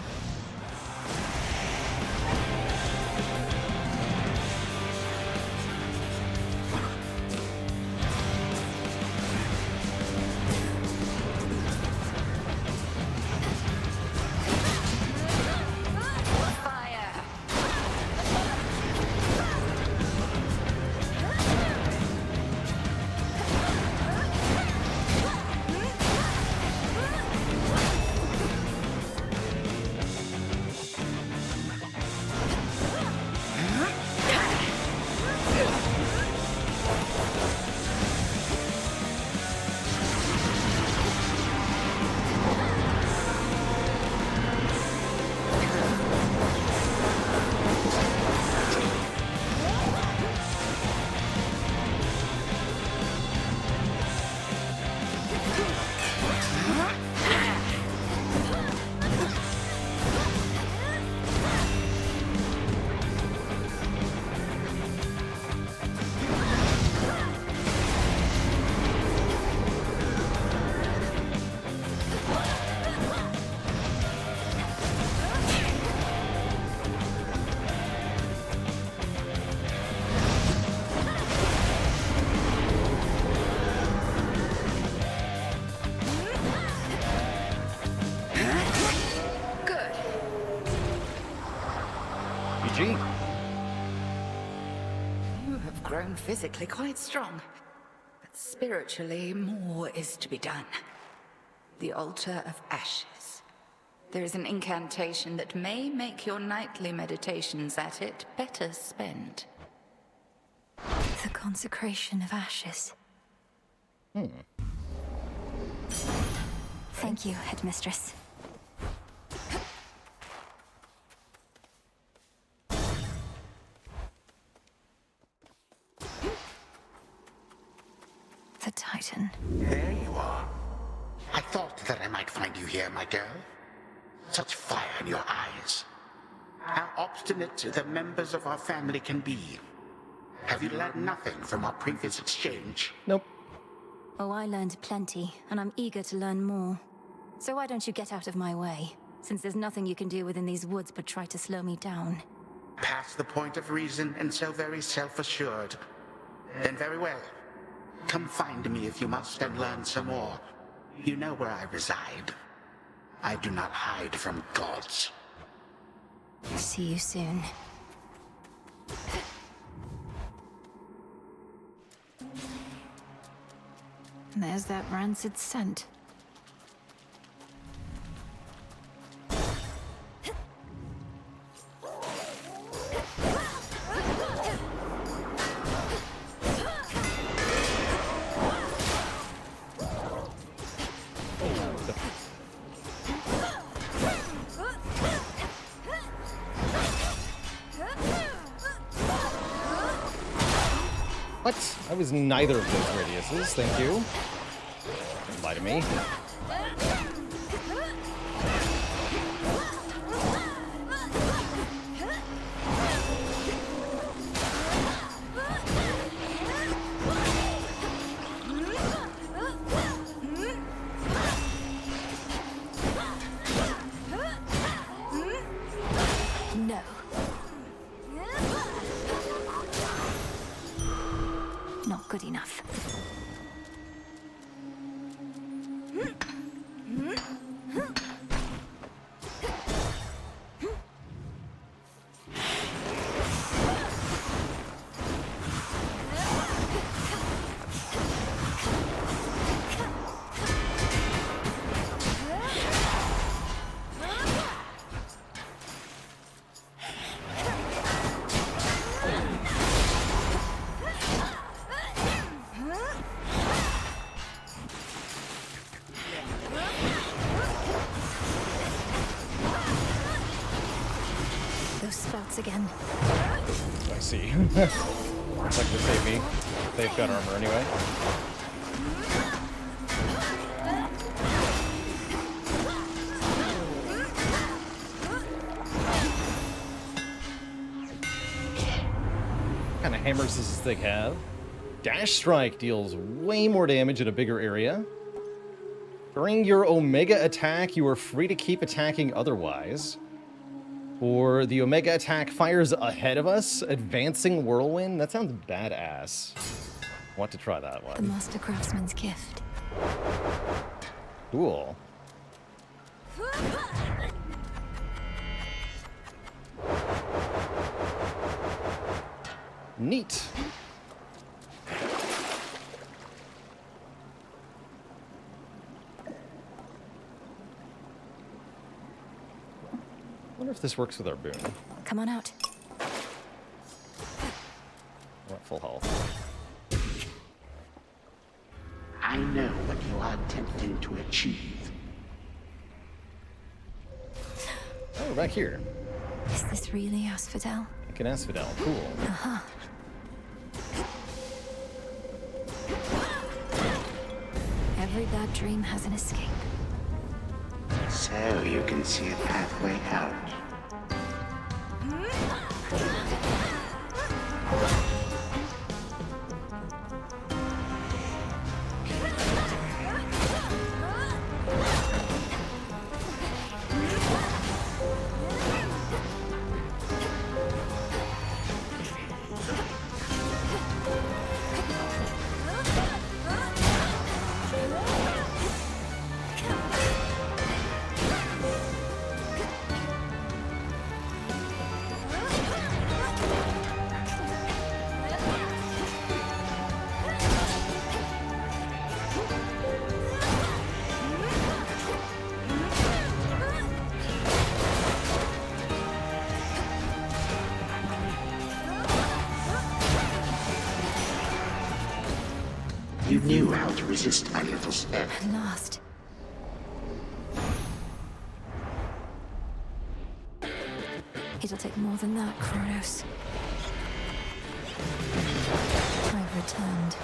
grown physically quite strong. But spiritually, more is to be done. The Altar of Ashes. There is an incantation that may make your nightly meditations at it better spent. The consecration of ashes. Thank you, Headmistress. The Titan. There you are. I thought that I might find you here, my girl. Such fire in your eyes. How obstinate the members of our family can be. Have you learned nothing from our previous exchange? Nope. Oh, I learned plenty, and I'm eager to learn more. So why don't you get out of my way, since there's nothing you can do within these woods but try to slow me down. Past the point of reason and so very self-assured. Then very well. Come find me if you must and learn some more. You know where I reside. I do not hide from gods. See you soon. There's that rancid scent. What? I was neither of those radiuses, thank you. Don't lie to me. No. Not good enough. Those spouts again. I see. Looks like they save me. They've got armor anyway. What kind of hammers does this thing have? Dash Strike deals way more damage in a bigger area. During your Omega attack, you are free to keep attacking otherwise. Or the Omega attack fires ahead of us, advancing whirlwind. That sounds badass. I want to try that The one. Master Craftsman's gift. Cool. Neat. I wonder if this works with our boon. Come on out. We're at full health. I know what you are attempting to achieve. Oh, we're back here. Is this really Asphodel? Like an Asphodel. Cool. Uh-huh. Every bad dream has an escape. So you can see a pathway out. knew how to resist my little step. At last. It'll take more than that, Kronos. I've returned.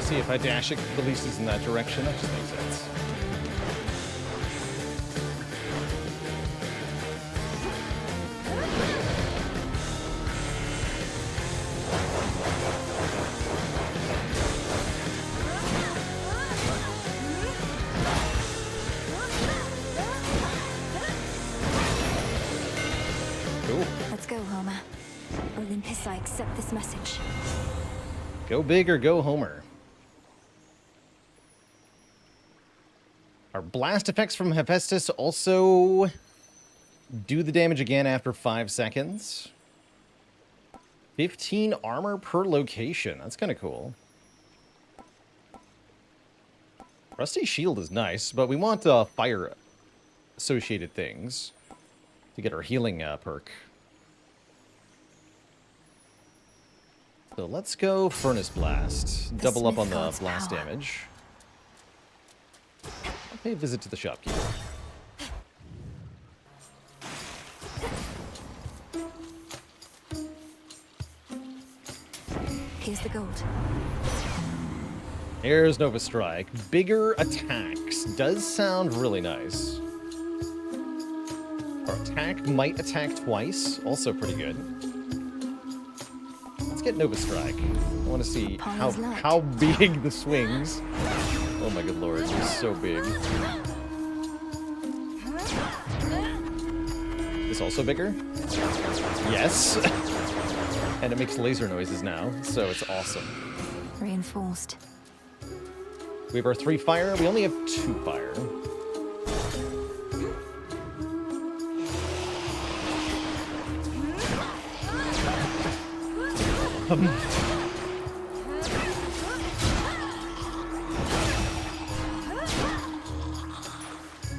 See, if I dash, it releases in that direction. That just makes sense. Cool. Let's go, Homer. Olympus, I accept this message. Go big or go Homer. Our blast effects from Hephaestus also do the damage again after 5 seconds. 15 armor per location. That's kind of cool. Rusty Shield is nice, but we want fire-associated things to get our healing perk. So let's go Furnace Blast. Double up on the blast damage. I'll pay a visit to the shopkeeper. Here's the gold. Here's Nova Strike. Bigger attacks. Does sound really nice. Our attack might attack twice. Also pretty good. Let's get Nova Strike. I want to see how big the swings. Oh my good lord, he's so big. Is also bigger? Yes. And it makes laser noises now, so it's awesome. Reinforced. We have our 3 fire. We only have 2 fire.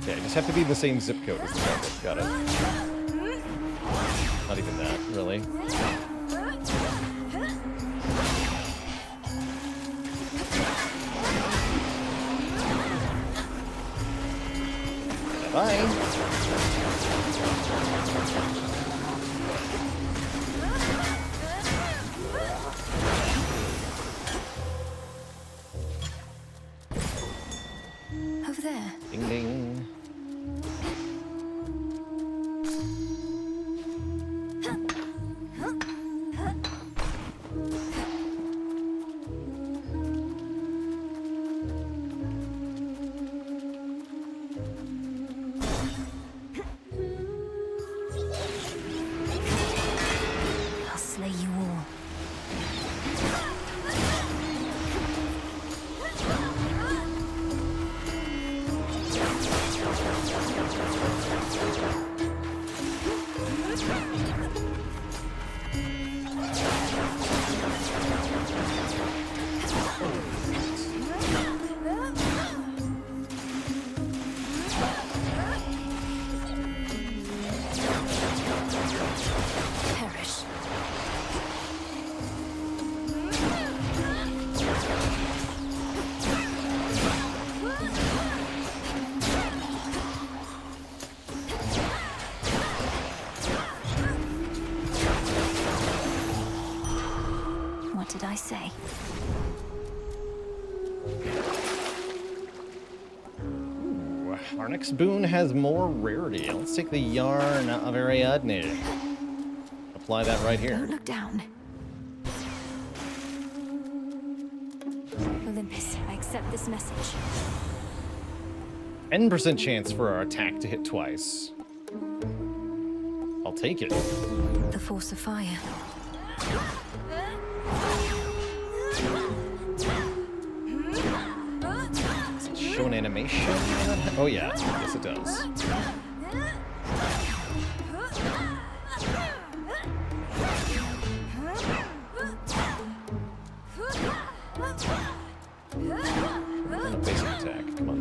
Okay, I just have to be in the same zip code as the target. Got it. Not even that, really. Bye. Over there. Ding ding. I'll slay you all. Perish. What did I say? Ooh, our next boon has more rarity. Let's take the Yarn of Ariadne. Apply that right here. Don't look down. accept this message. 10% chance for our attack to hit twice. I'll take it. The force of fire. Does it show an animation? Oh yeah, yes it does. Basic attack, come on.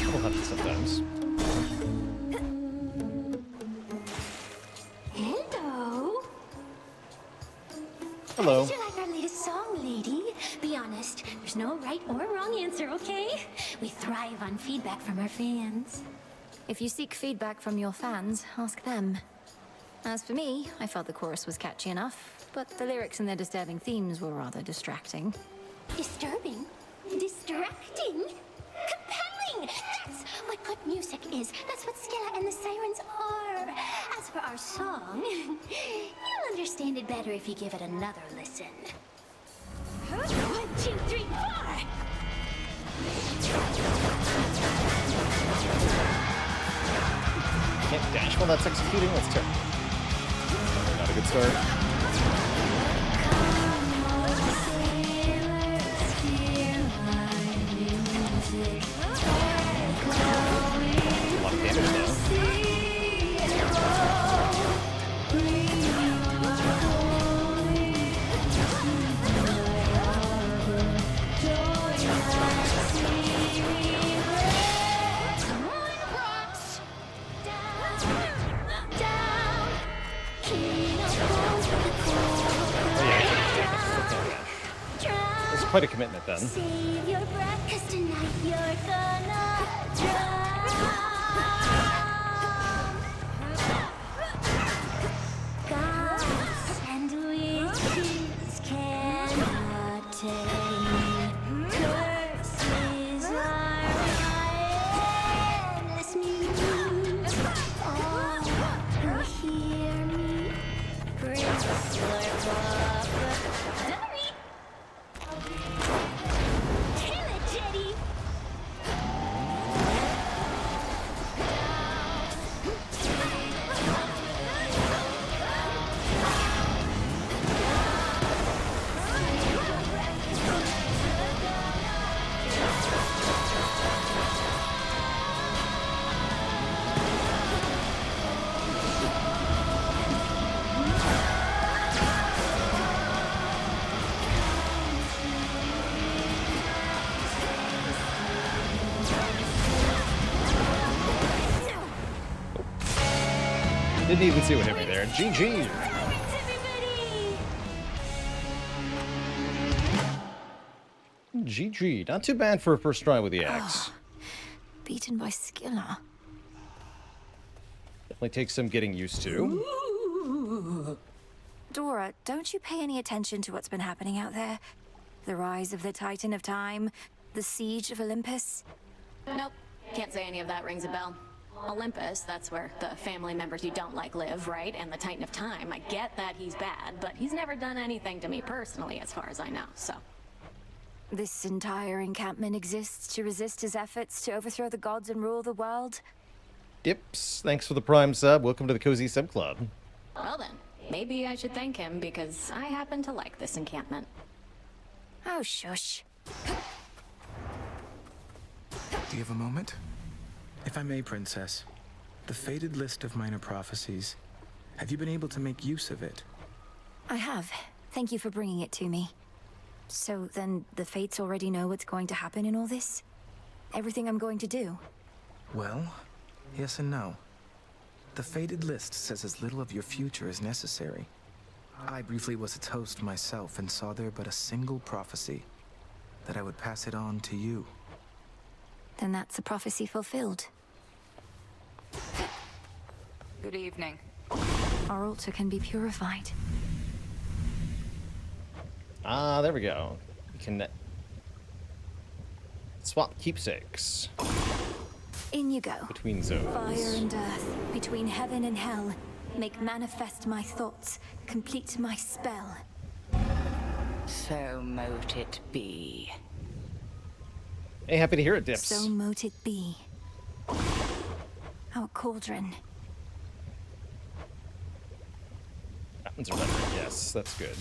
We'll have to sometimes. Hello. Hello. Did you like our latest song, lady? Be honest. There's no right or wrong answer, okay? We thrive on feedback from our fans. If you seek feedback from your fans, ask them. As for me, I felt the chorus was catchy enough, but the lyrics and their disturbing themes were rather distracting. Disturbing? Distracting? Compelling! That's what good music is. That's what Skella and the Sirens are. As for our song, you'll understand it better if you give it another listen. 1, 2, 3, 4! Can't dash while that's executing? That's terrible. Not a good start. A lot of damage though. That's quite a commitment then. Save your breath, 'cause tonight you're gonna drown. Gods and witches cannot tame. Curses are my endless muse. All who hear me, Prince Kill it, Jetty! Didn't even see what hit me there. GG! GG. Not too bad for a first try with the axe. Beaten by Skilla. Definitely takes some getting used to. Dora, don't you pay any attention to what's been happening out there? The rise of the Titan of Time, the siege of Olympus? Nope. Can't say any of that rings a bell. Olympus, that's where the family members you don't like live, right? And the Titan of Time, I get that he's bad, but he's never done anything to me personally, as far as I know, so. This entire encampment exists to resist his efforts to overthrow the gods and rule the world? Dips, thanks for the Prime sub. Welcome to the Cozy Sub Club. Well then, maybe I should thank him because I happen to like this encampment. Oh, shush. Do you have a moment? If I may, Princess, the fated list of minor prophecies, have you been able to make use of it? I have. Thank you for bringing it to me. So then the Fates already know what's going to happen in all this? Everything I'm going to do? Well, yes and no. The fated list says as little of your future as necessary. I briefly was its host myself and saw there but a single prophecy, that I would pass it on to you. Then that's a prophecy fulfilled. Good evening. Our altar can be purified. Ah, there we go. We can swap keepsakes. In you go. Between zones. Fire and earth, between heaven and hell. Make manifest my thoughts, complete my spell. So mote it be. Hey, happy to hear it, Dips. So mote it be. Our cauldron. Mountains are better. Yes, that's good.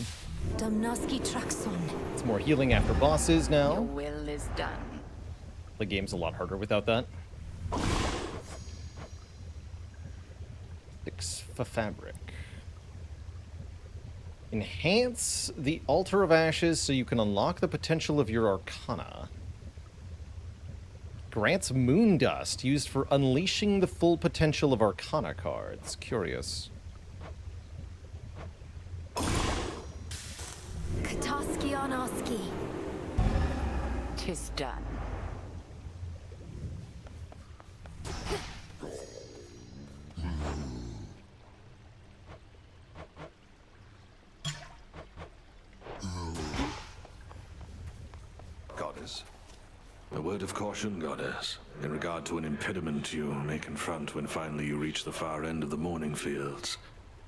Domnoski Traxon. It's more healing after bosses now. Your will is done. The game's a lot harder without that. 6 for fabric. Enhance the Altar of Ashes so you can unlock the potential of your Arcana. Grants Moon Dust, used for unleashing the full potential of Arcana cards. Curious. Kataski on Oski. 'Tis done. Goddess. A word of caution, Goddess, in regard to an impediment you may confront when finally you reach the far end of the Morning Fields.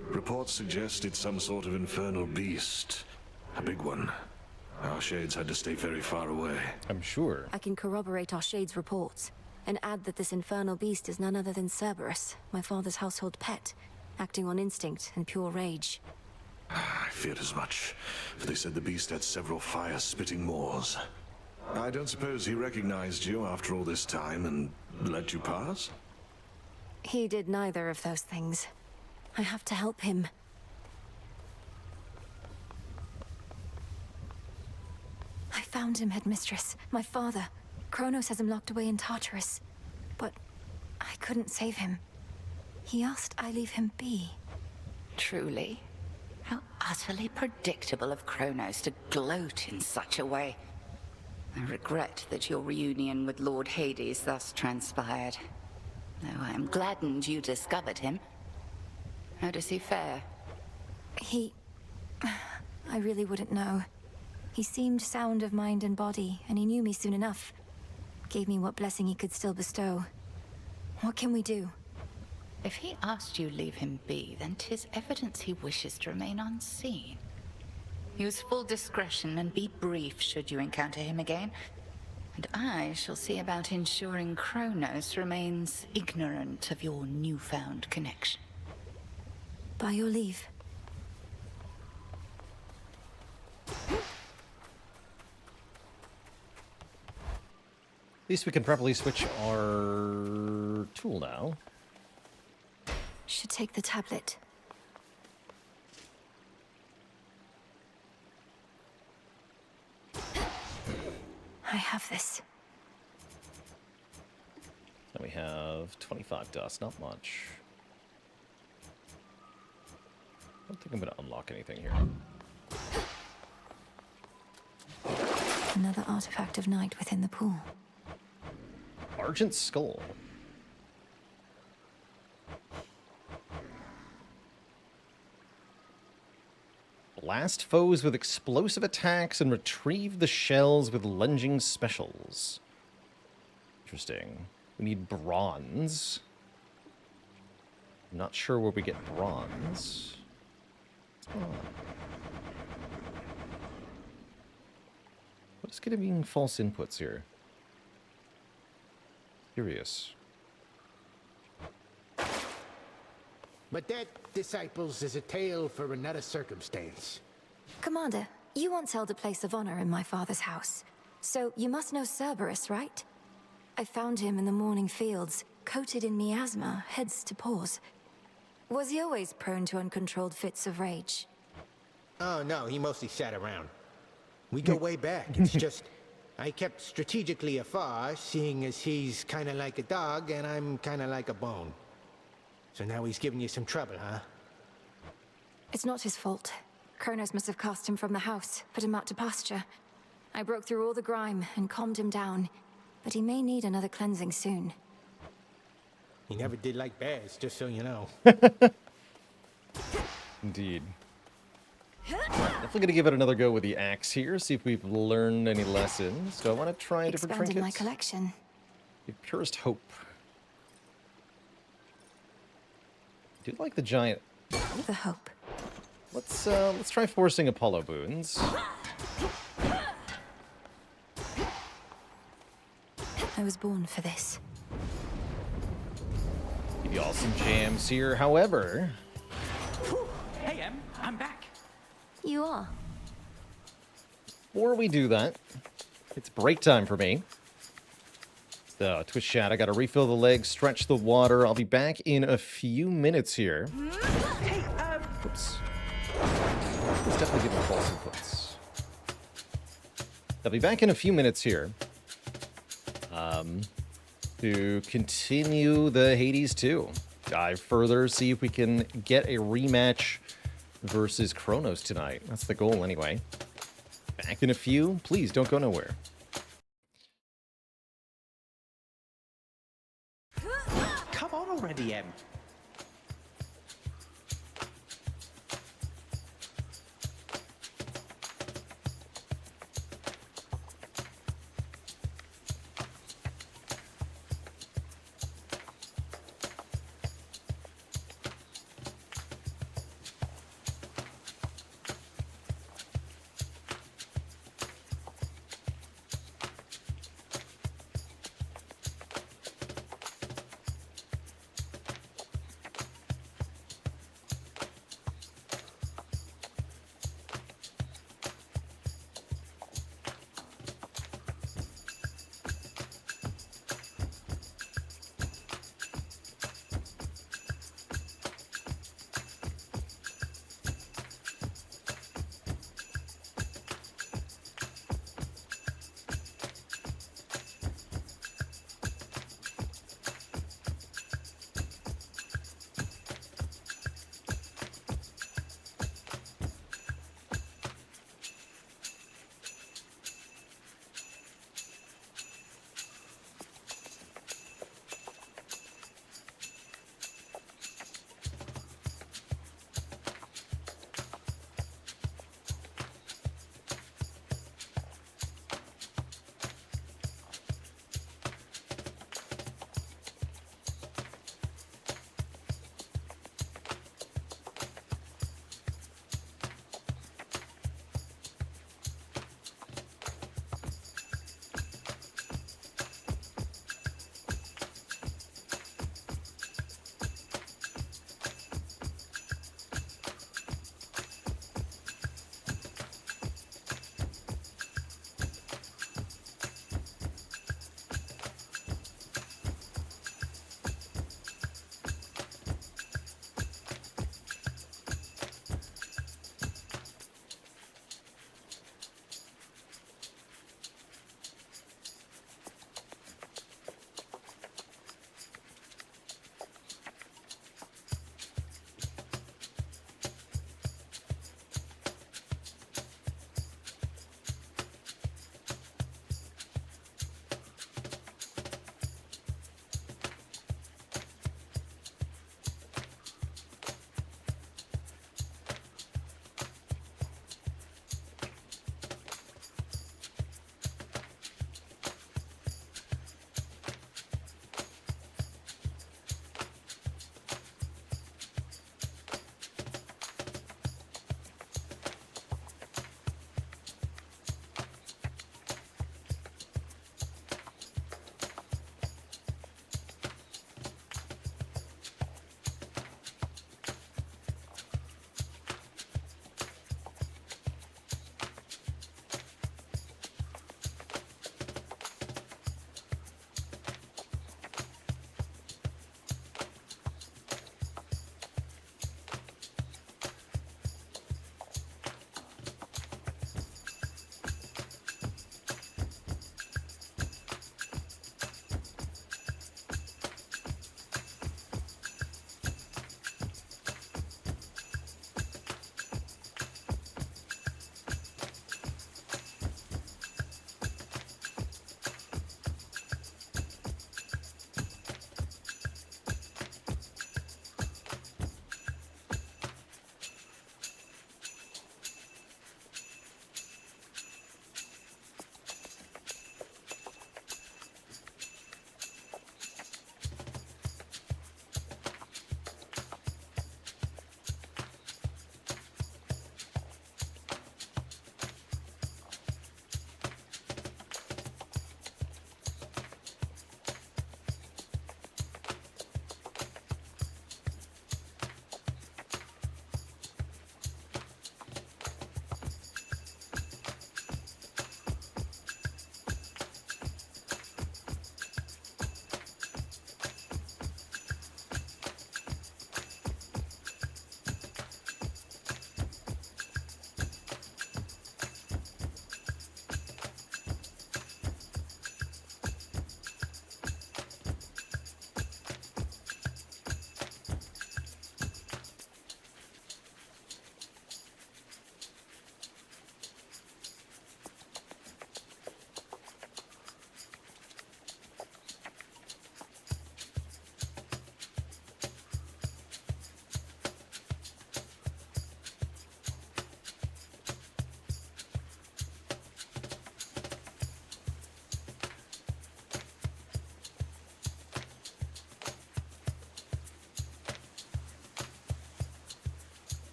Reports suggest it's some sort of infernal beast. A big one. Our shades had to stay very far away. I'm sure. I can corroborate our Shade's reports, and add that this infernal beast is none other than Cerberus, my father's household pet, acting on instinct and pure rage. I feared as much, for they said the beast had several fire-spitting maws. I don't suppose he recognized you after all this time and let you pass? He did neither of those things. I have to help him. I found him, Headmistress. My father. Kronos has him locked away in Tartarus. But I couldn't save him. He asked I leave him be. Truly? How utterly predictable of Kronos to gloat in such a way. I regret that your reunion with Lord Hades thus transpired. Though I am gladdened you discovered him. How does he fare? I really wouldn't know. He seemed sound of mind and body, and he knew me soon enough. Gave me what blessing he could still bestow. What can we do? If he asked you leave him be, then 'tis evidence he wishes to remain unseen. Use full discretion and be brief should you encounter him again. And I shall see about ensuring Kronos remains ignorant of your newfound connection. By your leave. At least we can properly switch our tool now. Should take the tablet. I have this. And we have 25 dust, not much. I don't think I'm going to unlock anything here. Another artifact of night within the pool. Argent Skull. Blast foes with explosive attacks and retrieve the shells with lunging specials. Interesting. We need bronze. I'm not sure where we get bronze. Oh. What is getting being false inputs here? Curious. But that, disciples, is a tale for another circumstance. Commander, you once held a place of honor in my father's house. So you must know Cerberus, right? I found him in the morning fields, coated in miasma, heads to paws. Was he always prone to uncontrolled fits of rage? Oh, no, he mostly sat around. We go way back. It's just, I kept strategically afar, seeing as he's kind of like a dog and I'm kind of like a bone. So now he's giving you some trouble, huh? It's not his fault. Kronos must have cast him from the house, put him out to pasture. I broke through all the grime and calmed him down, but he may need another cleansing soon. He never did like bears, just so you know. Indeed. Definitely gonna give it another go with the axe here, see if we've learned any lessons. Do I want to try a different Expanded trinket? my collection. The Purest Hope. do like the giant. The hope. Let's try forcing Apollo boons. I was born for this. Give you all some jams here. However, Hey, Em, I'm back. You are. before we do that, it's break time for me. So, Twitch chat, I gotta refill the legs, stretch the water. I'll be back in a few minutes here. Hey, Oops. Let's definitely give him false inputs. I'll be back in a few minutes here. To continue the Hades 2. Dive further, see if we can get a rematch versus Kronos tonight. That's the goal anyway. Back in a few. Please don't go nowhere. Come on already, Em.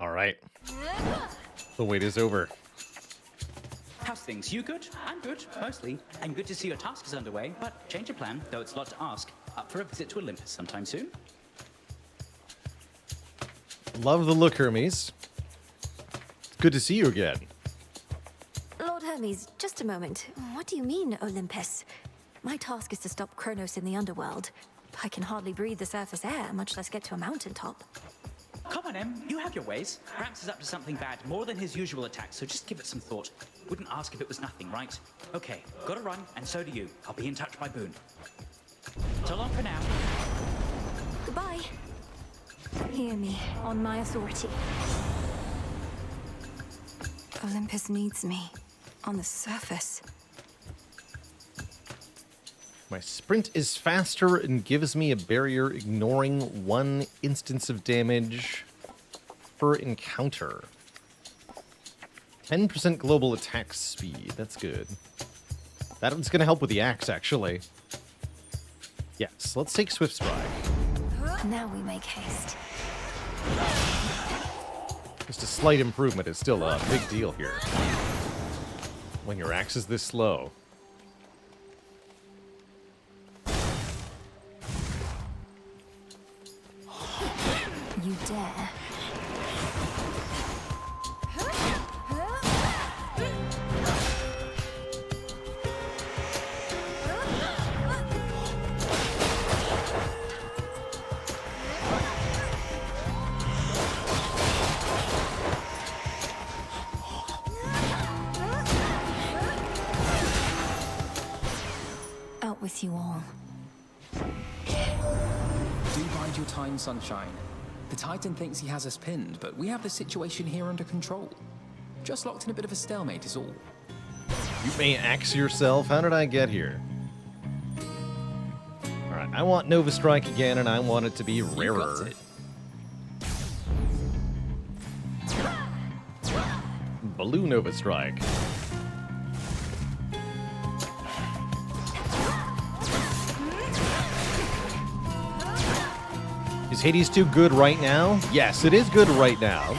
All right. The wait is over. How's things? You good? I'm good, mostly. And good to see your task is underway, but change of plan, though it's a lot to ask. Up for a visit to Olympus sometime soon? Love the look, Hermes. It's good to see you again. Lord Hermes, just a moment. What do you mean, Olympus? My task is to stop Kronos in the underworld. I can hardly breathe the surface air, much less get to a mountaintop. Come on, Em. You have your ways. Gramps is up to something bad, more than his usual attack, so just give it some thought. Wouldn't ask if it was nothing, right? Okay, gotta run, and so do you. I'll be in touch by Boone. So long for now. Goodbye. Hear me, on my authority. Olympus needs me. On the surface. My sprint is faster and gives me a barrier, ignoring 1 instance of damage per encounter. 10% global attack speed. That's good. That one's going to help with the axe, actually. Yes, let's take Swift Strike. Now we make haste. Just a slight improvement is still a big deal here. When your axe is this slow. You dare. Out with you all. Do bide your time, Sunshine. The Titan thinks he has us pinned, but we have the situation here under control. Just locked in a bit of a stalemate is all. You may axe yourself. How did I get here? Alright, I want Nova Strike again, and I want it to be rarer. Blue Nova Strike. Is Hades too good right now? Yes, it is good right now.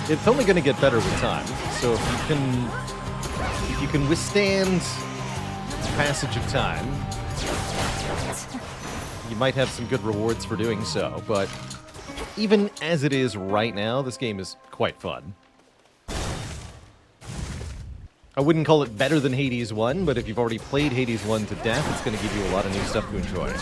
It's only going to get better with time. So if you can withstand the passage of time, you might have some good rewards for doing so. But even as it is right now, this game is quite fun. I wouldn't call it better than Hades 1, but if you've already played Hades 1 to death, it's going to give you a lot of new stuff to enjoy.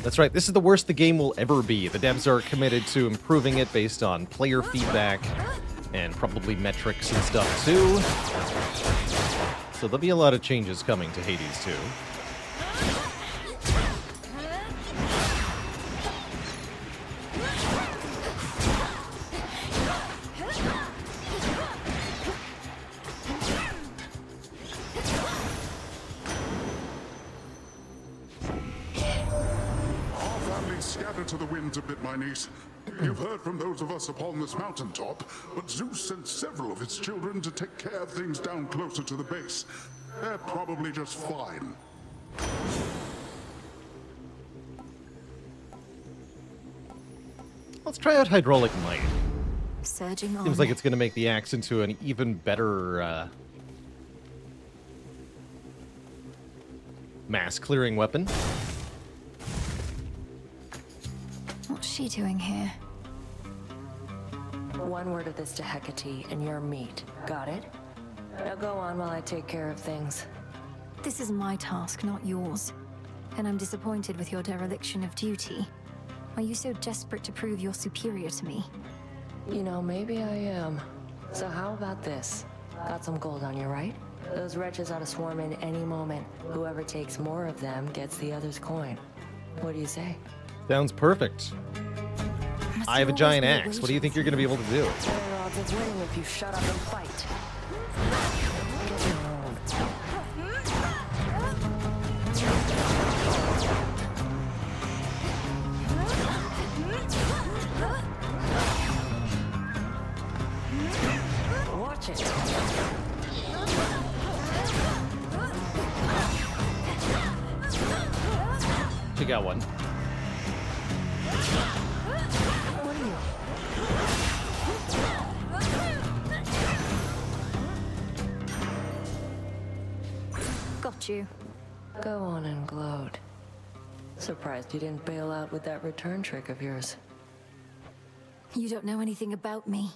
That's right, this is the worst the game will ever be. The devs are committed to improving it based on player feedback and probably metrics and stuff too. So there'll be a lot of changes coming to Hades 2. Scattered to the winds a bit, my niece. You've heard from those of us upon this mountaintop, but Zeus sent several of his children to take care of things down closer to the base. They're probably just fine. Let's try out Hydraulic Might. Surging on. Seems like it's going to make the axe into an even better mass-clearing weapon. What's she doing here? One word of this to Hecate, and you're meat. Got it? Now go on while I take care of things. This is my task, not yours. And I'm disappointed with your dereliction of duty. Are you so desperate to prove you're superior to me? You know, maybe I am. So how about this? Got some gold on you, right? Those wretches ought to swarm in any moment. Whoever takes more of them gets the other's coin. What do you say? Sounds perfect. I have a giant axe. What do you think you're going to be able to do? Better odds of winning if you shut up and fight. got one. Got you. Go on and gloat. Surprised you didn't bail out with that return trick of yours. You don't know anything about me.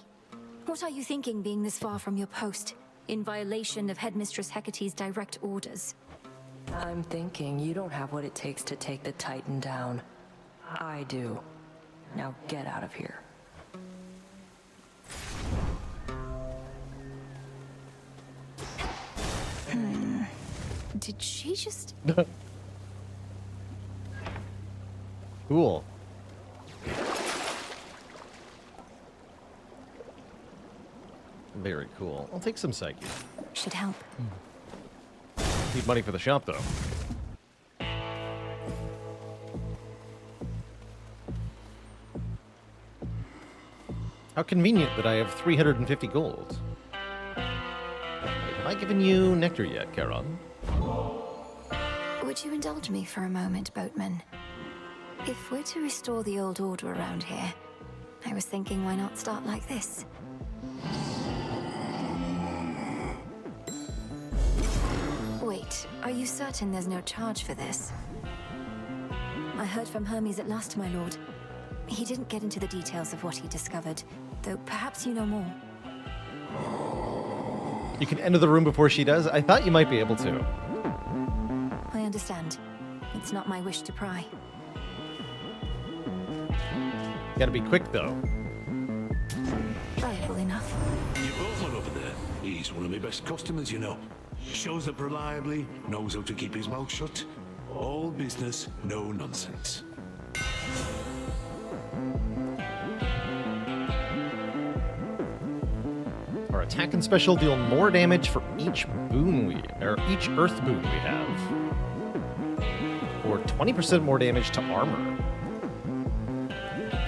What are you thinking being this far from your post, in violation of Headmistress Hecate's direct orders? I'm thinking you don't have what it takes to take the Titan down. I do. Now get out of here. Did she just... Cool. Very cool. I'll take some psyche. Should help. Need money for the shop, though. How convenient that I have 350 gold. Have I given you nectar yet, Charon? Would you indulge me for a moment, boatman? If we're to restore the old order around here, I was thinking why not start like this? Wait, are you certain there's no charge for this? I heard from Hermes at last, my lord. He didn't get into the details of what he discovered, though perhaps you know more. You can enter the room before she does? I thought you might be able to. I understand. It's not my wish to pry. Gotta be quick, though. Valuable enough. Your boatman over there, he's one of my best customers, you know. Shows up reliably, knows how to keep his mouth shut. All business, no nonsense. Our attack and special deal more damage for each boon each earth boon we have. Or 20% more damage to armor.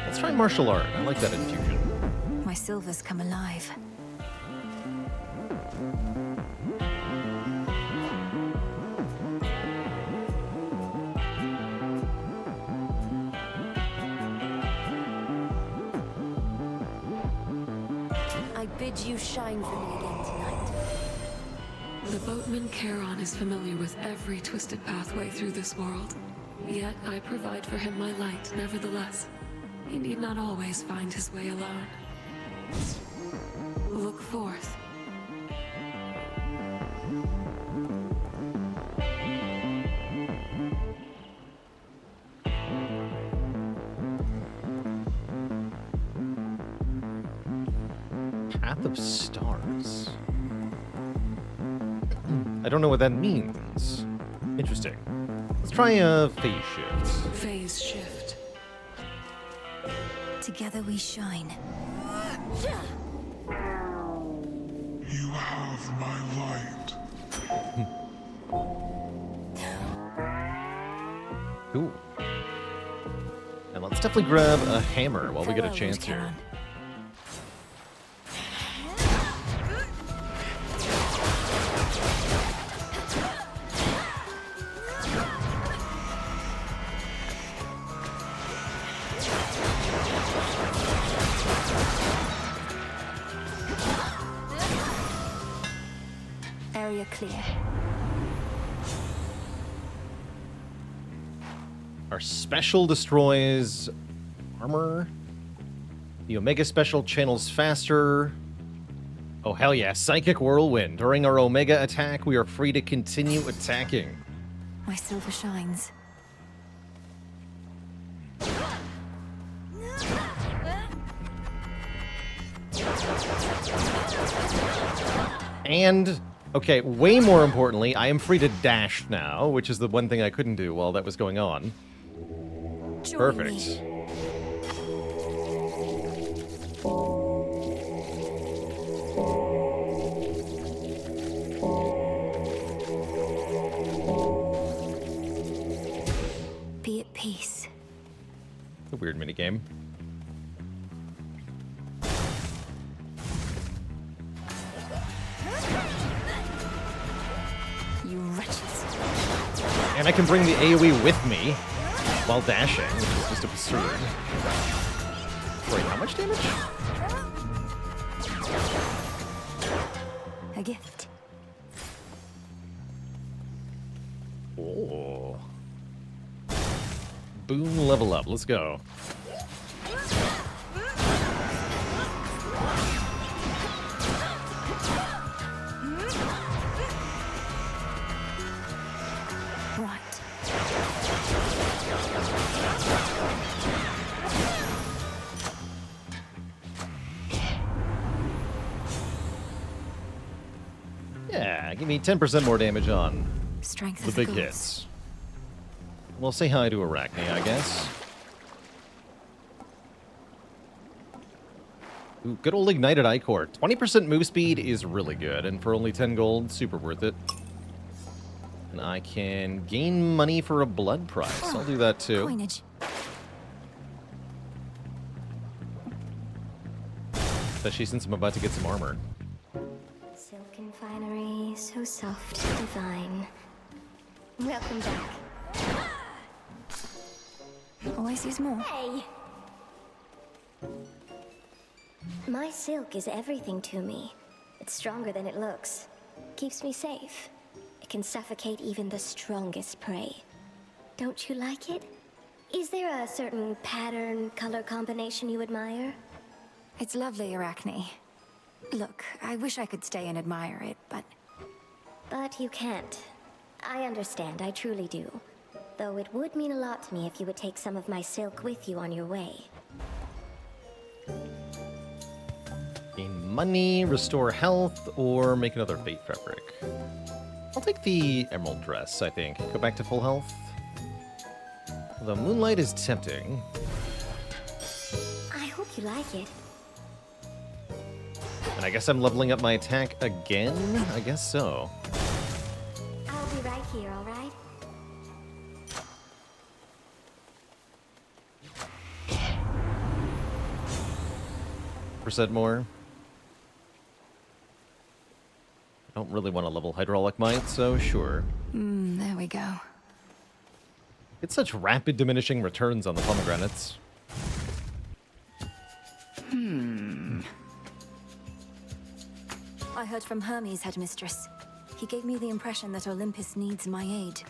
Let's try martial art. I like that infusion. My silver's come alive. I bid you shine for me again tonight. The boatman Charon is familiar with every twisted pathway through this world. Yet I provide for him my light, nevertheless. He need not always find his way alone. Look forth. Path of Stars. I don't know what that means. Interesting. Let's try a phase shift. Phase shift. Together we shine. You have my light. Cool. And let's definitely grab a hammer while we get a chance here. Area clear. Our special destroys armor. The Omega special channels faster. Oh, hell yeah. Psychic Whirlwind. During our Omega attack, we are free to continue attacking. My silver shines. And, okay, way more importantly, I am free to dash now, which is the one thing I couldn't do while that was going on. Perfect. Be at peace. It's a weird minigame. You wretches. And I can bring the AoE with me while dashing, which is just absurd. Wait, how much damage? A gift. Oh. Boom, level up. Let's go. Yeah, give me 10% more damage on Strength the of big ghouls. hits. We'll say hi to Arachne, I guess. Ooh, good old Ignited Ichor. 20% move speed is really good, and for only 10 gold, super worth it. And I can gain money for a blood price. I'll do that too. Coinage. Especially since I'm about to get some armor. Silken finery, so soft, divine. Welcome back. Always use more. Hey! My silk is everything to me. It's stronger than it looks. Keeps me safe. It can suffocate even the strongest prey. Don't you like it? Is there a certain pattern, color combination you admire? It's lovely, Arachne. Look, I wish I could stay and admire it, but... But you can't. I understand, I truly do. Though it would mean a lot to me if you would take some of my silk with you on your way. Gain money, restore health, or make another fate fabric. I'll take the emerald dress, I think. Go back to full health. The moonlight is tempting. I hope you like it. And I guess I'm leveling up my attack again? I guess so. I'll be right here, alright? Percent more. I don't really want to level Hydraulic Might, so sure. There we go. It's such rapid diminishing returns on the pomegranates. I heard from Hermes, headmistress. He gave me the impression that Olympus needs my aid.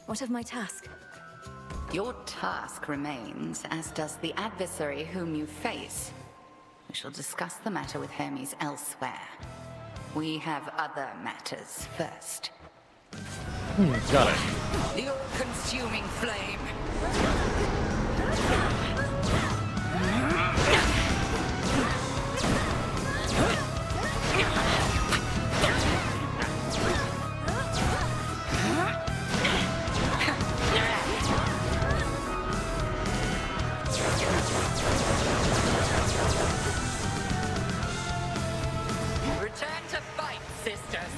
What of my task? Your task remains, as does the adversary whom you face. We shall discuss the matter with Hermes elsewhere. We have other matters first. Got it. The all-consuming flame. Return to fight, sisters.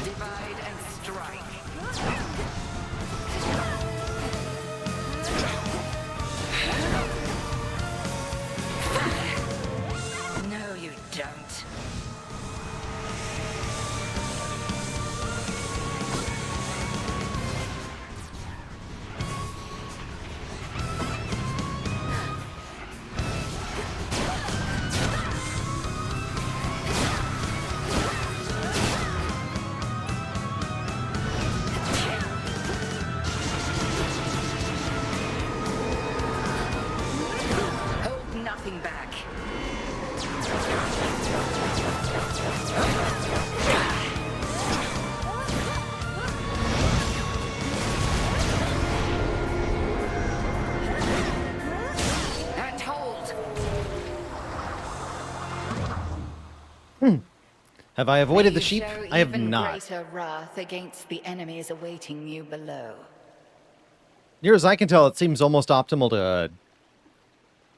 Divide and strike. No, you don't. Hold nothing back. And hold. Have I avoided May the you sheep? show I have even not. greater wrath against the enemies awaiting you below. Near as I can tell, it seems almost optimal to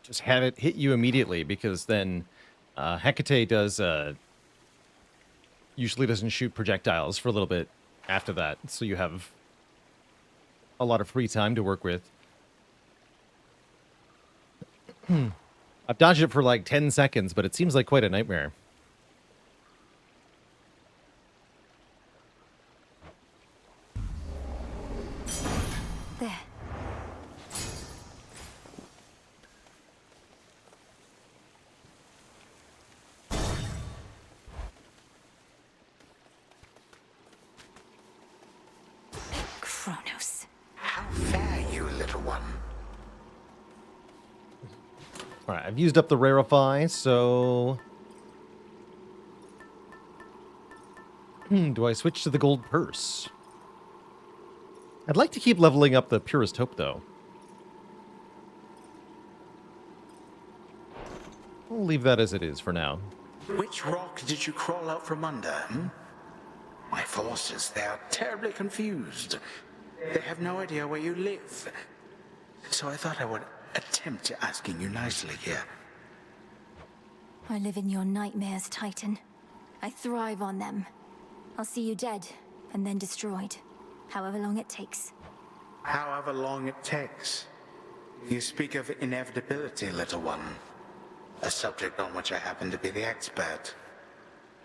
just have it hit you immediately, because then Hecate does usually doesn't shoot projectiles for a little bit after that, so you have a lot of free time to work with. I've dodged it for like 10 seconds, but it seems like quite a nightmare. There. Kronos. How fare you, little one? All right, I've used up the rarefy, so... do I switch to the gold purse? I'd like to keep leveling up the Purest Hope, though. We'll leave that as it is for now. Which rock did you crawl out from under, hmm? My forces, they are terribly confused. They have no idea where you live. So I thought I would attempt asking you nicely here. I live in your nightmares, Titan. I thrive on them. I'll see you dead, and then destroyed. However long it takes. However long it takes. You speak of inevitability, little one. A subject on which I happen to be the expert.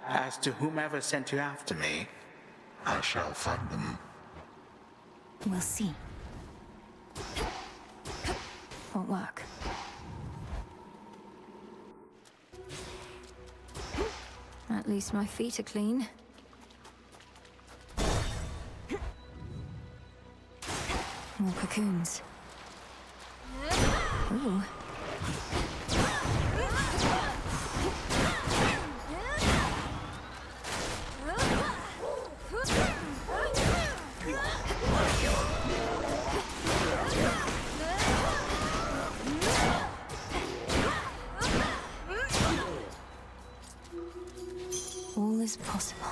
As to whomever sent you after me, I shall find them. We'll see. Won't work. At least my feet are clean. More cocoons. Ooh. All is possible.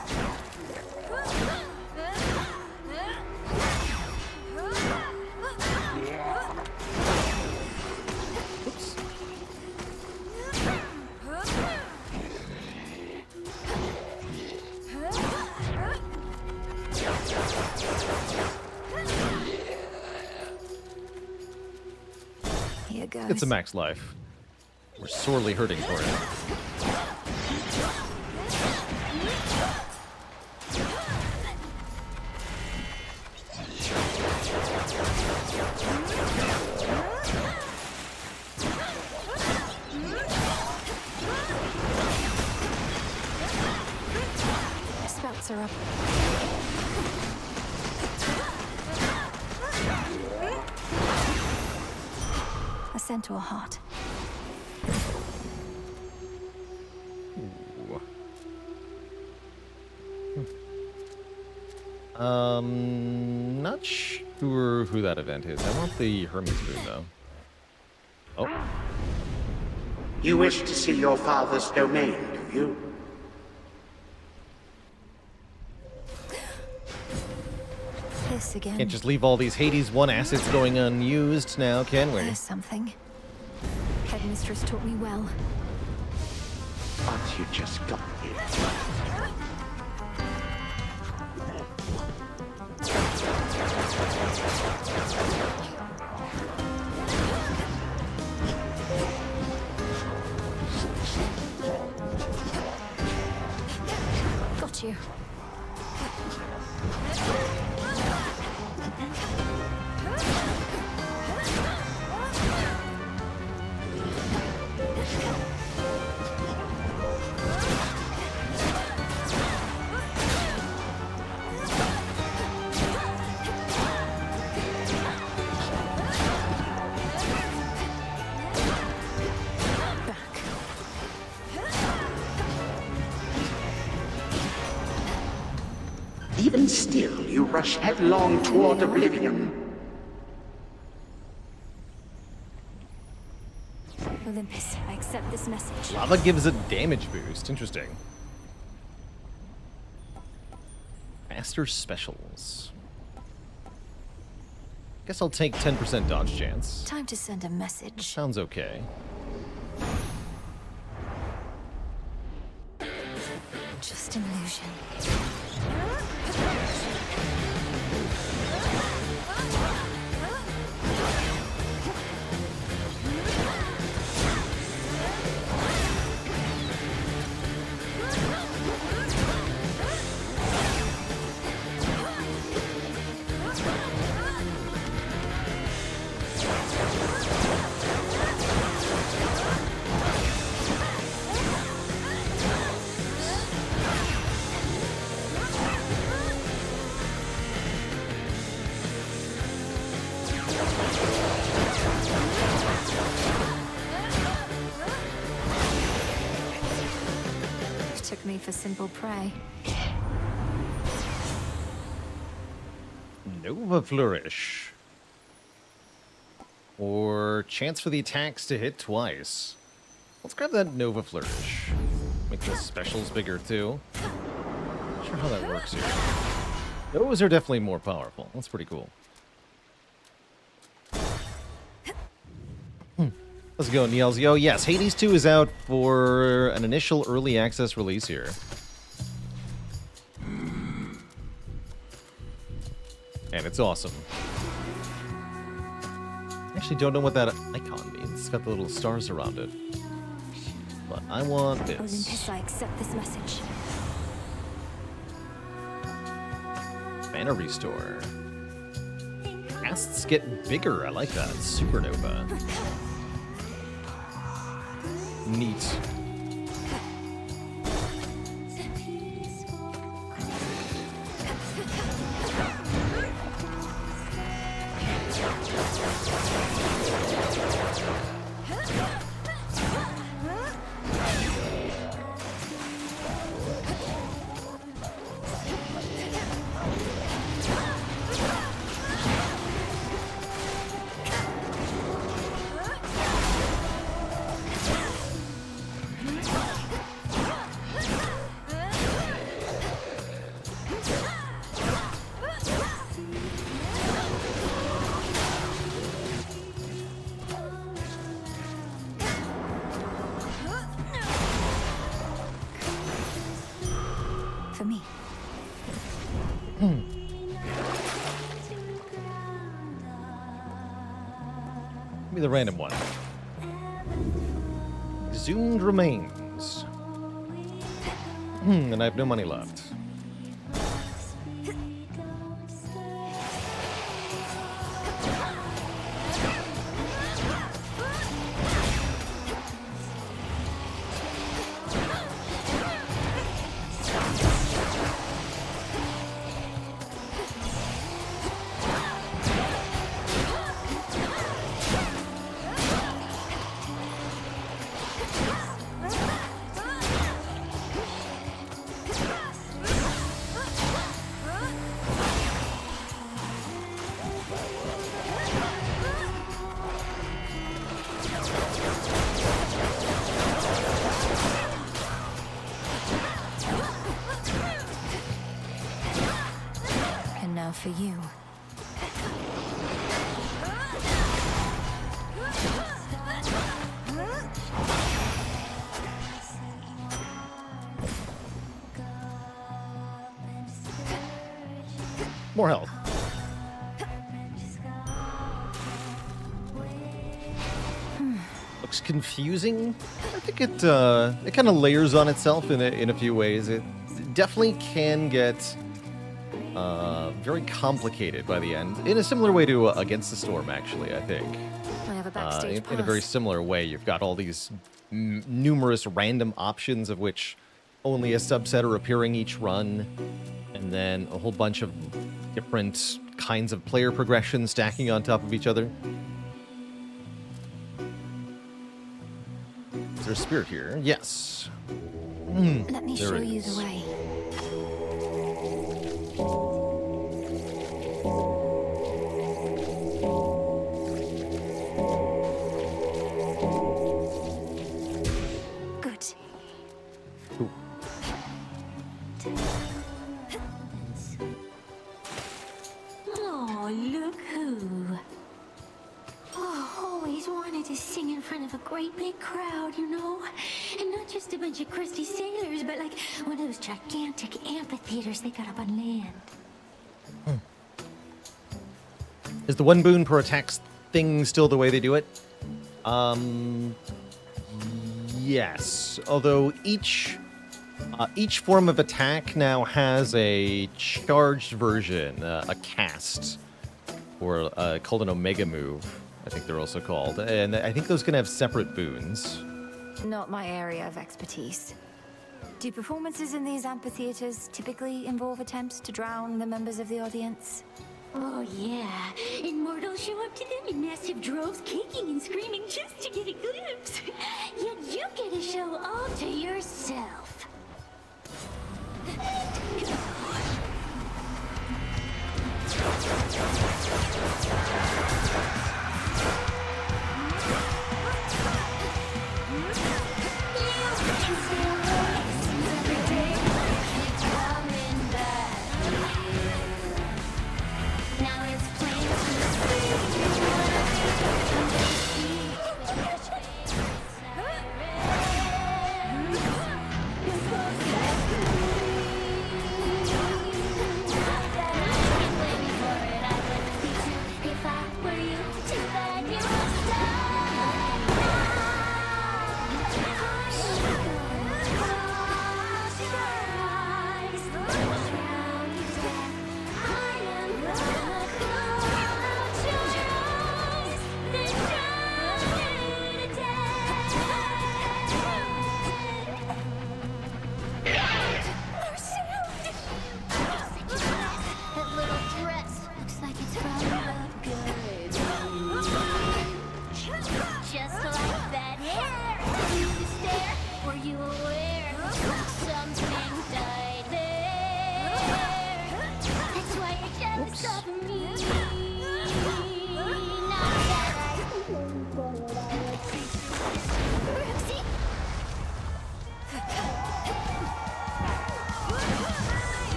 Here goes. It's a max life. We're sorely hurting for it. Spouts are up. A centaur heart. Not sure who that event is. I want the Hermes boon, though. Oh. You wish to see your father's domain, do you? This again. Can't just leave all these Hades 1 assets going unused now, can we? There's something. Headmistress taught me well. But you just got it. Got you. Even still, you rush headlong toward oblivion. Olympus, I accept this message. Lava gives a damage boost. Interesting. Master specials. Guess I'll take 10% dodge chance. Time to send a message. Sounds okay. Just an illusion. Took me for simple prey. Nova Flourish. Or chance for the attacks to hit twice. Let's grab that Nova Flourish. Make the specials bigger too. Not sure how that works here. Those are definitely more powerful. That's pretty cool. Let's go, Niels. Yo, yes, Hades 2 is out for an initial early access release here. And it's awesome. I actually don't know what that icon means. It's got the little stars around it. But I want this. Olympus, I accept this message. Mana Restore. Casts get bigger. I like that. Supernova. Neat. For me. Give me the random one. Exhumed Remains. And I have no money left. And now for you. More health. Looks confusing. I think it kind of layers on itself in a few ways. It definitely can get very complicated by the end, in a similar way to Against the Storm, actually, I think. I have a backstage In a very pass. similar way, you've got all these numerous random options, of which only a subset are appearing each run, and then a whole bunch of different kinds of player progression stacking on top of each other. Is there a spirit here? Yes. Let me There show it you is. the way. Good. Cool. Oh, look who. to sing in front of a great big crowd, you know? And not just a bunch of crusty sailors, but like one of those gigantic amphitheaters they got up on land. Is the one boon per attack thing still the way they do it? Yes. Although each form of attack now has a charged version, a cast, or called an Omega move. I think they're also called, and I think those can have separate boons. Not my area of expertise. Do performances in these amphitheaters typically involve attempts to drown the members of the audience? Oh yeah, and mortals show up to them in massive droves, kicking and screaming just to get a glimpse. Yet you get a show all to yourself.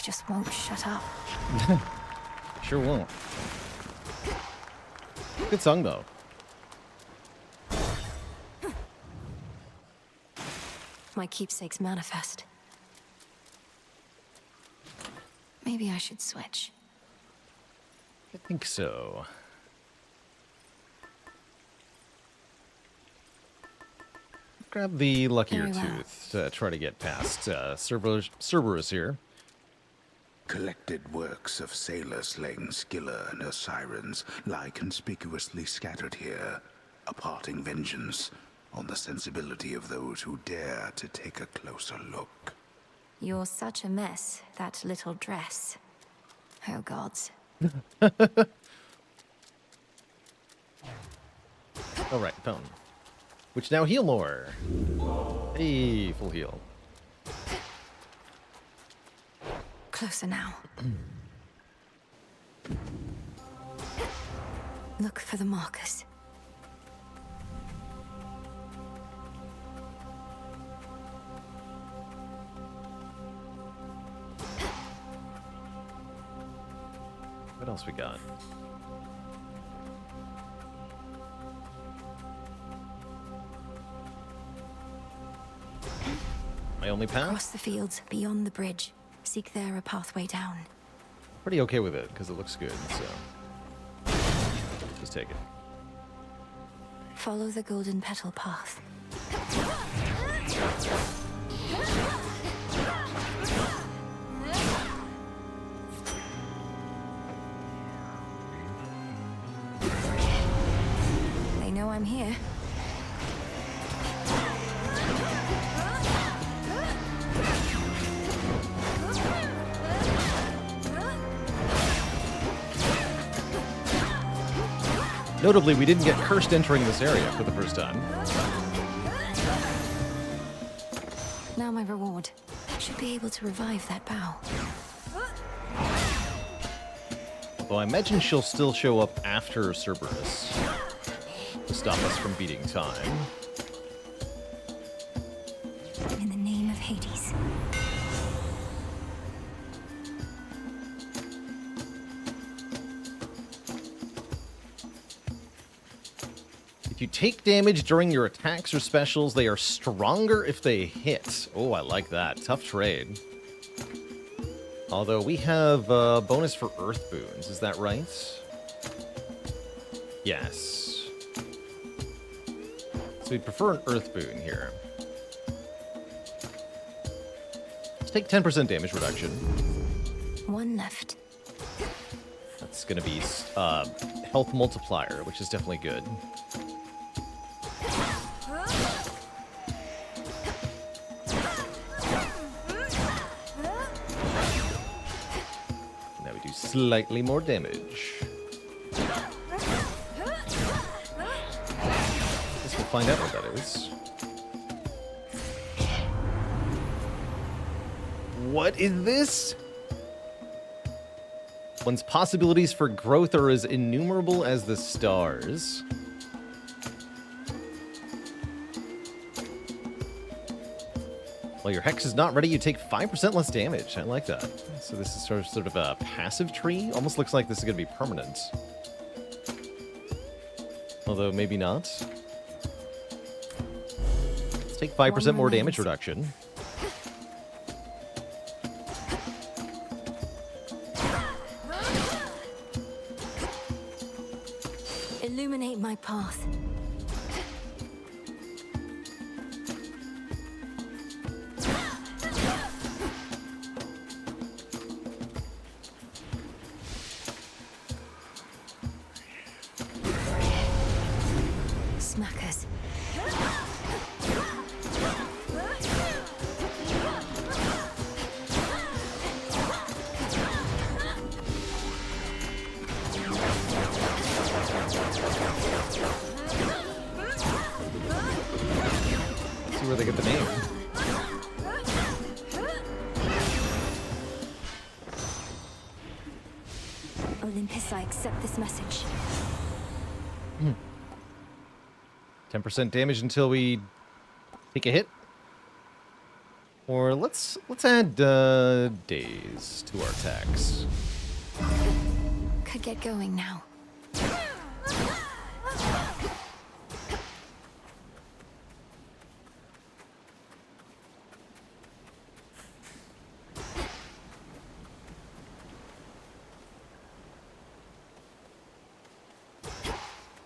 Just won't shut up. Sure won't. Good song, though. My keepsake's manifest. Maybe I should switch. I think so. Grab the luckier tooth to try to get past Cerberus here. Collected works of sailor slaying Scylla and her sirens lie conspicuously scattered here, imparting vengeance on the sensibility of those who dare to take a closer look. You're such a mess, that little dress. Oh gods. All right, fountain. Which now heal more. Hey, full heal. Closer now. Look for the markers. What else we got? My only path? Across the fields, beyond the bridge. Seek there a pathway down. Pretty okay with it, because it looks good, so... just take it. Follow the golden petal path. They know I'm here. Notably, we didn't get cursed entering this area for the first time. Now my reward. Should be able to revive that bow. Although I imagine she'll still show up after Cerberus to stop us from beating time. In the name of Hades. If you take damage during your attacks or specials, they are stronger if they hit. Oh, I like that. Tough trade. Although we have a bonus for Earth Boons, is that right? Yes. So we'd prefer an Earth Boon here. Let's take 10% damage reduction. One left. That's going to be health multiplier, which is definitely good. Now we do slightly more damage. Guess we'll find out what that is. What is this? One's possibilities for growth are as innumerable as the stars. While your hex is not ready, you take 5% less damage. I like that. So this is sort of a passive tree. Almost looks like this is going to be permanent. Although maybe not. Let's take 5% more damage reduction. Illuminate my path. Smackers. See where they get the name. Olympus, I accept this message. 10% damage until we take a hit. Or let's add days to our attacks. Could get going now.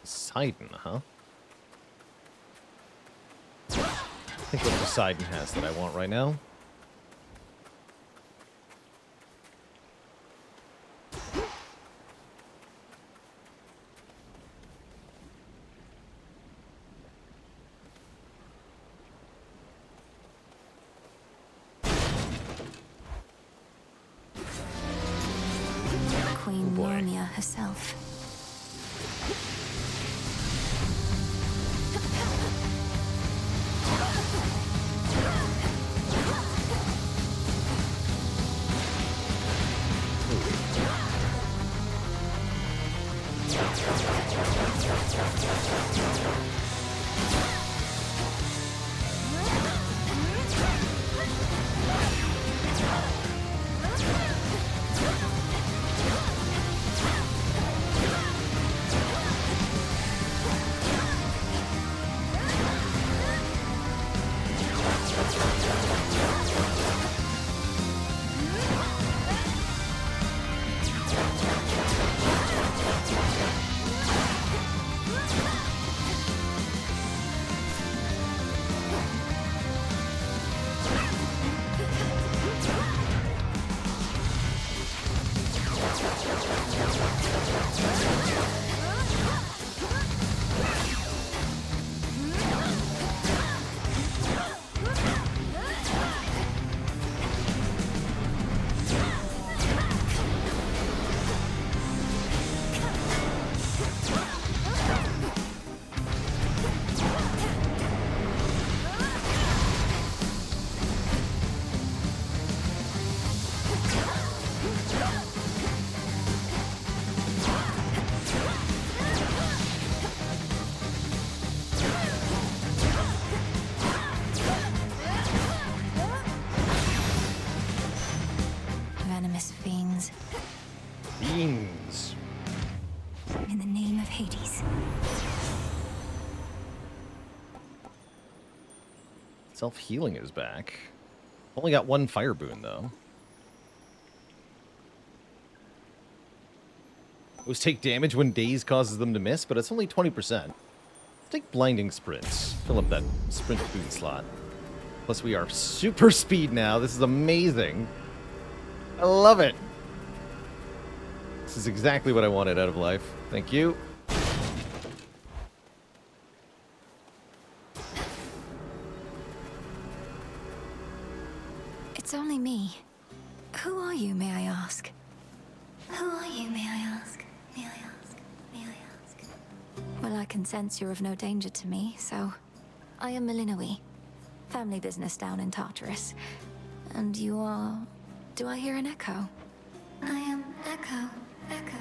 Poseidon, huh? I think what Poseidon has that I want right now. Queen Lernia herself. Self-healing is back. Only got one fire boon, though. Those take damage when daze causes them to miss, but it's only 20%. Take blinding sprints. Fill up that sprint boon slot. Plus, we are super speed now. This is amazing. I love it. This is exactly what I wanted out of life. Thank you. It's only me. Who are you, may I ask? Who are you, may I ask? May I ask? May I ask? Well, I can sense you're of no danger to me, so... I am Malinoe. Family business down in Tartarus. And you are... Do I hear an echo? I am Echo. Echo.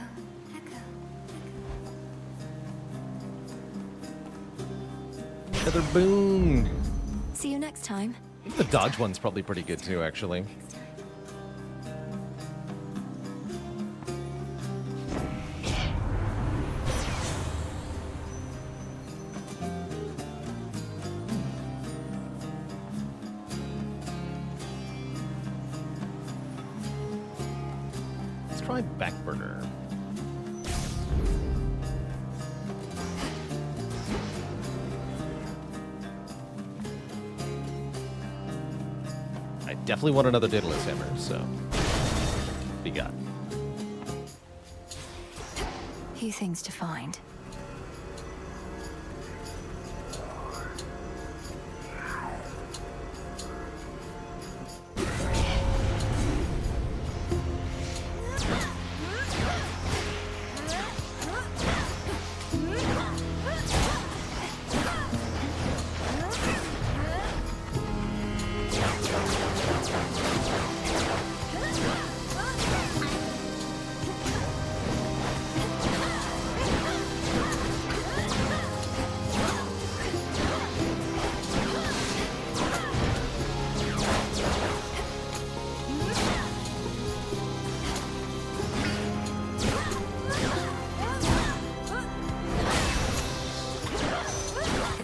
Another boon. See you next time. I think the dodge one's probably pretty good too, actually. Let's try Backburner. I definitely want another Daedalus Hammer, so... we got. Few things to find.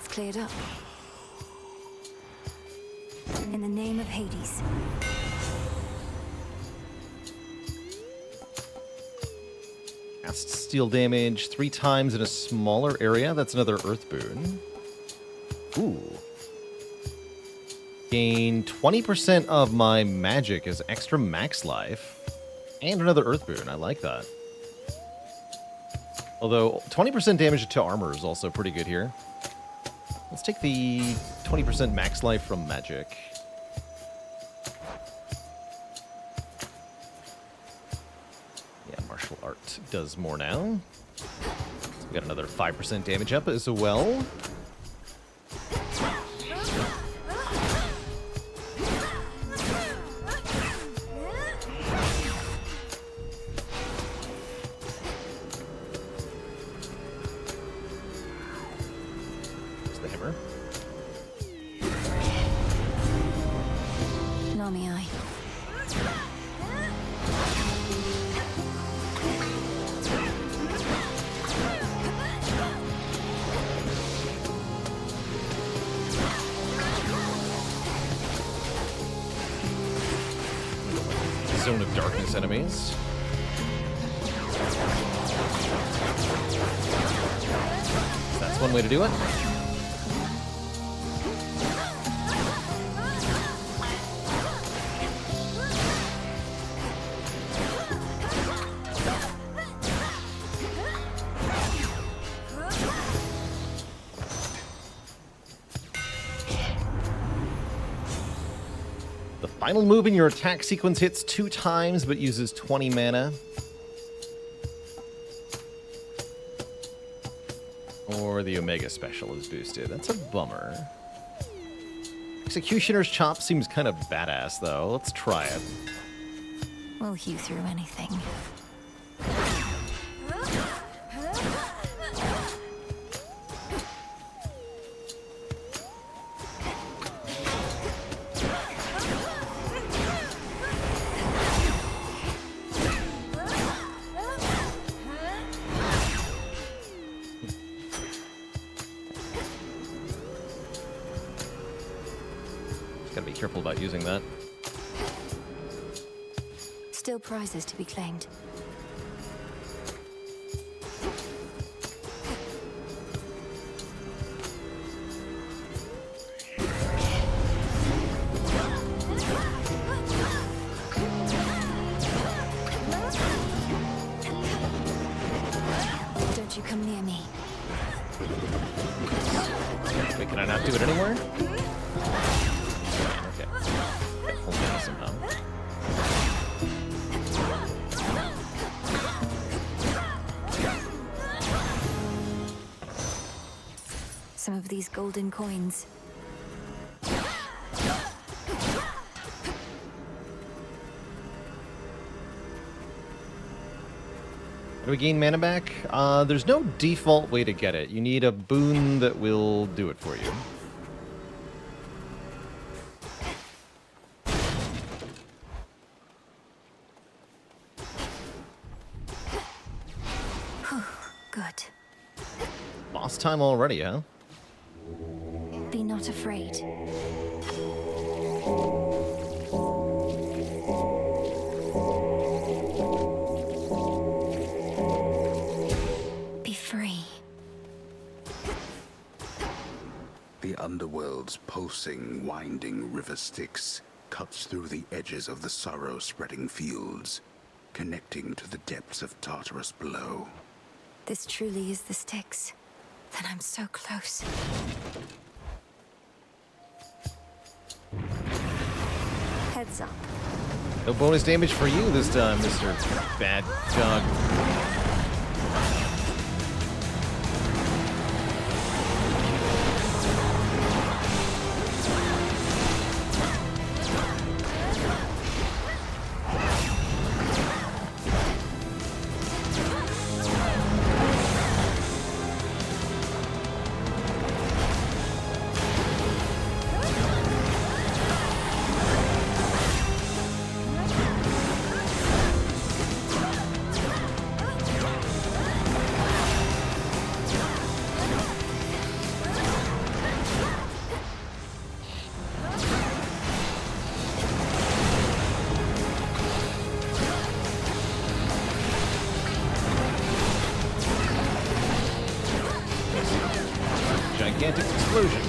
Cleared up. In the name of Hades. Cast steal damage 3 times in a smaller area. That's another Earth boon. Ooh. Gain 20% of my magic as extra max life. And another Earth boon. I like that. Although 20% damage to armor is also pretty good here. Let's take the 20% max life from magic. Yeah, martial art does more now. So we got another 5% damage up as well. Zone of Darkness enemies. That's one way to do it. Final move in your attack sequence hits 2 times, but uses 20 mana. Or the Omega Special is boosted. That's a bummer. Executioner's Chop seems kind of badass, though. Let's try it. We'll hew through anything. Gotta be careful about using that. Still prizes to be claimed. Don't you come near me. Wait, can I not do it anymore? Okay. Hold on somehow. Some of these golden coins. How do we gain mana back? There's no default way to get it. You need a boon that will do it for you. Good. Boss time already, huh? Be not afraid. Be free. The underworld's pulsing, winding river Styx cuts through the edges of the sorrow-spreading fields, connecting to the depths of Tartarus below. This truly is the Styx. Then I'm so close. Heads up. No bonus damage for you this time, Mr. Bad Dog. Gigantic explosion.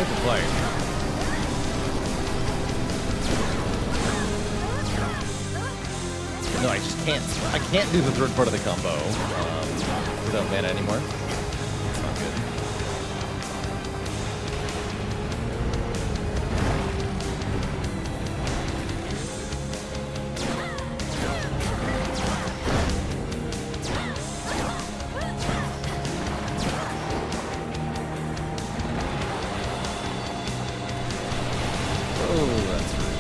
quite the fight. No, I just can't. I can't do the third part of the combo without mana anymore. It's not good. Oh, that's rude.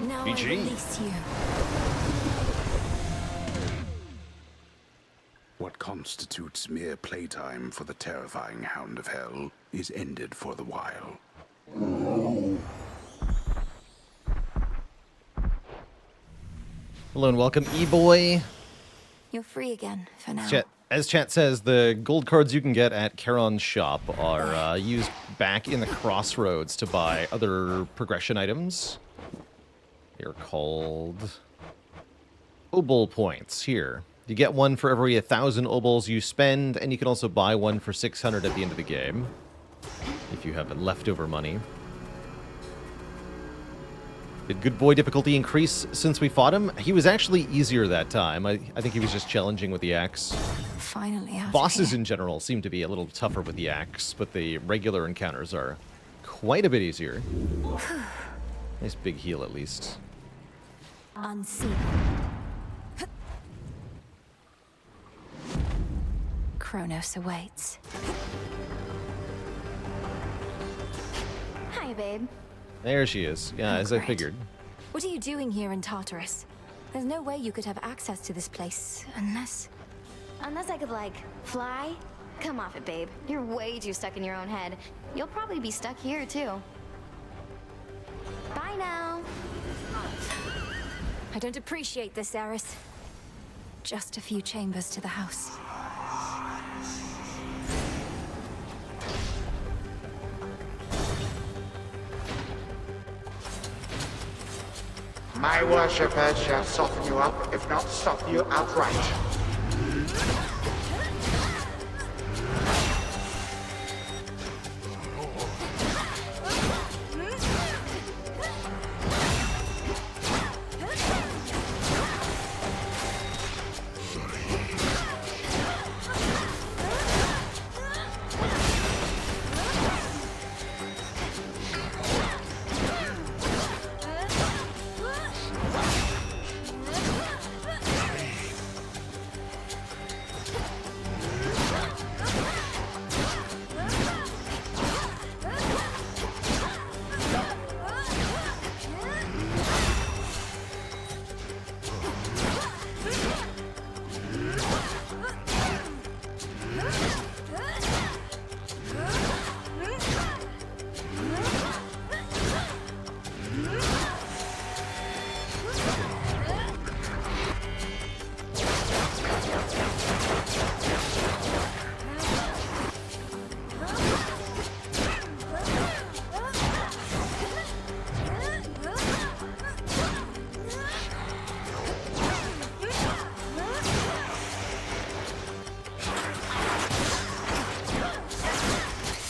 Now GG. I release you. What constitutes mere playtime for the terrifying Hound of Hell is ended for the while. Hello and welcome, E-Boy. You're free again for now. As chat says, the gold cards you can get at Charon's shop are used back in the crossroads to buy other progression items. They're called Obol points here. You get one for every 1,000 Obols you spend, and you can also buy one for 600 at the end of the game, if you have leftover money. Did Good Boy difficulty increase since we fought him? He was actually easier that time. I think he was just challenging with the axe. Finally out. Bosses in general seem to be a little tougher with the axe, but the regular encounters are quite a bit easier. Nice big heal at least. Unseen. Kronos awaits. Hi, babe. There she is. Yeah, as I great. figured. What are you doing here in Tartarus? There's no way you could have access to this place unless... Unless I could, like, fly? Come off it, babe. You're way too stuck in your own head. You'll probably be stuck here, too. Bye now. I don't appreciate this, Eris. Just a few chambers to the house. My worshippers shall soften you up, if not stop you outright.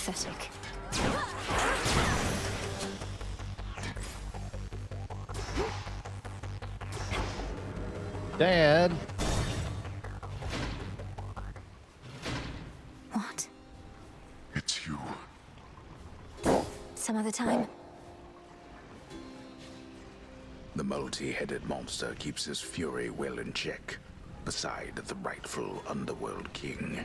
Pathetic. Dad! What? It's you. Some other time? The multi-headed monster keeps his fury well in check, beside the rightful underworld king.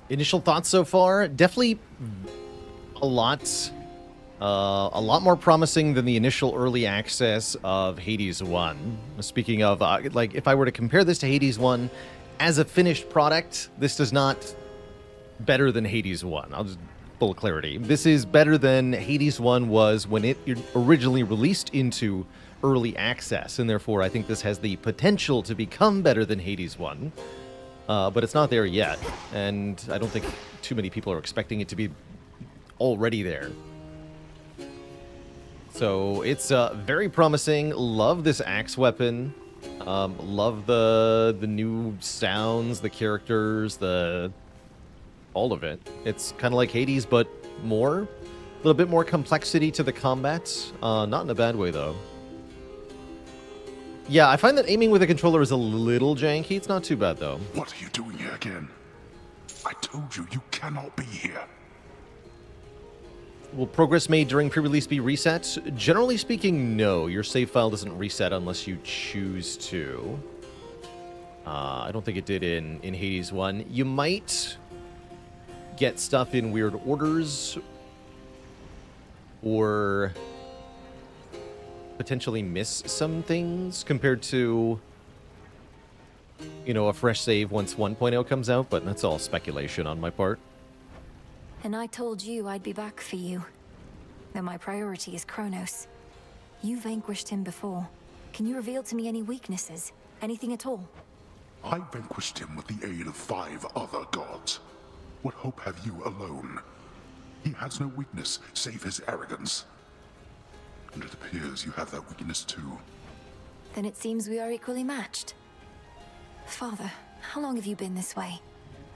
Initial thoughts so far? Definitely a lot more promising than the initial early access of Hades 1. Speaking of, like, if I were to compare this to Hades 1 as a finished product, this does not better than Hades 1. I'll just full clarity. This is better than Hades 1 was when it originally released into early access, and therefore I think this has the potential to become better than Hades 1. but it's not there yet, and I don't think too many people are expecting it to be already there. So it's very promising. Love this axe weapon. Love the new sounds, the characters, all of it. It's kind of like Hades, but more. A little bit more complexity to the combat. Not in a bad way, though. Yeah, I find that aiming with a controller is a little janky. It's not too bad, though. What are you doing here again? I told you, you cannot be here. Will progress made during pre-release be reset? Generally speaking, no. Your save file doesn't reset unless you choose to. I don't think it did in Hades 1. You might get stuff in weird orders, or potentially miss some things compared to, you know, a fresh save once 1.0 comes out, but that's all speculation on my part. And I told you I'd be back for you. Though my priority is Kronos. You vanquished him before. Can you reveal to me any weaknesses? Anything at all? I vanquished him with the aid of 5 other gods. What hope have you alone? He has no weakness, save his arrogance. And it appears you have that weakness too. Then it seems we are equally matched. Father, how long have you been this way?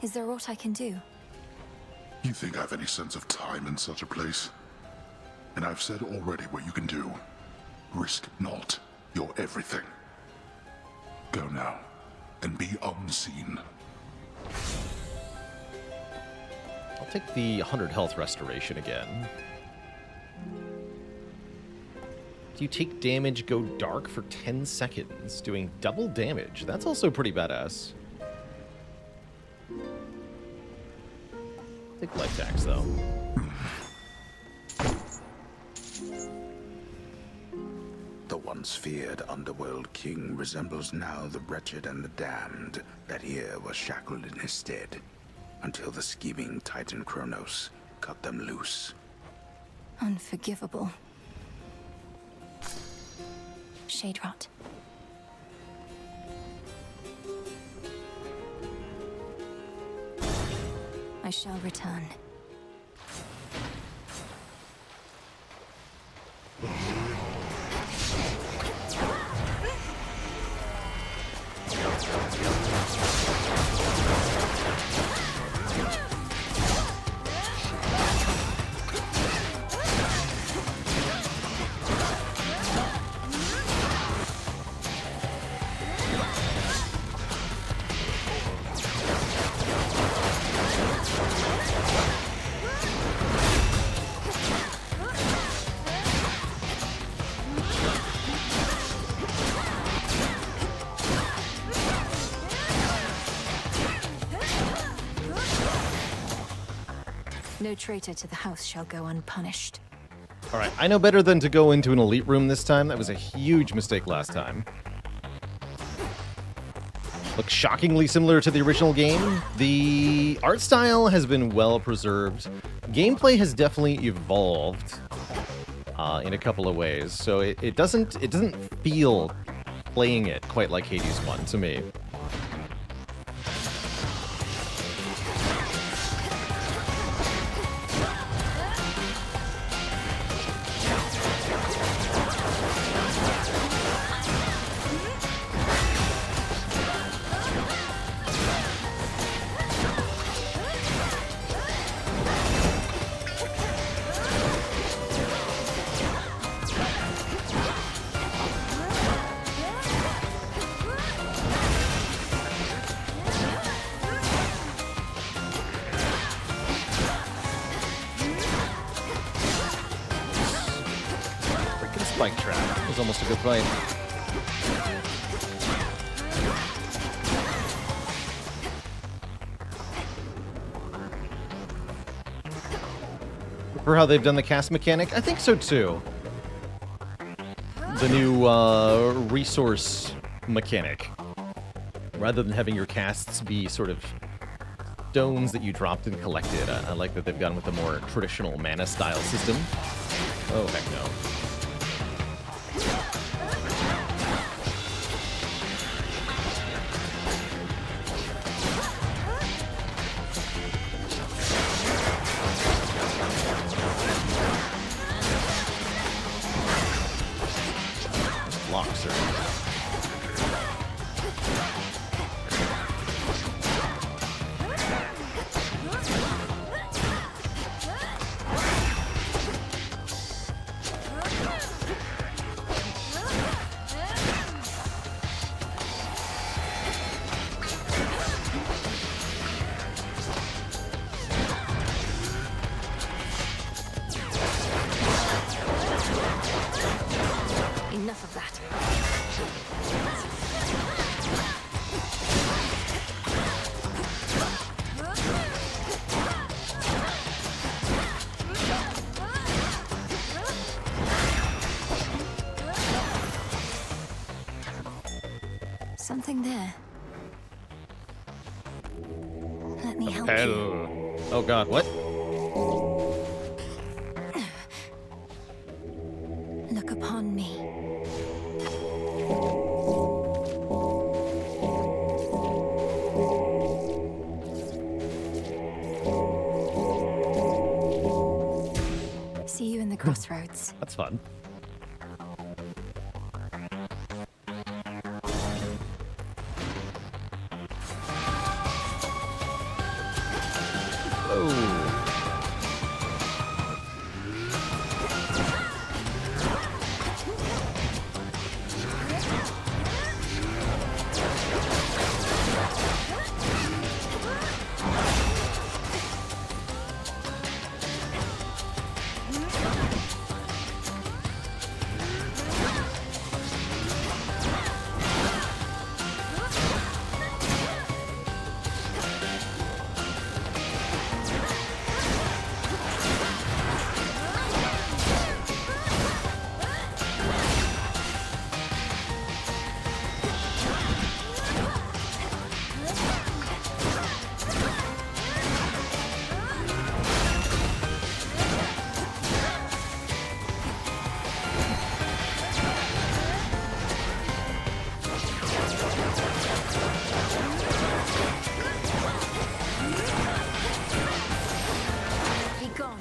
Is there aught I can do? You think I have any sense of time in such a place? And I've said already what you can do. Risk not your everything. Go now, and be unseen. I'll take the 100 health restoration again. Do you take damage, go dark for 10 seconds, doing double damage? That's also pretty badass. Take life tax, though. The once feared underworld king resembles now the wretched and the damned that here was shackled in his stead, until the scheming Titan Kronos cut them loose. Unforgivable. Shade rot. I shall return. No traitor to the house shall go unpunished. All right, I know better than to go into an elite room this time. That was a huge mistake last time. Looks shockingly similar to the original game. The art style has been well preserved. Gameplay has definitely evolved in a couple of ways. So it doesn't feel playing it quite like Hades 1 to me. Spike trap. That was almost a good fight. For how they've done the cast mechanic? I think so too. The new resource mechanic. Rather than having your casts be sort of stones that you dropped and collected, I like that they've gone with a more traditional mana style system. Oh, heck no. help Hell. you. Oh god, what? Look upon me. See you in the crossroads. That's fun. Oh. Be gone.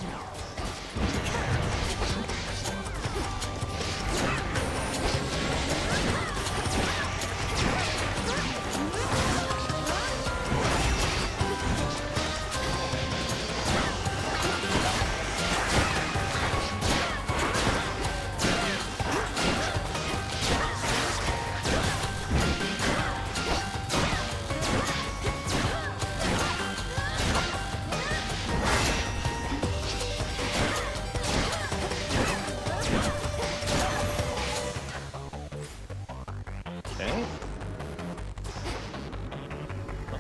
Okay.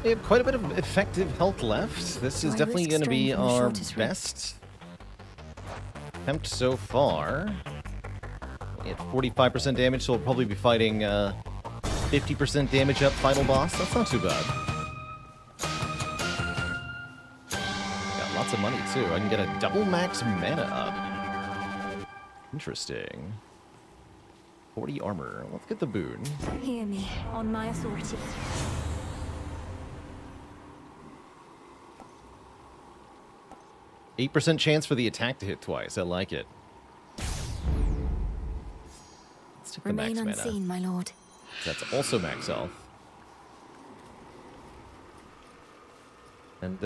We have quite a bit of effective health left. This is Do I definitely risk going to be straying from the our shortest route? best attempt so far. At 45% damage, so we'll probably be fighting 50% damage up final boss. That's not too bad. Got lots of money too. I can get a double max mana up. Interesting. 40 armor. Let's get the boon. Hear me, on my authority. 8% chance for the attack to hit twice. I like it. Let's take the Remain max mana. unseen, my lord. That's also max health. And,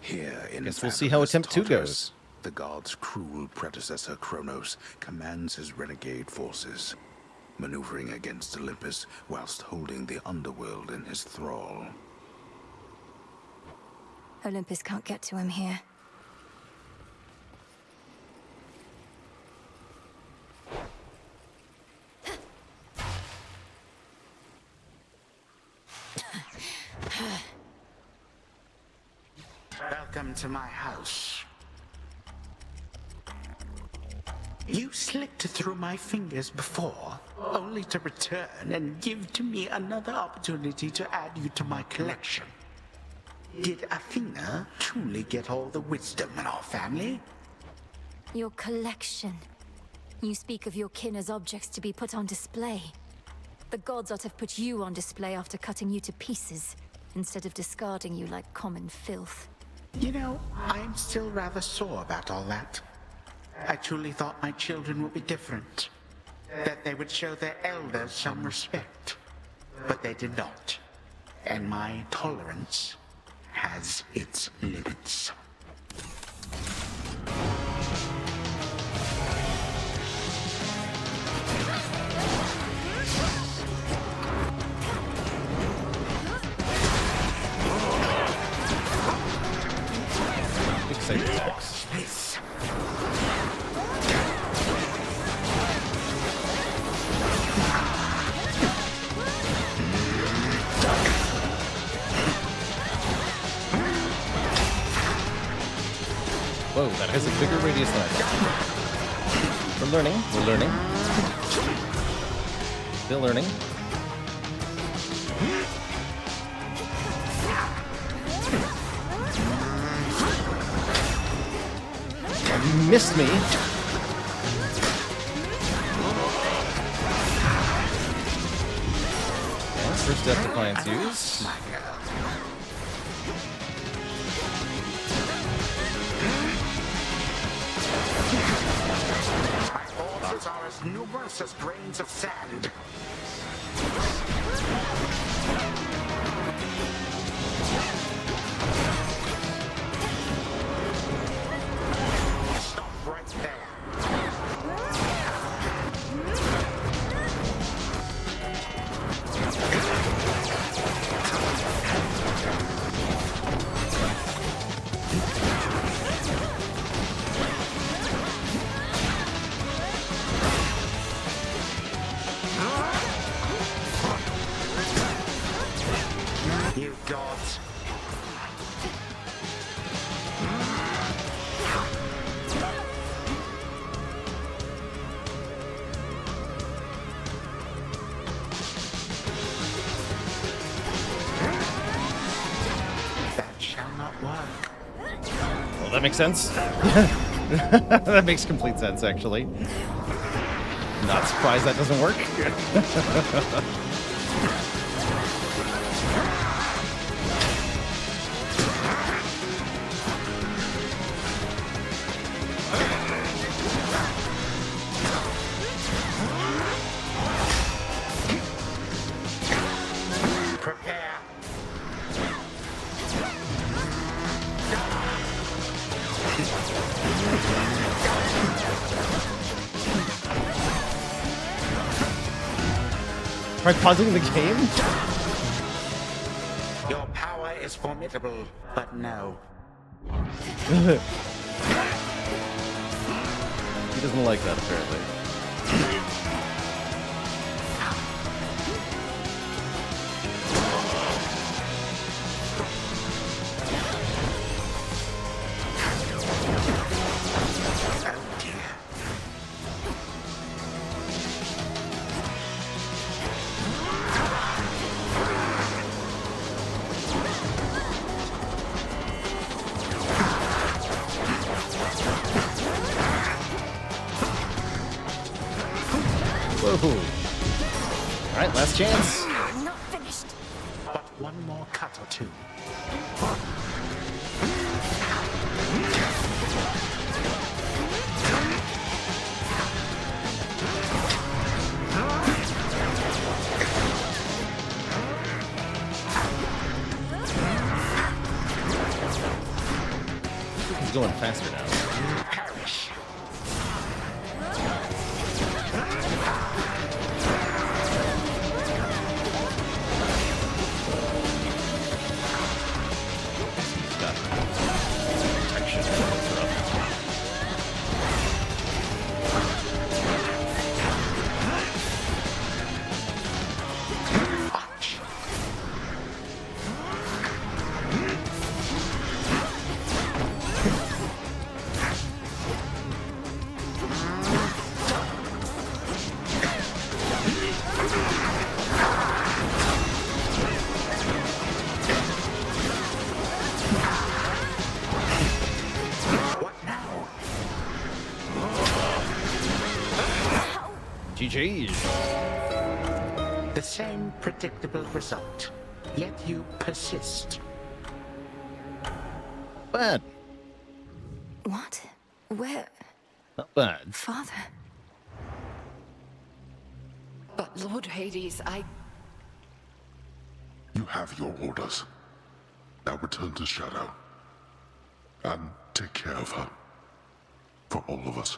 Here in guess we'll see how fabulous attempt 2 Tartarus, goes. The god's cruel predecessor Kronos commands his renegade forces, maneuvering against Olympus whilst holding the underworld in his thrall. Olympus can't get to him here. Welcome to my house. You slipped through my fingers before, only to return and give to me another opportunity to add you to my collection. Did Athena truly get all the wisdom in our family? Your collection. You speak of your kin as objects to be put on display. The gods ought to have put you on display after cutting you to pieces, instead of discarding you like common filth. You know, I'm still rather sore about all that. I truly thought my children would be different. That they would show their elders some respect. But they did not. And my tolerance has its limits. Big save attacks. Whoa, that has a bigger radius than I thought. We're learning. We're learning. Still learning. missed me. First Death Defiance use. My forces are as numerous as grains of sand. Stop right there. You gods. That shall not work. Well, that makes sense. That makes complete sense, actually. Not surprised that doesn't work. Prepare. Try pausing the game? Your power is formidable, but no. He doesn't like that, apparently. Whoa. Alright, last chance. I'm not finished. But one more cut or two. He's going faster now. Perish. GG. The same predictable result, yet you persist. Bad. What? Where? Not bad. Father? But Lord Hades, You have your orders. Now return to Shadow. And take care of her. For all of us.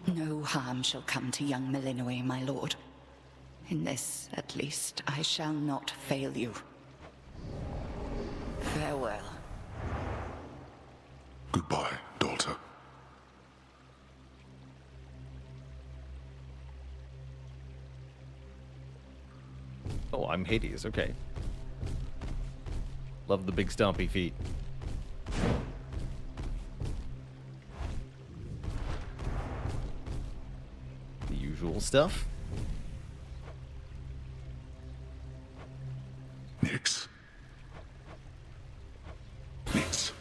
No harm shall come to young Malinois, my lord. In this, at least, I shall not fail you. Farewell. Goodbye, daughter. Oh, I'm Hades, okay. Love the big stompy feet. The usual stuff. Nix. Nix.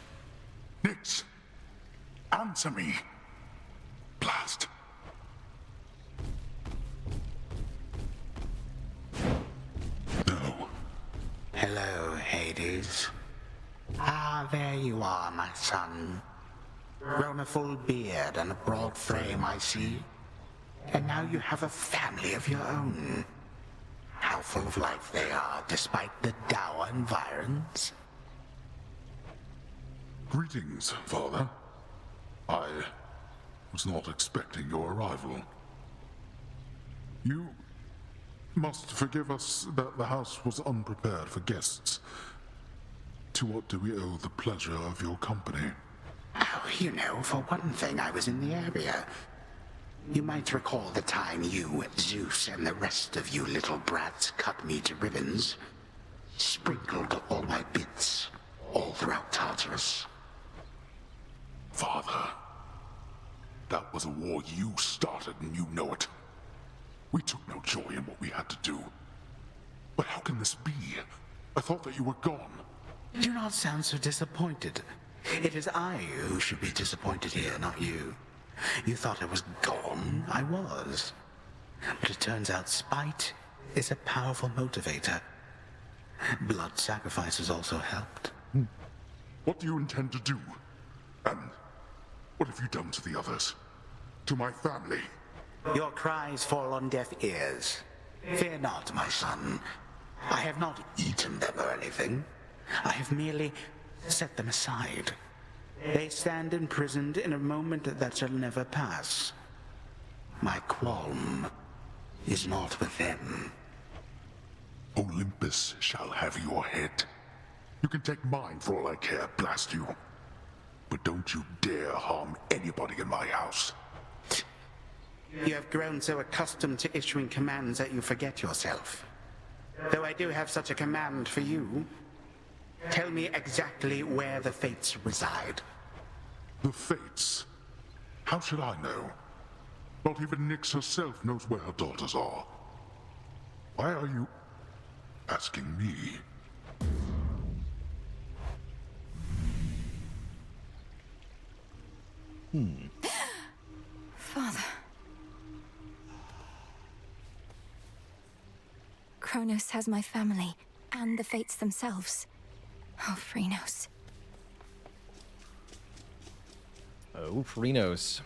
Nix. Answer me. Ah, there you are, my son. Grown a full beard and a broad frame, I see. And now you have a family of your own. How full of life they are, despite the dour environs. Greetings, Father. I was not expecting your arrival. You must forgive us that the house was unprepared for guests. To what do we owe the pleasure of your company? Oh, you know, for one thing, I was in the area. You might recall the time you, Zeus, and the rest of you little brats cut me to ribbons. Sprinkled all my bits all throughout Tartarus. Father, that was a war you started and you know it. We took no joy in what we had to do. But how can this be? I thought that you were gone. Do not sound so disappointed. It is I who should be disappointed here, not you. You thought I was gone. I was. But it turns out spite is a powerful motivator. Blood sacrifices also helped. What do you intend to do? And what have you done to the others? To my family? Your cries fall on deaf ears. Fear not, my son. I have not eaten them or anything. I have merely set them aside. They stand imprisoned in a moment that shall never pass. My qualm is not with them. Olympus shall have your head. You can take mine for all I care, blast you. But don't you dare harm anybody in my house. You have grown so accustomed to issuing commands that you forget yourself. Though I do have such a command for you, tell me exactly where the Fates reside. The Fates? How should I know? Not even Nyx herself knows where her daughters are. Why are you asking me? Father. Kronos has my family, and the Fates themselves. Oh, Phrynos. Oh, Phrynos.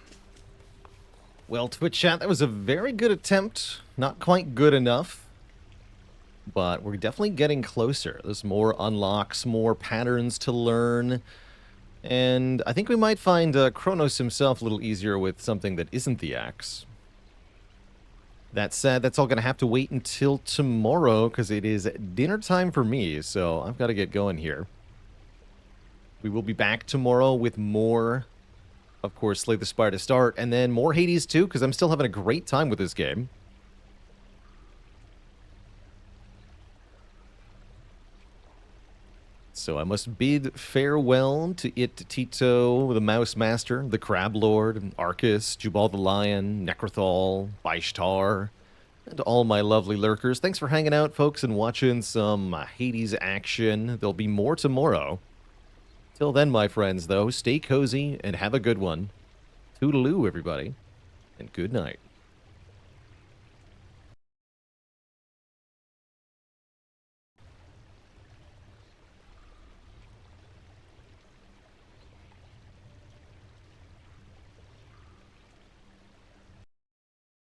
Well, Twitch chat, that was a very good attempt. Not quite good enough. But we're definitely getting closer. There's more unlocks, more patterns to learn. And I think we might find Kronos himself a little easier with something that isn't the axe. That said, that's all going to have to wait until tomorrow, because it is dinner time for me, so I've got to get going here. We will be back tomorrow with more, of course, Slay the Spire to start, and then more Hades too, because I'm still having a great time with this game. So I must bid farewell to Tito, the Mouse Master, the Crab Lord, Arcus, Jubal the Lion, Necrothal, Baishtar, and all my lovely lurkers. Thanks for hanging out, folks, and watching some Hades action. There'll be more tomorrow. Till then, my friends, though, stay cozy and have a good one. Toodaloo, everybody, and good night.